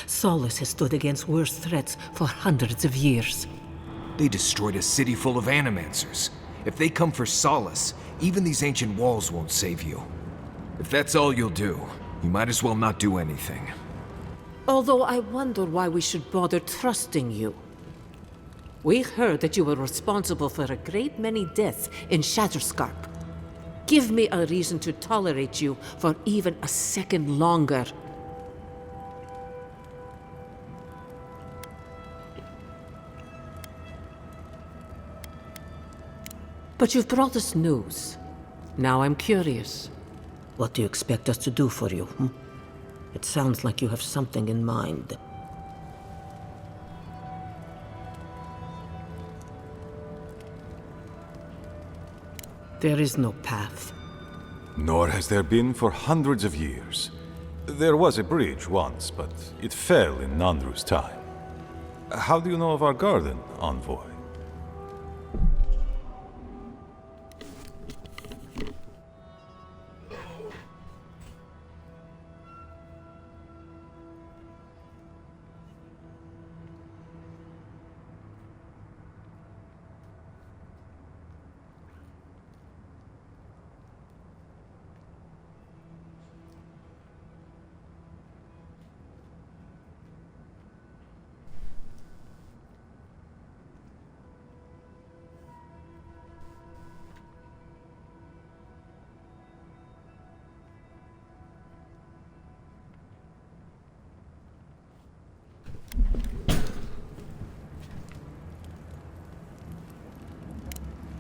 Solus has stood against worse threats for hundreds of years. They destroyed a city full of animancers. If they come for Solace, even these ancient walls won't save you. If that's all you'll do, you might as well not do anything. Although I wonder why we should bother trusting you. We heard that you were responsible for a great many deaths in Shatterscarp. Give me a reason to tolerate you for even a second longer. But you've brought us news. Now I'm curious. What do you expect us to do for you? It sounds like you have something in mind. There is no path. Nor has there been for hundreds of years. There was a bridge once, but it fell in Nandru's time. How do you know of our garden, Envoy?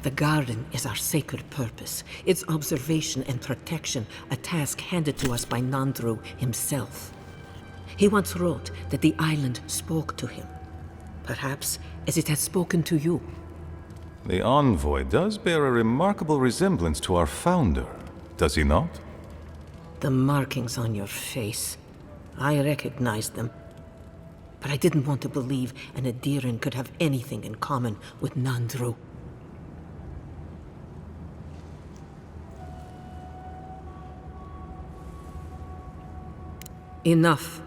The garden is our sacred purpose, its observation and protection, a task handed to us by Nandru himself. He once wrote that the island spoke to him, perhaps as it has spoken to you. The envoy does bear a remarkable resemblance to our founder, does he not? The markings on your face, I recognized them. But I didn't want to believe an Adiran could have anything in common with Nandru. Enough.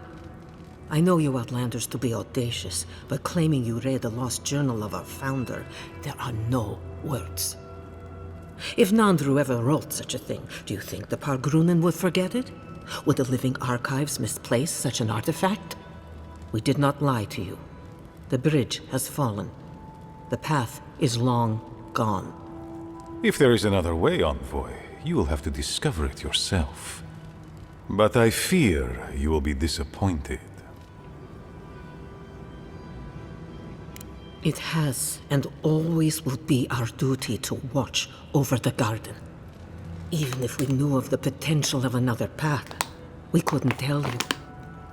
I know you Outlanders to be audacious, but claiming you read the lost journal of our founder, there are no words. If Nandru ever wrote such a thing, do you think the Pargrunen would forget it? Would the living archives misplace such an artifact? We did not lie to you. The bridge has fallen. The path is long gone. If there is another way, envoy, you will have to discover it yourself. But I fear you will be disappointed. It has and always will be our duty to watch over the garden. Even if we knew of the potential of another path, we couldn't tell you.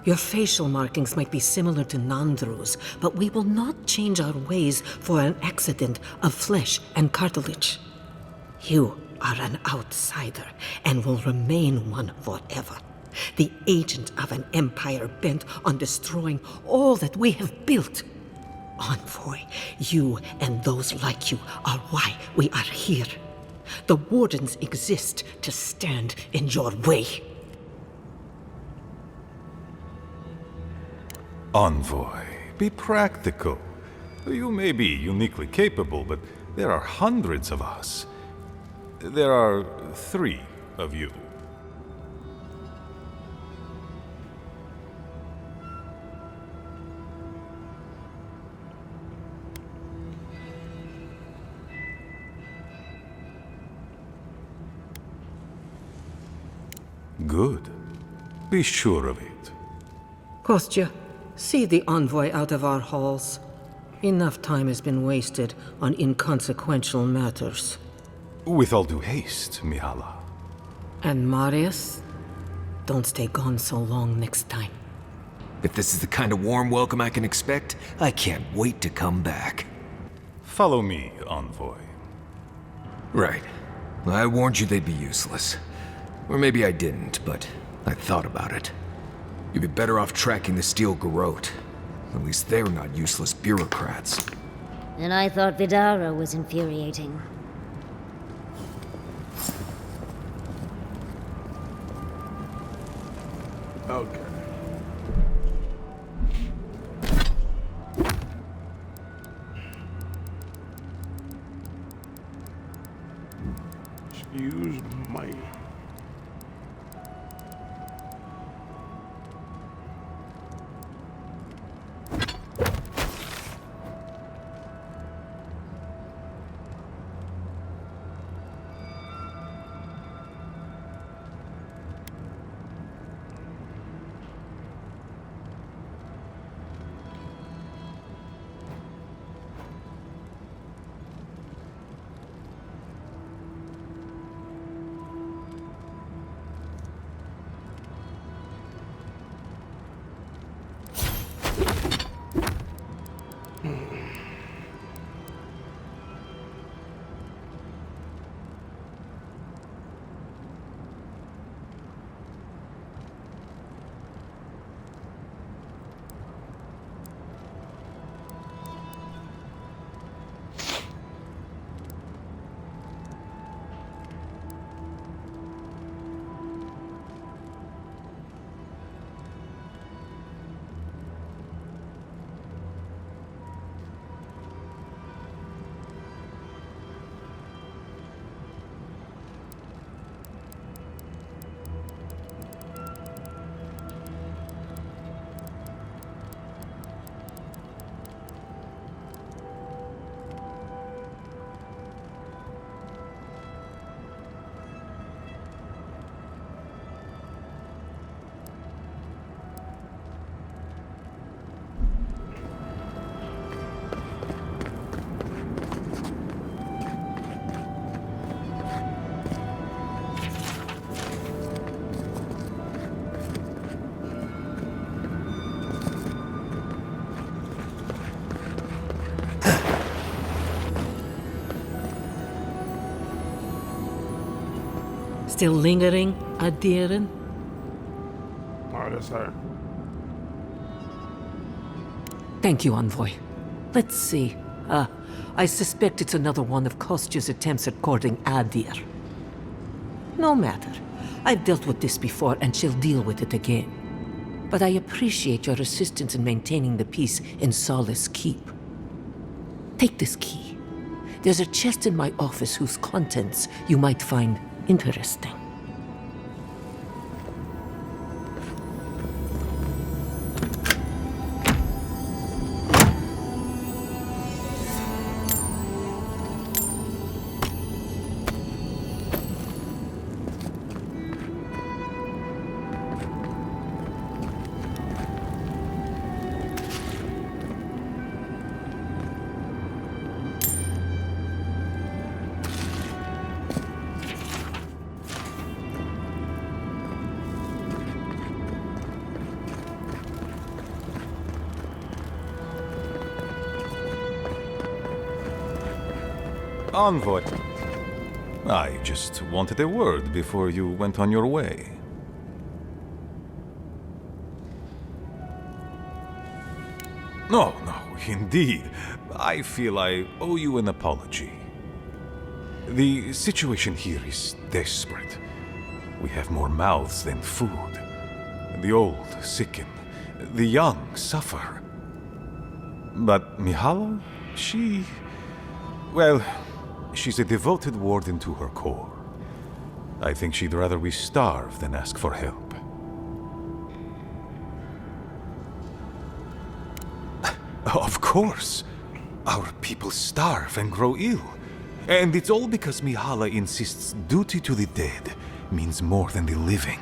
Your facial markings might be similar to Nandru's, but we will not change our ways for an accident of flesh and cartilage. You are an outsider and will remain one forever. The agent of an empire bent on destroying all that we have built. Envoy, you and those like you are why we are here. The Wardens exist to stand in your way. Envoy, be practical. You may be uniquely capable, but there are hundreds of us. There are 3 of you. Good. Be sure of it. Kostya, see the envoy out of our halls. Enough time has been wasted on inconsequential matters. With all due haste, Mihala. And Marius? Don't stay gone so long next time. If this is the kind of warm welcome I can expect, I can't wait to come back. Follow me, envoy. Right. I warned you they'd be useless. Or maybe I didn't, but I thought about it. You'd be better off tracking the Steel Garrote. At least they're not useless bureaucrats. And I thought Vidara was infuriating. Okay. Excuse me. Still lingering, Adiren? Oh, that's her. Thank you, Envoy. Let's see. I suspect it's another one of Kostya's attempts at courting Adir. No matter. I've dealt with this before, and she'll deal with it again. But I appreciate your assistance in maintaining the peace in Solace Keep. Take this key. There's a chest in my office whose contents you might find interesting. Envoy. I just wanted a word before you went on your way. No, indeed. I feel I owe you an apology. The situation here is desperate. We have more mouths than food. The old sicken. The young suffer. But Mihala, well, she's a devoted warden to her core. I think she'd rather we starve than ask for help. Of course. Our people starve and grow ill. And it's all because Mihala insists duty to the dead means more than the living.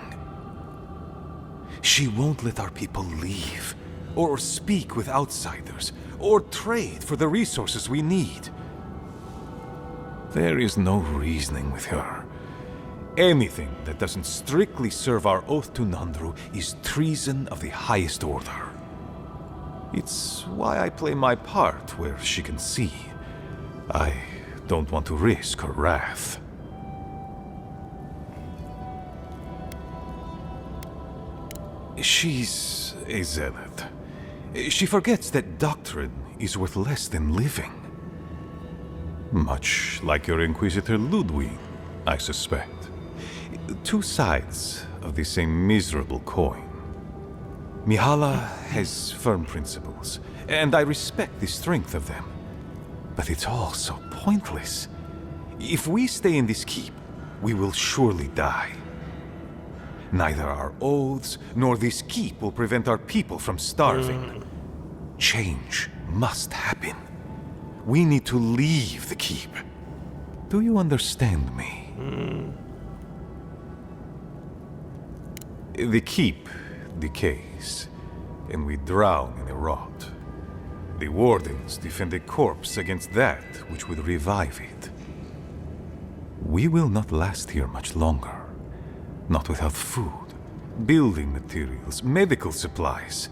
She won't let our people leave, or speak with outsiders, or trade for the resources we need. There is no reasoning with her. Anything that doesn't strictly serve our oath to Nandru is treason of the highest order. It's why I play my part where she can see. I don't want to risk her wrath. She's a zealot. She forgets that doctrine is worth less than living. Much like your Inquisitor Ludwig, I suspect. Two sides of the same miserable coin. Mihala has firm principles, and I respect the strength of them. But it's all so pointless. If we stay in this keep, we will surely die. Neither our oaths nor this keep will prevent our people from starving. Change must happen. We need to leave the keep. Do you understand me? The keep decays, and we drown in a rot. The wardens defend a corpse against that which would revive it. We will not last here much longer. Not without food, building materials, medical supplies.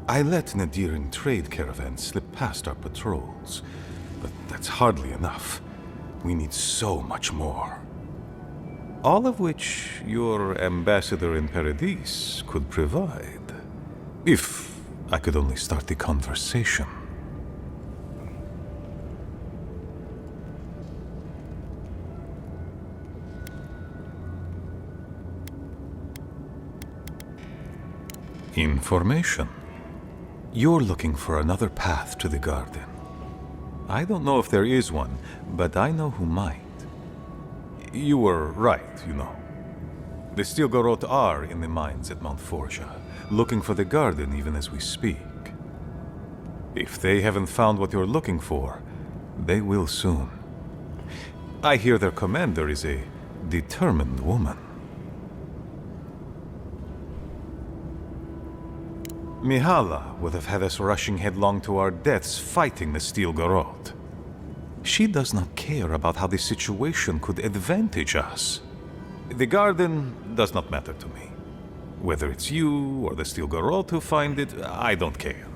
I let Nadiran trade caravans slip past our patrols, but that's hardly enough. We need so much more. All of which your ambassador in Paradis could provide. If I could only start the conversation. Information. You're looking for another path to the garden. I don't know if there is one, but I know who might. You were right, you know. The Stilgarot are in the mines at Mount Forja, looking for the garden even as we speak. If they haven't found what you're looking for, they will soon. I hear their commander is a determined woman. Mihala would have had us rushing headlong to our deaths fighting the Stilgarot. She does not care about how the situation could advantage us. The garden does not matter to me. Whether it's you or the Stilgarot who find it, I don't care.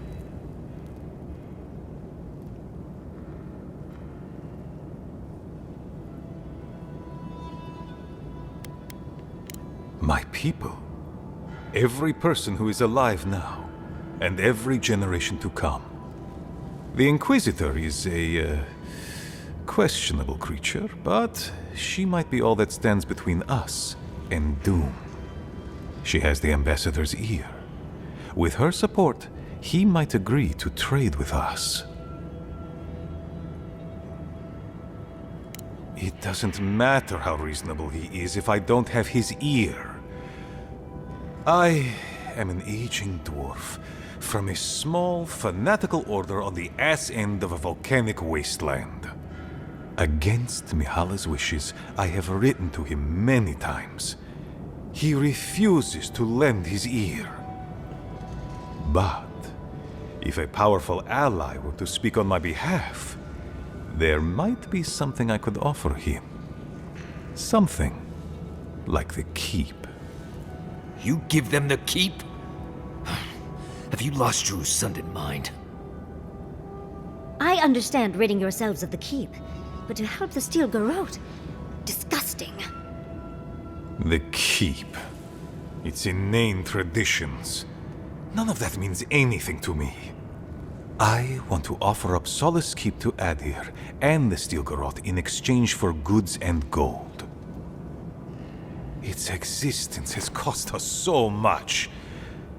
My people. Every person who is alive now, and every generation to come. The Inquisitor is a questionable creature, but she might be all that stands between us and doom. She has the Ambassador's ear. With her support, he might agree to trade with us. It doesn't matter how reasonable he is if I don't have his ear. I am an aging dwarf from a small, fanatical order on the ass end of a volcanic wasteland. Against Mihala's wishes, I have written to him many times. He refuses to lend his ear. But if a powerful ally were to speak on my behalf, there might be something I could offer him. Something like the keep. You give them the keep? Have you lost your Sundan mind? I understand ridding yourselves of the keep, but to help the Steel Garrote? Disgusting. The keep. Its inane traditions. None of that means anything to me. I want to offer up Solace Keep to Adir and the Steel Garrote in exchange for goods and gold. Its existence has cost us so much.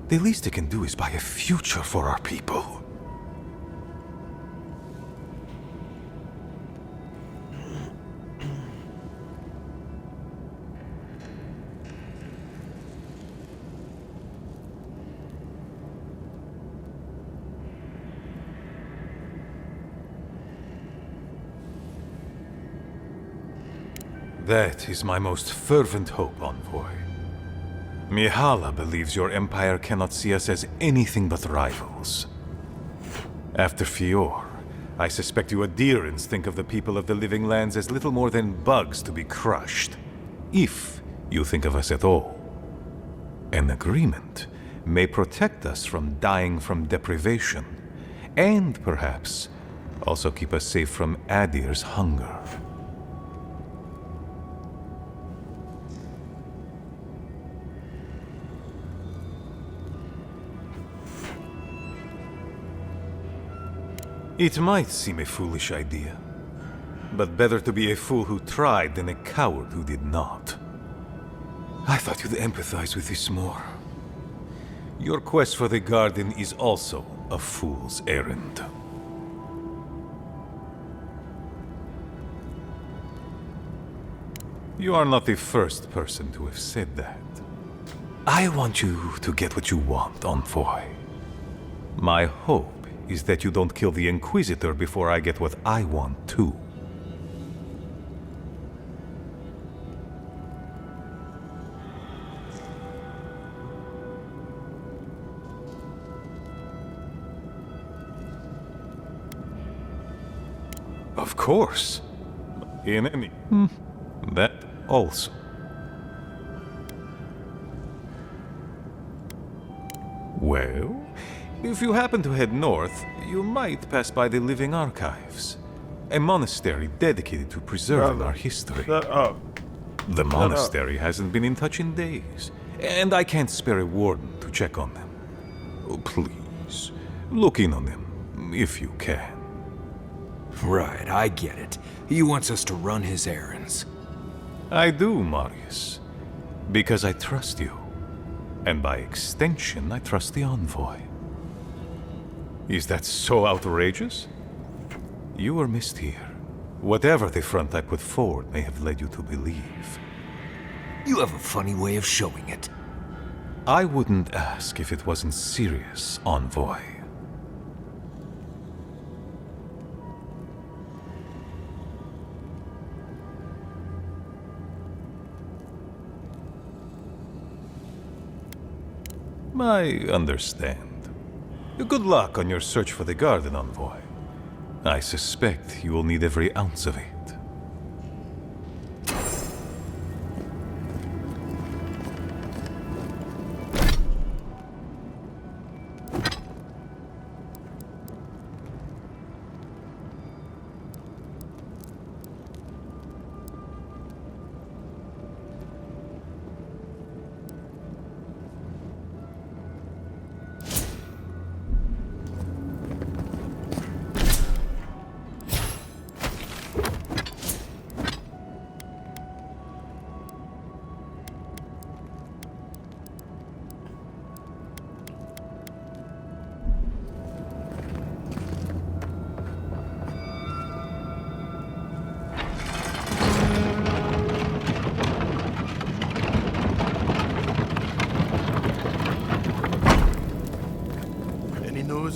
The least it can do is buy a future for our people. That is my most fervent hope, Envoy. Mihala believes your empire cannot see us as anything but rivals. After Fior, I suspect you Adirans think of the people of the Living Lands as little more than bugs to be crushed. If you think of us at all. An agreement may protect us from dying from deprivation, and perhaps also keep us safe from Adir's hunger. It might seem a foolish idea, but better to be a fool who tried than a coward who did not. I thought you'd empathize with this more. Your quest for the garden is also a fool's errand. You are not the first person to have said that. I want you to get what you want, Envoy. My hope is that you don't kill the Inquisitor before I get what I want, too. Of course. In any... That also. Well, if you happen to head north, you might pass by the Living Archives, a monastery dedicated to preserving our history. Shut up. The monastery hasn't been in touch in days, and I can't spare a warden to check on them. Oh, please, look in on them, if you can. Right, I get it. He wants us to run his errands. I do, Marius, because I trust you. And by extension, I trust the Envoy. Is that so outrageous? You were missed here. Whatever the front I put forward may have led you to believe. You have a funny way of showing it. I wouldn't ask if it wasn't serious, Envoy. I understand. Good luck on your search for the garden, Envoy. I suspect you will need every ounce of it.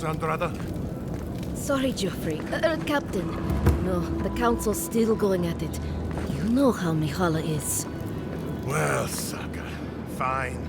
Andrada? Sorry, Geoffrey. Captain. No, the Council's still going at it. You know how Mihala is. Well, sucker. Fine.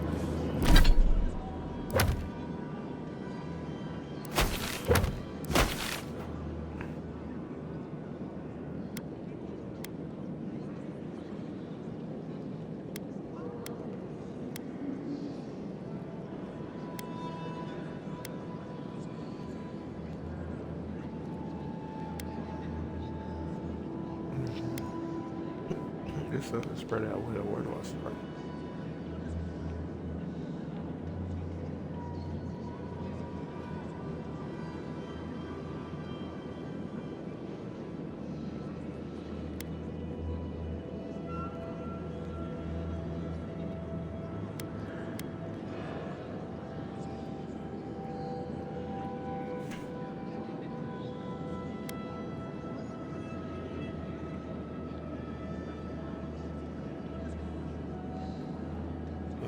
It's spread out well. Where do I start?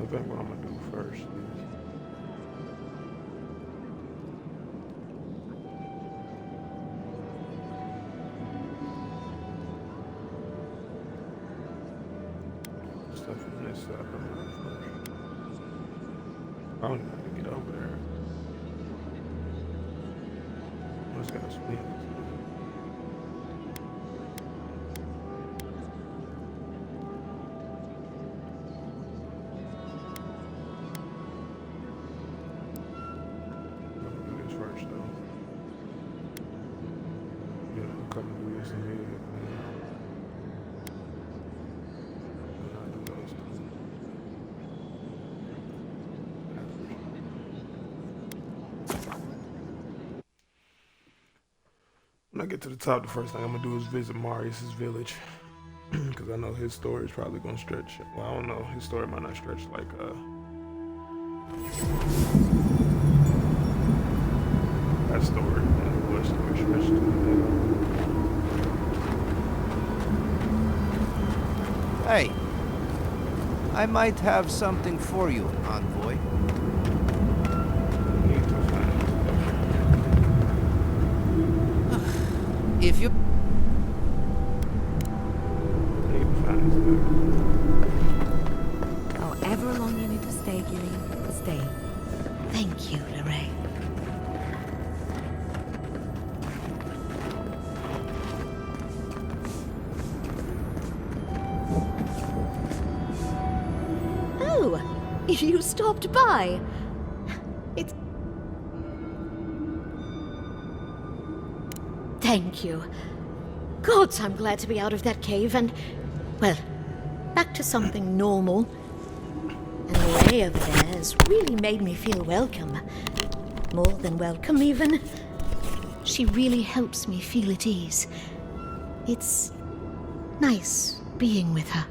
I think what I'm gonna do first is stuff from this side. I'm gonna do first. I don't even have to get over there. I just gotta spin. When I get to the top, the first thing I'm gonna do is visit Marius's village, because I know his story is probably gonna stretch. Well, I don't know. His story might not stretch like that story. And the story stretched to Hey, I might have something for you, envoy. If you... However long you need to stay, Gillian, stay. Thank you, Lorraine. Oh, you stopped by. It's... Thank you. Gods, I'm glad to be out of that cave and, well, back to something normal. And Lorraine over there has really made me feel welcome. More than welcome, even. She really helps me feel at ease. It's nice being with her.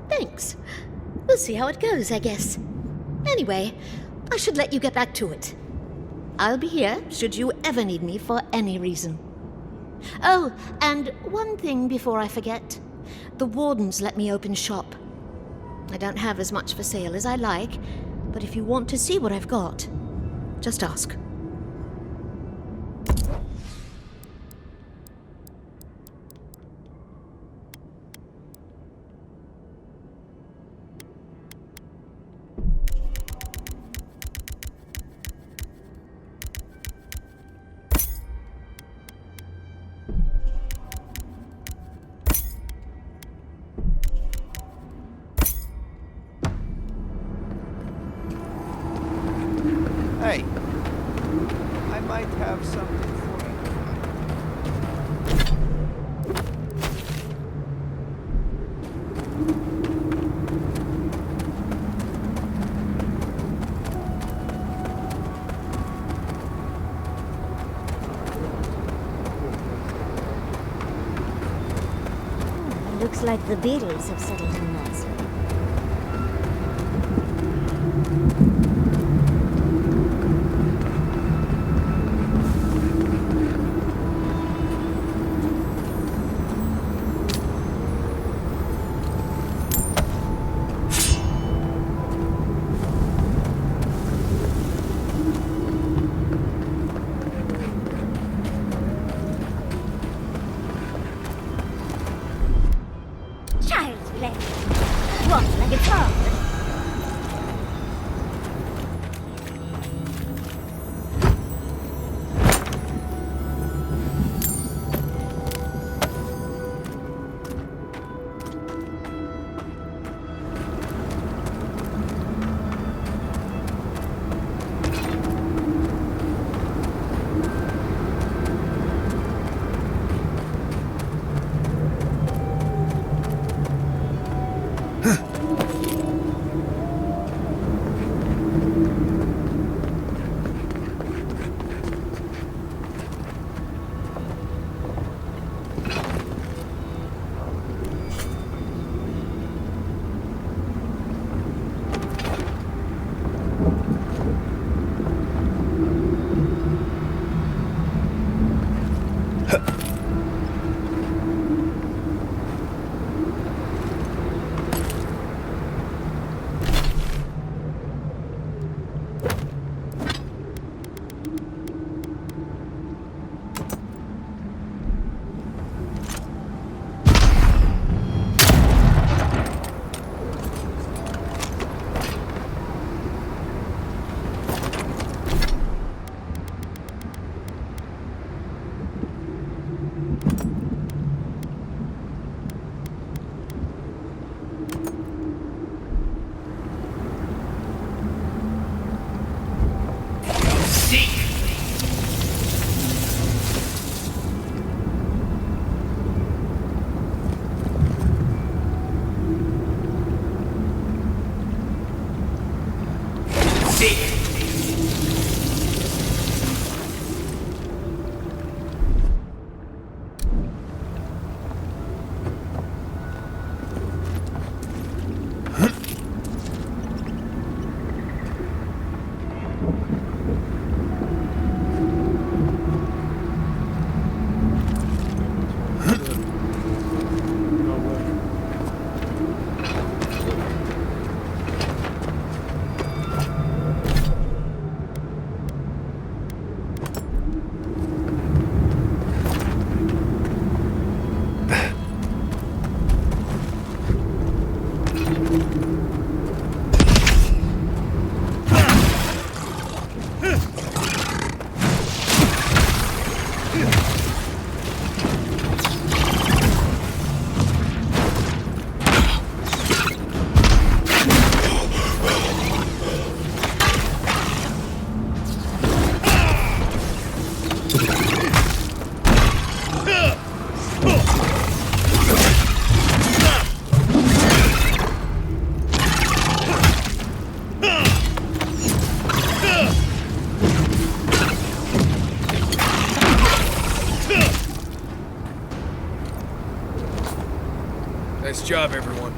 Thanks. We'll see how it goes, I guess. Anyway, I should let you get back to it. I'll be here should you ever need me for any reason. Oh, and one thing before I forget. The wardens let me open shop. I don't have as much for sale as I like, but if you want to see what I've got, just ask. Hey, I might have something for you. Looks like the beetles have settled in nicely. it's hard. Nice job, everyone.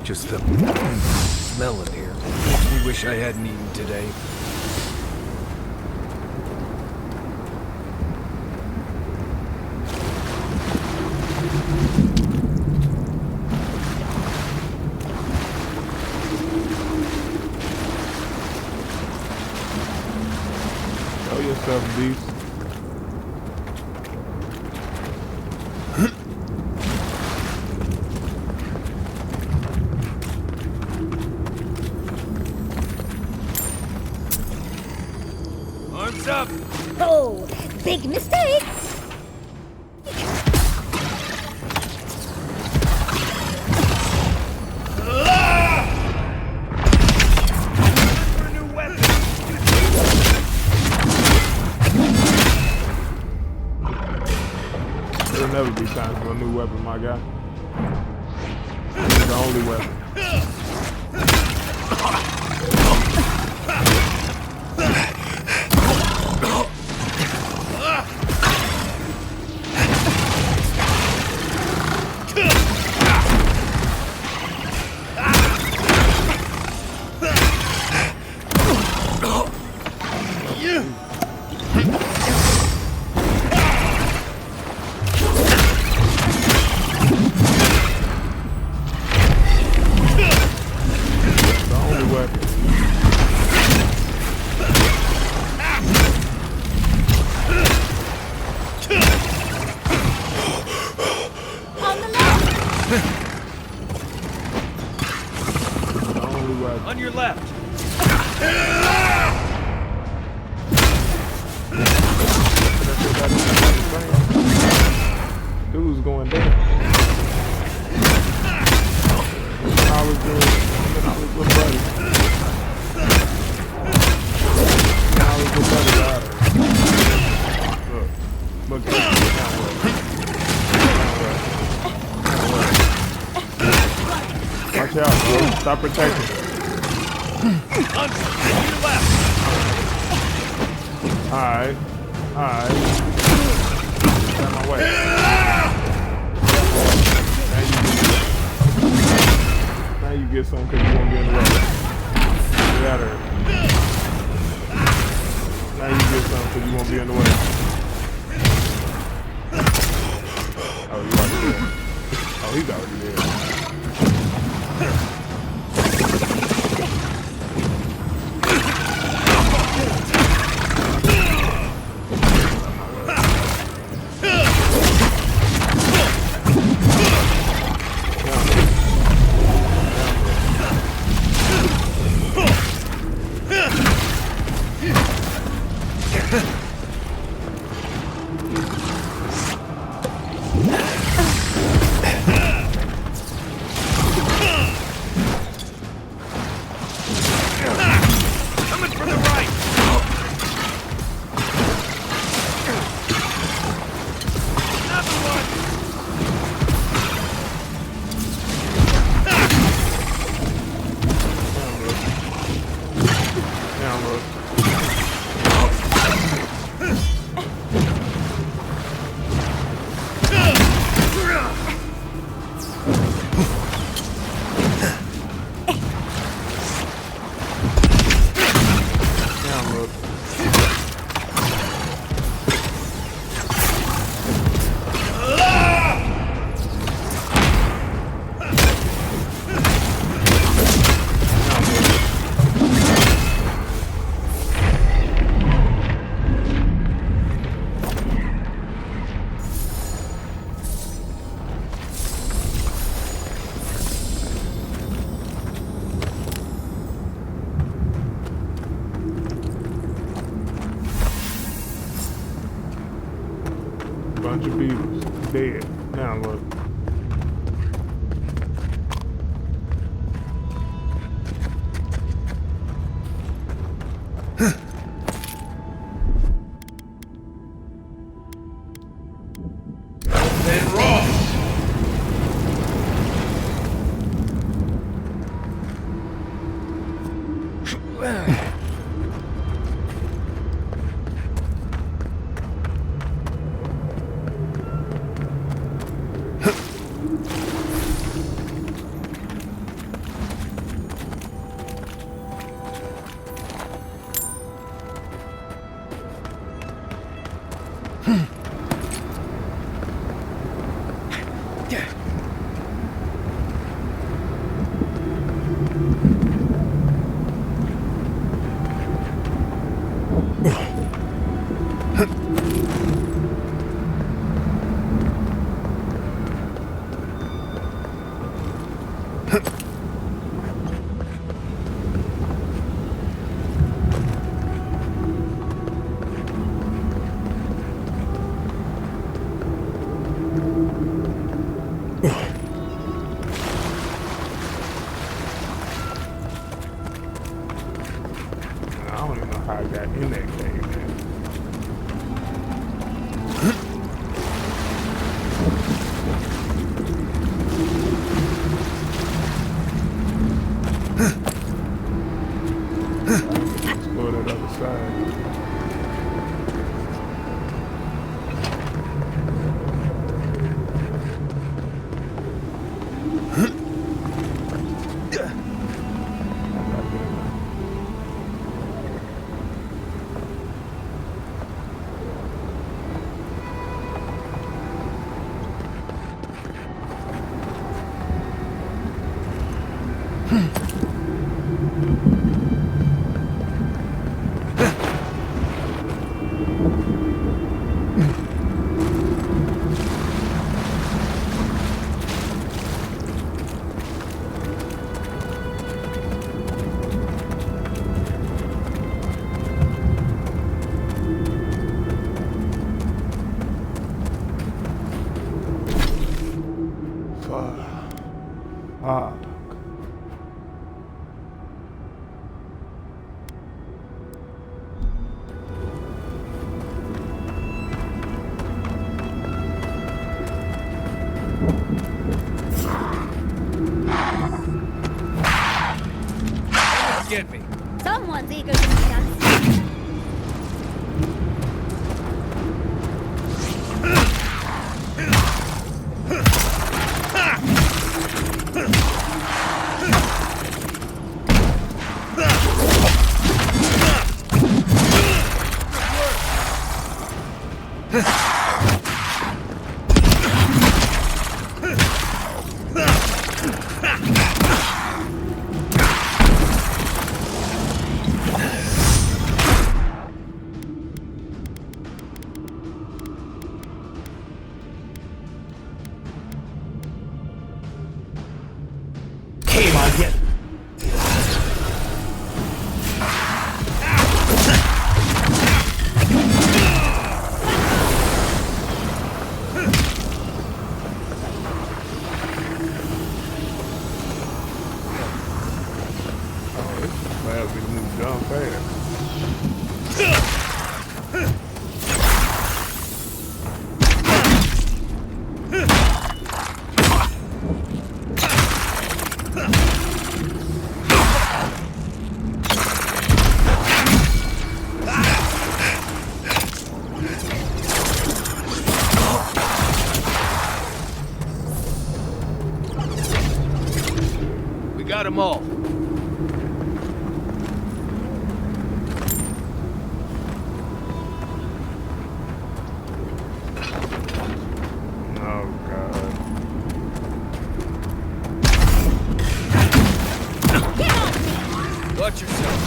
Just the smell in here makes me wish I hadn't eaten today. Show yourself, beast. Arms up! Oh, big mistake! There'll never be time for a new weapon, my guy. It's the only weapon. On your left. Dude's going down. I was good buddy. I was good buddy. Look at watch out, bro. Stop protecting. On your left. Alright. Get out my way. Now you get some because you won't be in the way. Get out of here. Now you get some because you won't be in the way. Oh, you already there. Oh, he's already there. Bunch of beetles. Dead. Now look. I don't even know how I got in that cave, man. Let's go to that other side. Get me. Someone's eager to meet us. Got them all. Oh, God. Watch yourself.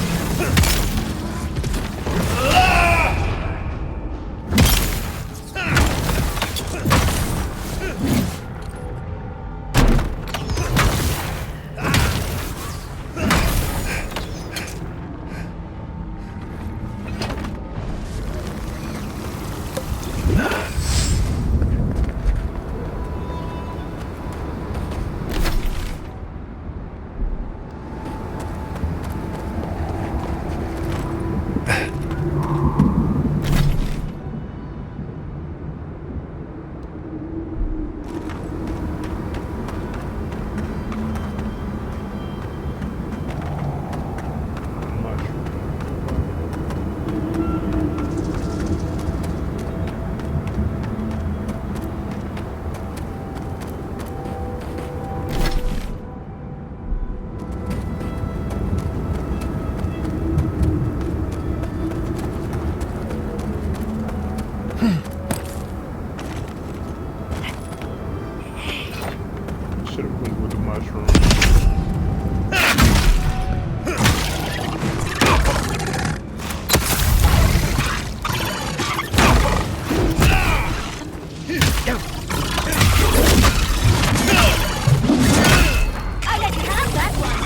Should have went with the mushroom. I let you have that one.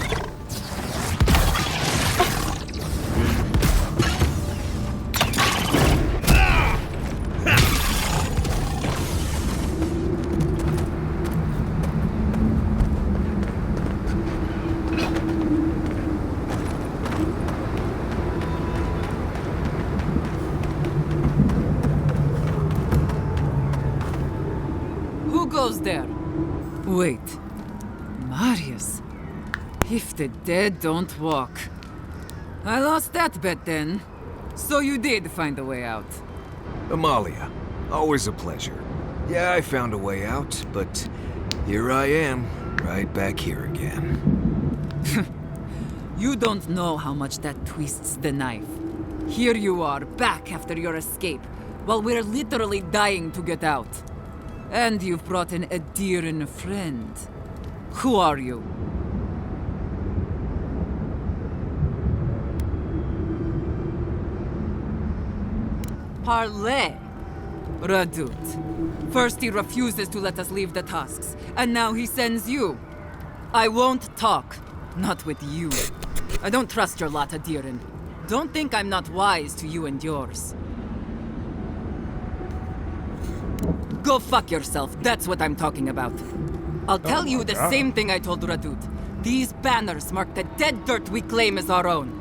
goes there? Wait. Marius. If the dead don't walk. I lost that bet then. So you did find a way out. Amalia, always a pleasure. Yeah, I found a way out, but here I am, right back here again. You don't know how much that twists the knife. Here you are, back after your escape, while we're literally dying to get out. And you've brought in a dear and a friend. Who are you? Parley. Radut. First he refuses to let us leave the tusks, and now he sends you. I won't talk. Not with you. I don't trust your lot, Adirin. Don't think I'm not wise to you and yours. Go fuck yourself, that's what I'm talking about. I'll tell you the same thing I told Radut. These banners mark the dead dirt we claim as our own.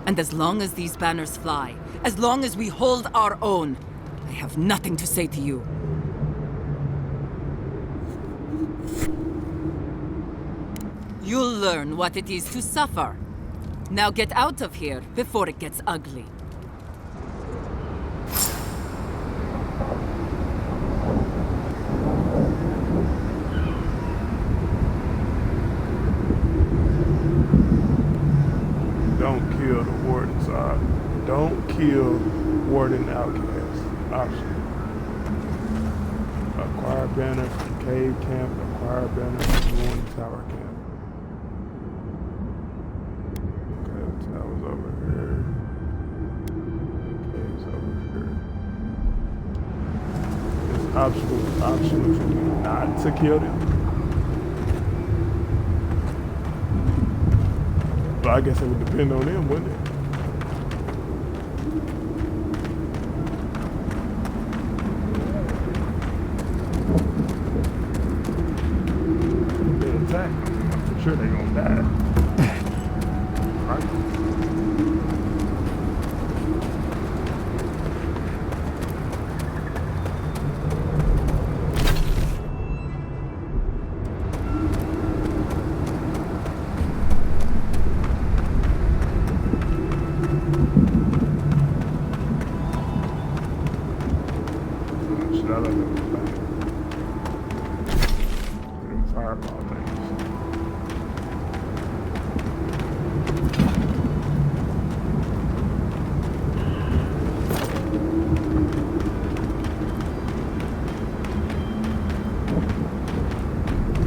And as long as these banners fly, as long as we hold our own, I have nothing to say to you. You'll learn what it is to suffer. Now get out of here before it gets ugly. Don't kill the warden, side. Don't kill warden outcast. Option. Acquire banner from cave camp. Acquire banner from ruined tower camp. That was over here. Cave's over here. It's optional for me not to kill them. But I guess it would depend on them, wouldn't it? They attack. I'm sure they're gonna die. Right?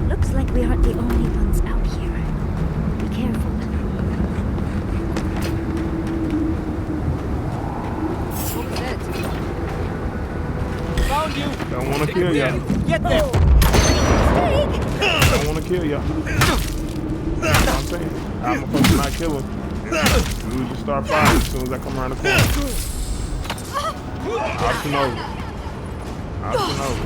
Looks like we aren't the only ones out here. Be careful. Found you! Don't want to kill ya. Get there! Don't want to kill ya. That's what I'm saying. I'm supposed to not kill him. We would just start fighting as soon as I come around the corner. Option over. Option over.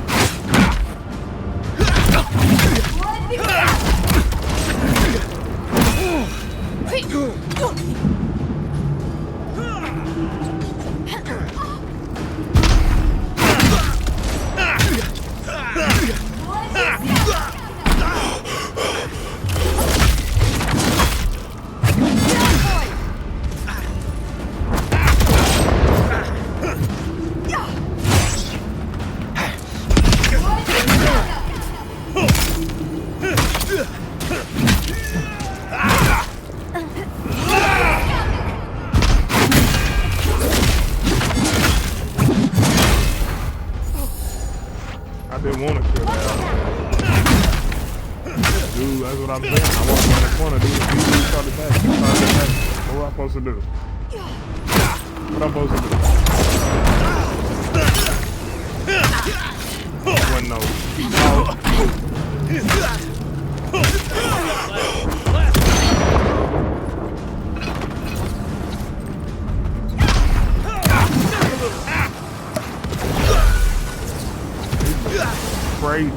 I didn't want to kill that. Dude, that's what I'm saying. I want to run the corner, dude. Dude, start the back. What am I supposed to do? What am I supposed to do? One no. Crazy.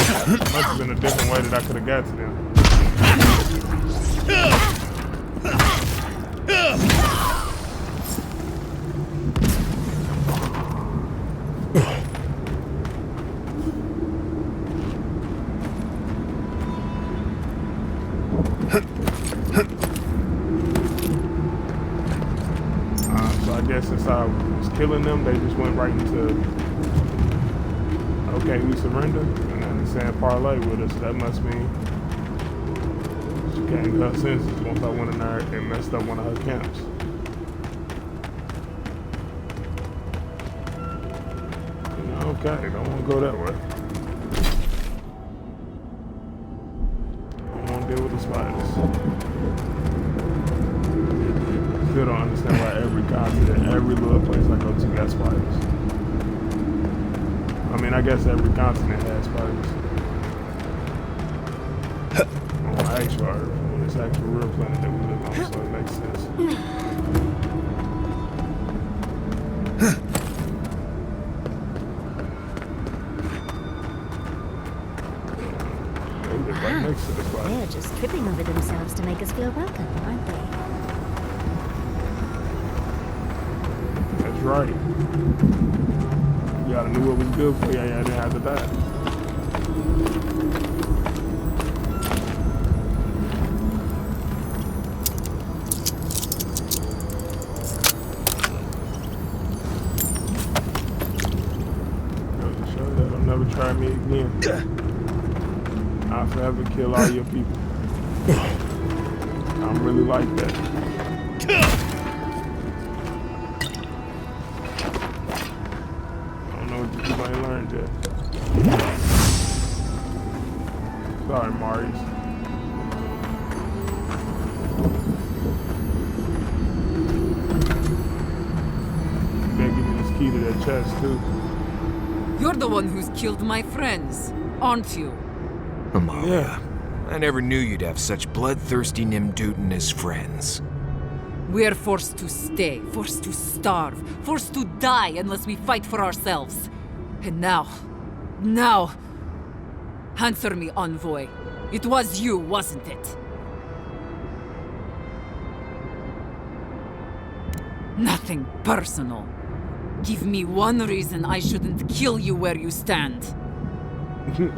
Must have been a different way that I could have got to them. So I guess since I was killing them, they just went right into, okay, we surrender, and then they're saying parlay with us. So that must mean she came to her senses once I went in there and messed up one of her camps. Okay, don't want to go that way. Don't want to deal with the spiders. Still don't understand why every continent, every little place I go to got spiders. I mean, I guess every continent has spiders. On actual Earth, on this actual real planet that we live on, so it makes sense. They're just tripping over themselves to make us feel welcome, aren't they? That's right. You gotta knew what was good for you, and you didn't have to die. Goes to show that I'll never try me again. I'll forever kill all your people. I'm really like that. I don't know what you people ain't learned yet. Sorry, Marius. You better give me this key to that chest, too. You're the one who's killed my friends, aren't you? Amalia, I never knew you'd have such bloodthirsty Nimdutin as friends. We're forced to stay, forced to starve, forced to die unless we fight for ourselves. And now, answer me, envoy. It was you, wasn't it? Nothing personal. Give me one reason I shouldn't kill you where you stand. You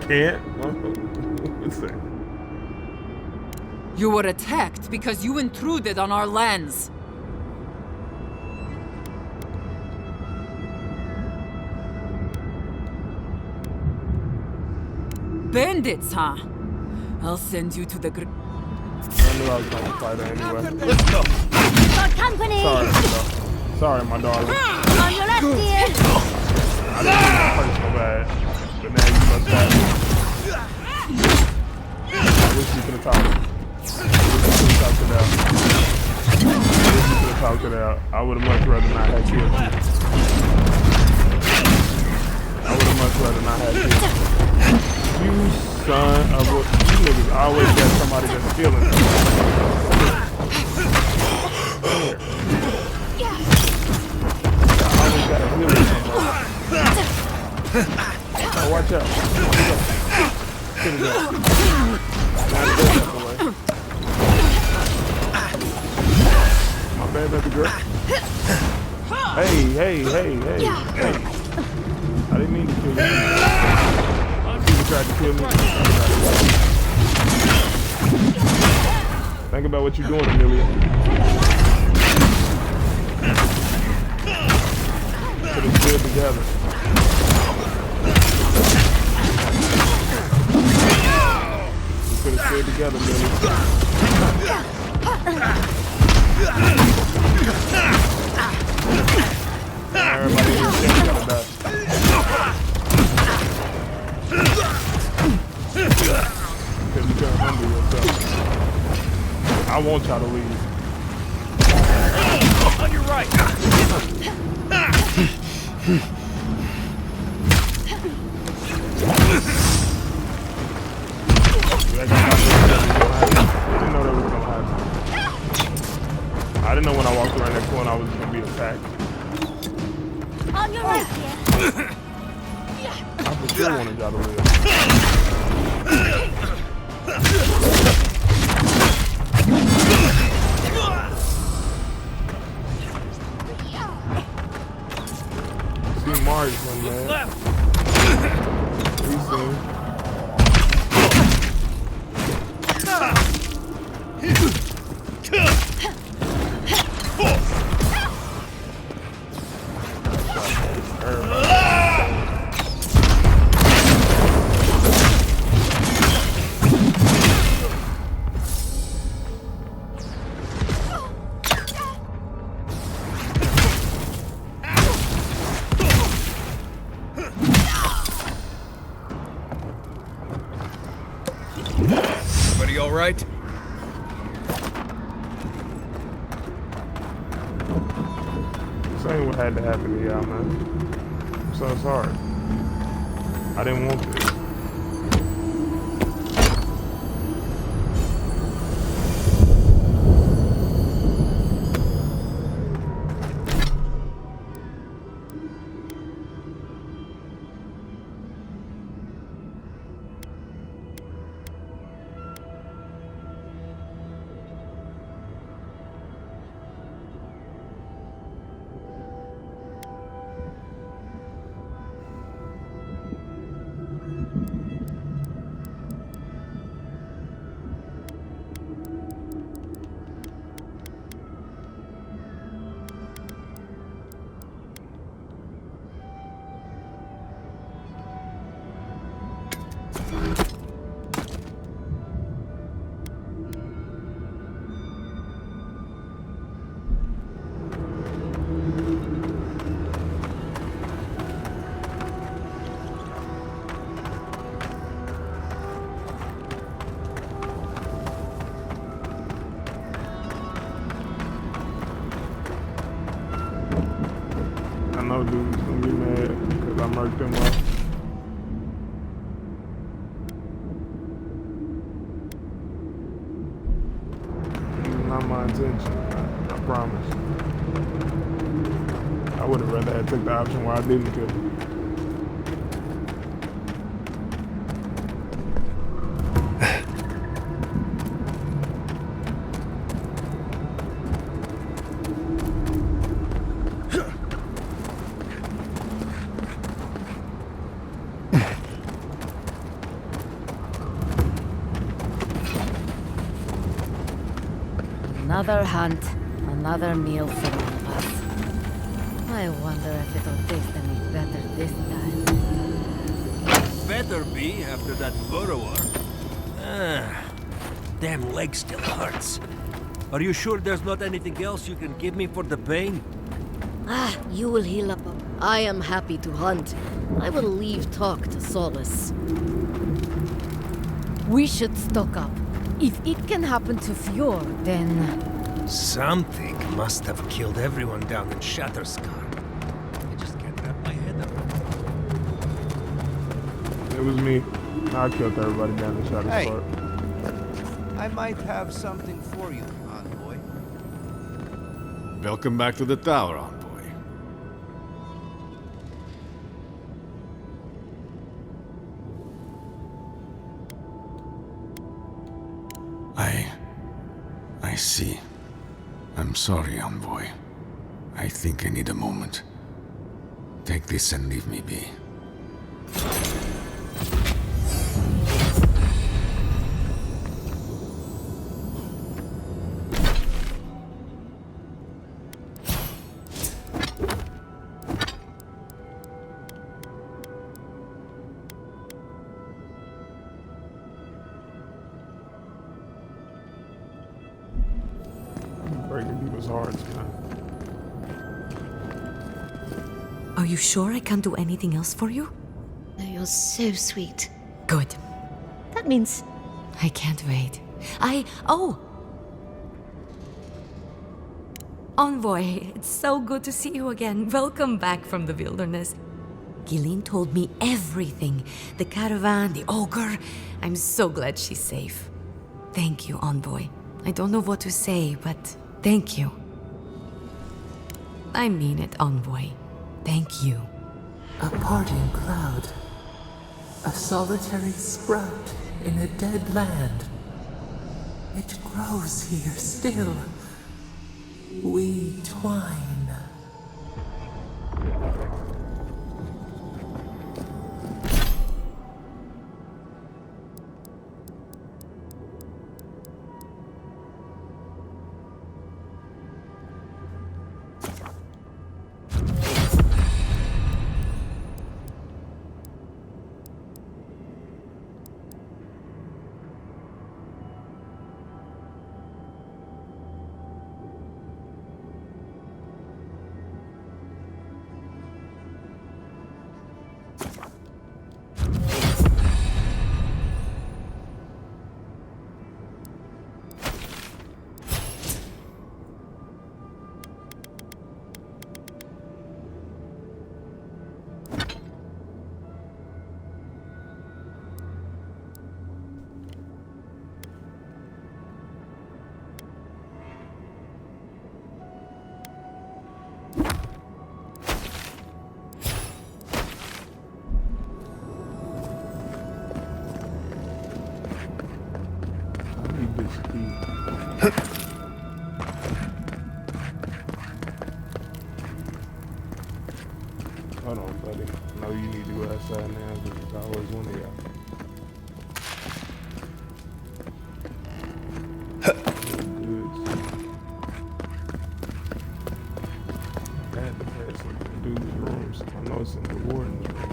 can't? What's that? You were attacked because you intruded on our lands. Bandits, huh? I'll send you to the I knew I was going to fight her anyway. Let's go. For company! Sorry, my darling. On your left, dear! I didn't mean my personal bad. But now you must have it. I wish you could have talked it out. I wish you could have talked it out. I would have much rather not have killed you. I would have much rather not have killed you. You son of a... You niggas always got somebody that's killing them. I always got to heal somebody. Oh, watch out. Get it up. My bad, baby girl. Hey. I didn't mean to kill you. People tried to kill me. Think about what you're doing, Amelia. Put it still together. We could have stayed together, Millie. Everybody in this thing gotta die. Because you can't handle yourself. I want y'all to leave. On your right! I didn't know when I walked around that corner I was going to be attacked. On your right, dear. I for sure wanted y'all to live. you alright? This ain't what had to happen to y'all, man. I'm so sorry. I didn't want this. I know dude's gonna be mad because I murked him up. Not my intention, I promise. I would have rather had took the option where I didn't kill him. Another hunt, another meal for all of us. I wonder if it'll taste any better this time. Better be after that burrower. Damn leg still hurts. Are you sure there's not anything else you can give me for the pain? You will heal up. I am happy to hunt. I will leave talk to Solace. We should stock up. If it can happen to Fjord, then... Something must have killed everyone down in Shatterscar. I just can't wrap my head around it. It was me. I killed everybody down in Shatterscar. Hey, I might have something for you, envoy. Welcome back to the tower, envoy. I see. I'm sorry, envoy. I think I need a moment. Take this and leave me be. Breaking people's hearts, man. Are you sure I can't do anything else for you? No, you're so sweet. Good. That means... I can't wait. Oh! Envoy, it's so good to see you again. Welcome back from the wilderness. Gillian told me everything. The caravan, the ogre. I'm so glad she's safe. Thank you, Envoy. I don't know what to say, but thank you. I mean it, Envoy. Thank you. A parting cloud. A solitary sprout in a dead land. It grows here still. We twine. one of y'all. I had to pass some dude's rooms. I know it's in the warden's room.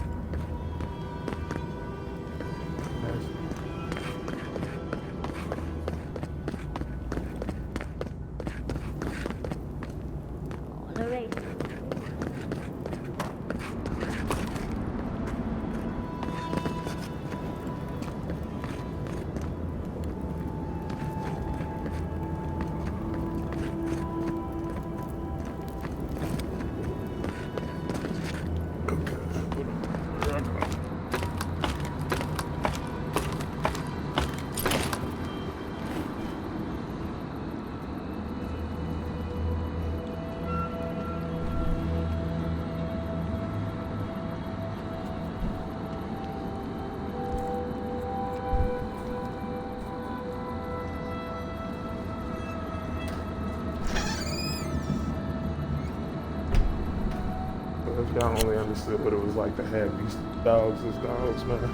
If y'all only understood what it was like to have these dogs as dogs, man.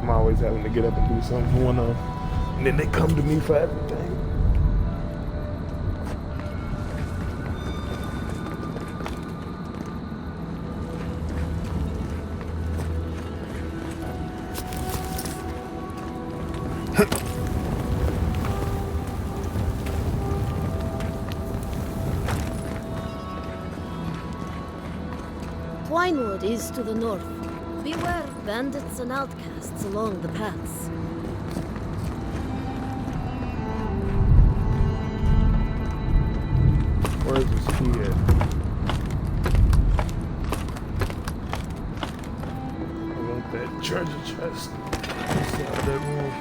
I'm always having to get up and do something for one of them. And then they come to me for everything. Twinewood is to the north. Beware bandits and outcasts along the paths. Where's this key at? I want that treasure chest inside that room.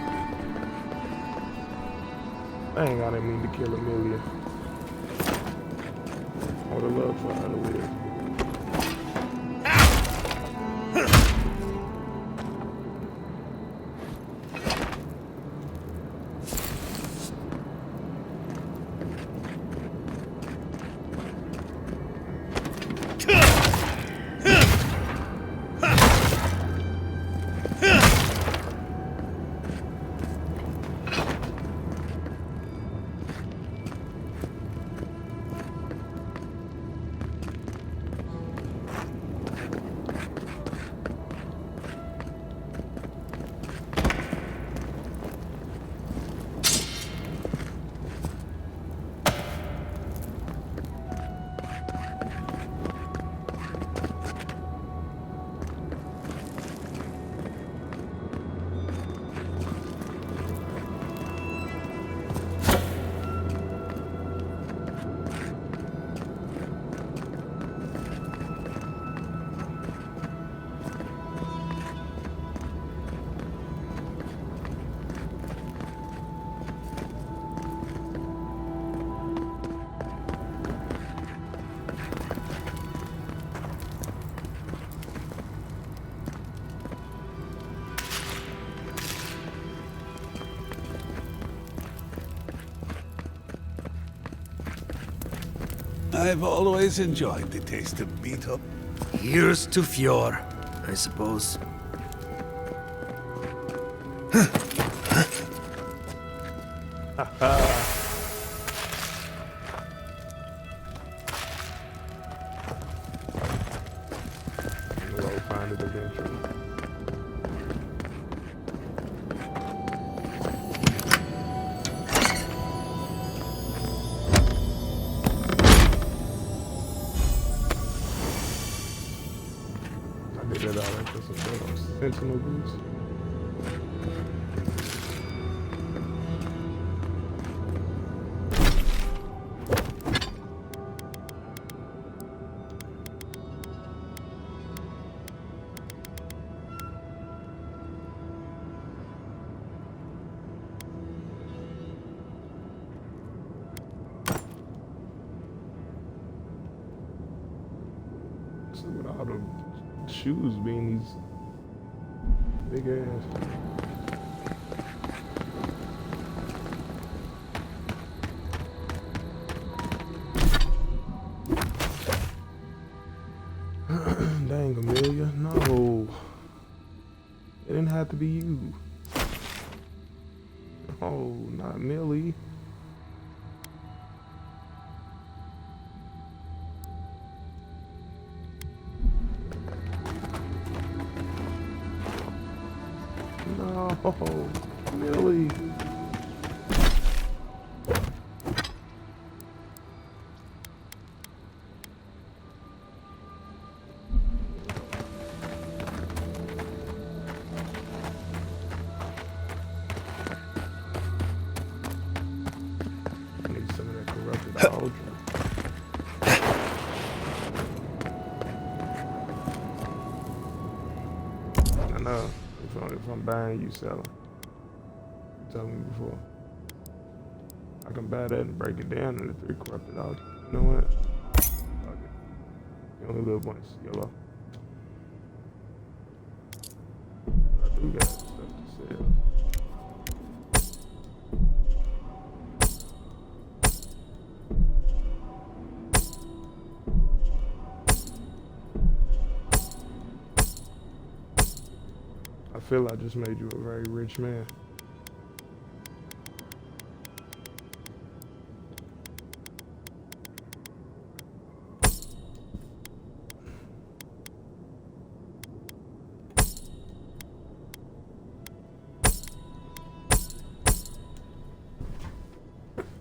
Dang, I didn't mean to kill Amelia. I would have loved for her to live. I've always enjoyed the taste of beetle. Here's to Fjord, I suppose. Find it eventually. I did that all right for some sentinel boots. With all the shoes being these big ass. Dang, No. It didn't have to be you. Oh, not Millie. No, Millie. I know. If I'm buying, you selling. You told me before. I can buy that and break it down into 3 corrupted out. You know what? Fuck it. You only live once, YOLO. I do got stuff to sell. I feel I just made you a very rich man.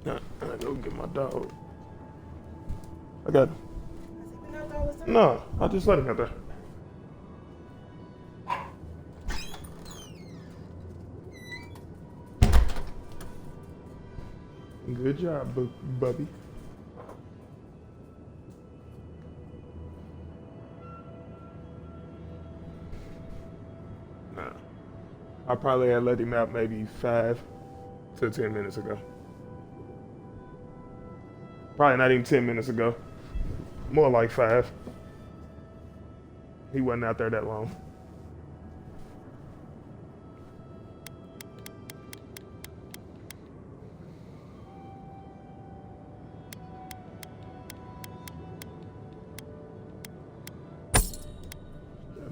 I go get my dog. I got him. No, I just let him out there. Good job, Bubby. Nah. I probably had let him out maybe 5 to 10 minutes ago. Probably not even 10 minutes ago. More like 5. He wasn't out there that long.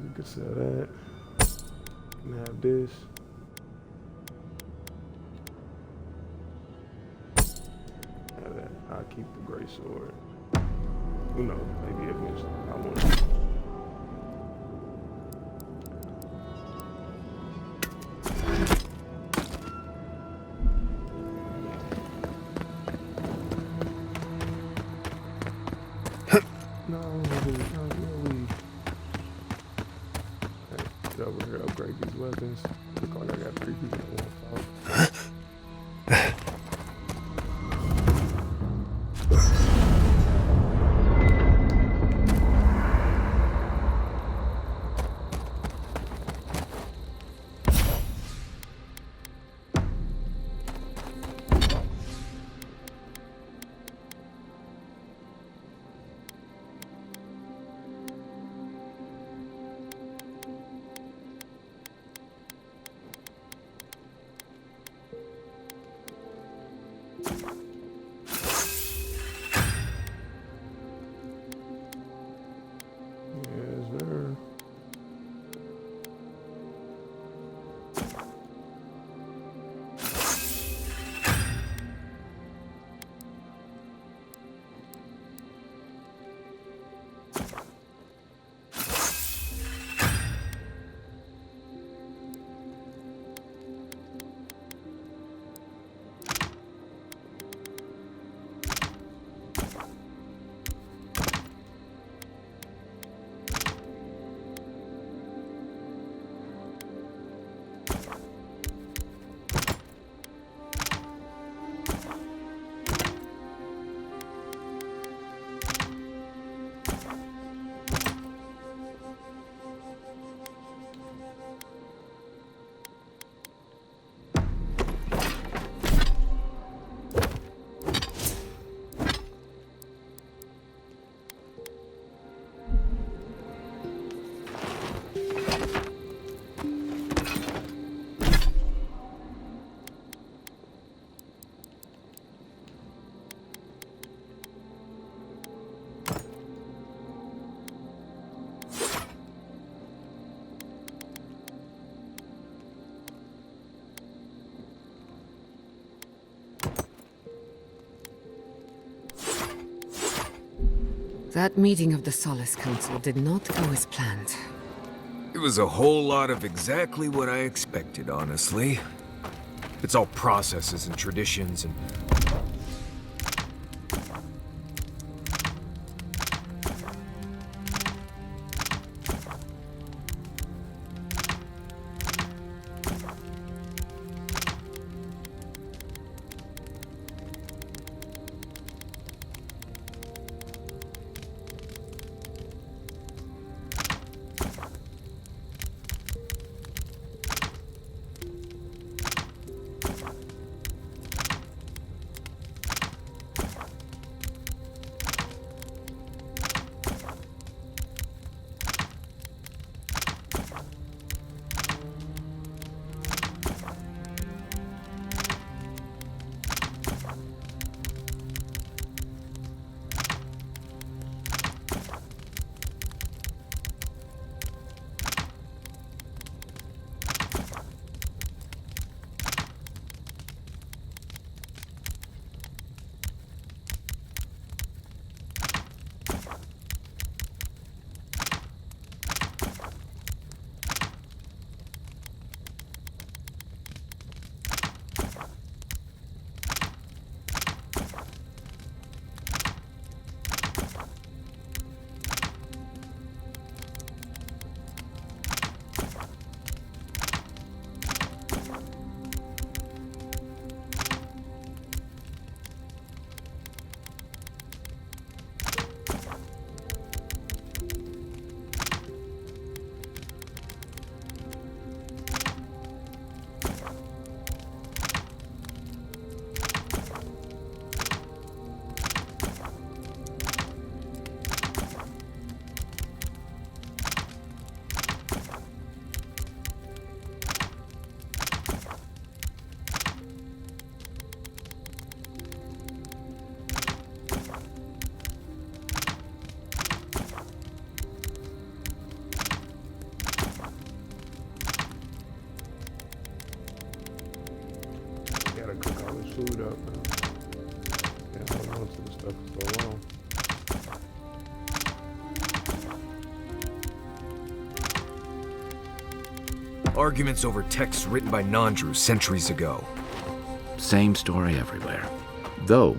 We could sell that. Can have this. Have that. I'll keep the gray sword. Who knows? Maybe eventually I want it. No, not really. Hey, get over here, upgrade these weapons. Look like I got 3 people that want to fight. That meeting of the Solace Council did not go as planned. It was a whole lot of exactly what I expected, honestly. It's all processes and traditions and... Gotta cook all this food up now. Can't hold on to this stuff for so long. Arguments over texts written by non-Druze centuries ago. Same story everywhere. Though...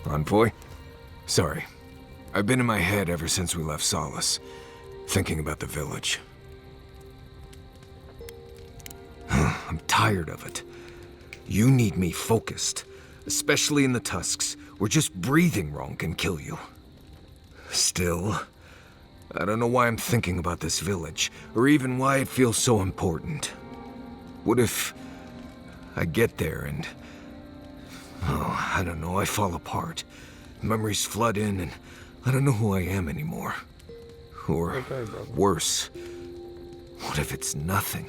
Envoy? Sorry. I've been in my head ever since we left Solace, thinking about the village. I'm tired of it. You need me focused, especially in the tusks, where just breathing wrong can kill you. Still, I don't know why I'm thinking about this village, or even why it feels so important. What if I get there and... oh, I don't know, I fall apart. Memories flood in and I don't know who I am anymore. Or worse, what if it's nothing?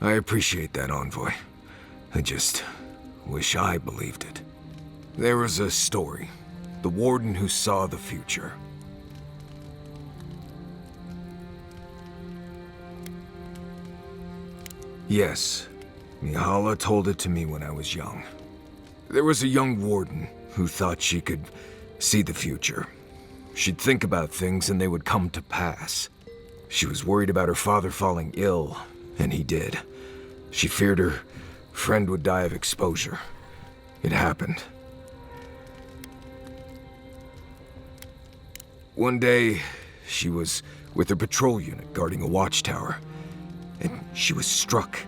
I appreciate that, Envoy. I just wish I believed it. There was a story. The warden who saw the future. Yes, Mihala told it to me when I was young. There was a young warden who thought she could see the future. She'd think about things and they would come to pass. She was worried about her father falling ill, and he did. She feared her friend would die of exposure. It happened. One day, she was with her patrol unit guarding a watchtower, and she was struck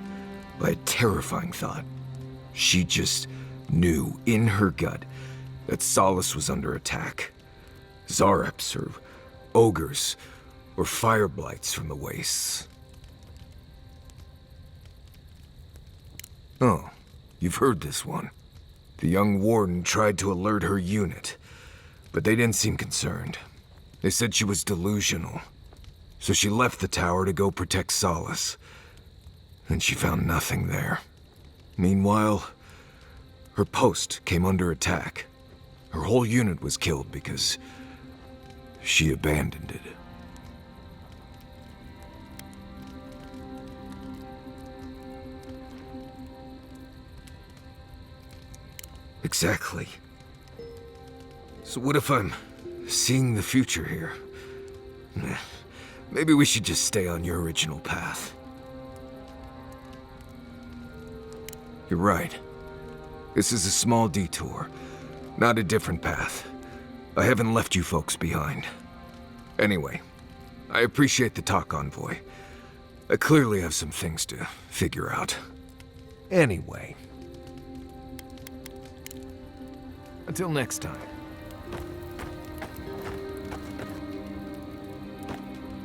by a terrifying thought. She just knew in her gut that Solace was under attack. Zareps, or ogres, or fire blights from the wastes. Oh, you've heard this one. The young warden tried to alert her unit, but they didn't seem concerned. They said she was delusional. So she left the tower to go protect Solace. And she found nothing there. Meanwhile, her post came under attack. Her whole unit was killed because she abandoned it. Exactly. So what if I'm seeing the future here? Maybe we should just stay on your original path. You're right. This is a small detour, not a different path. I haven't left you folks behind. Anyway, I appreciate the talk, Envoy. I clearly have some things to figure out. Anyway. Until next time.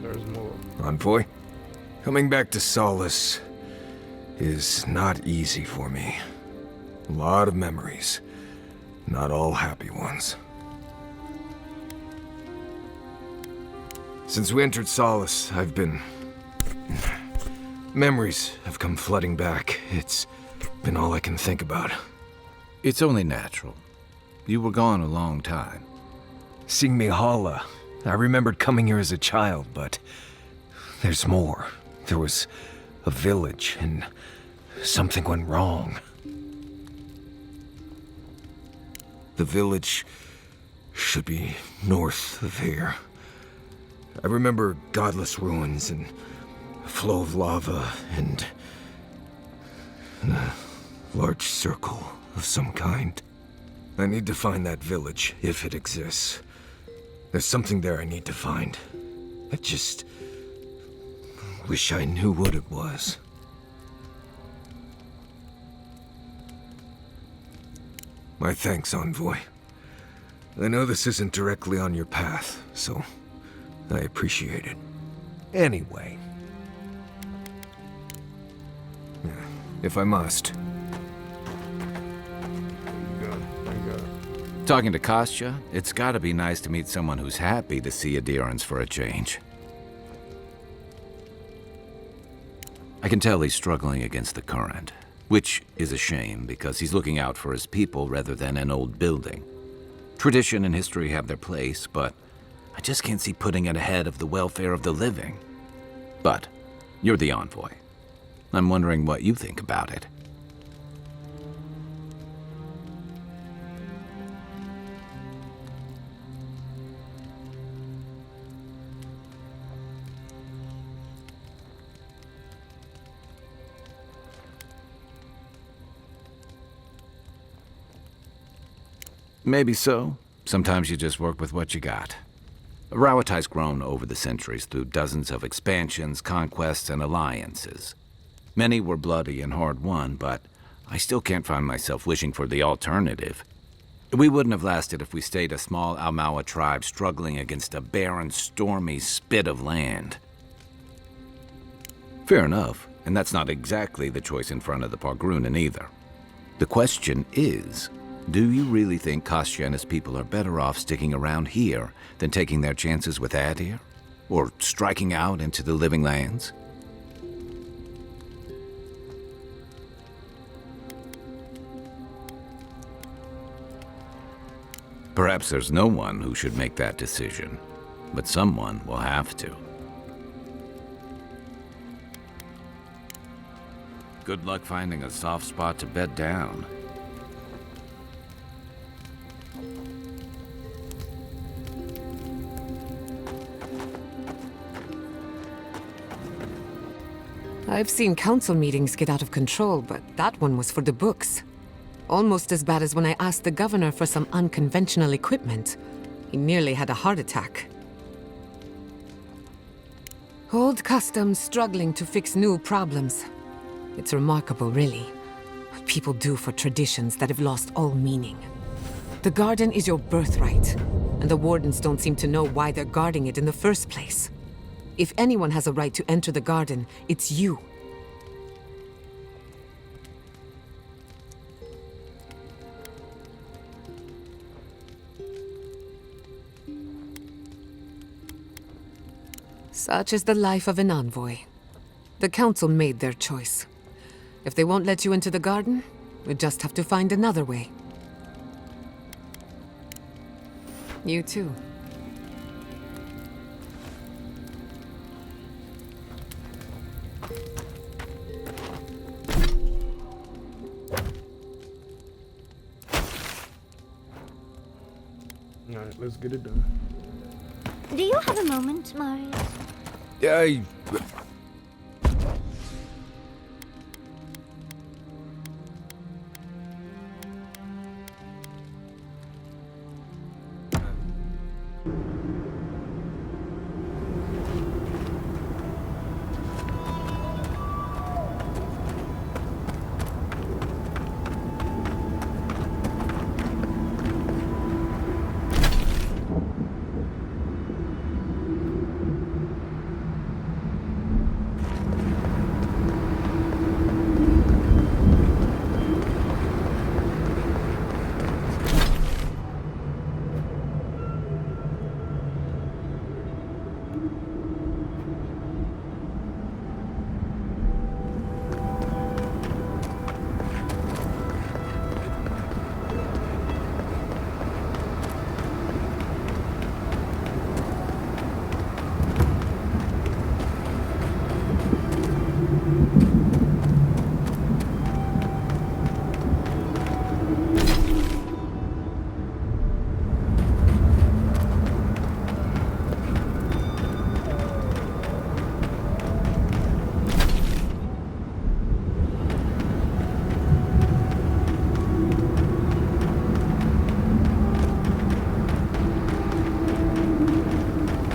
There's more. Envoy, coming back to Solace is not easy for me. A lot of memories, not all happy ones. Since we entered Solace, I've been... Memories have come flooding back. It's been all I can think about. It's only natural. You were gone a long time. Seeing Mihala, I remembered coming here as a child, but there's more. There was a village, and something went wrong. The village should be north of here. I remember godless ruins and a flow of lava and a large circle of some kind. I need to find that village, if it exists. There's something there I need to find. I just wish I knew what it was. My thanks, Envoy. I know this isn't directly on your path, so I appreciate it. Anyway. If I must. Talking to Kostya, it's gotta be nice to meet someone who's happy to see adherence for a change. I can tell he's struggling against the current, which is a shame because he's looking out for his people rather than an old building. Tradition and history have their place, but I just can't see putting it ahead of the welfare of the living. But you're the Envoy. I'm wondering what you think about it. Maybe so. Sometimes you just work with what you got. Rawatai's grown over the centuries through dozens of expansions, conquests, and alliances. Many were bloody and hard-won, but I still can't find myself wishing for the alternative. We wouldn't have lasted if we stayed a small Almawa tribe struggling against a barren, stormy spit of land. Fair enough, and that's not exactly the choice in front of the Pargrunen either. The question is, do you really think Kostya and his people are better off sticking around here than taking their chances with Adir? Or striking out into the living lands? Perhaps there's no one who should make that decision, but someone will have to. Good luck finding a soft spot to bed down. I've seen council meetings get out of control, but that one was for the books. Almost as bad as when I asked the governor for some unconventional equipment. He nearly had a heart attack. Old customs struggling to fix new problems. It's remarkable, really, what people do for traditions that have lost all meaning. The garden is your birthright, and the wardens don't seem to know why they're guarding it in the first place. If anyone has a right to enter the garden, it's you. Such is the life of an envoy. The council made their choice. If they won't let you into the garden, we just have to find another way. You too. Alright, let's get it done. Do you have a moment, Marius? I...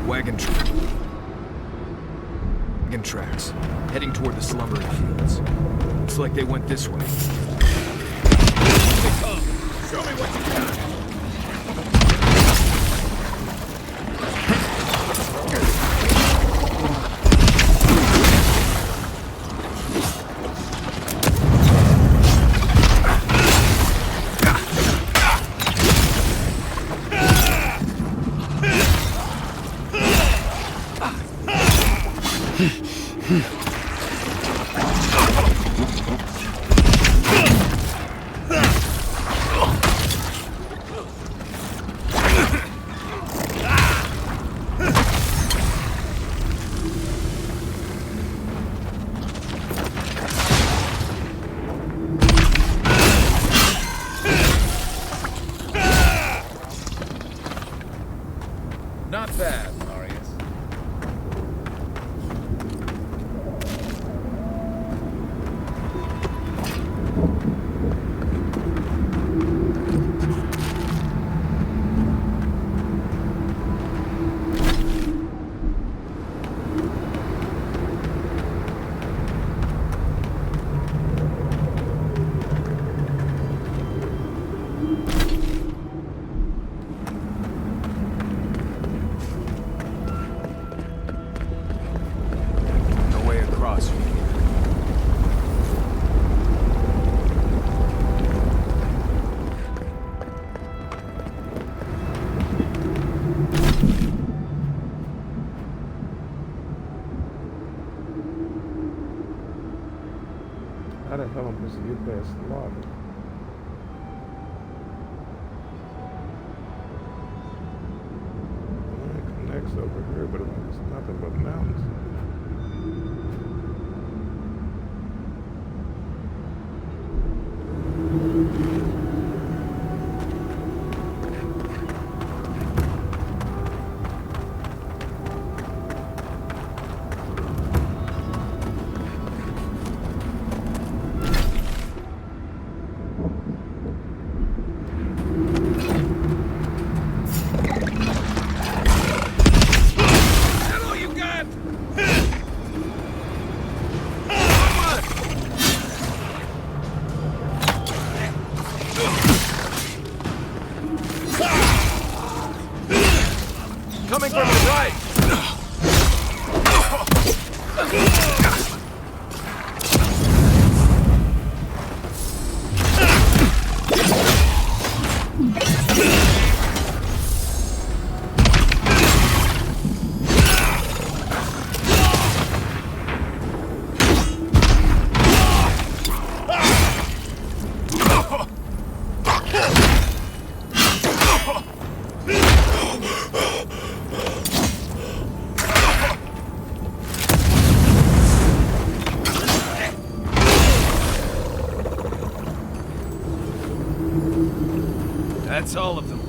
Wagon tracks, heading toward the slumbering fields. Looks like they went this way. They come! Show me what you got! Not bad, Marius. How the hell am I supposed to get past the lava? It connects over here, but it's nothing but mountains. Coming from the right! That's all of them.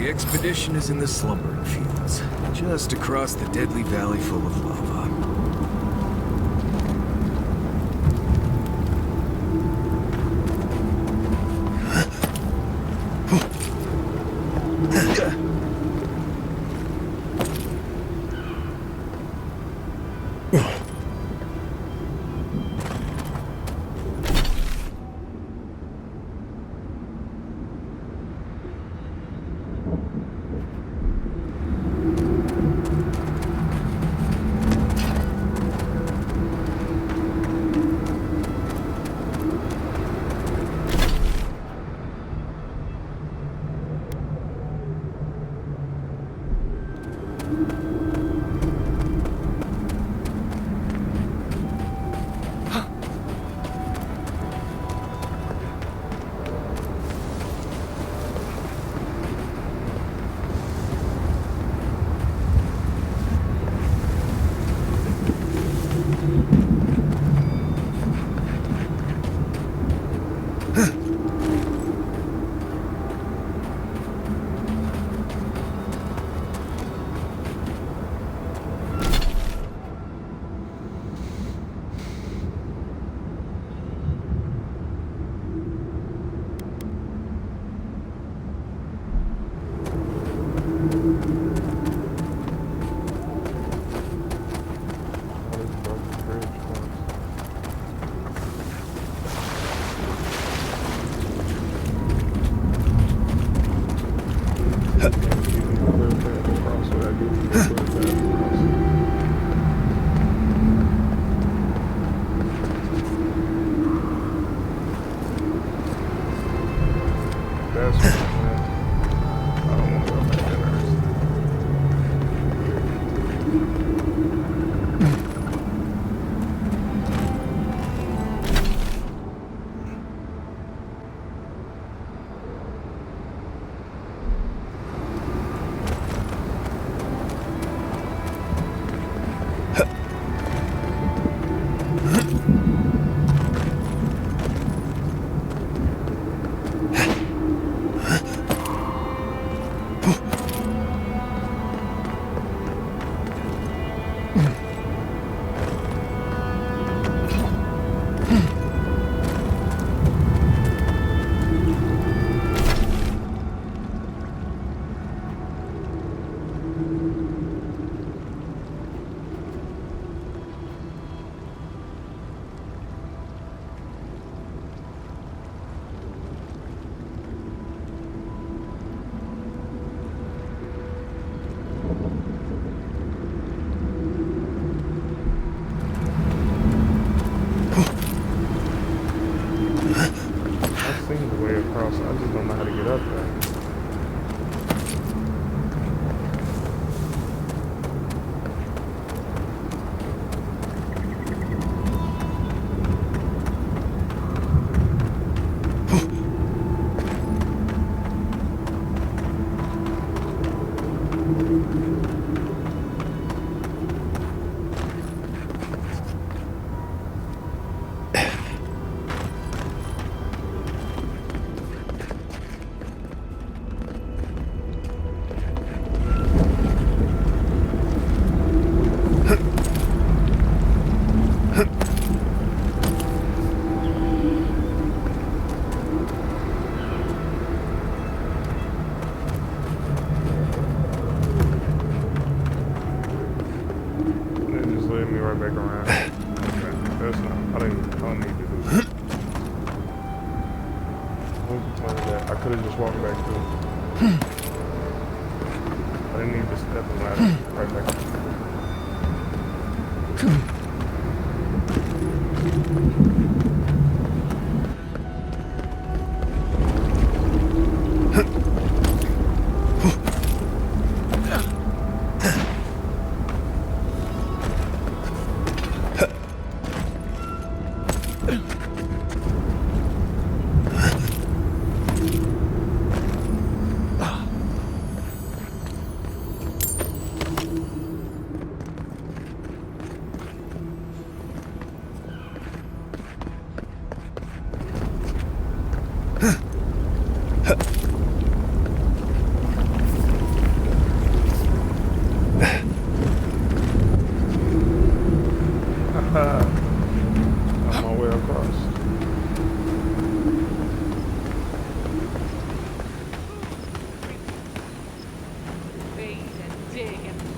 The expedition is in the slumbering fields, just across the deadly valley full of lava.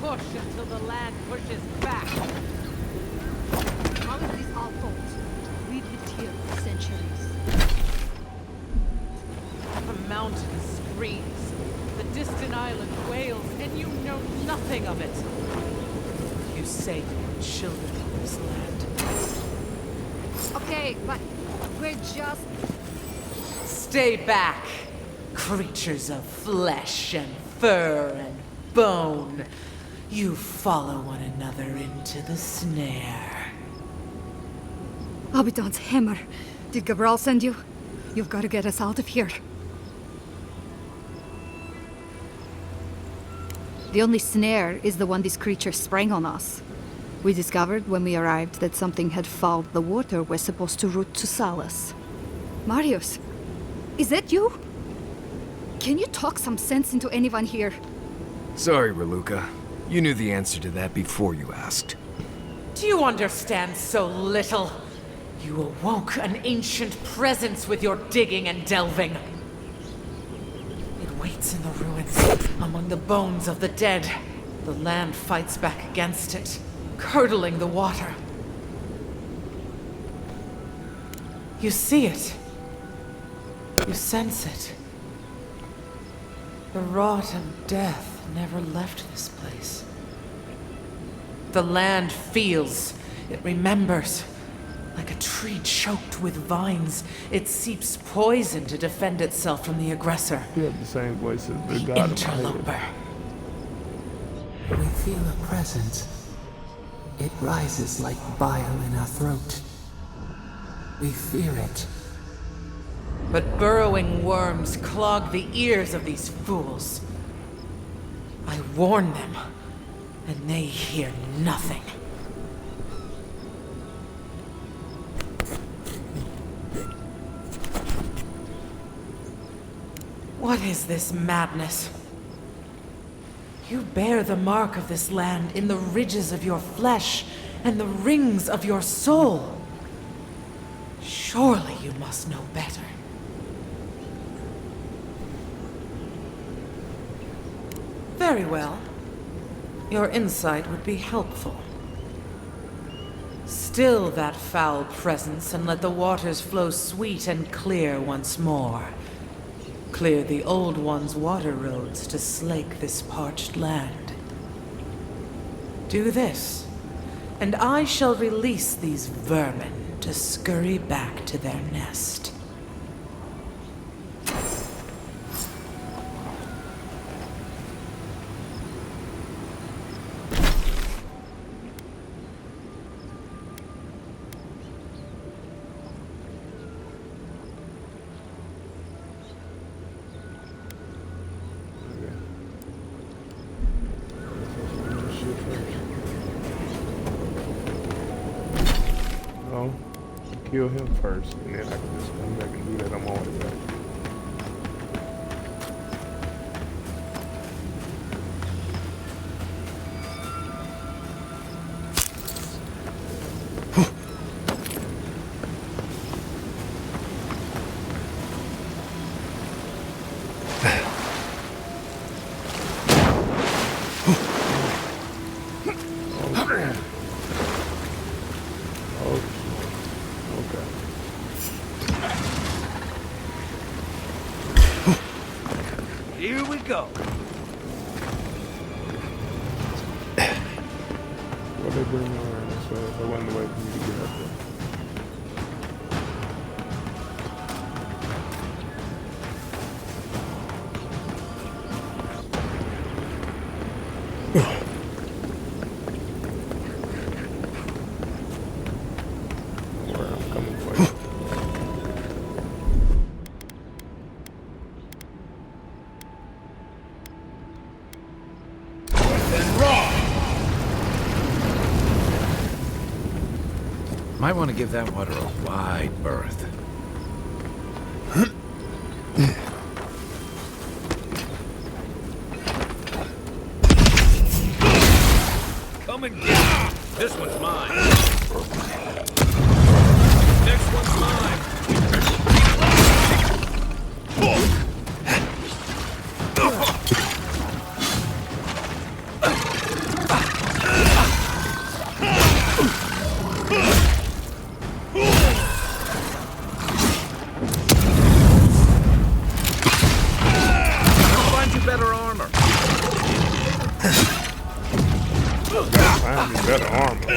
push until the land pushes back. How is this our fault? We've lived here for centuries. The mountain screams. The distant island wails, and you know nothing of it. You say you're children of this land. Okay, but we're just... Stay back, creatures of flesh and fur and bone. You follow one another into the snare. Abaddon's hammer. Did Gabral send you? You've got to get us out of here. The only snare is the one this creature sprang on us. We discovered when we arrived that something had fouled the water we're supposed to route to Salus. Marius, is that you? Can you talk some sense into anyone here? Sorry, Raluca. You knew the answer to that before you asked. Do you understand so little? You awoke an ancient presence with your digging and delving. It waits in the ruins, among the bones of the dead. The land fights back against it, curdling the water. You see it. You sense it. The rot and death never left this place. The land feels, it remembers. Like a tree choked with vines, it seeps poison to defend itself from the aggressor. You have the same voice as the The god interloper. We feel a presence. It rises like bile in our throat. We fear it. But burrowing worms clog the ears of these fools. I warn them, and they hear nothing. What is this madness? You bear the mark of this land in the ridges of your flesh and the rings of your soul. Surely you must know better. Very well. Your insight would be helpful. Still that foul presence and let the waters flow sweet and clear once more. Clear the old one's water roads to slake this parched land. Do this, and I shall release these vermin to scurry back to their nest. No, kill him first, and then I can just come back and do that. I'm already back. Here we go. Well, they bring me around this way. There wasn't a way for me to get up there. Where I'm coming from. Might want to give that water a wide berth. Come and get it. This one's mine. Next one's mine. better armor.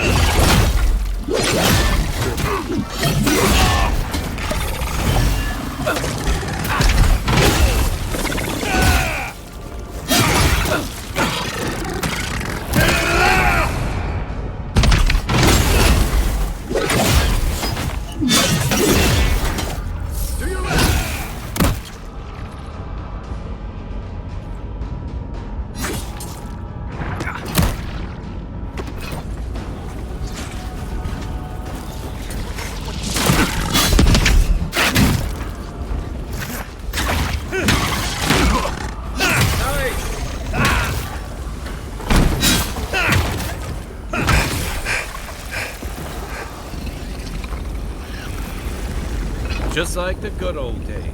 Just like the good old days.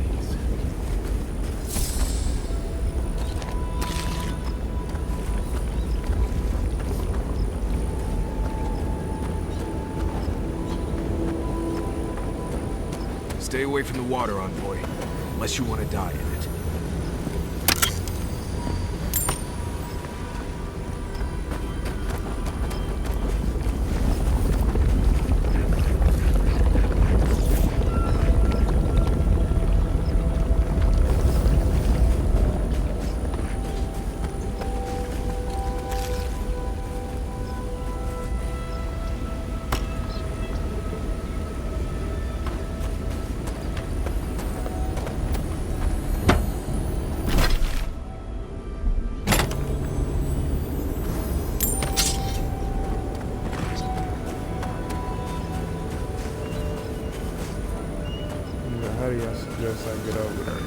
Stay away from the water, Envoy. Unless you want to die in it. How do y'all suggest I get over there?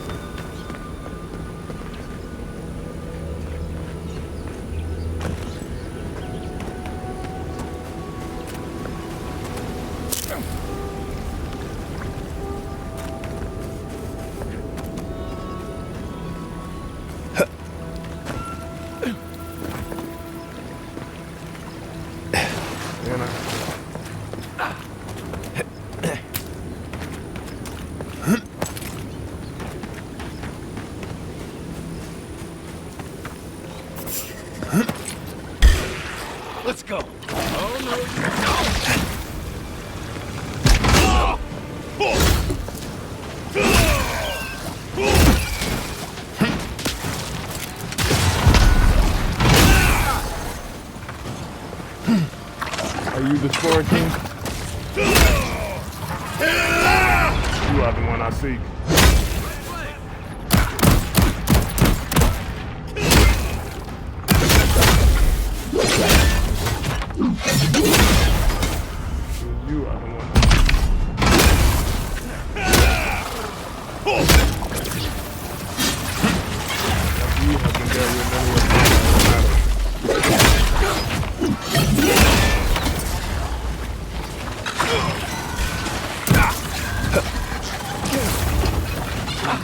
Let's go. Oh, no, Are you the Spore King? You are the one I seek. You are the one. You have been there with many of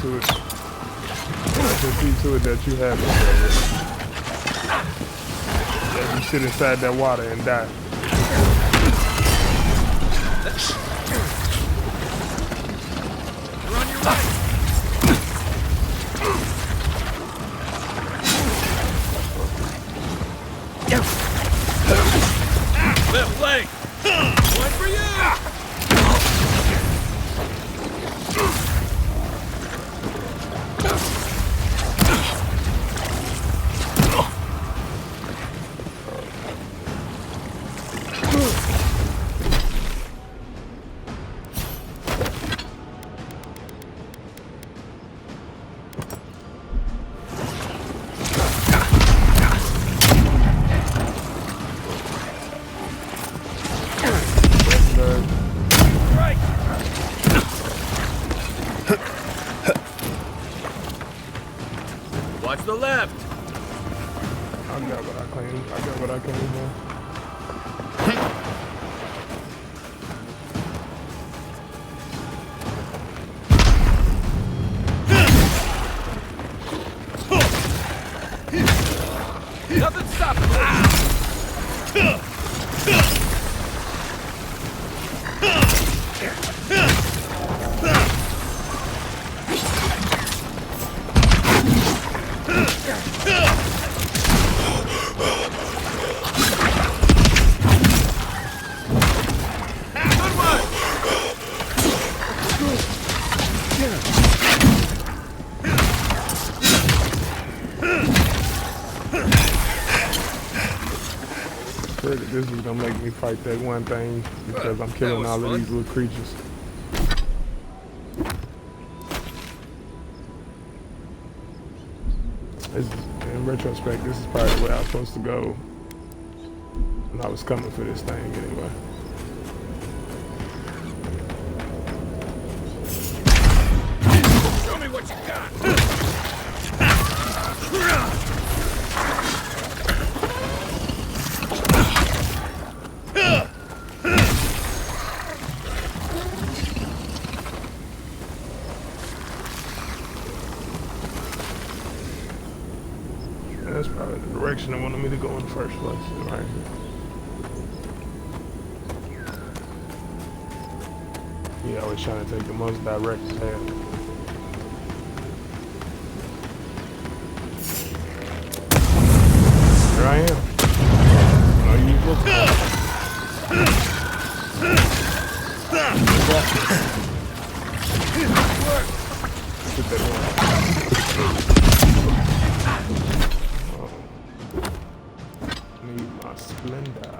to it. I can see to it that you have it. That you sit inside that water and die. you're on your right. Left leg. One for you. Watch the left. I got what I claim. I got what I claim, man. Nothing stopping swear that this is gonna make me fight that one thing because I'm killing all of these little creatures. In retrospect, this is probably where I was supposed to go when I was coming for this thing anyway. Show me what you got! That's probably the direction they wanted me to go in the first place, right here. Yeah, I was trying to take the most direct path. Here I am. No usual Get that one. Need my Splendor.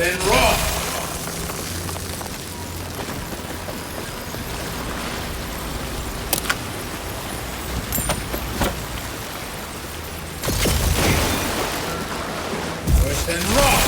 and rot! Worse than rot!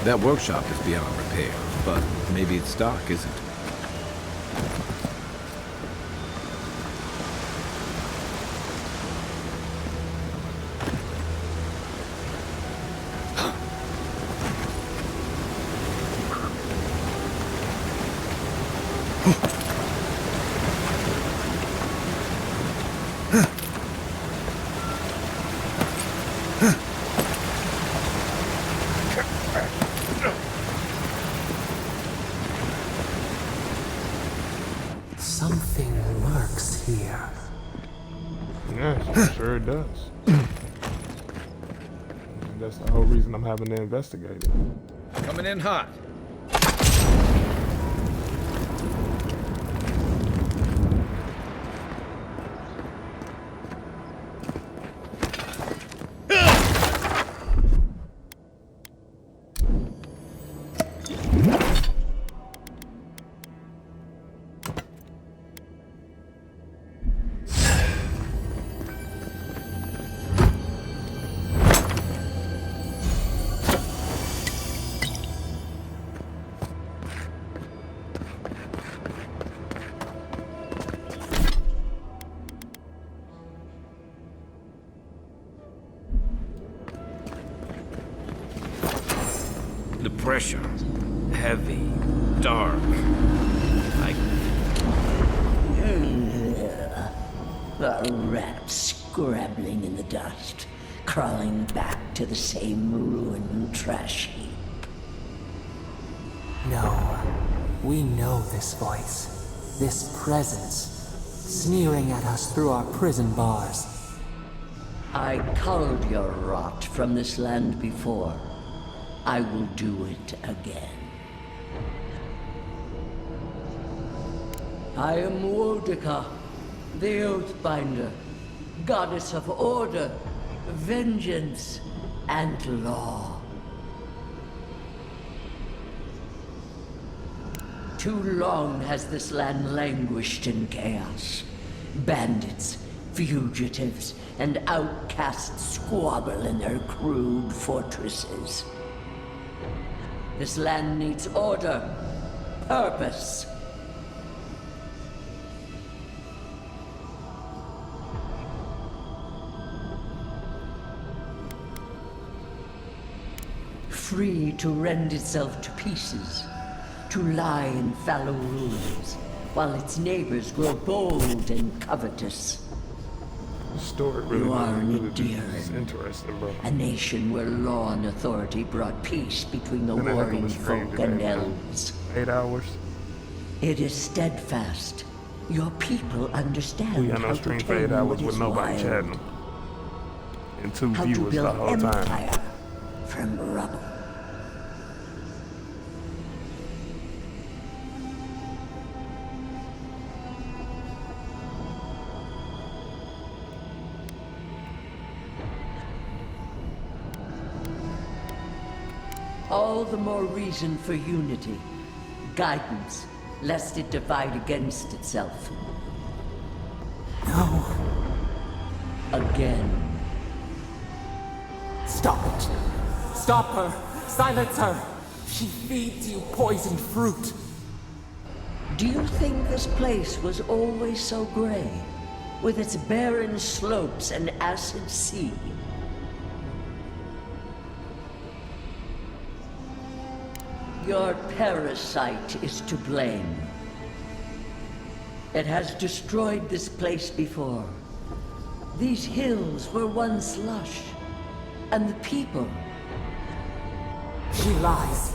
That workshop is beyond repair, but maybe its stock isn't. Something lurks here. Yeah, sure it does. That's the whole reason I'm having to investigate it. Coming in hot. The pressure. Heavy. Dark. A rat scrabbling in the dust, crawling back to the same ruined trash heap. No, we know this voice, this presence, sneering at us through our prison bars. I culled your rot from this land before. I will do it again. I am Wodika, the Oathbinder, goddess of order, vengeance, and law. Too long has this land languished in chaos. Bandits, fugitives, and outcasts squabble in their crude fortresses. This land needs order, purpose. Free to rend itself to pieces, to lie in fallow ruins, while its neighbors grow bold and covetous. The story really You are is interesting, bro. a nation where law and authority brought peace between the And then warring Nicholas Cage folk today, and man. elves. 8 hours. It is steadfast. Your people understand We had no how stream to for 8 tame hours what with is nobody wild, chatting. And 2 how to viewers the build whole time. empire from rubble. All the more reason for unity, guidance, lest it divide against itself. No. Again. Stop it. Stop her. Silence her. She feeds you poisoned fruit. Do you think this place was always so gray, with its barren slopes and acid sea? Your parasite is to blame. It has destroyed this place before. These hills were once lush, and the people. She lies.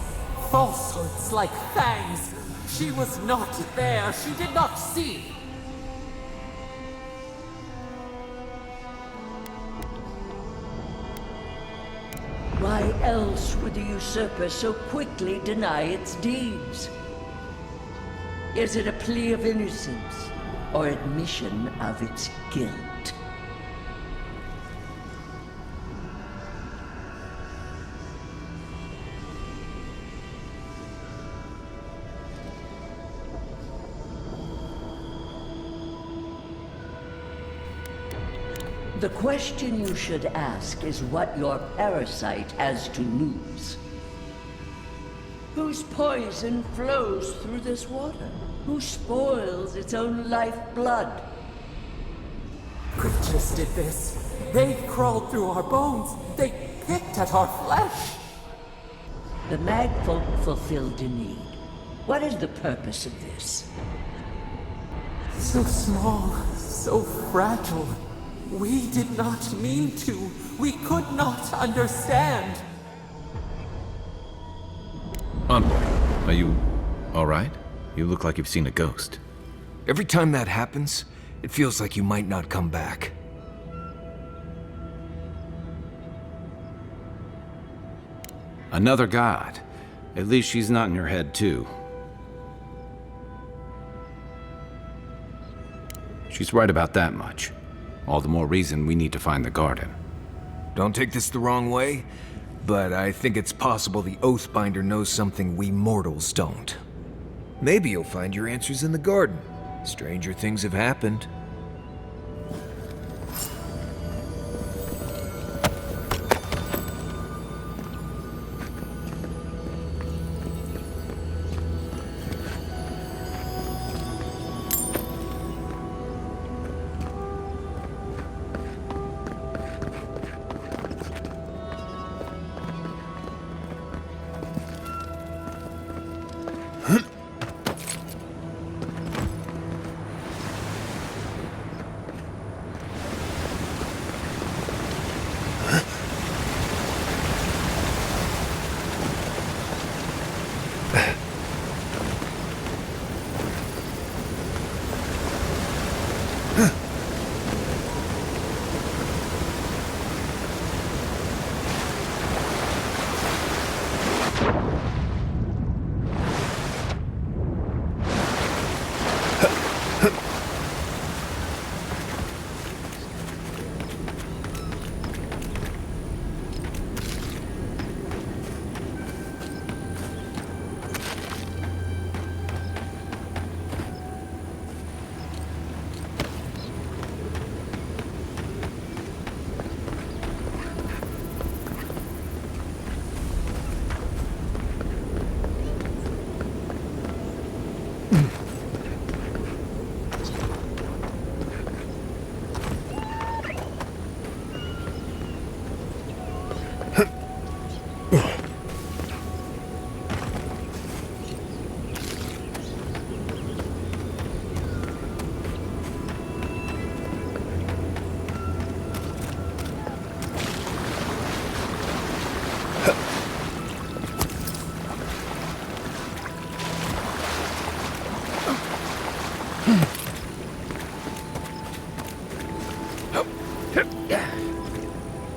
Falsehoods like fangs. She was not there. She did not see. Why else would the usurper so quickly deny its deeds? Is it a plea of innocence or admission of its guilt? The question you should ask is what your parasite has to lose. Whose poison flows through this water? Who spoils its own lifeblood? Creatures did this. They crawled through our bones. They picked at our flesh. The Magfolk fulfilled a need. What is the purpose of this? So small, so fragile. We did not mean to. We could not understand. Envoy, are you all right? You look like you've seen a ghost. Every time that happens, it feels like you might not come back. Another god. At least she's not in your head, too. She's right about that much. All the more reason we need to find the garden. Don't take this the wrong way, but I think it's possible the Oathbinder knows something we mortals don't. Maybe you'll find your answers in the garden. Stranger things have happened.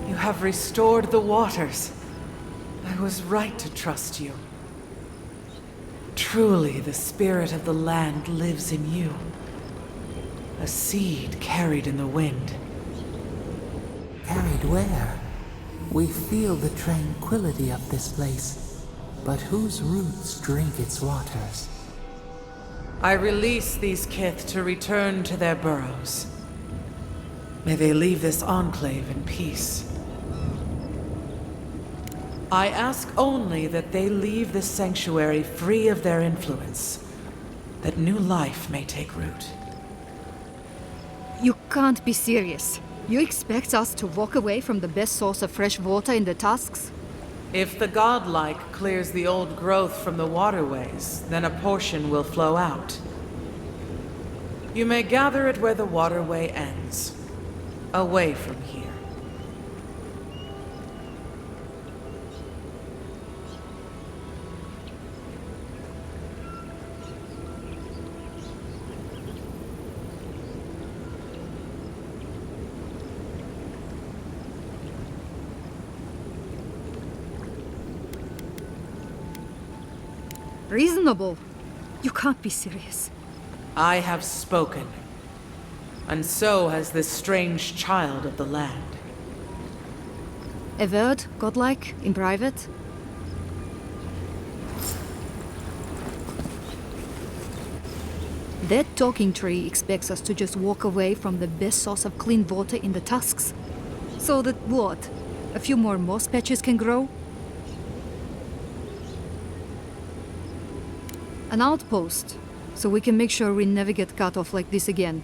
You have restored the waters. I was right to trust you. Truly, the spirit of the land lives in you. A seed carried in the wind. Carried where? We feel the tranquility of this place, but whose roots drink its waters? I release these kith to return to their burrows. May they leave this enclave in peace. I ask only that they leave this sanctuary free of their influence, that new life may take root. You can't be serious. You expect us to walk away from the best source of fresh water in the Tusks? If the godlike clears the old growth from the waterways, then a portion will flow out. You may gather it where the waterway ends, away from here. Reasonable? You can't be serious. I have spoken. And so has this strange child of the land. Avowed, godlike, in private? That talking tree expects us to just walk away from the best source of clean water in the tusks. So that what? A few more moss patches can grow? An outpost, so we can make sure we never get cut off like this again.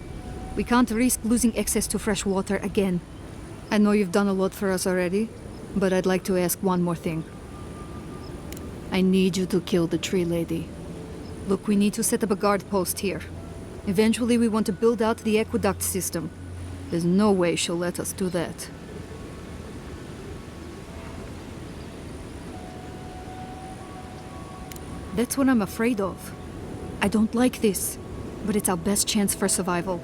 We can't risk losing access to fresh water again. I know you've done a lot for us already, but I'd like to ask one more thing. I need you to kill the tree lady. Look, we need to set up a guard post here. Eventually we want to build out the aqueduct system. There's no way she'll let us do that. That's what I'm afraid of. I don't like this, but it's our best chance for survival.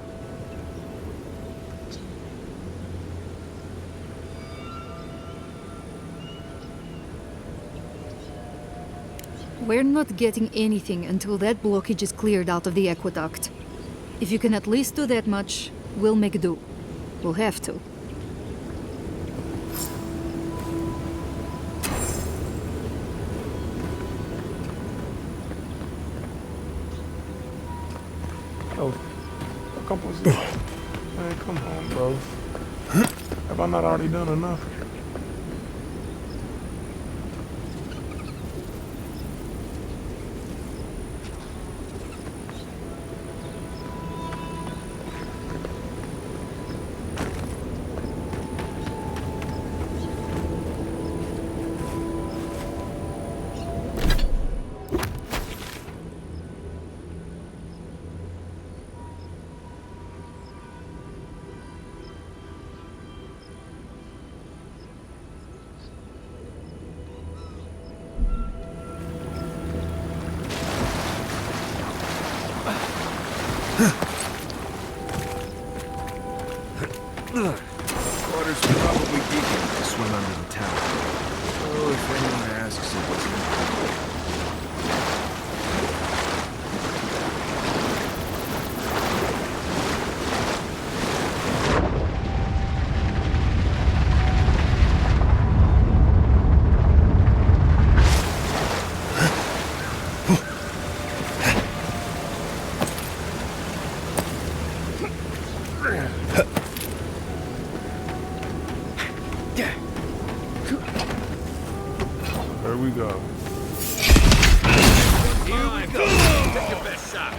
We're not getting anything until that blockage is cleared out of the aqueduct. If you can at least do that much, we'll make do. We'll have to. Oh, come on, man, come on, bro. Have I not already done enough? Water's probably deep enough to swim under the tower. Oh, if anyone asks, it wasn't. There we go. Here we go. Take your best shot.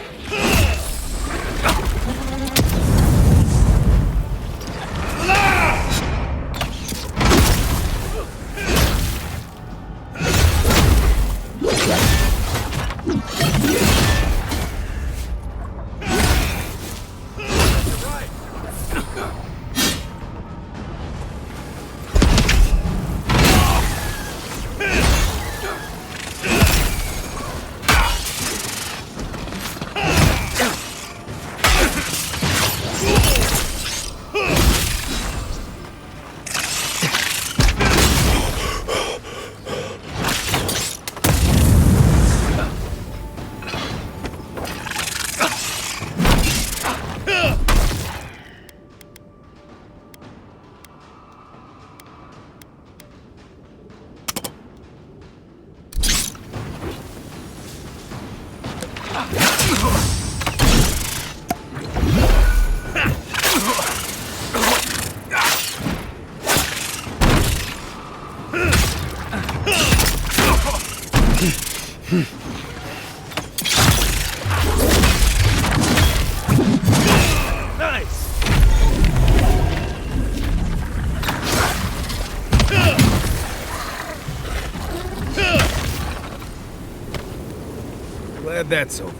Glad that's over.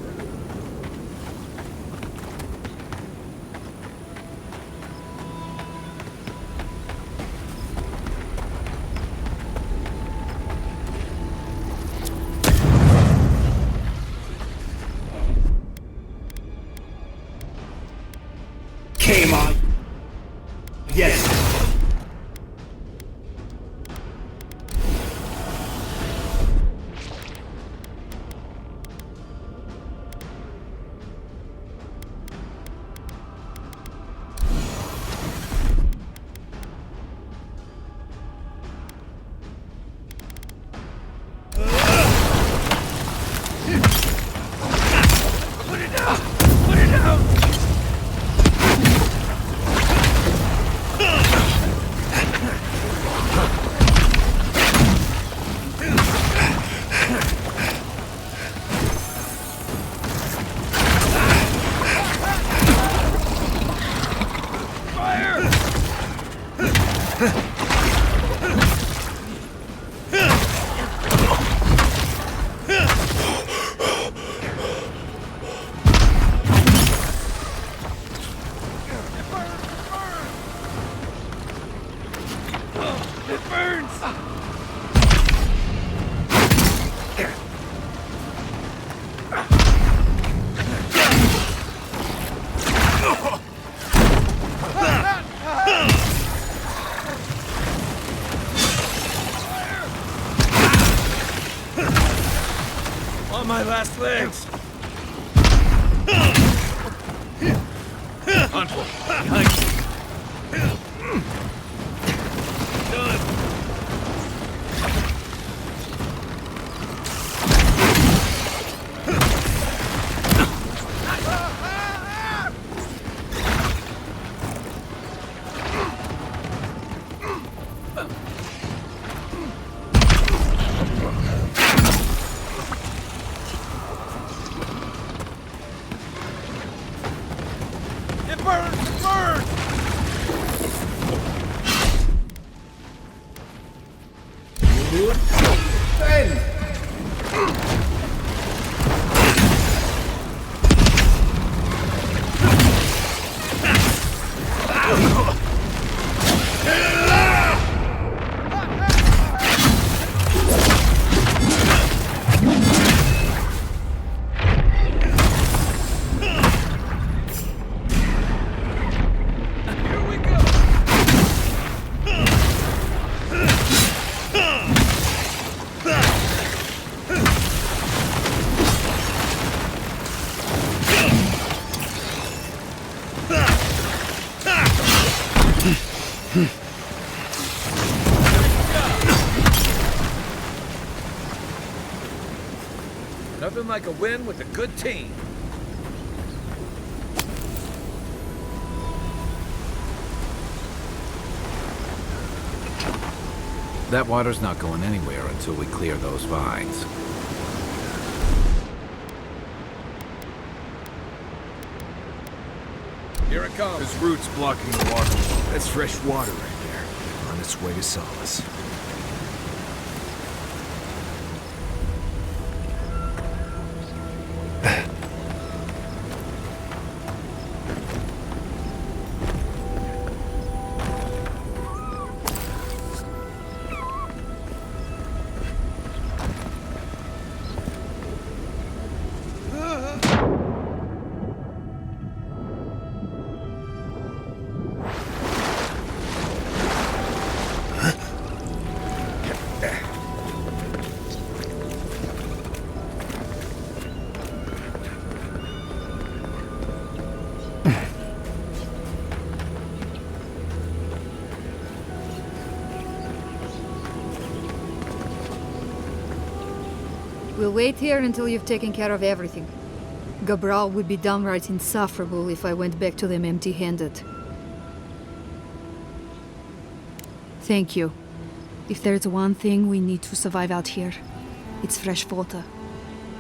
Came on. Yes. On my last legs. Envoy, behind you. Done. It burns! It burns! Nothing like a win with a good team. That water's not going anywhere until we clear those vines. Here it comes. There's roots blocking the water. That's fresh water right there. On its way to Solace. We'll wait here until you've taken care of everything. Gabral would be downright insufferable if I went back to them empty-handed. Thank you. If there's one thing we need to survive out here, it's fresh water.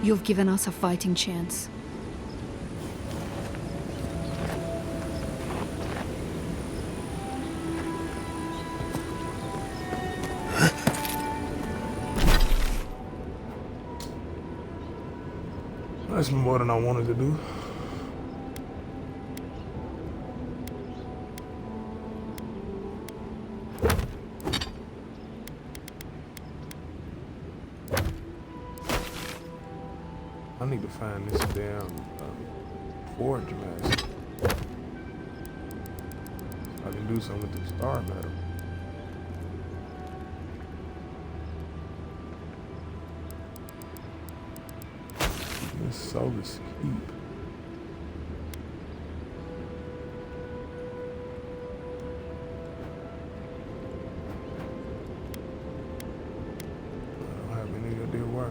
You've given us a fighting chance. That's more than I wanted to do. I need to find this damn forge mask. I can do something with the star metal. This Solus Keep. I don't have any idea why.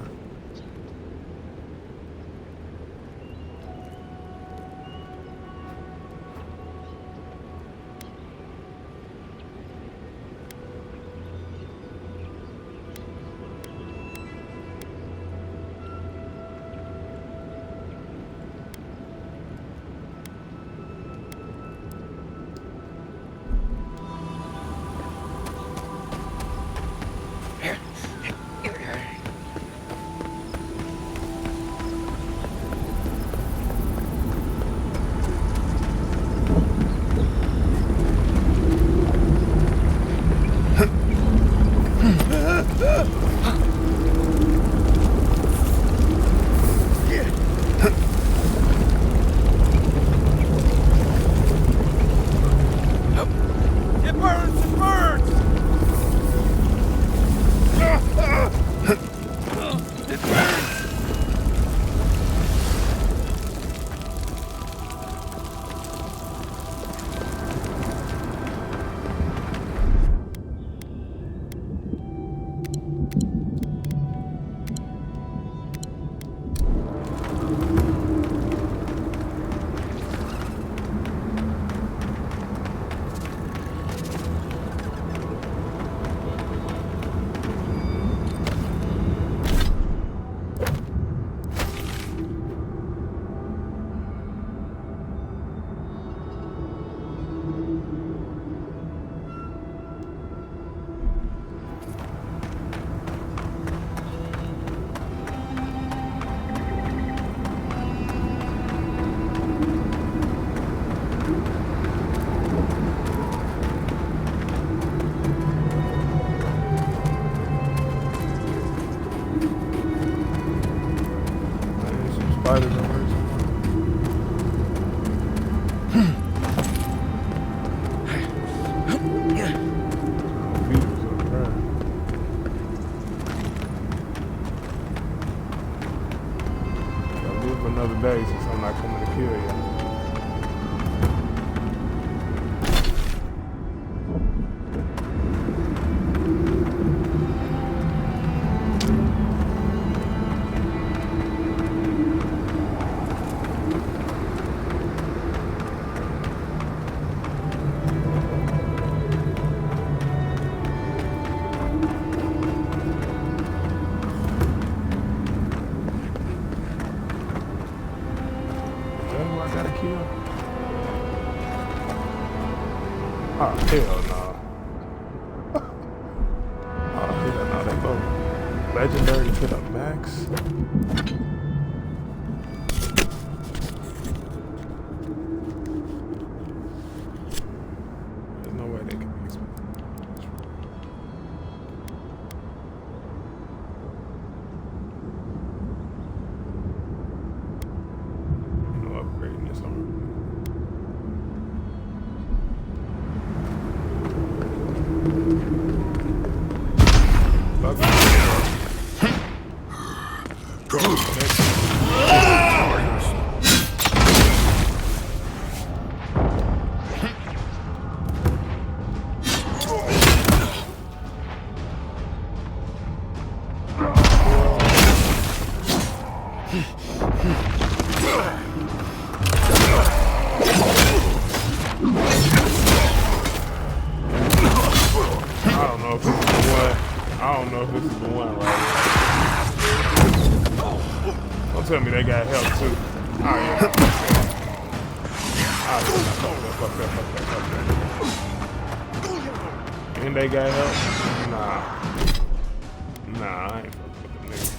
spiders over here. Beetles over there. I'll live another day since I'm not coming to kill you. Oh, hell no. Oh, hell no, they both legendary to the max. There's no way they can be expected. No upgrading this arm. I don't know if this is the one right here. Don't tell me they got help too. Oh yeah. Fuck that. And they got help? Nah, I ain't fucking with them niggas.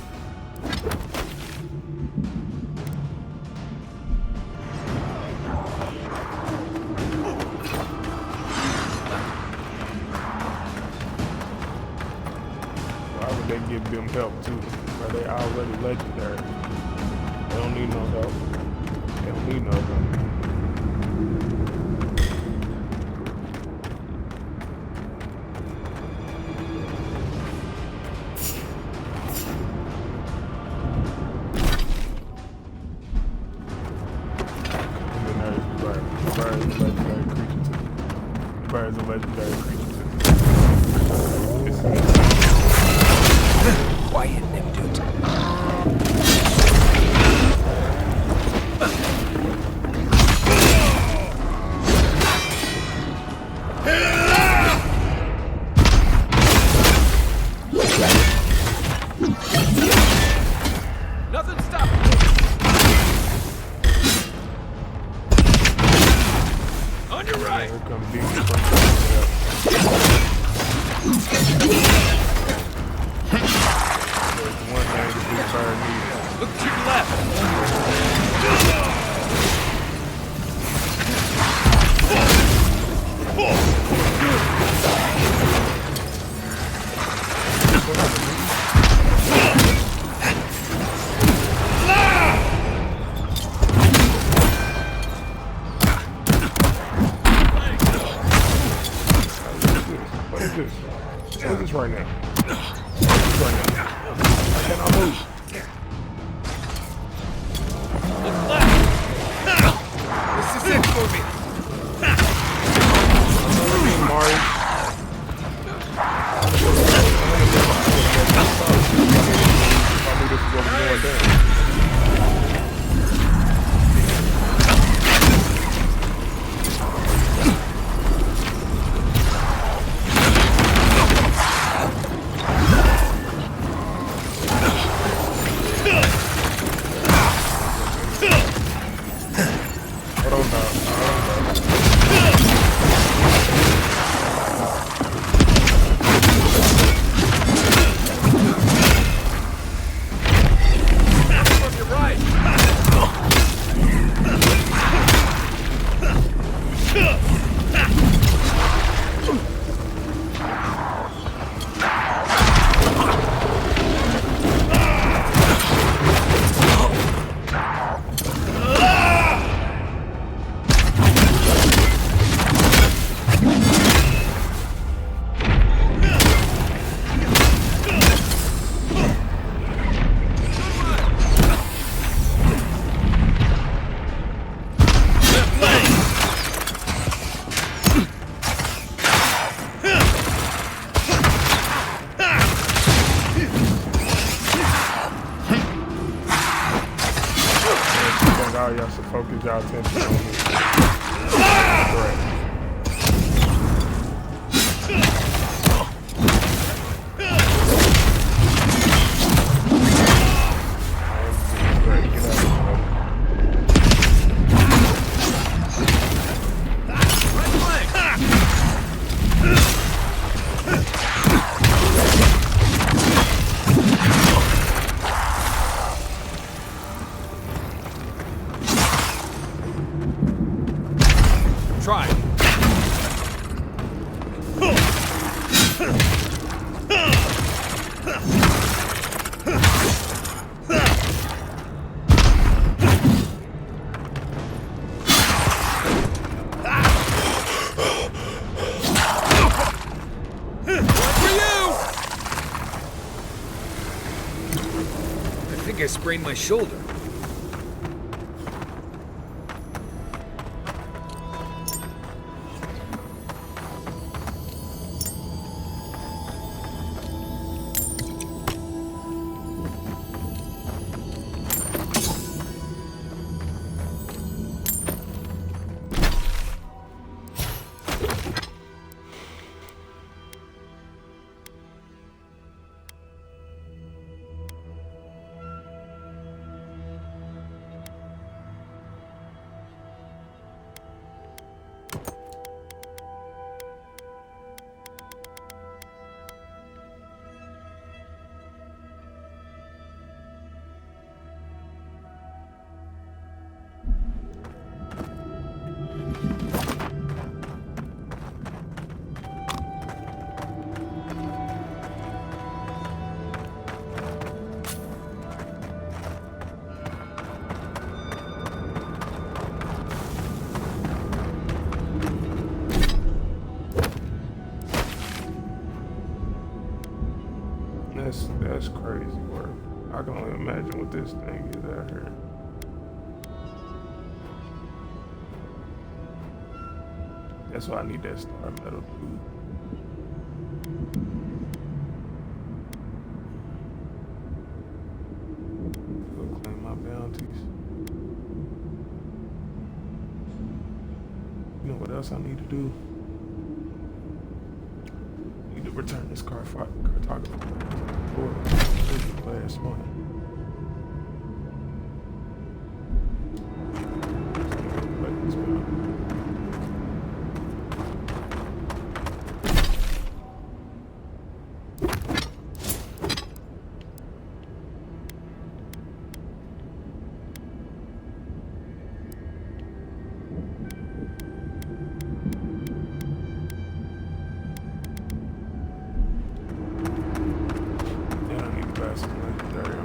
They give them help too, but they already legendary. They don't need no help. They don't need no help. Birds are legendary creatures too. Quiet, Nebdut. Nothing stopping me. On your right. Here comes demons from one thing to do bird needs. Look to your left. What is this? What is this right now? Right now. I cannot move. Look left. This is it for me. Mario. Probably this is what we're going down. From your right. y'all should focus y'all attention on me. Correct. Try. I think I sprained my shoulder. That's crazy work. I can only imagine what this thing is out here. That's why I need that star metal, dude. Go claim my bounties. You know what else I need to do? I need to return this cartographer. Last month. Some legendary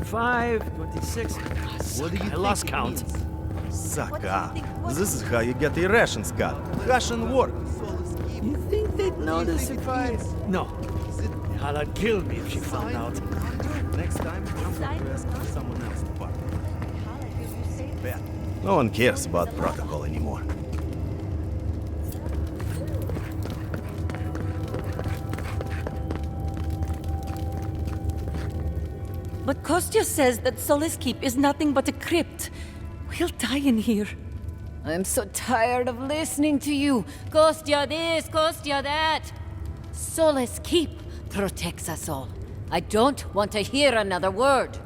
25, 26. What do you I think lost it count. means? Suck up. This is how you get the rations cut. Ration work. You think they'd notice if I... No. Hala'd kill me if she found out. Next time, I'm going to ask someone else to partner. Bet. No one cares about protocol anymore. But Kostya says that Solace Keep is nothing but a crypt. We'll die in here. I'm so tired of listening to you. Kostya this, Kostya that. Solace Keep protects us all. I don't want to hear another word.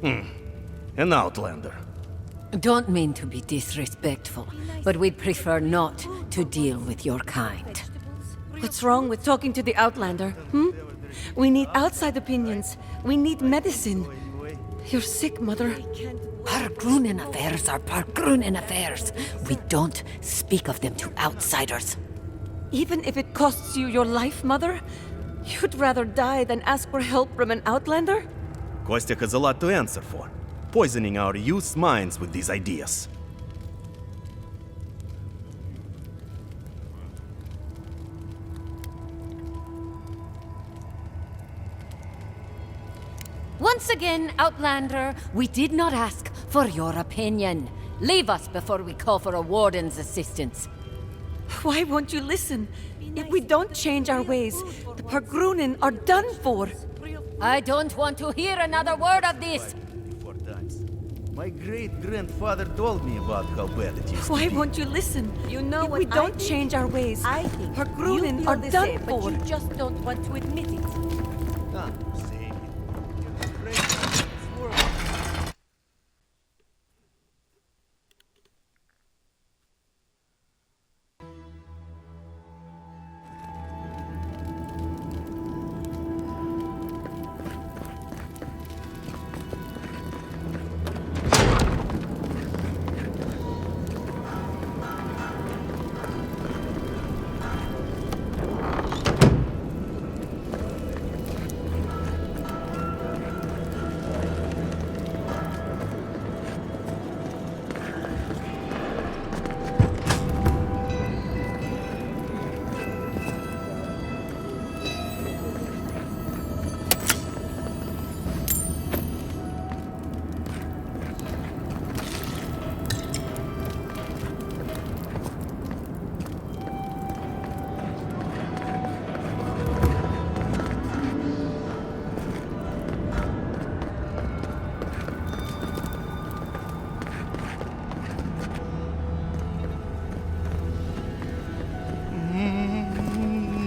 An outlander. Don't mean to be disrespectful, but we'd prefer not to deal with your kind. What's wrong with talking to the Outlander, hmm? We need outside opinions. We need medicine. You're sick, Mother. Pargrunen affairs are Pargrunen affairs. We don't speak of them to outsiders. Even if it costs you your life, Mother? You'd rather die than ask for help from an Outlander? Kostya has a lot to answer for. Poisoning our youth's minds with these ideas. Once again, Outlander, we did not ask for your opinion. Leave us before we call for a warden's assistance. Why won't you listen? If we don't change our ways, the Pargrunen are done for. I don't want to hear another word of this. 4 times. My great-grandfather told me about how bad it used Why to be. won't you listen? You know if what we I don't think? change our ways, I think Pargrunen you feel are the done same, for. but you just don't want to admit it.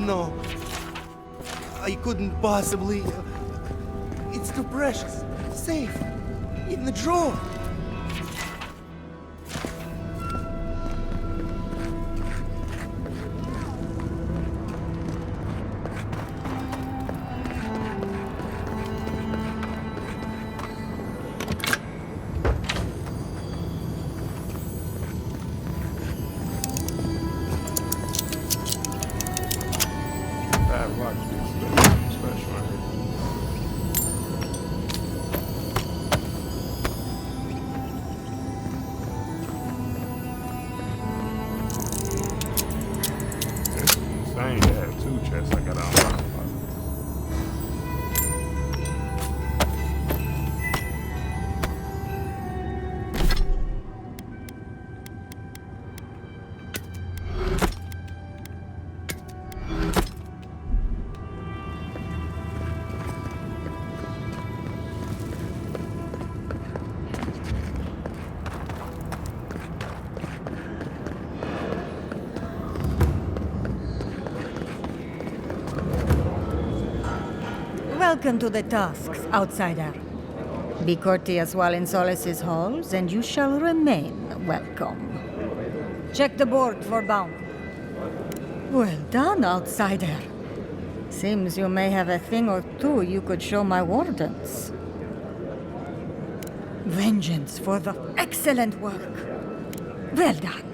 No. I couldn't possibly... It's too precious. Safe. In the drawer. That rock is special. This is insane. They have 2 chests I got on my pocket. Welcome to the Tusks, outsider. Be courteous while in Solace's halls, and you shall remain welcome. Check the board for bound. Well done, outsider. Seems you may have a thing or two you could show my wardens. Vengeance for the excellent work. Well done.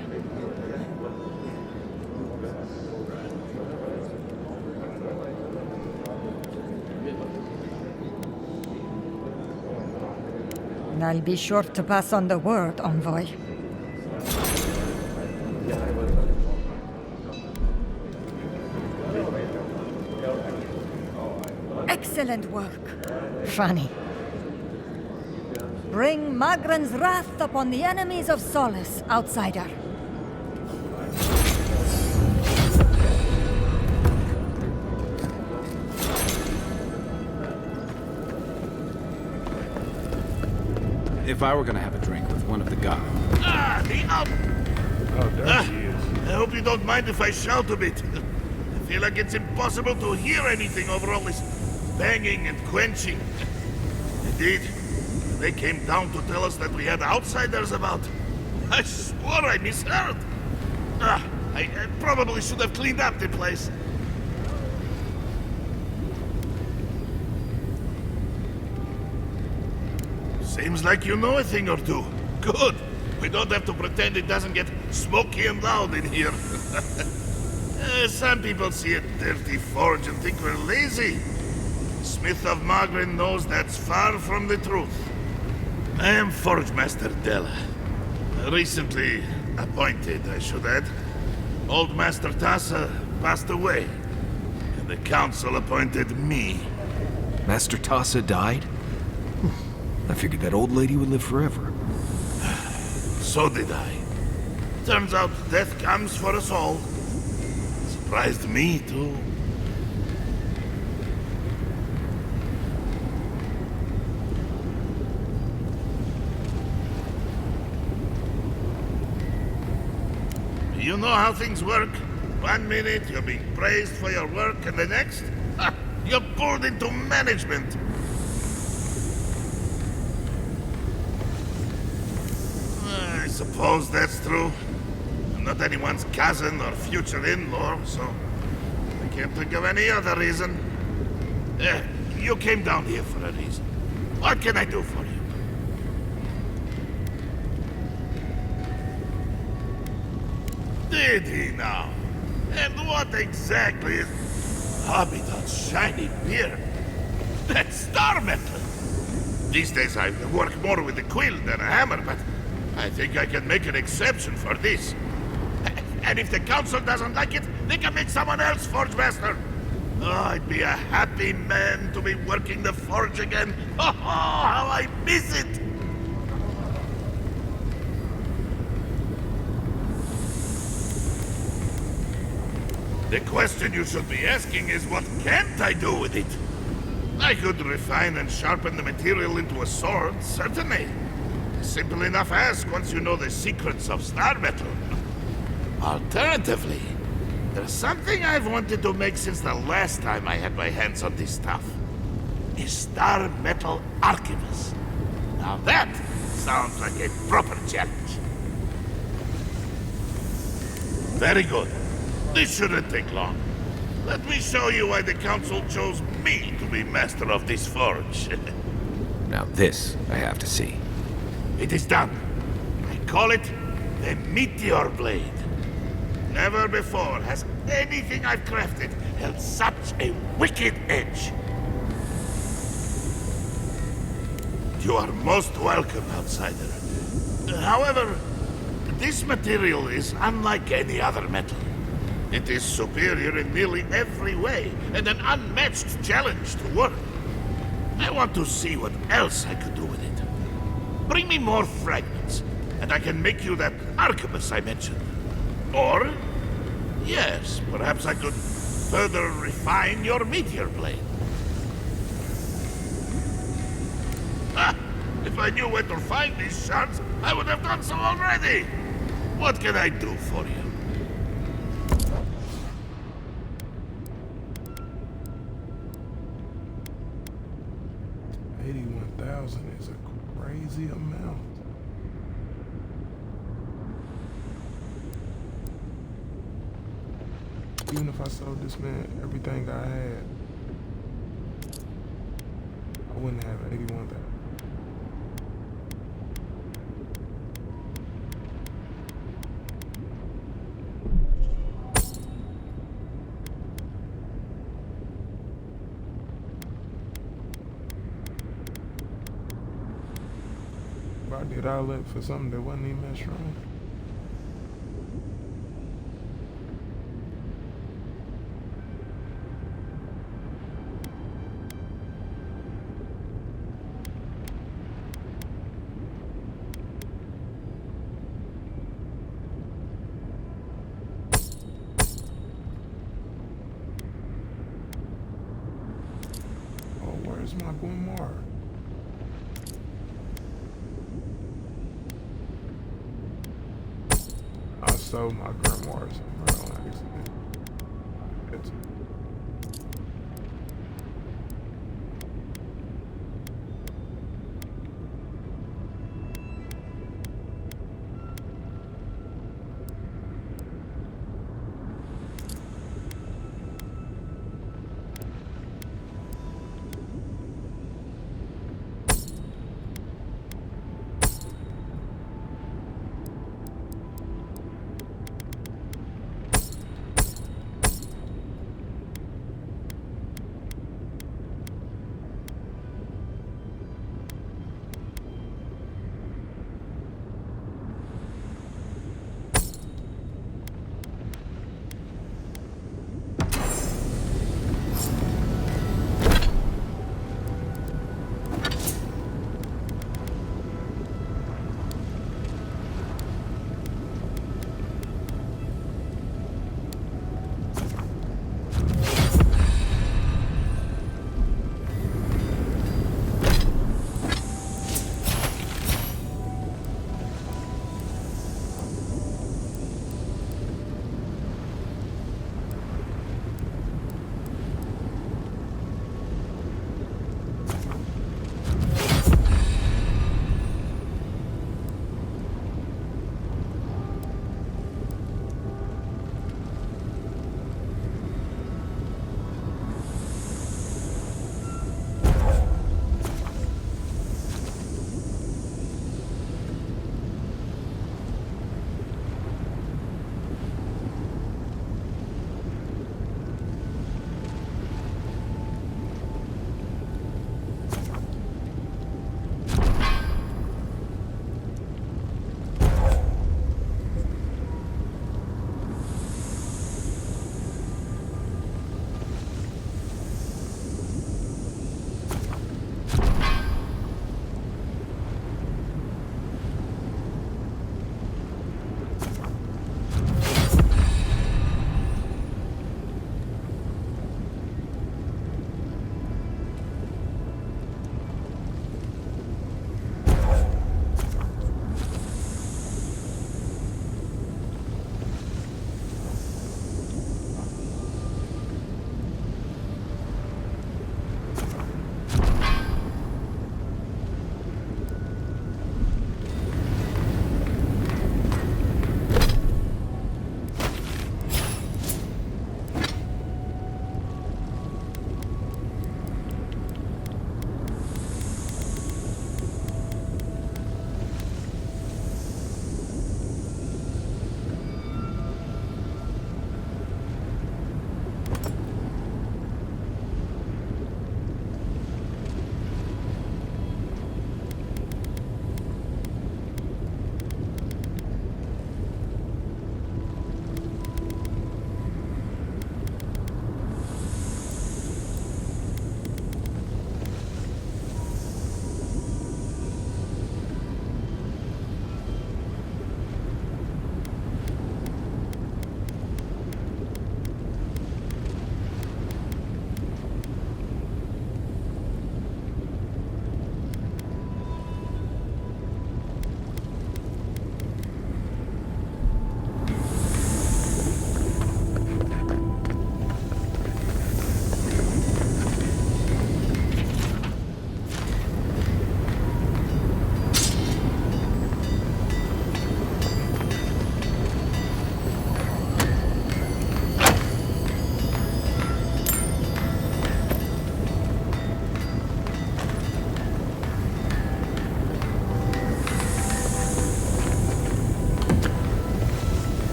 I'll be sure to pass on the word, Envoy. Excellent work, Fanny. Bring Magran's wrath upon the enemies of Solace, outsider. If I were gonna have a drink with one of the gods... Ah, the Oh, there she is. I hope you don't mind if I shout a bit. I feel like it's impossible to hear anything over all this banging and quenching. Indeed, they came down to tell us that we had outsiders about. I swore I misheard. I probably should have cleaned up the place. Seems like you know a thing or two. Good. We don't have to pretend it doesn't get smoky and loud in here. Some people see a dirty forge and think we're lazy. Smith of Magrin knows that's far from the truth. I am Forge Master Della. Recently appointed, I should add. Old Master Tassa passed away, and the council appointed me. Master Tassa died? I figured that old lady would live forever. So did I. Turns out death comes for us all. Surprised me, too. You know how things work. 1 minute you're being praised for your work, and the next, you're pulled into management. I suppose that's true. I'm not anyone's cousin or future in-law, so I can't think of any other reason. You came down here for a reason. What can I do for you? Did he now? And what exactly is... Habitat's shiny beard? That's star metal! These days I work more with a quill than a hammer, but I think I can make an exception for this. And if the council doesn't like it, they can make someone else Forge Master. Oh, I'd be a happy man to be working the forge again. Oh, how I miss it! The question you should be asking is, what can't I do with it? I could refine and sharpen the material into a sword, certainly. A simple enough ask once you know the secrets of star metal. Alternatively, there's something I've wanted to make since the last time I had my hands on this stuff. A star metal archivist. Now that sounds like a proper challenge. Very good. This shouldn't take long. Let me show you why the council chose me to be master of this forge. Now this, I have to see. It is done. I call it the Meteor Blade. Never before has anything I've crafted held such a wicked edge. You are most welcome, outsider. However, this material is unlike any other metal. It is superior in nearly every way, and an unmatched challenge to work. I want to see what else I could do with it. Bring me more fragments, and I can make you that arquebus I mentioned. Or, yes, perhaps I could further refine your meteor blade. If I knew where to find these shards, I would have done so already. What can I do for you? $81,000 is a crazy amount. Even if I sold this man everything I had, I wouldn't have 81,000. I did all that for something that wasn't even that strong. Oh, where's my grimoire? I sold my grimoire somewhere on accident. It's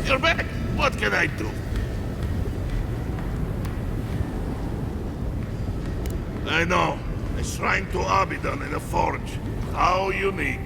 You're back! What can I do? I know. A shrine to Abaddon in a forge. How unique.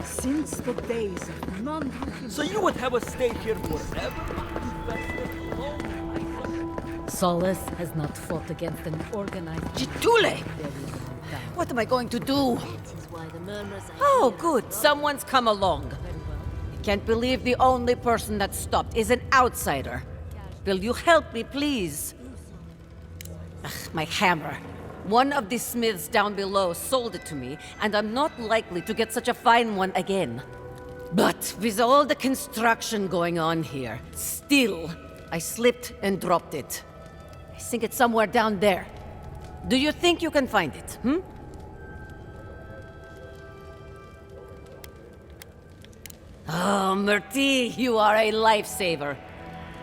Since the days of non-human... So you would have us stay here forever? Solace has not fought against an organized... Jitule! What am I going to do? Oh, good. Someone's come along. I can't believe the only person that stopped is an outsider. Will you help me, please? Ugh, my hammer. One of the smiths down below sold it to me, and I'm not likely to get such a fine one again. But with all the construction going on here, still, I slipped and dropped it. I think it's somewhere down there. Do you think you can find it, Oh, Murti, you are a lifesaver.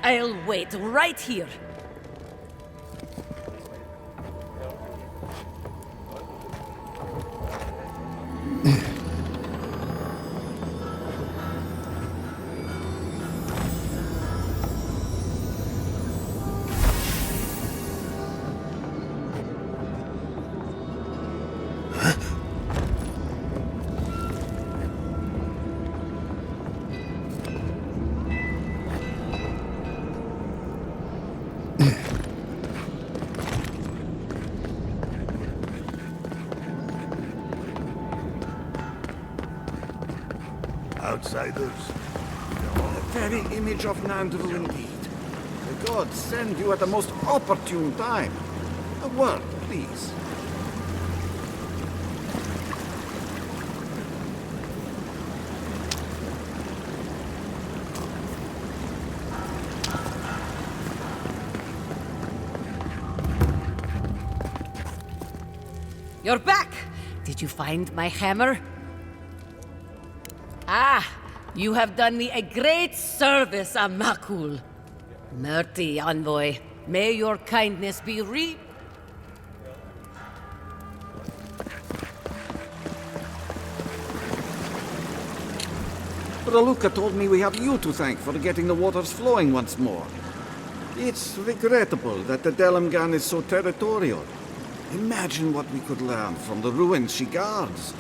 I'll wait right here. Outsiders. The very image of Nandru indeed. The gods send you at the most opportune time. A word, please. You're back! Did you find my hammer? Ah, you have done me a great service, Amakul. Murti, envoy, may your kindness be Raluca told me we have you to thank for getting the waters flowing once more. It's regrettable that the Delamgan is so territorial. Imagine what we could learn from the ruins she guards.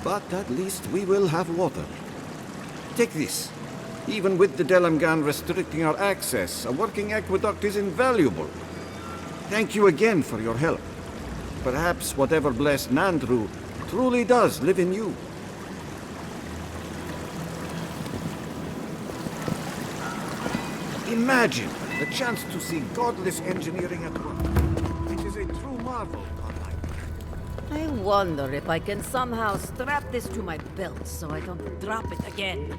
But at least we will have water. Take this. Even with the Delamgan restricting our access, a working aqueduct is invaluable. Thank you again for your help. Perhaps whatever blessed Nandru truly does live in you. Imagine the chance to see godless engineering at work. It is a true marvel, godlike. I wonder if I can somehow strap this to my belt so I don't drop it again.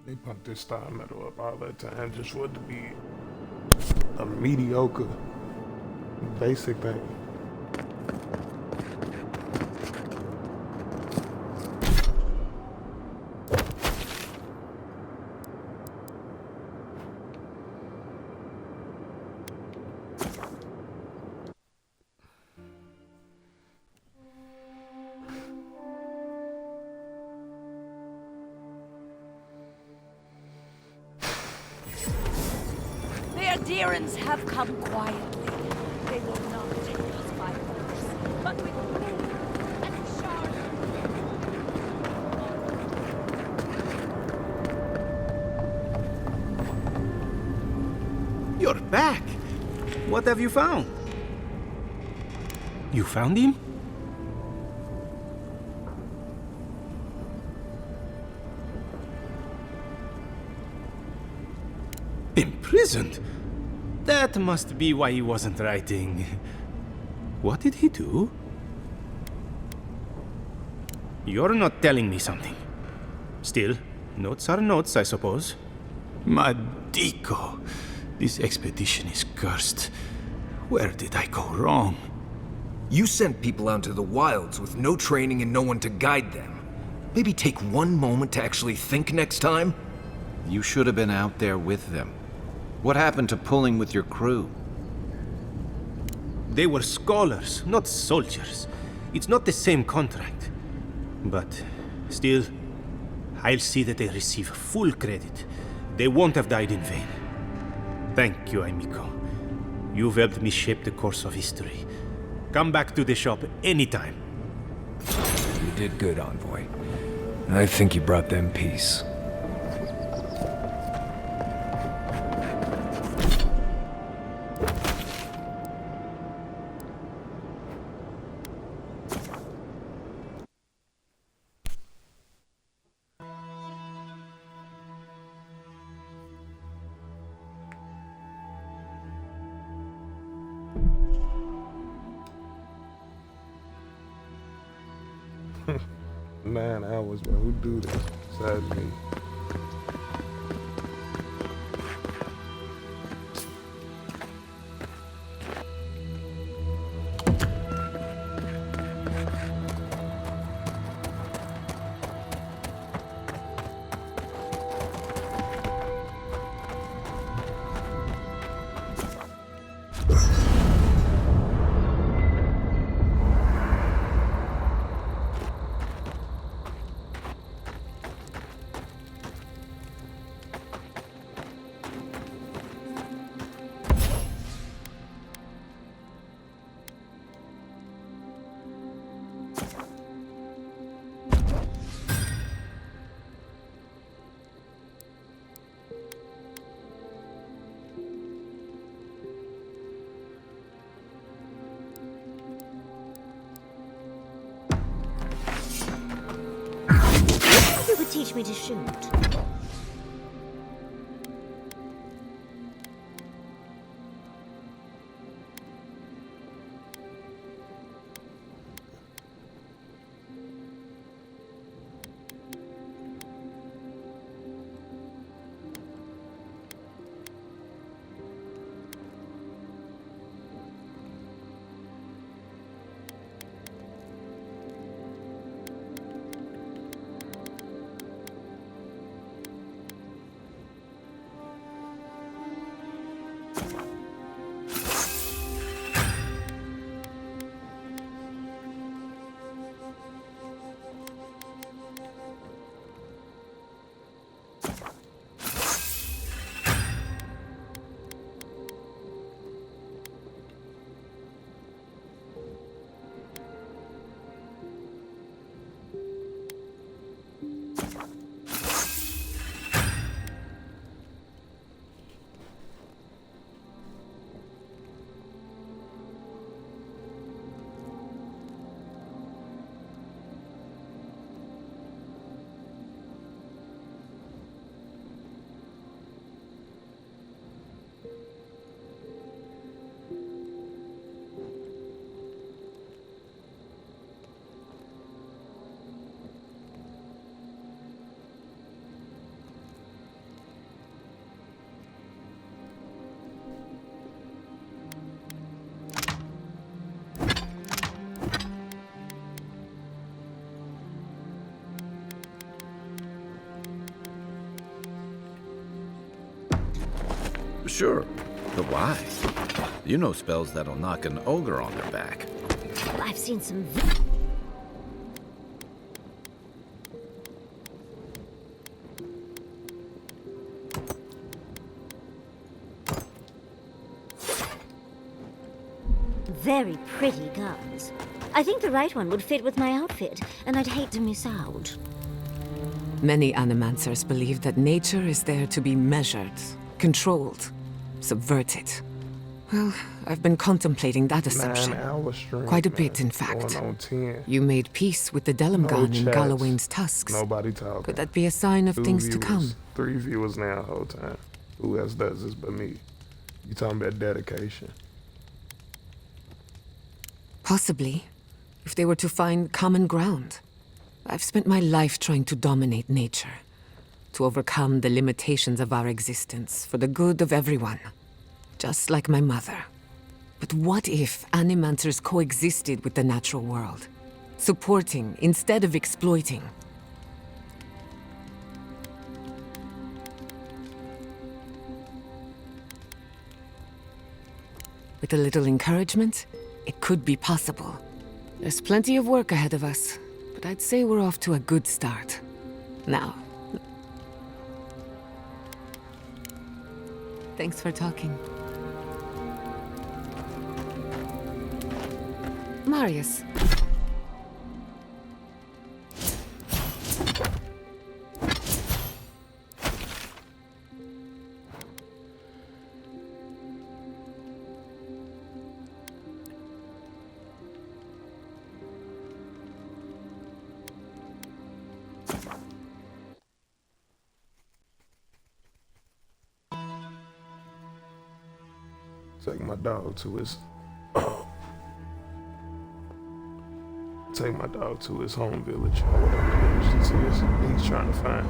They pumped this star metal up all that time just for it to be a mediocre, basic thing. Adherents have come quietly. They will not take us by force, but with faith and charm. You're back! What have you found? You found him? Imprisoned? That must be why he wasn't writing. What did he do? You're not telling me something. Still, notes are notes, I suppose. Madico, this expedition is cursed. Where did I go wrong? You sent people out into the wilds with no training and no one to guide them. Maybe take one moment to actually think next time? You should have been out there with them. What happened to pulling with your crew? They were scholars, not soldiers. It's not the same contract. But still, I'll see that they receive full credit. They won't have died in vain. Thank you, amico. You've helped me shape the course of history. Come back to the shop anytime. You did good, Envoy. I think you brought them peace. Man, hours, bro. Who do this besides me? Teach me to shoot. Sure, but why? You know spells that'll knock an ogre on their back. Well, I've seen some very pretty guns. I think the right one would fit with my outfit, and I'd hate to miss out. Many animancers believe that nature is there to be measured, controlled, subverted. Well, I've been contemplating that assumption. 9 hour stream, Quite a man. bit, in fact. Going on 10. You made peace with the Delamgan in chats. Galawain's tusks. Nobody talking. Could that be a sign of 2 things to viewers, come? 3 viewers now the whole time. Who else does this but me? You talking about dedication. Possibly, if they were to find common ground. I've spent my life trying to dominate nature, to overcome the limitations of our existence for the good of everyone, just like my mother. But what if animancers coexisted with the natural world, supporting instead of exploiting? With a little encouragement, it could be possible. There's plenty of work ahead of us, but I'd say we're off to a good start. Now, thanks for talking. Marius. Take my dog to his home village, or whatever village this is. He's trying to find.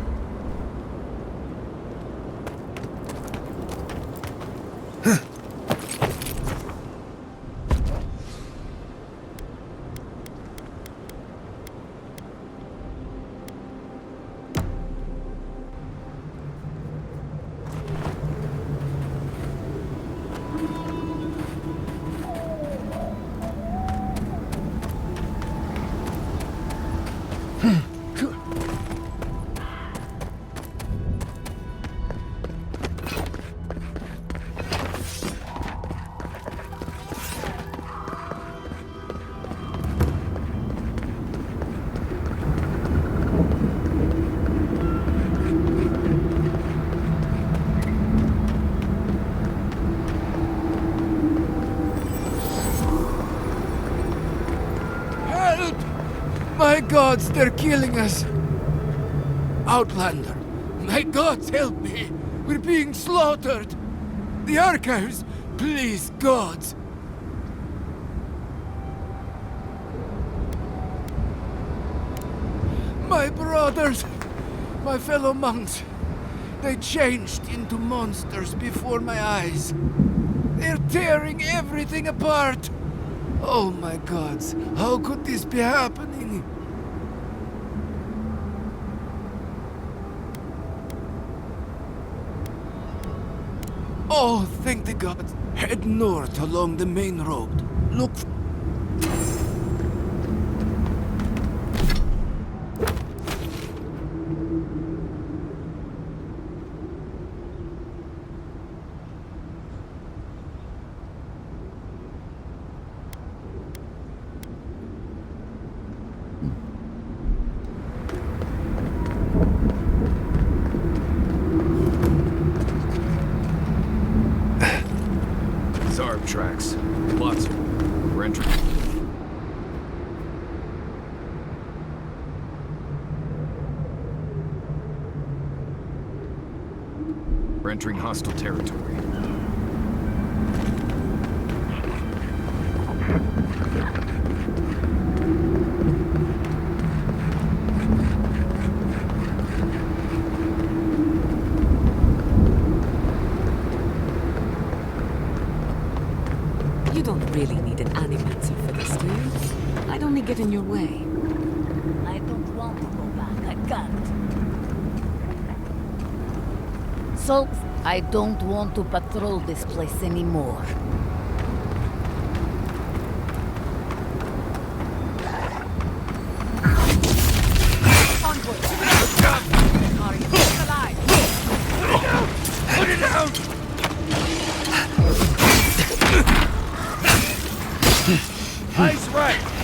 My gods, they're killing us! Outlander, my gods, help me! We're being slaughtered! The archives! Please, gods! My brothers! My fellow monks! They changed into monsters before my eyes! They're tearing everything apart! Oh my gods, how could this be happening? Oh, thank the gods. Head north along the main road. Look. Zarb tracks. Lots of them. We're entering. We're entering hostile territory. You don't really need an animator for this, do you? I'd only get in your way. I don't want to go back. I can't. Council, I don't want to patrol this place anymore. Put it down! Eyes right!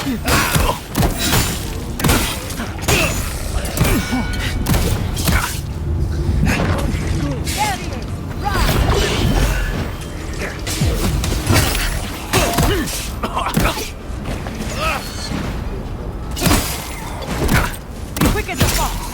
Quick as a fox!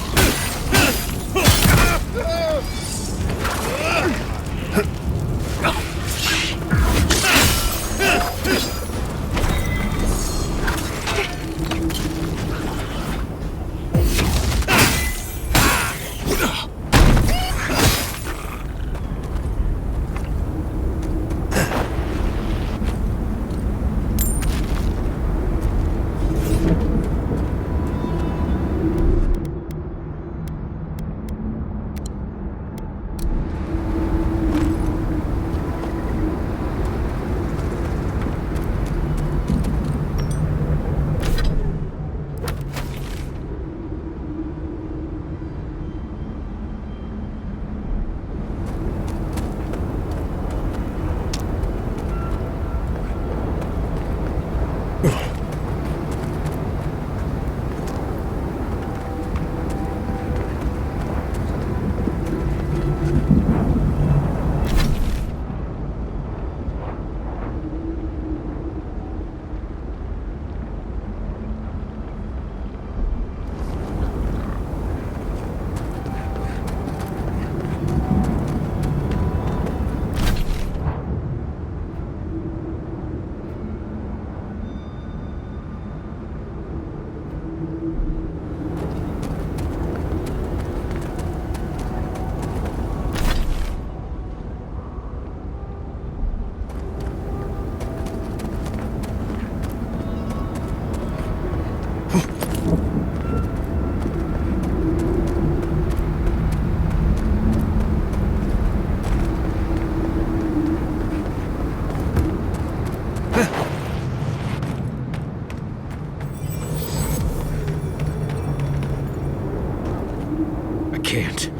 Can't.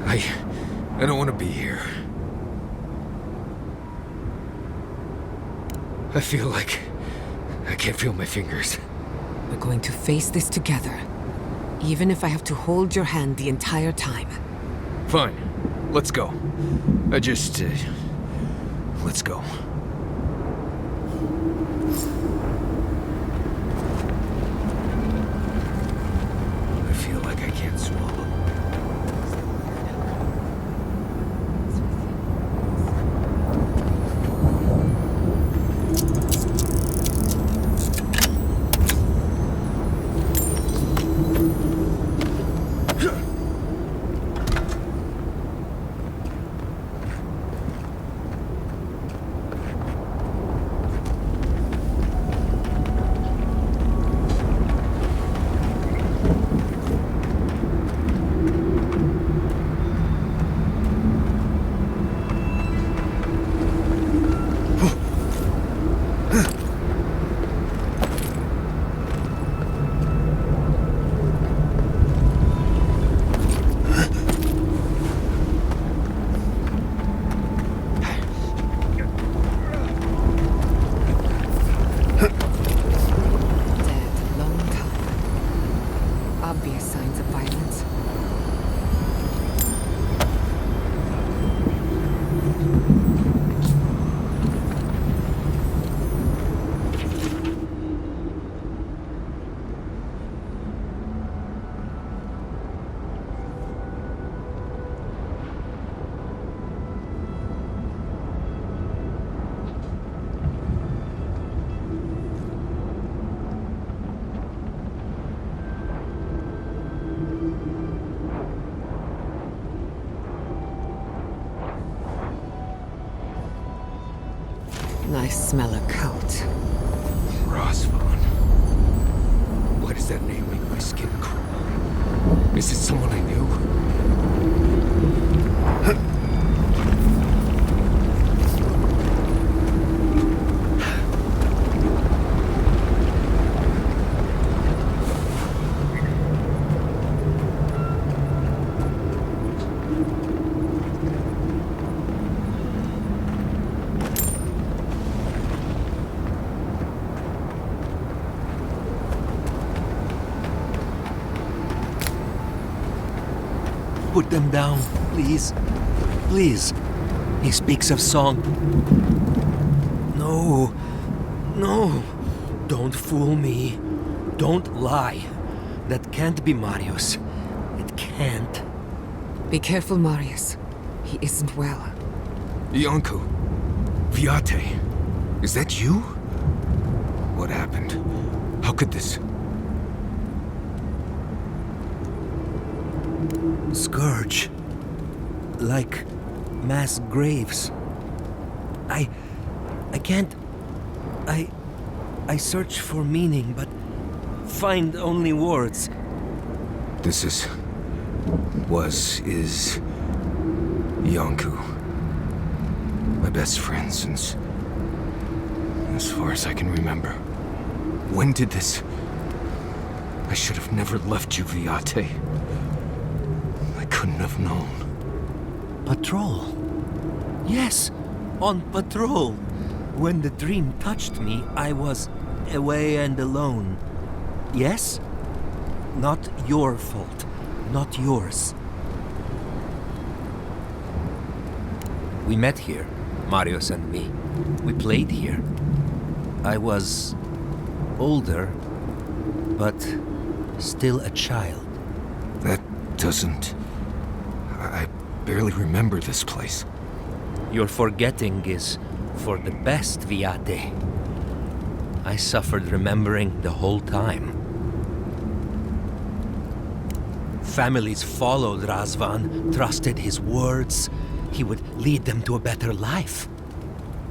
I don't want to be here. I feel like I can't feel my fingers. We're going to face this together, even if I have to hold your hand the entire time. Fine. Let's go. Let's go. I feel like I can't swallow. Nice smell of coat. Rosvon. Why does that name make my skin crawl? Is it someone I knew? put them down, please. Please. He speaks of song. No. No. Don't fool me. Don't lie. That can't be Marius. It can't. Be careful, Marius. He isn't well. Iancu. Viate. Is that you? What happened? How could this... Scourge. Like mass graves. I can't... I search for meaning, but find only words. This is... is... Iancu. My best friend since... as far as I can remember. When did this... I should have never left you, Viate. I couldn't have known. Patrol. Yes, on patrol. When the dream touched me, I was away and alone. Yes? Not your fault. Not yours. We met here, Marius and me. We played here. I was older, but still a child. That doesn't... I barely remember this place. Your forgetting is for the best, Viate. I suffered remembering the whole time. Families followed Razvan, trusted his words. He would lead them to a better life.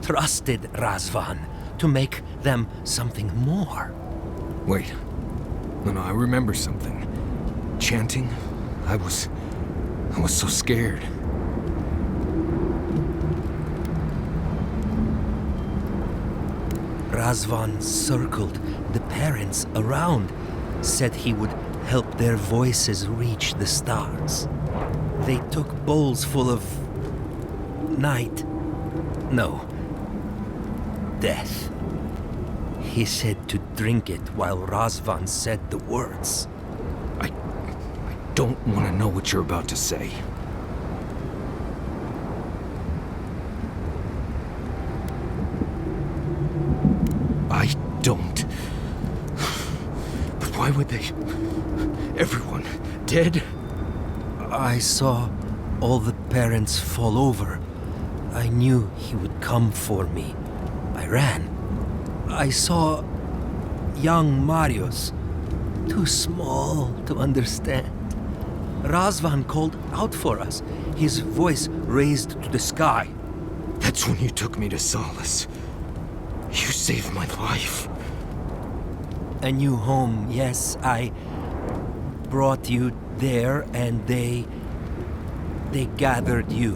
Trusted Razvan to make them something more. Wait. No, I remember something. Chanting? I was so scared. Razvan circled the parents around, said he would help their voices reach the stars. They took bowls full of... night. No. Death. He said to drink it while Razvan said the words. I don't want to know what you're about to say. I don't. But why would they... Everyone dead? I saw all the parents fall over. I knew he would come for me. I ran. I saw young Marius, too small to understand. Razvan called out for us, his voice raised to the sky. That's when you took me to Solace. You saved my life. A new home, yes, I brought you there and they gathered you.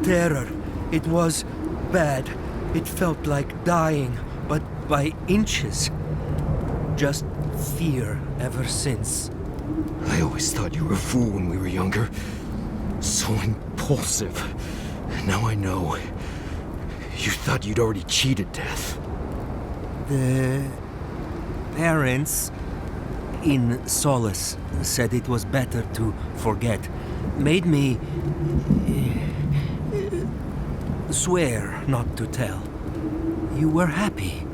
Terror. It was bad. It felt like dying, but by inches. Just fear ever since. I always thought you were a fool when we were younger. So impulsive. Now I know. You thought you'd already cheated death. The parents in Solace said it was better to forget. Made me swear not to tell. You were happy.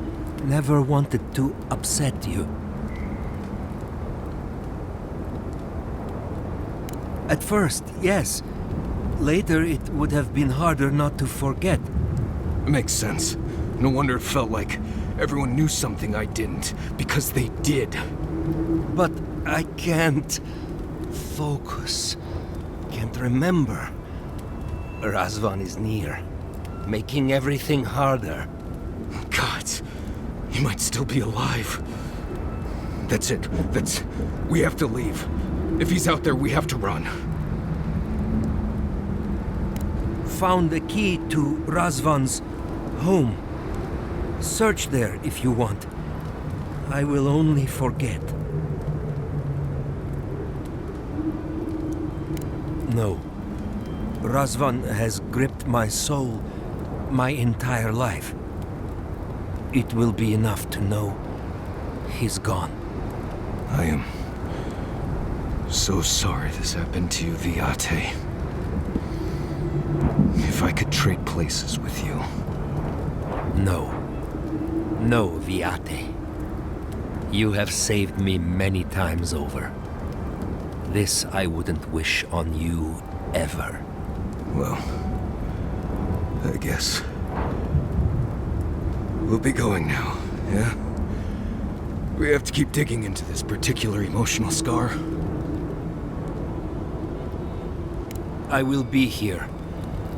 Never wanted to upset you. At first, yes. Later, it would have been harder not to forget. Makes sense. No wonder it felt like everyone knew something I didn't, because they did. But I can't focus. Can't remember. Razvan is near, making everything harder. God, he might still be alive. That's it. We have to leave. If he's out there, we have to run. Found the key to Razvan's home. Search there if you want. I will only forget. No. Razvan has gripped my soul my entire life. It will be enough to know He's gone. I am so sorry this happened to you, Viate. If I could trade places with you. No. No, Viate. You have saved me many times over. This I wouldn't wish on you ever. Well, I guess we'll be going now, yeah? We have to keep digging into this particular emotional scar. I will be here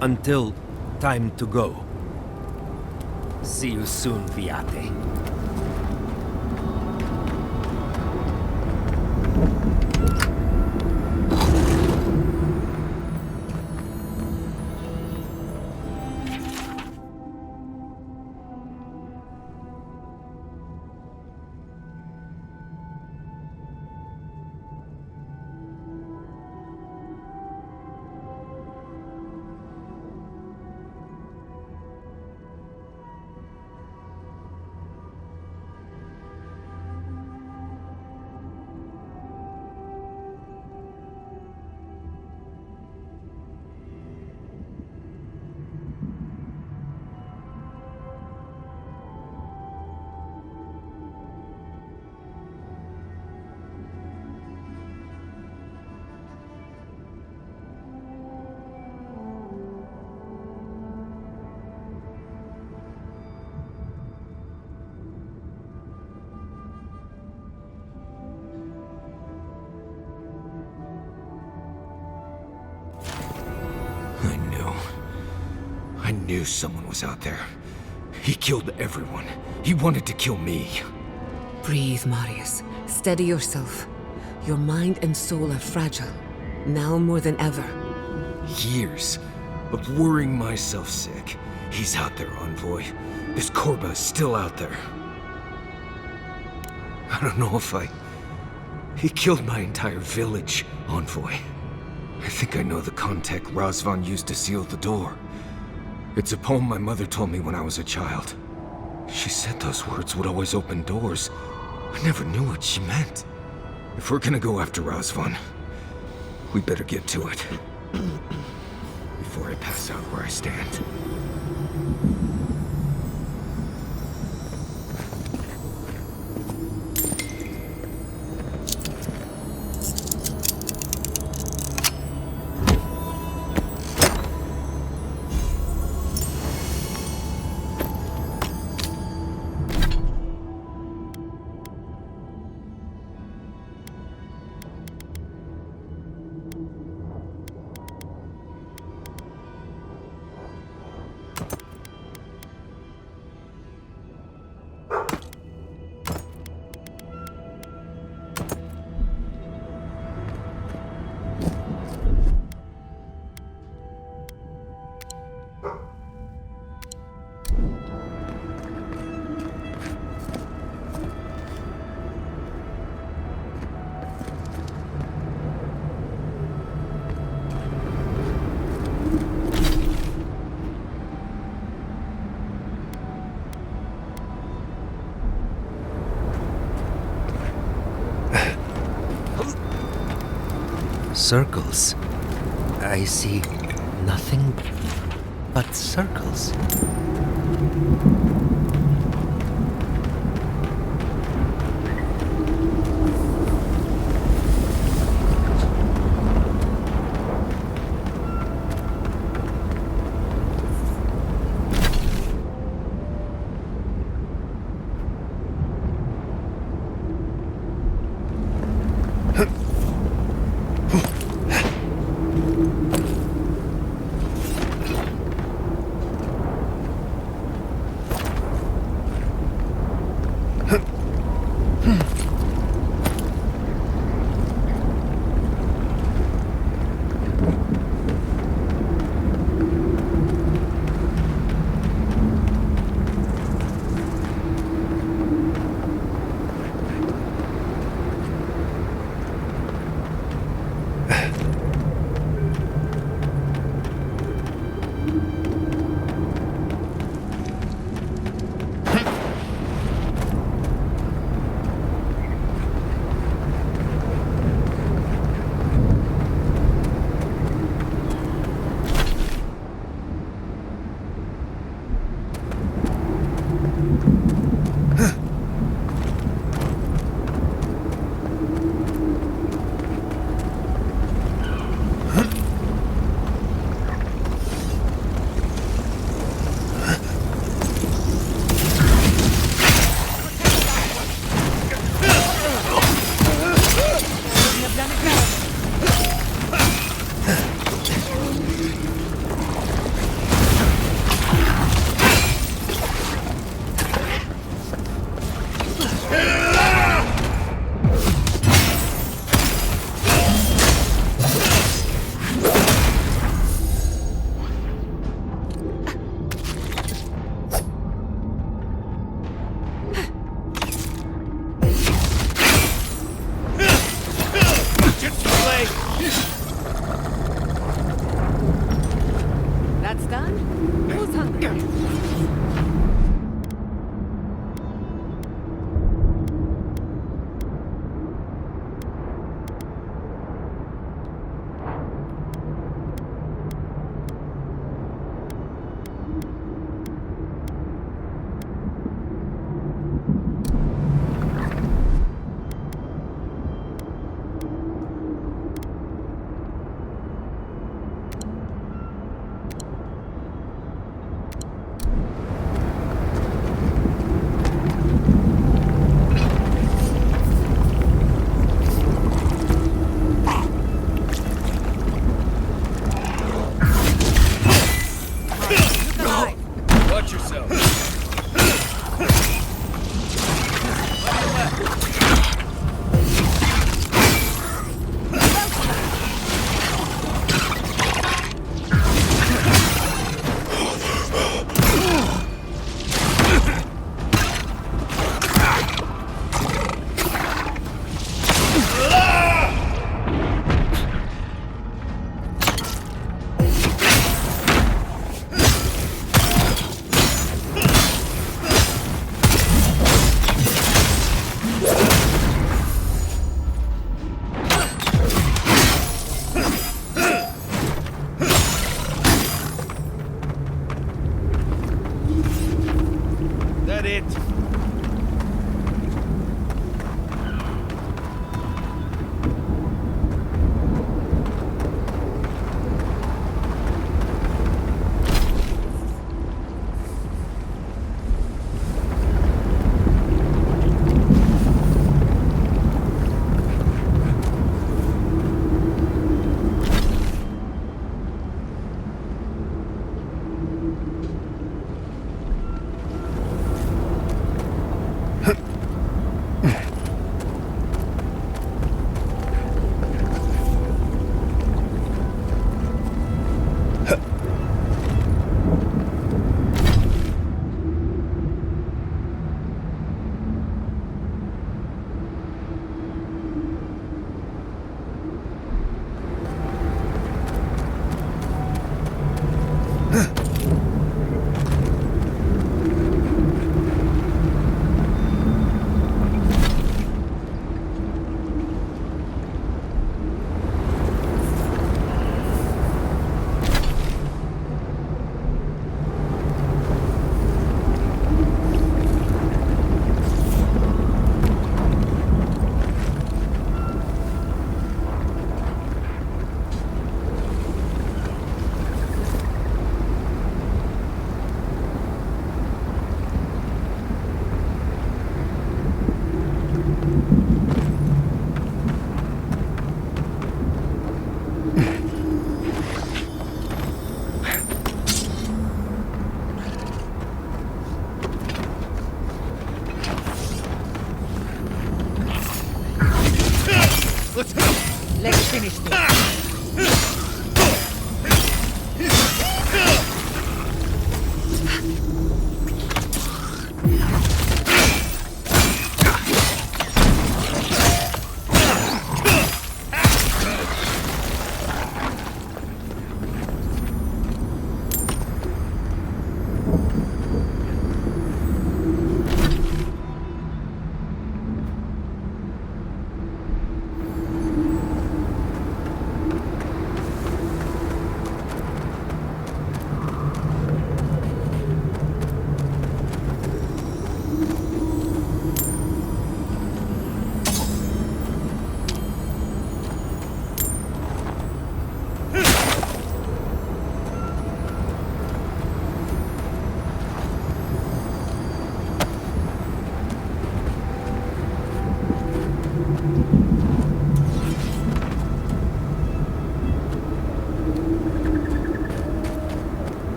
until time to go. See you soon, Viate. I knew someone was out there. He killed everyone. He wanted to kill me. Breathe, Marius. Steady yourself. Your mind and soul are fragile. Now more than ever. Years of worrying myself sick. He's out there, Envoy. This Korba is still out there. I don't know if He killed my entire village, Envoy. I think I know the contact Razvan used to seal the door. It's a poem my mother told me when I was a child. She said those words would always open doors. I never knew what she meant. If we're gonna go after Razvan, we better get to it. Before I pass out where I stand. Circles. I see nothing but circles. man. Who's hungry? Watch yourself. That it?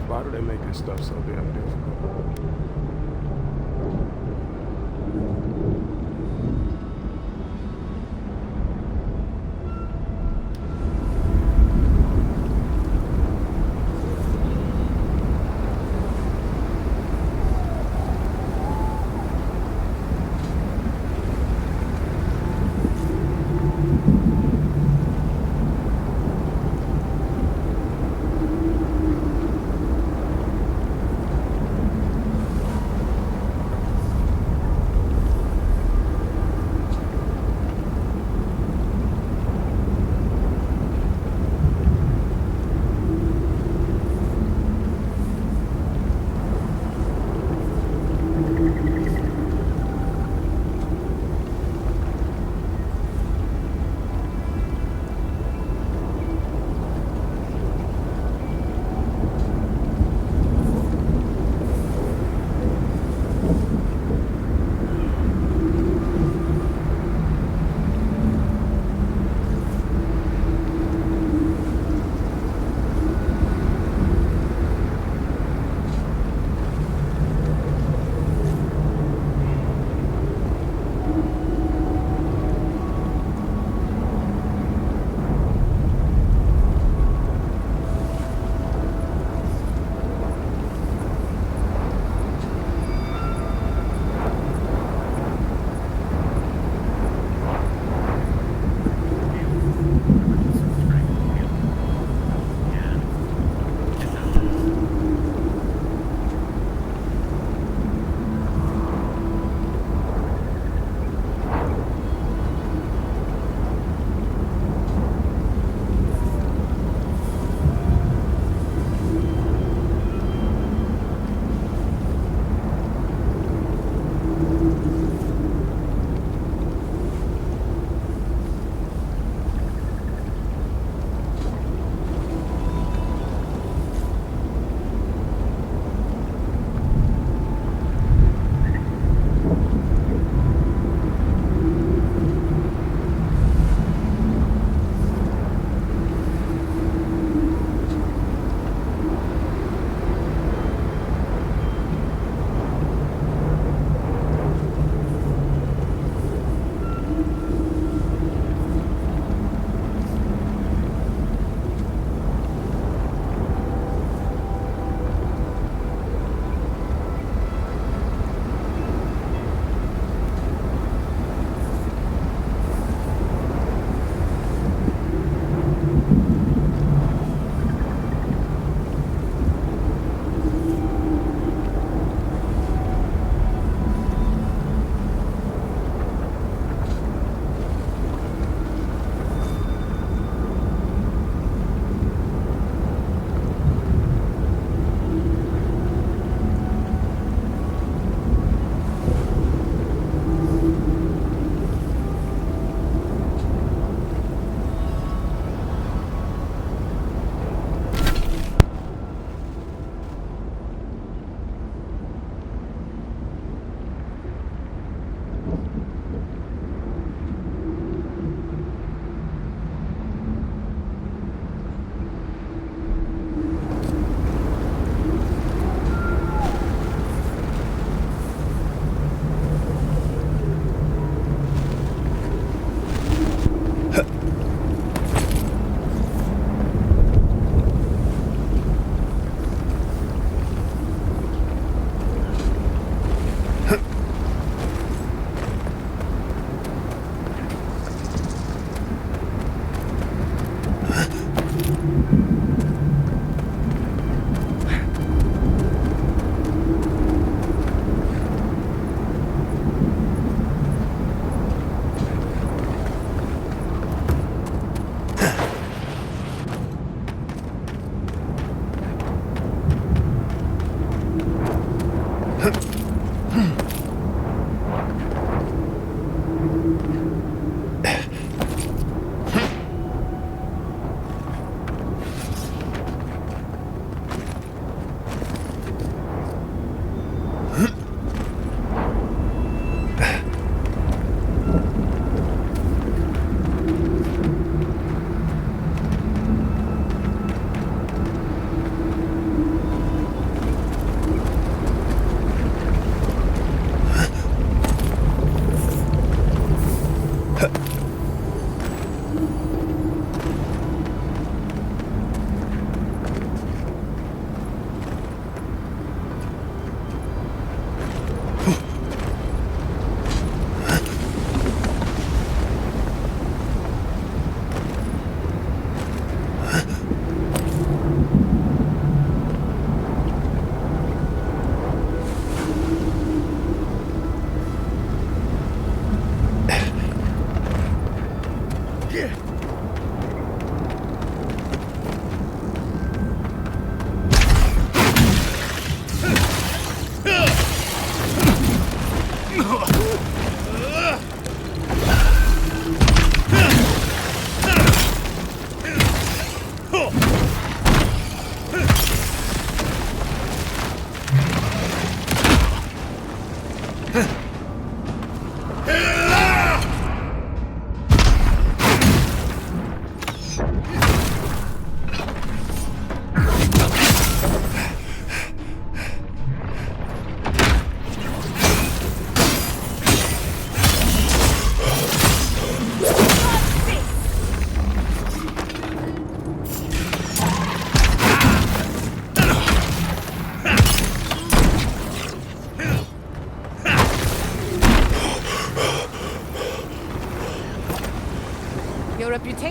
Why do they make this stuff so damn difficult?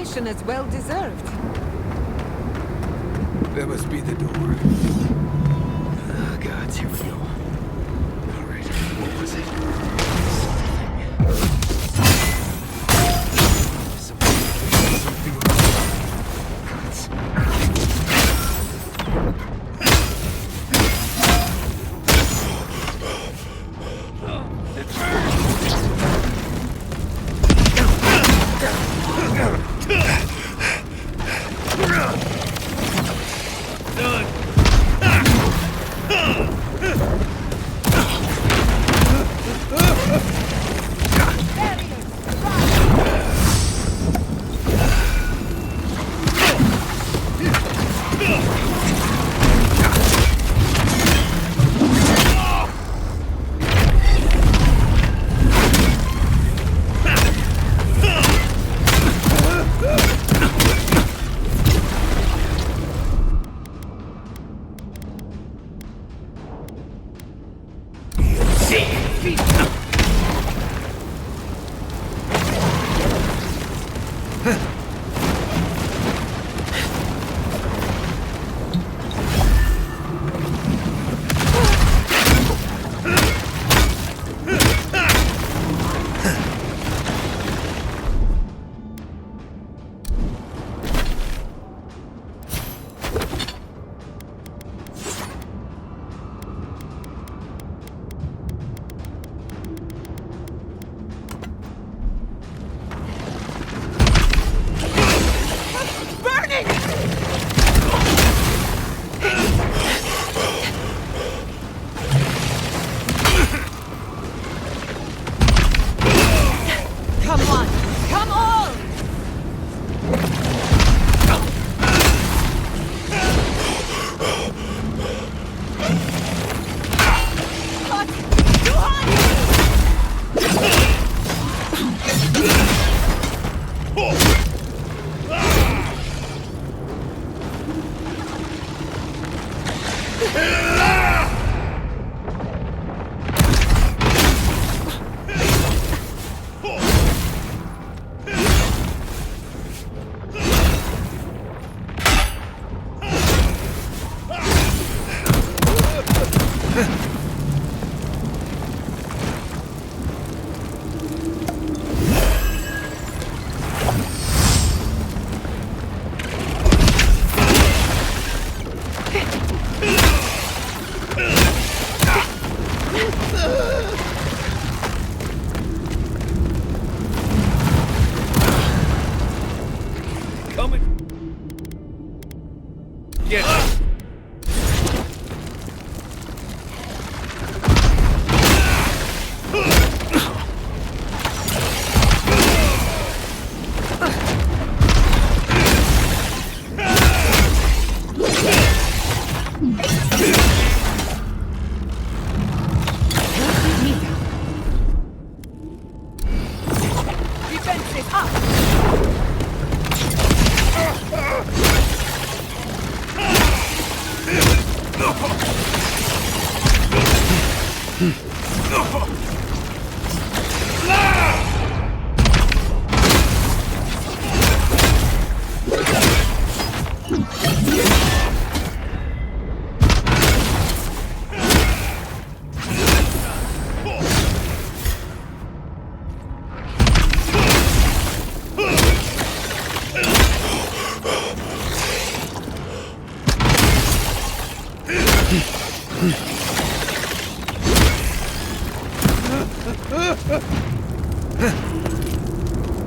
reputation is well deserved. That must be the door. Oh, gods, here we go. All right, what was it? Something wrong. Gods.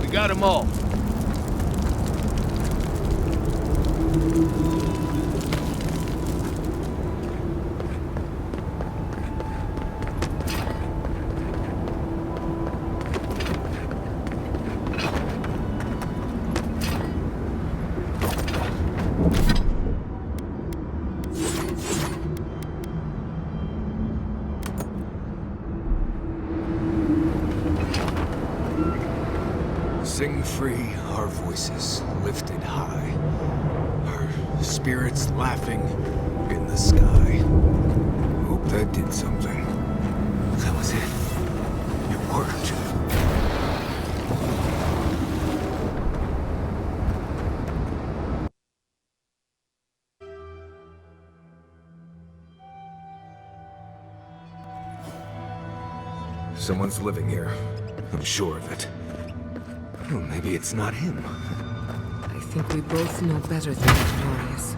We got them all. Sing free, our voices lifted high, our spirits laughing in the sky. Hope that did something. That was it. It worked. Someone's living here. I'm sure of it. Well, maybe it's not him. I think we both know better than that, Marius.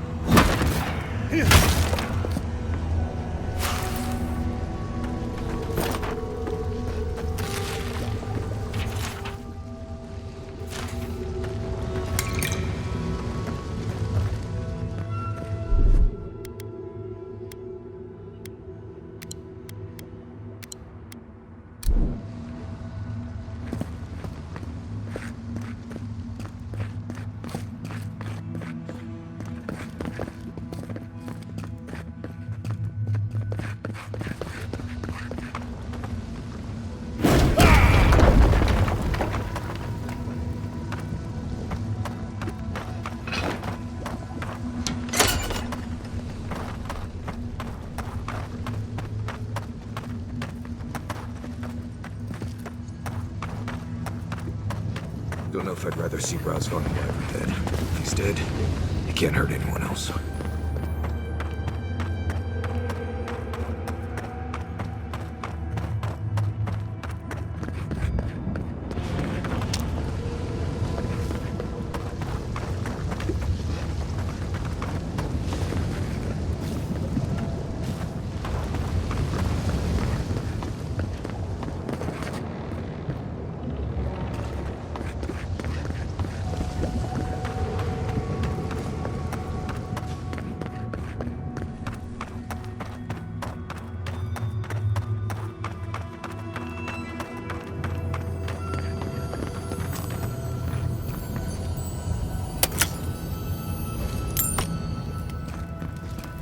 Don't know if I'd rather see Razvan alive or dead. If he's dead, he can't hurt anyone else.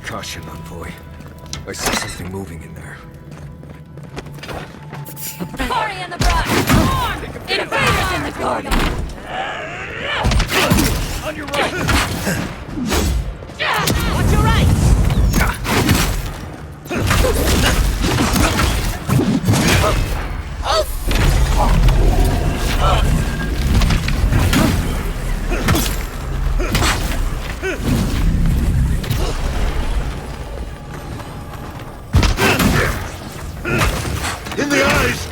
Caution, Envoy. I see something moving in there. Party in the brush! Armed! Invaders in the garden! On your right! Watch your right! In the eyes!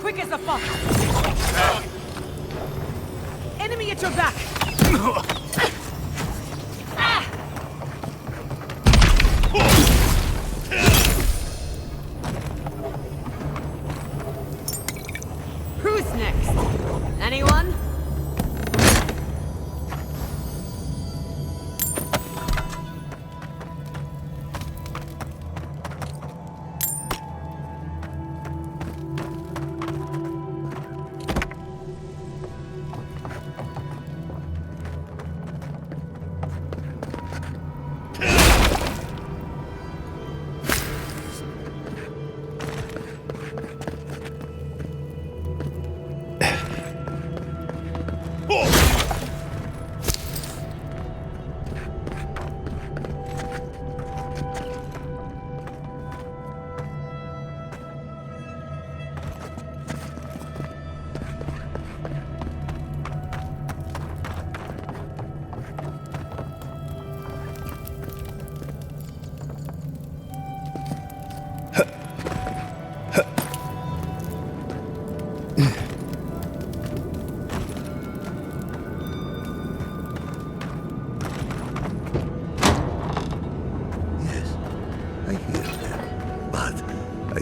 Quick as a fox! Enemy at your back! Who's next? Anyone?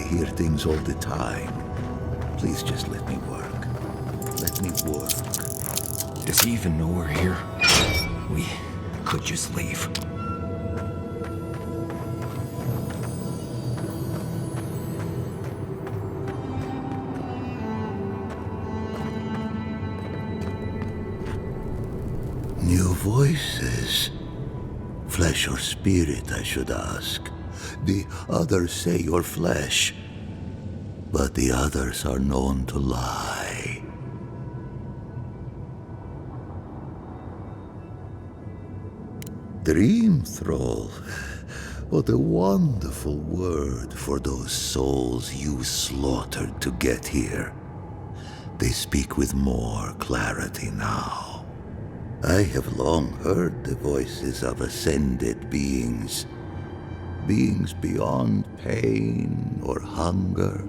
Hear things all the time. Please just let me work. Let me work. Does he even know we're here? We could just leave. New voices. Flesh or spirit, I should ask. The others say you're flesh, but the others are known to lie. Dream thrall. What a wonderful word for those souls you slaughtered to get here. They speak with more clarity now. I have long heard the voices of ascended beings. Beings beyond pain or hunger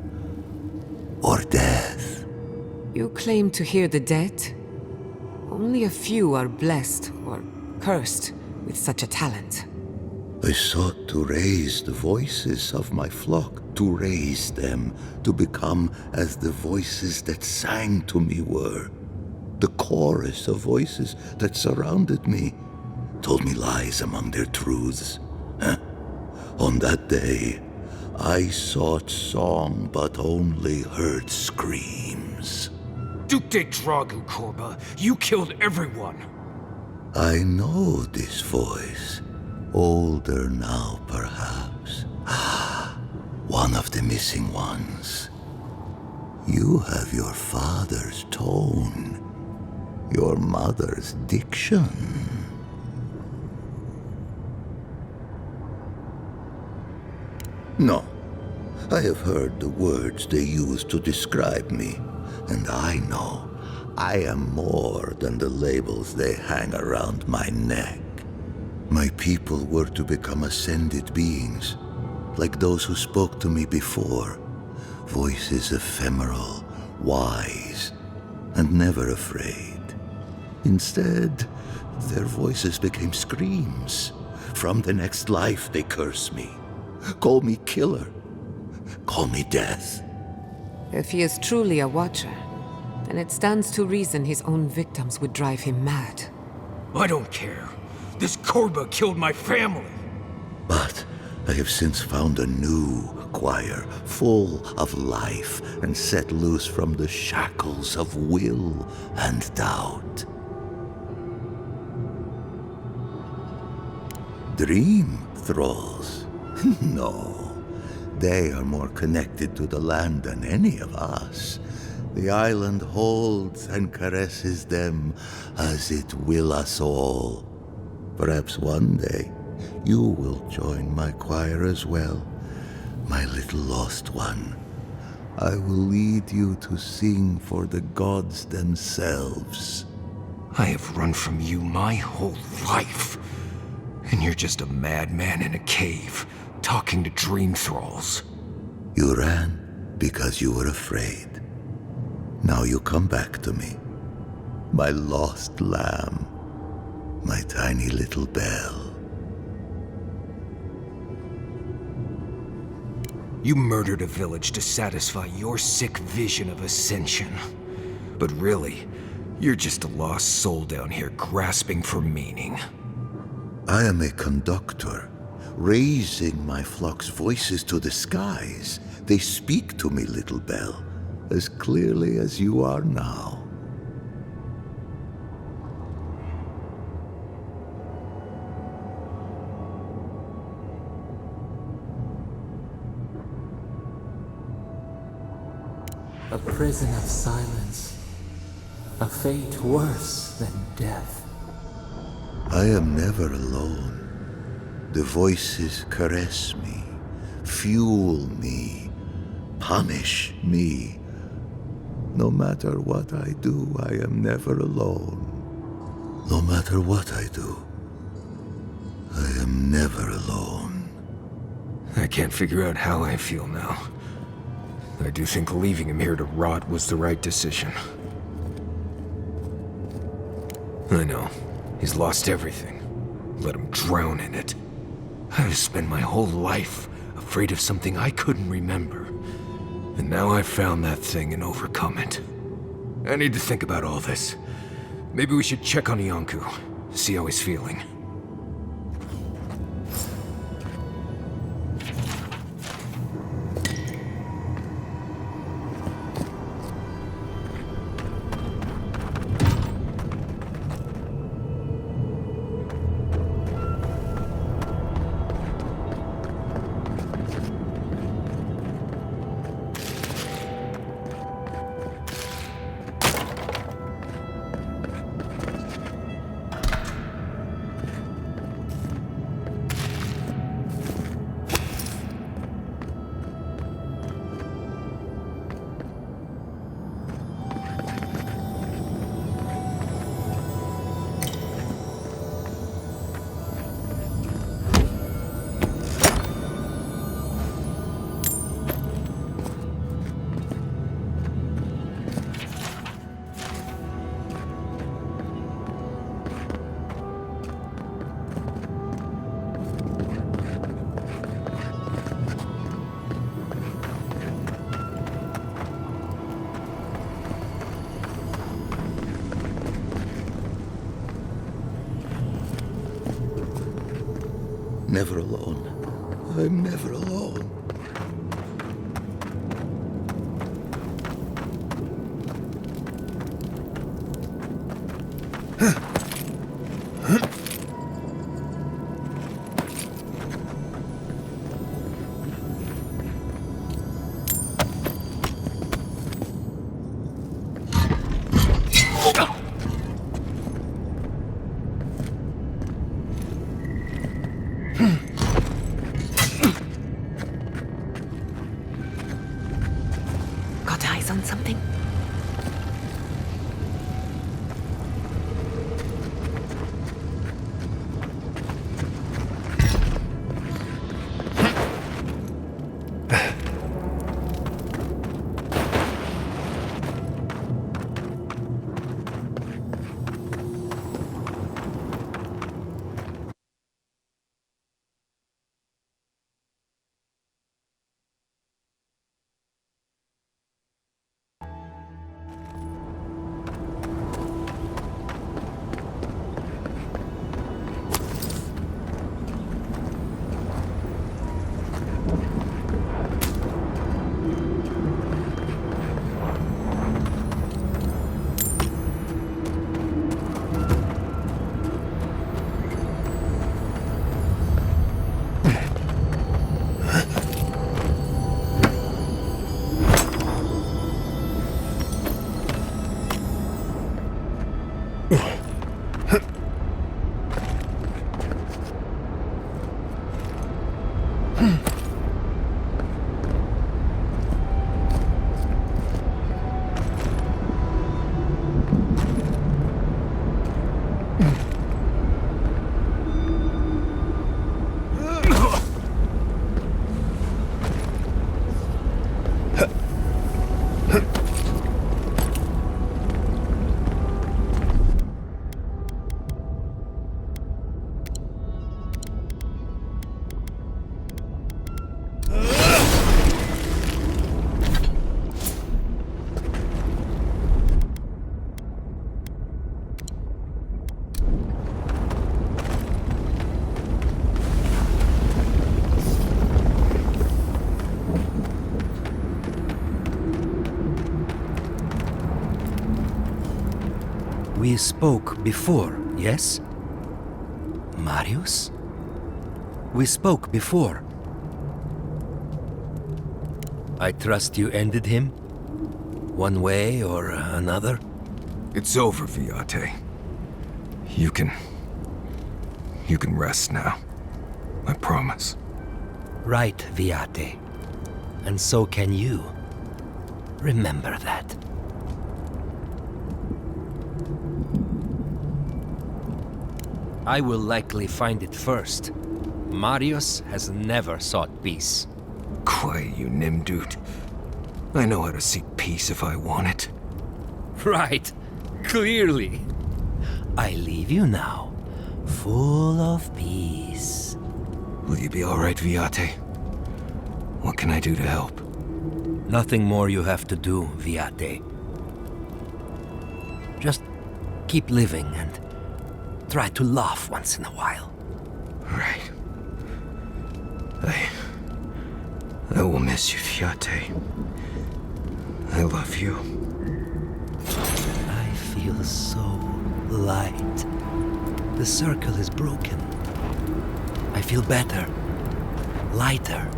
or death. You claim to hear the dead? Only a few are blessed or cursed with such a talent. I sought to raise the voices of my flock, to raise them to become as the voices that sang to me were. The chorus of voices that surrounded me told me lies among their truths. On that day, I sought song but only heard screams. Duke de Dragu, Korba, you killed everyone. I know this voice. Older now, perhaps. One of the missing ones. You have your father's tone, your mother's diction. No, I have heard the words they use to describe me, and I know I am more than the labels they hang around my neck. My people were to become ascended beings, like those who spoke to me before. Voices ephemeral, wise, and never afraid. Instead, their voices became screams. From the next life, they curse me. Call me killer. Call me death. If he is truly a watcher, then it stands to reason his own victims would drive him mad. I don't care. This Korba killed my family. But I have since found a new choir, full of life and set loose from the shackles of will and doubt. Dream thralls? No. They are more connected to the land than any of us. The island holds and caresses them as it will us all. Perhaps one day you will join my choir as well, my little lost one. I will lead you to sing for the gods themselves. I have run from you my whole life. And you're just a madman in a cave, talking to dream thralls. You ran because you were afraid. Now you come back to me. My lost lamb. My tiny little bell. You murdered a village to satisfy your sick vision of ascension. But really, you're just a lost soul down here grasping for meaning. I am a conductor, raising my flock's voices to the skies. They speak to me, little bell, as clearly as you are now. A prison of silence. A fate worse than death. I am never alone. The voices caress me, fuel me, punish me. No matter what I do, I am never alone. No matter what I do, I am never alone. I can't figure out how I feel now. I do think leaving him here to rot was the right decision. I know. He's lost everything. Let him drown in it. I've spent my whole life afraid of something I couldn't remember. And now I've found that thing and overcome it. I need to think about all this. Maybe we should check on Iancu, see how he's feeling. never alone. I'm never alone. Got eyes on something? We spoke before, yes? Marius? We spoke before. I trust you ended him? One way or another? It's over, Viate. You can rest now. I promise. Right, Viate. And so can you. Remember that. I will likely find it first. Marius has never sought peace. Quiet, you Nimdude. I know how to seek peace if I want it. Right. Clearly. I leave you now, full of peace. Will you be all right, Viate? What can I do to help? Nothing more you have to do, Viate. Just keep living and try to laugh once in a while. Right. I will miss you, Viate. I love you. I feel so light. The circle is broken. I feel better. Lighter.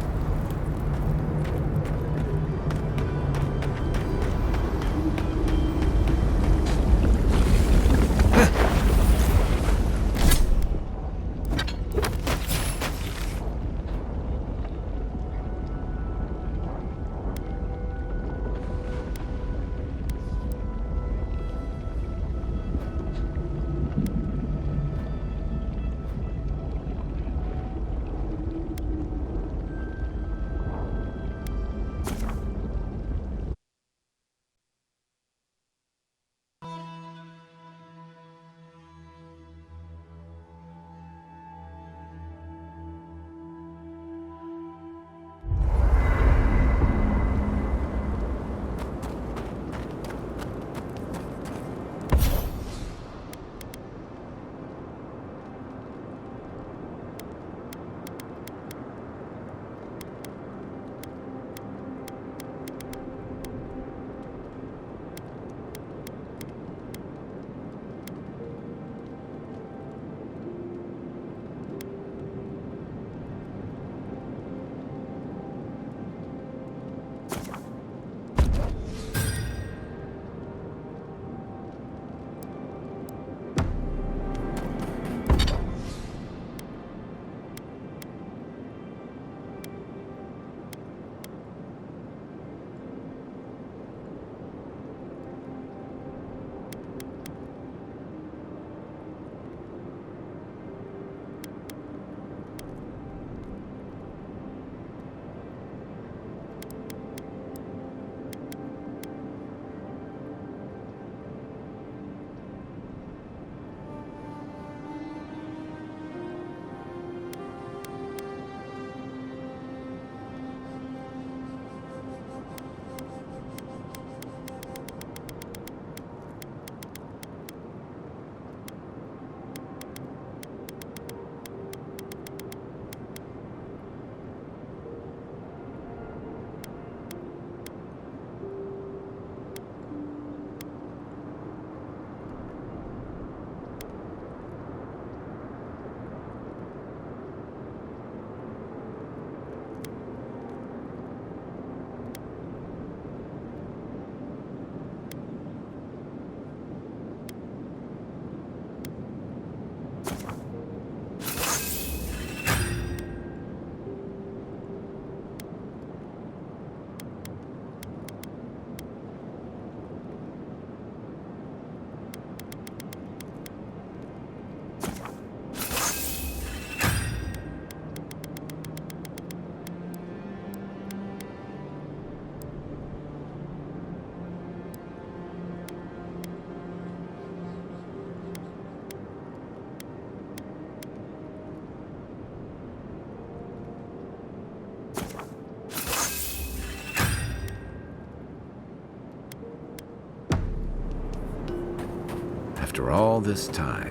After all this time,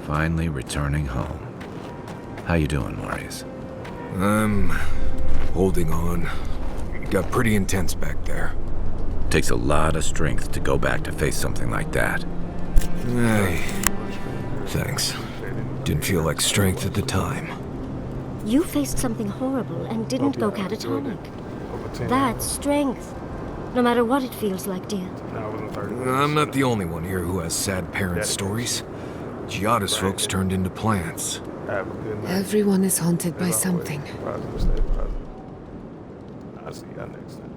finally returning home. How you doing, Maurice? I'm holding on. It got pretty intense back there. Takes a lot of strength to go back to face something like that. Hey, thanks. Didn't feel like strength at the time. You faced something horrible and didn't go catatonic. That's strength. No matter what it feels like, dear. I'm not the only one here who has sad parent stories. Giada's folks turned into plants. Everyone is haunted by something. I'll see y'all next time.